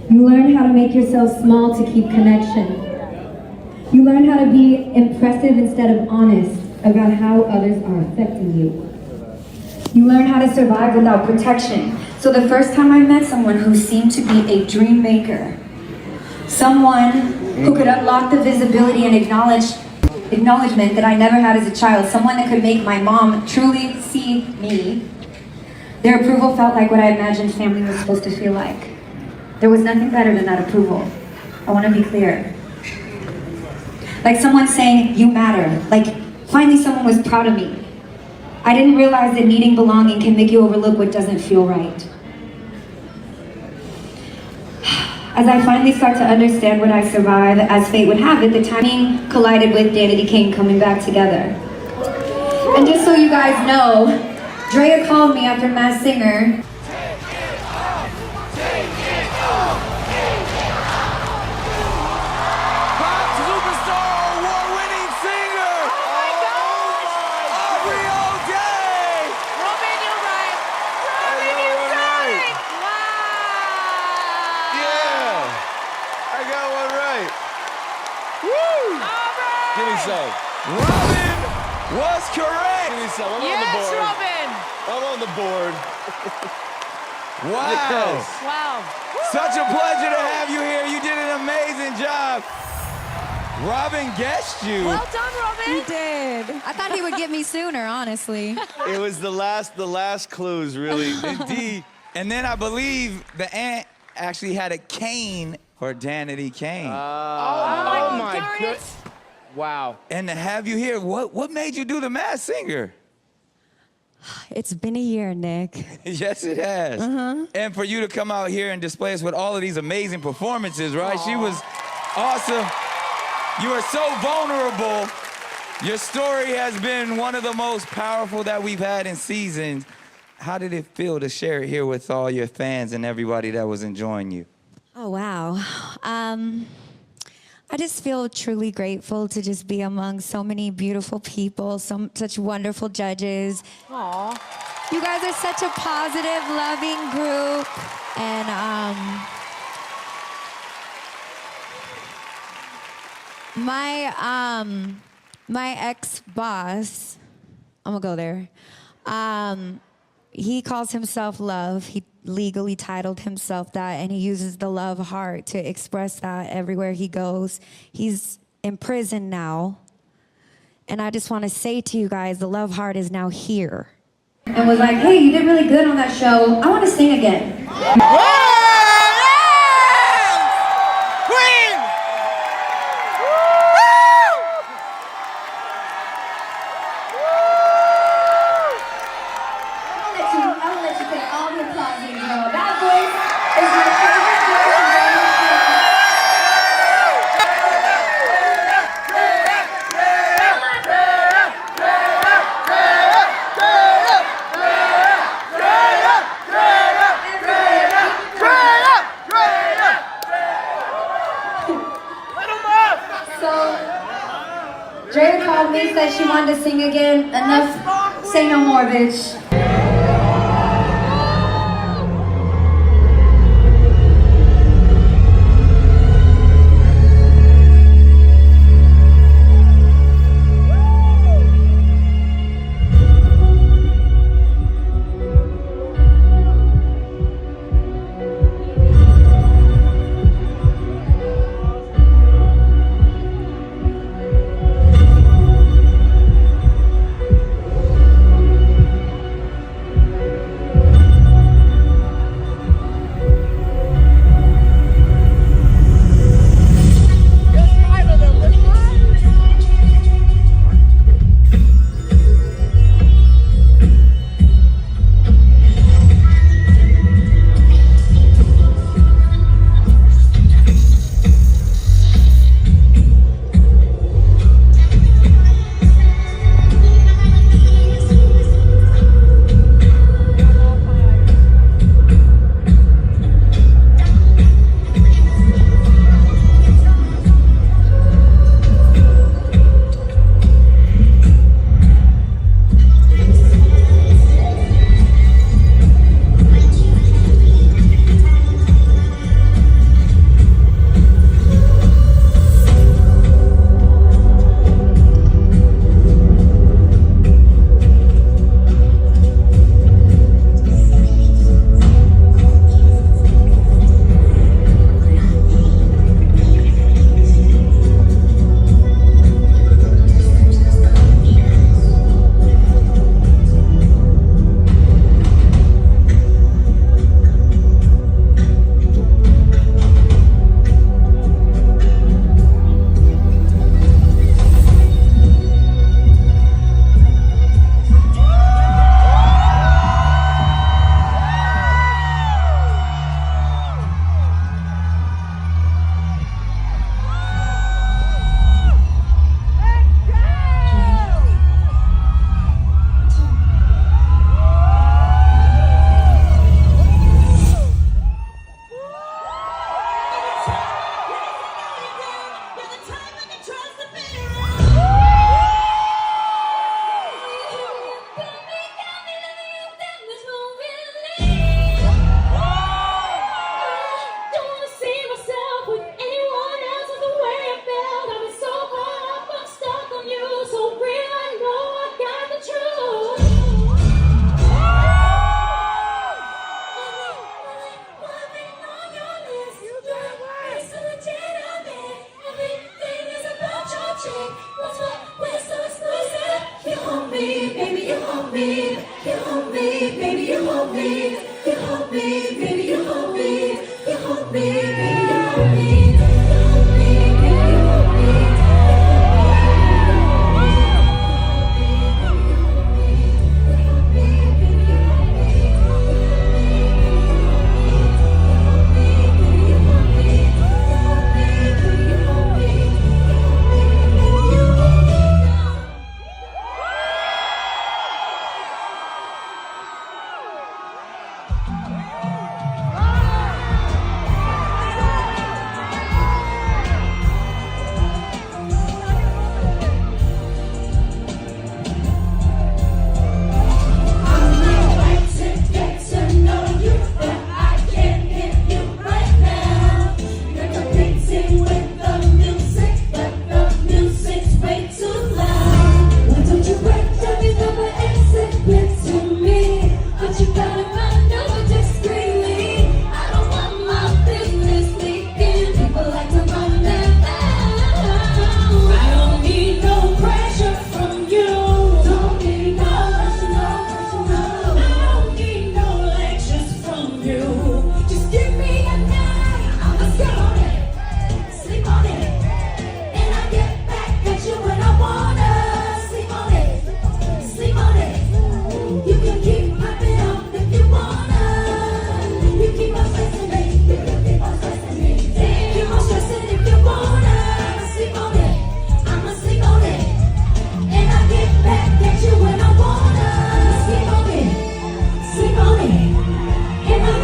You learn how to make yourself small to keep connection. You learn how to be impressive instead of honest about how others are affecting you. You learn how to survive without protection. So the first time I met someone who seemed to be a dream maker, someone who could unlock the visibility and acknowledgement that I never had as a child, someone that could make my mom truly see me, their approval felt like what I imagined family was supposed to feel like. There was nothing better than that approval. I want to be clear. Like someone saying, you matter. Like finally someone was proud of me. I didn't realize that needing belonging can make you overlook what doesn't feel right. As I finally start to understand what I survive, as fate would have it, the timing collided with Danity Kane coming back together. And just so you guys know, Drea called me after Masked Singer. Robin was correct. Give me some. I'm on the board. Robin. I'm on the board. Wow. Yes. Wow. Such a pleasure to have you here. You did an amazing job. Robin guessed you. Well done, Robin. He did. I thought he would get me sooner, honestly. It was the last clues, really. Indeed. And then I believe the aunt actually had a Kane for Danity Kane. Oh my goodness. Wow. And to have you here, what made you do the Masked Singer? It's been a year, Nick. Yes, it has. And for you to come out here and display us with all of these amazing performances, right? She was awesome. You are so vulnerable. Your story has been one of the most powerful that we've had in seasons. How did it feel to share it here with all your fans and everybody that was enjoying you? Oh, wow. I just feel truly grateful to just be among so many beautiful people, such wonderful judges. Aww. You guys are such a positive, loving group. And my ex-boss, I'm gonna go there. He calls himself Love. He legally titled himself that, and he uses the love heart to express that everywhere he goes. He's in prison now, and I just want to say to you guys, the love heart is now here. And was like, hey, you did really good on that show. I want to sing again. Drea called me, said she wanted to sing again. Enough, say no more, bitch.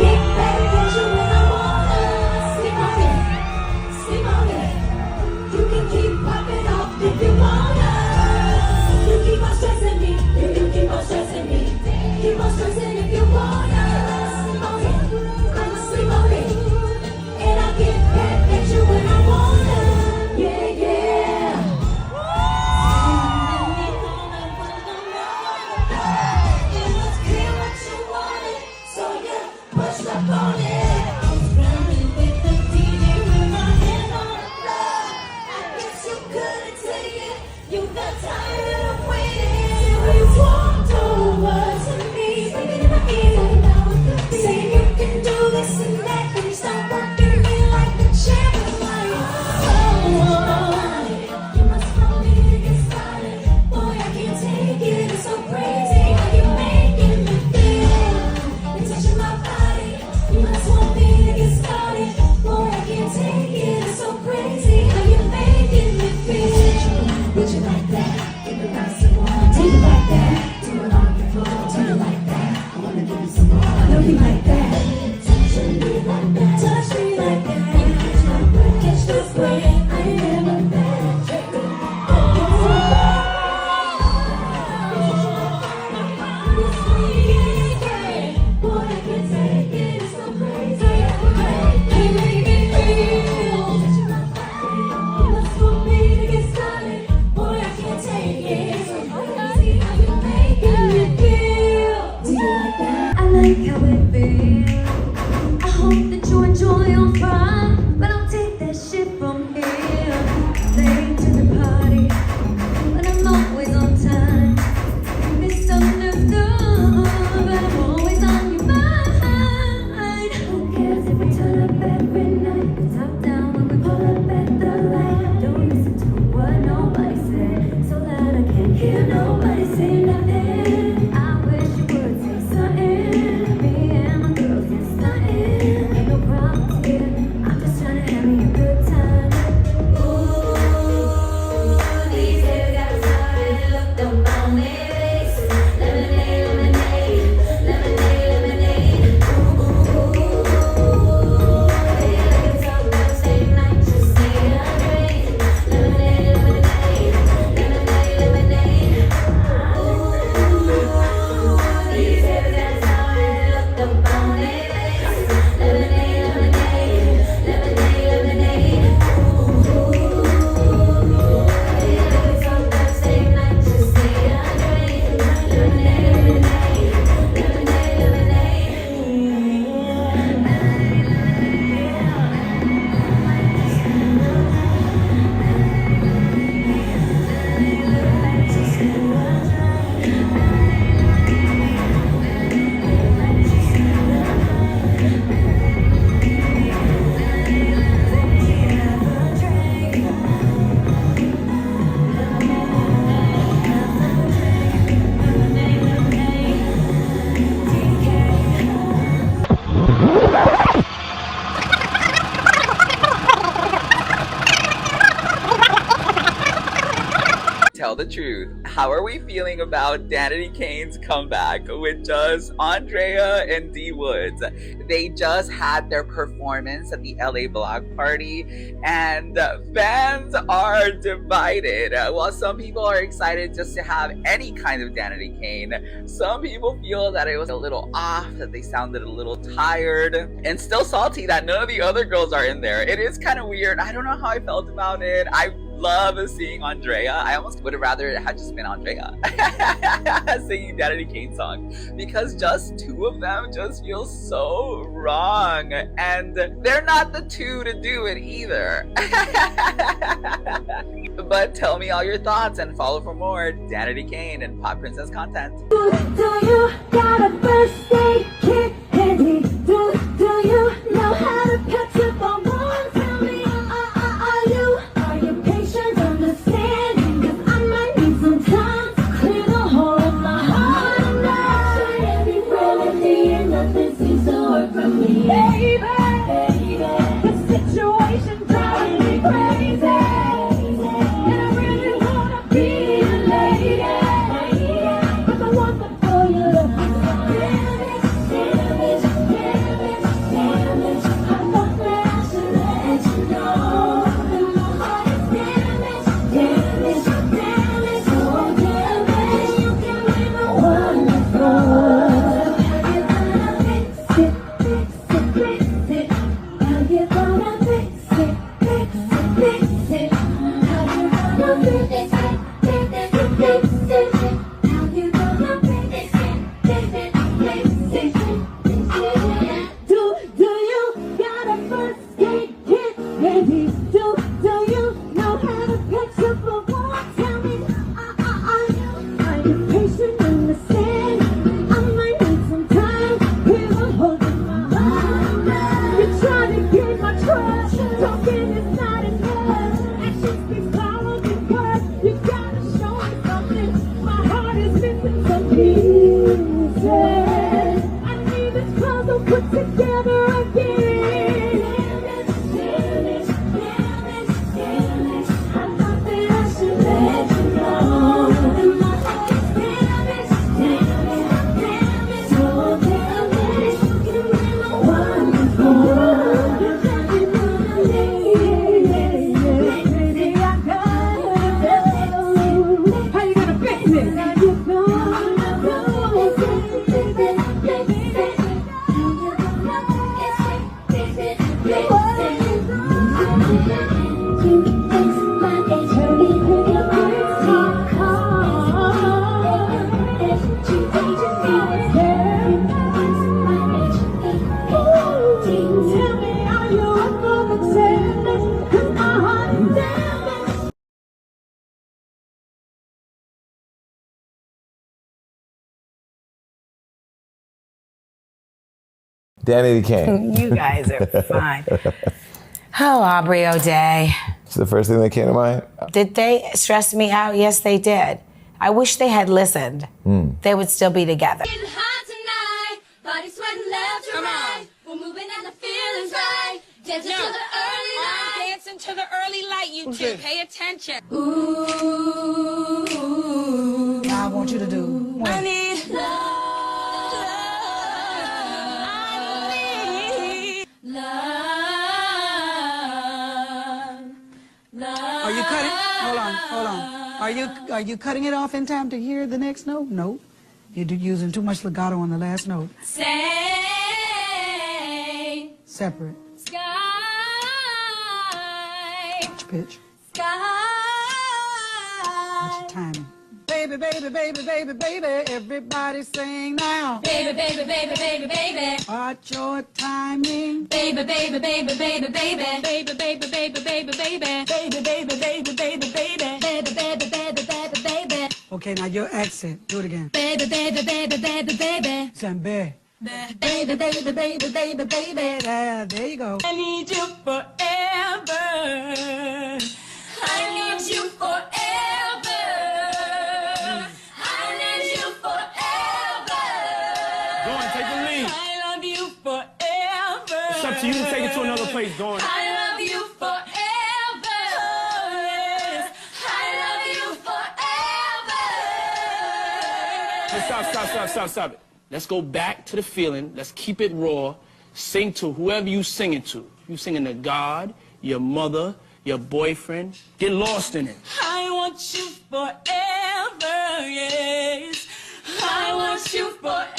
get back at you when I wanna. Sleep on it, sleep on it. You can keep popping off if you wanna. You keep on stressing me, you keep on stressing me. Keep on stressing if you wanna. Sleep on it, I'ma sleep on it. And I get back at you when I wanna. Yeah, yeah. It was clear what you wanted, so you pushed up on it. I was running with the DJ with my hand on the floor. I guess you couldn't take it. You got tired of waiting. You walked over to me, speaking in my ear, saying you can do this and that. Then you start working me like a champ. I'm like, oh, you must want me to get started. Boy, I can't take it. It's so crazy how you making me feel. You're touching my body. You must want me to get started. Boy, I can't take it. It's so crazy how you making me feel. Would you like that? Give it back some more. Take it like that. Do it on the floor. Turn it like that. I wanna give you some more. Love me like that. Touch me like that. Touch me like that. Catch this breath. I ain't never back. Boy, I can't take it. It's so crazy. You make me feel. You must want me to get started. Boy, I can't take it. It's so crazy how you making me feel. Do you like that? I like how it feels. I hope that you enjoy your fun, but I'll take that shit from here. Late to the party, but I'm always on time. Misunderstood, but I'm always on your mind. Who cares if we turn up every night? Top down when we pull up at the light. Don't listen to what nobody said, so loud I can't hear nobody say nothing. I wish you would say something. Me and my girls just starting. Ain't no problems here. I'm just trying to have me a good time. Ooh, these days got started. Look up on their faces. Lemonade, lemonade, lemonade, lemonade. Ooh, they like to talk about same night, just dehydrate. Lemonade, lemonade, lemonade, lemonade. Ooh, these days got started. Look up on their faces. Lemonade, lemonade, lemonade, lemonade. Ooh, they like to talk about same night, just dehydrate. Lemonade, lemonade, lemonade, Tell the truth. How are we feeling about Danity Kane's comeback with just Andrea and D Woods? They just had their performance at the LA Block Party, and fans are divided. While some people are excited just to have any kind of Danity Kane, some people feel that it was a little off, that they sounded a little tired, and still salty that none of the other girls are in there. It is kind of weird. I don't know how I felt about it. I love seeing Andrea. I almost would have rather it had just been Andrea singing Danity Kane song, because just two of them just feel so wrong, and they're not the two to do it either. But tell me all your thoughts and follow for more Danity Kane and Pop Princess content. Do you got a birthday kid handy? Do you know how to catch up on one? Tell me, are you patient, understanding? 'Cause I might need some time to clear the hole in my heart. I'm not trying every remedy and nothing seems to work for me. Baby, the situation driving me crazy. And I really wanna be a lady. But the one before you look never again. I thought that I should let you know. Danity Kane. You guys are fine. Oh, Aubrey O'Day. It's the first thing that came to mind. Did they stress me out? Yes, they did. I wish they had listened. They would still be together. Getting hot tonight, body sweating left and right. We're moving and the feeling's right. Dancing to the early light. I'm dancing to the early light. You two, pay attention. Ooh, I want you to do. I need love. Are you cutting? Hold on. Are you cutting it off in time to hear the next note? No. You're using too much legato on the last note. Say Separate. sky. Watch pitch. Sky. Watch your timing. Baby, baby, baby, baby, baby. Everybody sing now. Baby, baby, baby, baby, baby. Watch your timing. Baby, baby, baby, baby, baby. Baby, baby, baby, baby, baby. Baby, baby, baby, baby, baby. Baby, baby, baby, baby, baby. Okay, now your accent. Do it again. Baby, baby, baby, baby, baby. Sound bad. Baby, baby, baby, baby, baby. Yeah, there you go. I need you forever. I need you forever. I need you forever. Go on, take the lead. I love you forever. It's up to you to take it to another place. Go on. I love you forever. Yes. I love you forever. Hey, stop it. Let's go back to the feeling. Let's keep it raw. Sing to whoever you singing to. You singing to God, your mother, your boyfriend. Get lost in it. I want you forever, yes. I want you forever.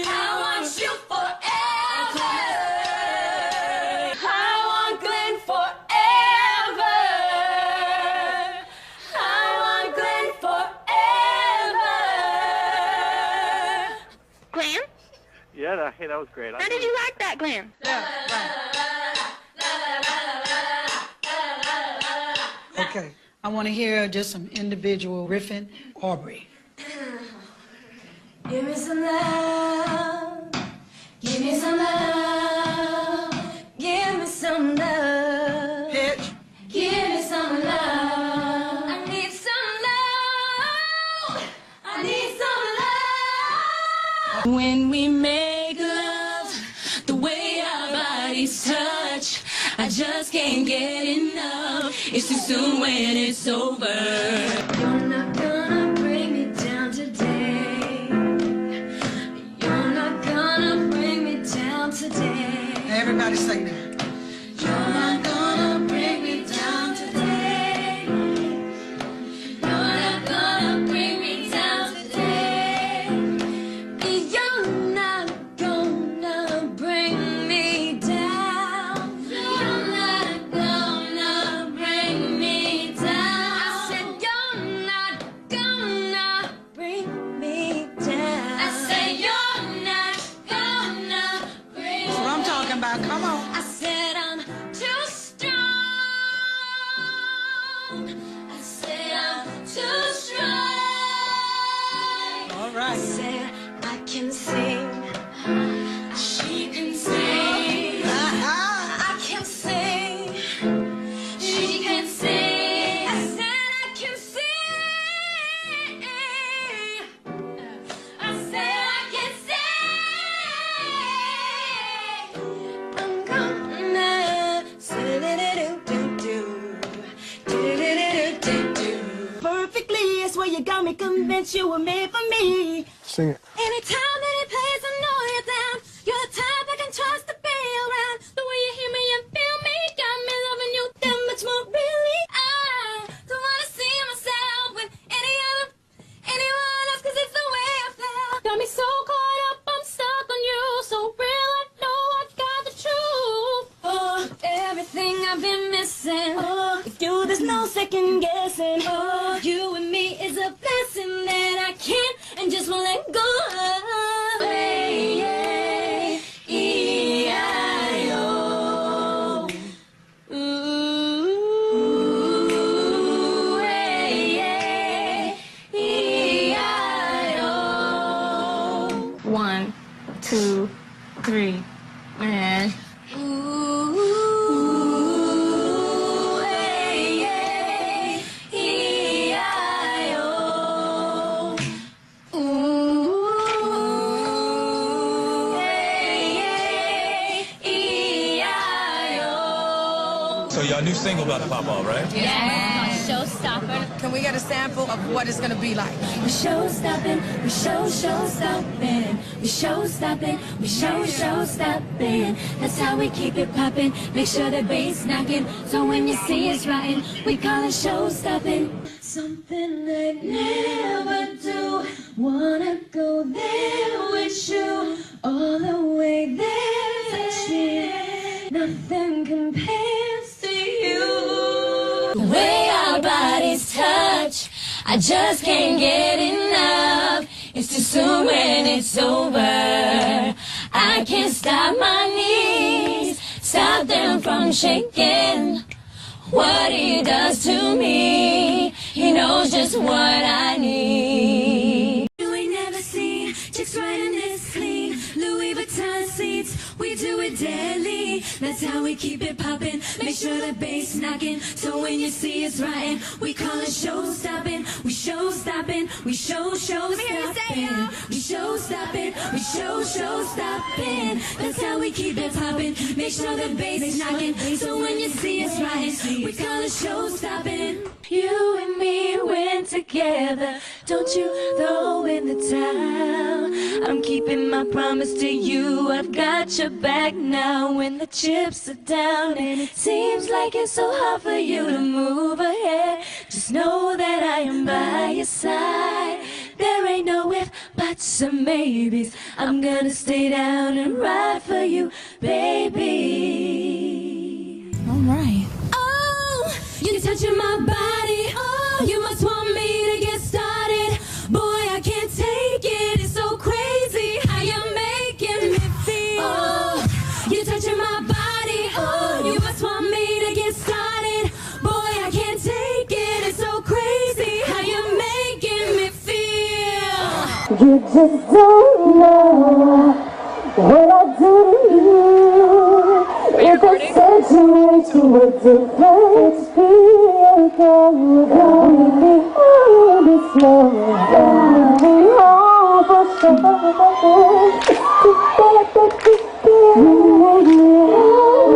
I want you forever. I want Glenn forever. I want Glenn forever. Glenn? Yeah, hey, that was great. How did you like that, Glenn? Okay. I want to hear just some individual riffing. Aubrey. Give me some love. Give me some love. Give me some love. Pitch. Give me some love. I need some love. I need some love. When we make love, the way our bodies touch, I just can't get enough. It's too soon when it's over. You're not gonna bring me down today. You're not gonna bring me down today. Everybody sing that. You're not gonna bring me down today. You're not gonna bring me down today. You're not gonna bring me down. You're not gonna bring me down. I said you're not gonna bring me down. I said you're not gonna bring That's what I'm talking about. Come on. I said I'm too strong. I said I'm too strong. All right. I said I can sing. She can sing. I can sing. She can sing. I said I can sing. I said I can sing. that you were made for me. Sing it. Anytime that it plays, I know you're down. You're the type I can trust to be around. The way you hear me and feel me got me loving you that much more. Really, I don't wanna see myself with anyone else, 'cause it's the way I felt. Got me so caught up, I'm stuck on you. So real, I know I got the truth. Oh, everything I've been missing. Oh, with you there's no second guessing. Oh, you and me is a blessing that I can't and just won't let go of. Hey, yeah, E-I-O. Ooh, hey, yeah, E-I-O. 1, 2, 3, and ooh, hey, yeah, E-I-O. Ooh, hey, yeah, E-I-O. So y'all new single about to pop off, right? Yeah. Showstopper. Can we get a sample of what it's gonna be like? We show stopping, we show stopping, we show stopping, we show stopping. That's how we keep it popping. Make sure the bass knocking. So when you see us riding, we call it show stopping. Something I'd never do. Wanna go there with you, all the way there. Touching, nothing compares to you. The way our bodies touch, I just can't get enough. It's too soon when it's over. I can't stop my knees, stop them from shaking. What he does to me, he knows just what I need. You ain't never seen chicks riding this clean. Louis Vuitton seats, we do it deadly. That's how we keep it popping. Make sure the bass knocking. So when you see us riding, we call it show stopping. We show stopping. We show stopping. We show stopping. We show stopping. That's how we keep it popping. Make sure the bass knocking. So when you see us riding, we call it show stopping. You and me went together, don't you? Though in the town, I'm keeping my promise to you. I've got your back now when the chips are down, and it seems like it's so hard for you to move ahead. Just know that I am by your side. There ain't no if, buts, or maybes. I'm gonna stay down and ride for you, baby. All right. Oh, you're touching my body. Oh, you must want me to get started. Boy, I can't take it. It's so crazy how you're making me feel. Oh, you're touching my body. Oh, you must want me to get started. Boy, I can't take it. It's so crazy how you're making me feel. You just don't know what I do to you. If I said you into a different feel, don't leave me all this love. Don't be all for sure. You make me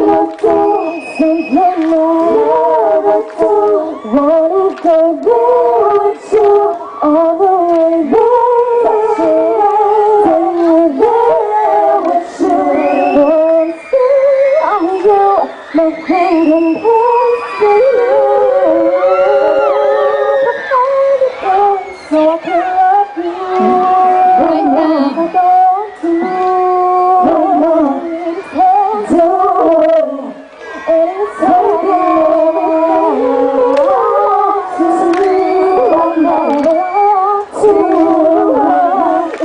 love to something never do. Wanna go there with you all the way there. My pain and pain for you, so I can love you right now. I want to do, and it's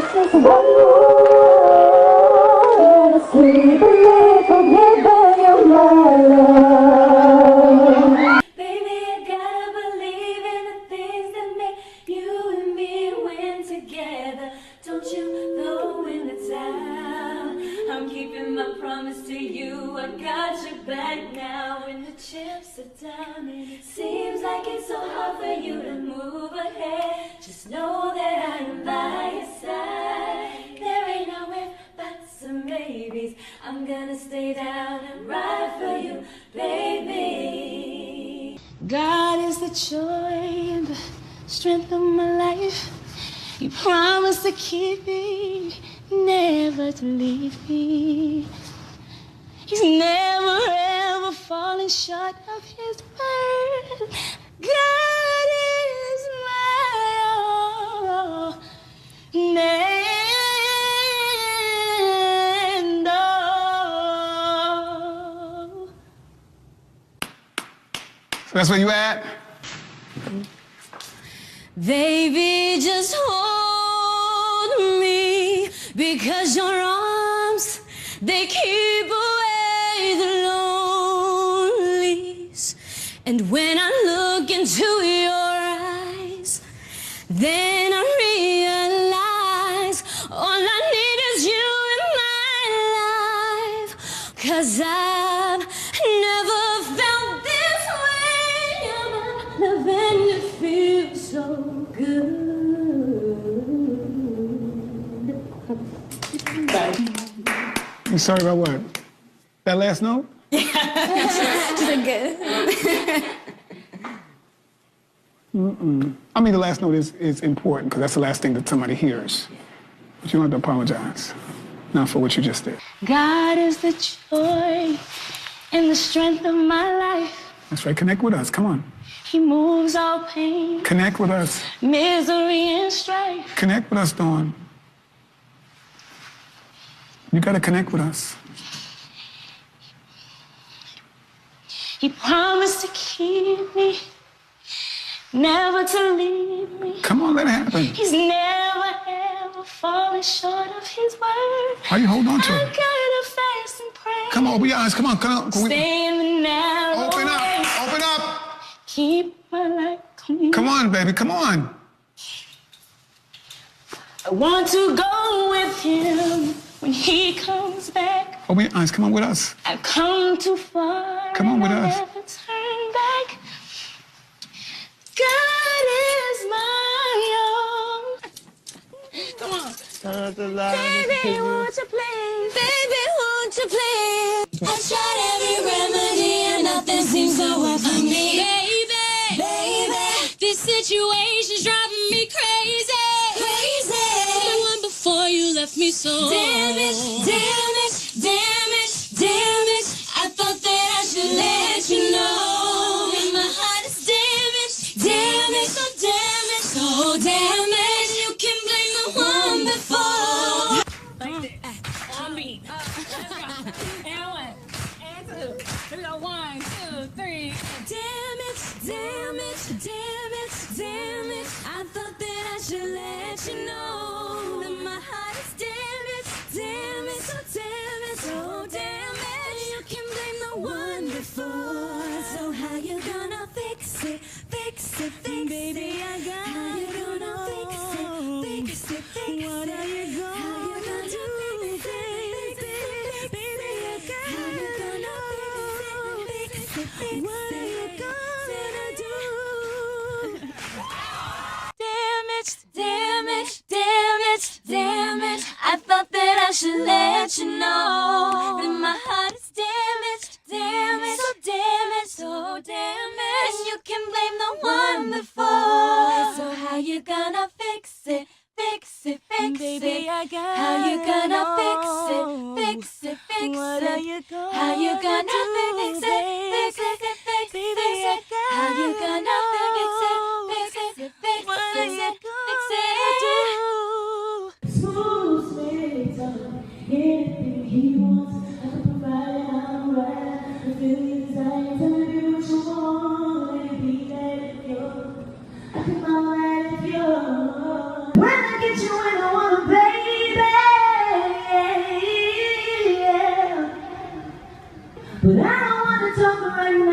it's just one more, and it's leaving me forgiven you, my love. Baby, I gotta believe in the things that make you and me win together. Don't you know in the town, I'm keeping my promise to you. I got your back now when the chips are down, and it seems like it's so hard for you to move ahead. Just know that I am by your side. There ain't no if, buts, or maybes. I'm gonna stay down and ride for you, baby. God is the joy and the strength of my life. He promised to keep me, never to leave me. He's never ever fallen short of his word. God is my all, and all. So that's where you at? Baby, just hold me, because your arms, they keep away the lonelies. And when I look into your eyes, then I realize all I need is you in my life. 'Cause I've never felt this way about loving you feels so good. You sorry about what? That last note? I mean, the last note is important because that's the last thing that somebody hears. But you don't have to apologize. Not for what you just did. God is the joy and the strength of my life. That's right. Connect with us. Come on. He moves all pain, Connect with us. misery, and strife. Connect with us, Dawn. You got to connect with us. He promised to keep me, never to leave me. Come on, let it happen. He's never ever fallen short of his word. Why you hold on to I it? gotta fast and pray. Come on, open your eyes. Come on, come on. Stay in the narrow Open up, way. open up. Keep my life clean. Come on, baby, come on. I want to go with him when he comes back. Open your eyes. Come on with us. I've come too far. Come on with and us. I'll never turn back. God is my all. Come on. Baby, won't you please? Baby, won't you please? I've tried every remedy and nothing seems to work for me. Baby, This situation's driving me crazy. The one before you left me so. Damn it, damn it, damn it, damn it. I thought that I should let you know. And my heart is damaged, damn it, so damn it, so damn it. You can blame the one before. on me. And one, and two. Here we go. 1, 2, 3. Damn it, damn it, damn it, damn it. I thought that I should let you know that my heart is damaged, damn it, so damn it, so damn it. You can blame the one before. So how you gonna fix it, fix it, fix Baby, it? I got How you gonna fix it, fix it, fix it? What are you gonna How you gonna do, fix it, fix it, baby? I got How you gonna fix it, fix it, fix it? What are you gonna do? Damn it, damn it, damn it, damn it. I thought that I should let you know that my heart is damaged, damn it, so damn it, so damn it. And you can blame the one before. So how you gonna fix it, fix it, fix Baby, it? I got How you gonna fix it, fix it, fix What it? are you gonna How you gonna fix it, fix it, fix it, fix it? How you gonna fix it, fix it, fix What are it, you fix it? Smooth space, anything he wants, I can provide it, I'm right. The feelings I tell you what you want, let it be that it's yours. I can all that it's yours. When I get you when I want a baby, yeah. But I don't wanna talk right now.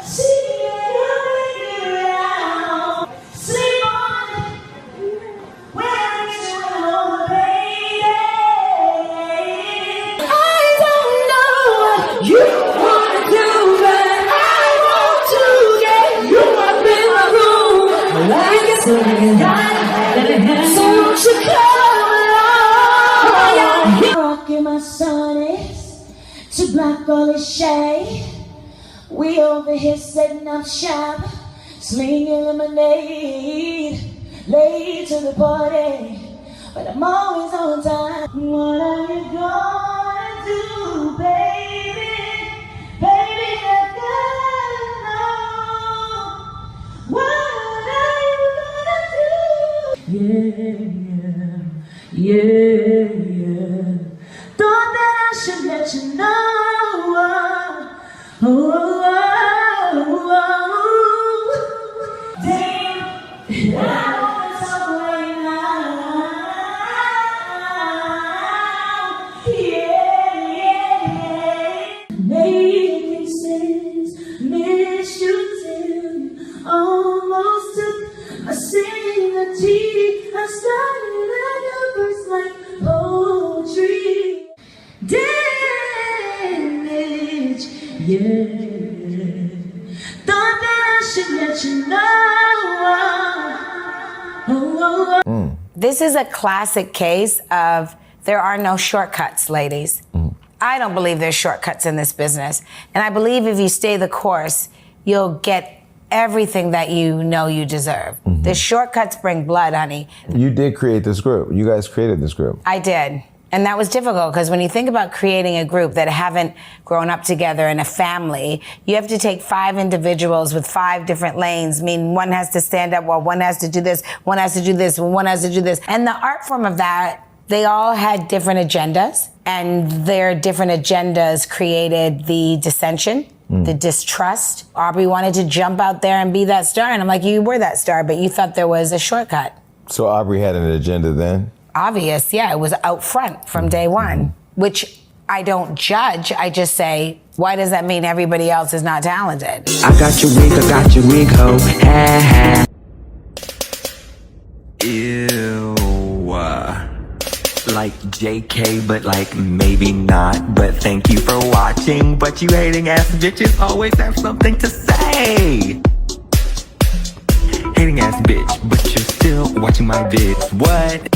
See you around. Sleep on it. When I get you alone, baby. I don't know what you wanna do, but I want to get you up in my room. Like it's a so won't you come along? Rocking my sonnets to block all the shade. We over here setting up shop, slinging lemonade, late to the party, but I'm always on time. What are you gonna do, baby? Baby, I gotta know. What are you gonna do? Yeah. Thought that I should let you know. Damn, I wanna talk right now. Yeah. Making sense, miss you till almost took a sanity. I started at your first like poetry. Damage, yeah. Thought that I should let you know. This is a classic case of there are no shortcuts, ladies. I don't believe there's shortcuts in this business. And I believe if you stay the course, you'll get everything that you know you deserve. The shortcuts bring blood, honey. You did create this group. You guys created this group. I did. And that was difficult because when you think about creating a group that haven't grown up together in a family, you have to take 5 individuals with 5 different lanes. I mean, one has to stand up while one has to do this, one has to do this, one has to do this. And the art form of that, they all had different agendas, and their different agendas created the dissension, the distrust. Aubrey wanted to jump out there and be that star, and I'm like, you were that star, but you thought there was a shortcut. So Aubrey had an agenda then? Obvious, yeah, it was out front from day one, which I don't judge. I just say, why does that mean everybody else is not talented? I got your wig, ho. Ha ha. Ew. Like JK, but like maybe not. But thank you for watching. But you hating ass bitches always have something to say. Hating ass bitch, but you're still watching my vids. What?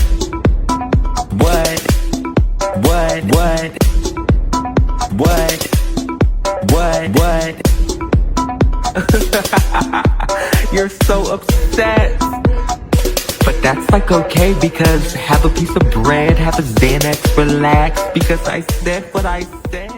You're so upset. But that's like okay, because have a piece of bread, have a Xanax, relax, because I said what I said.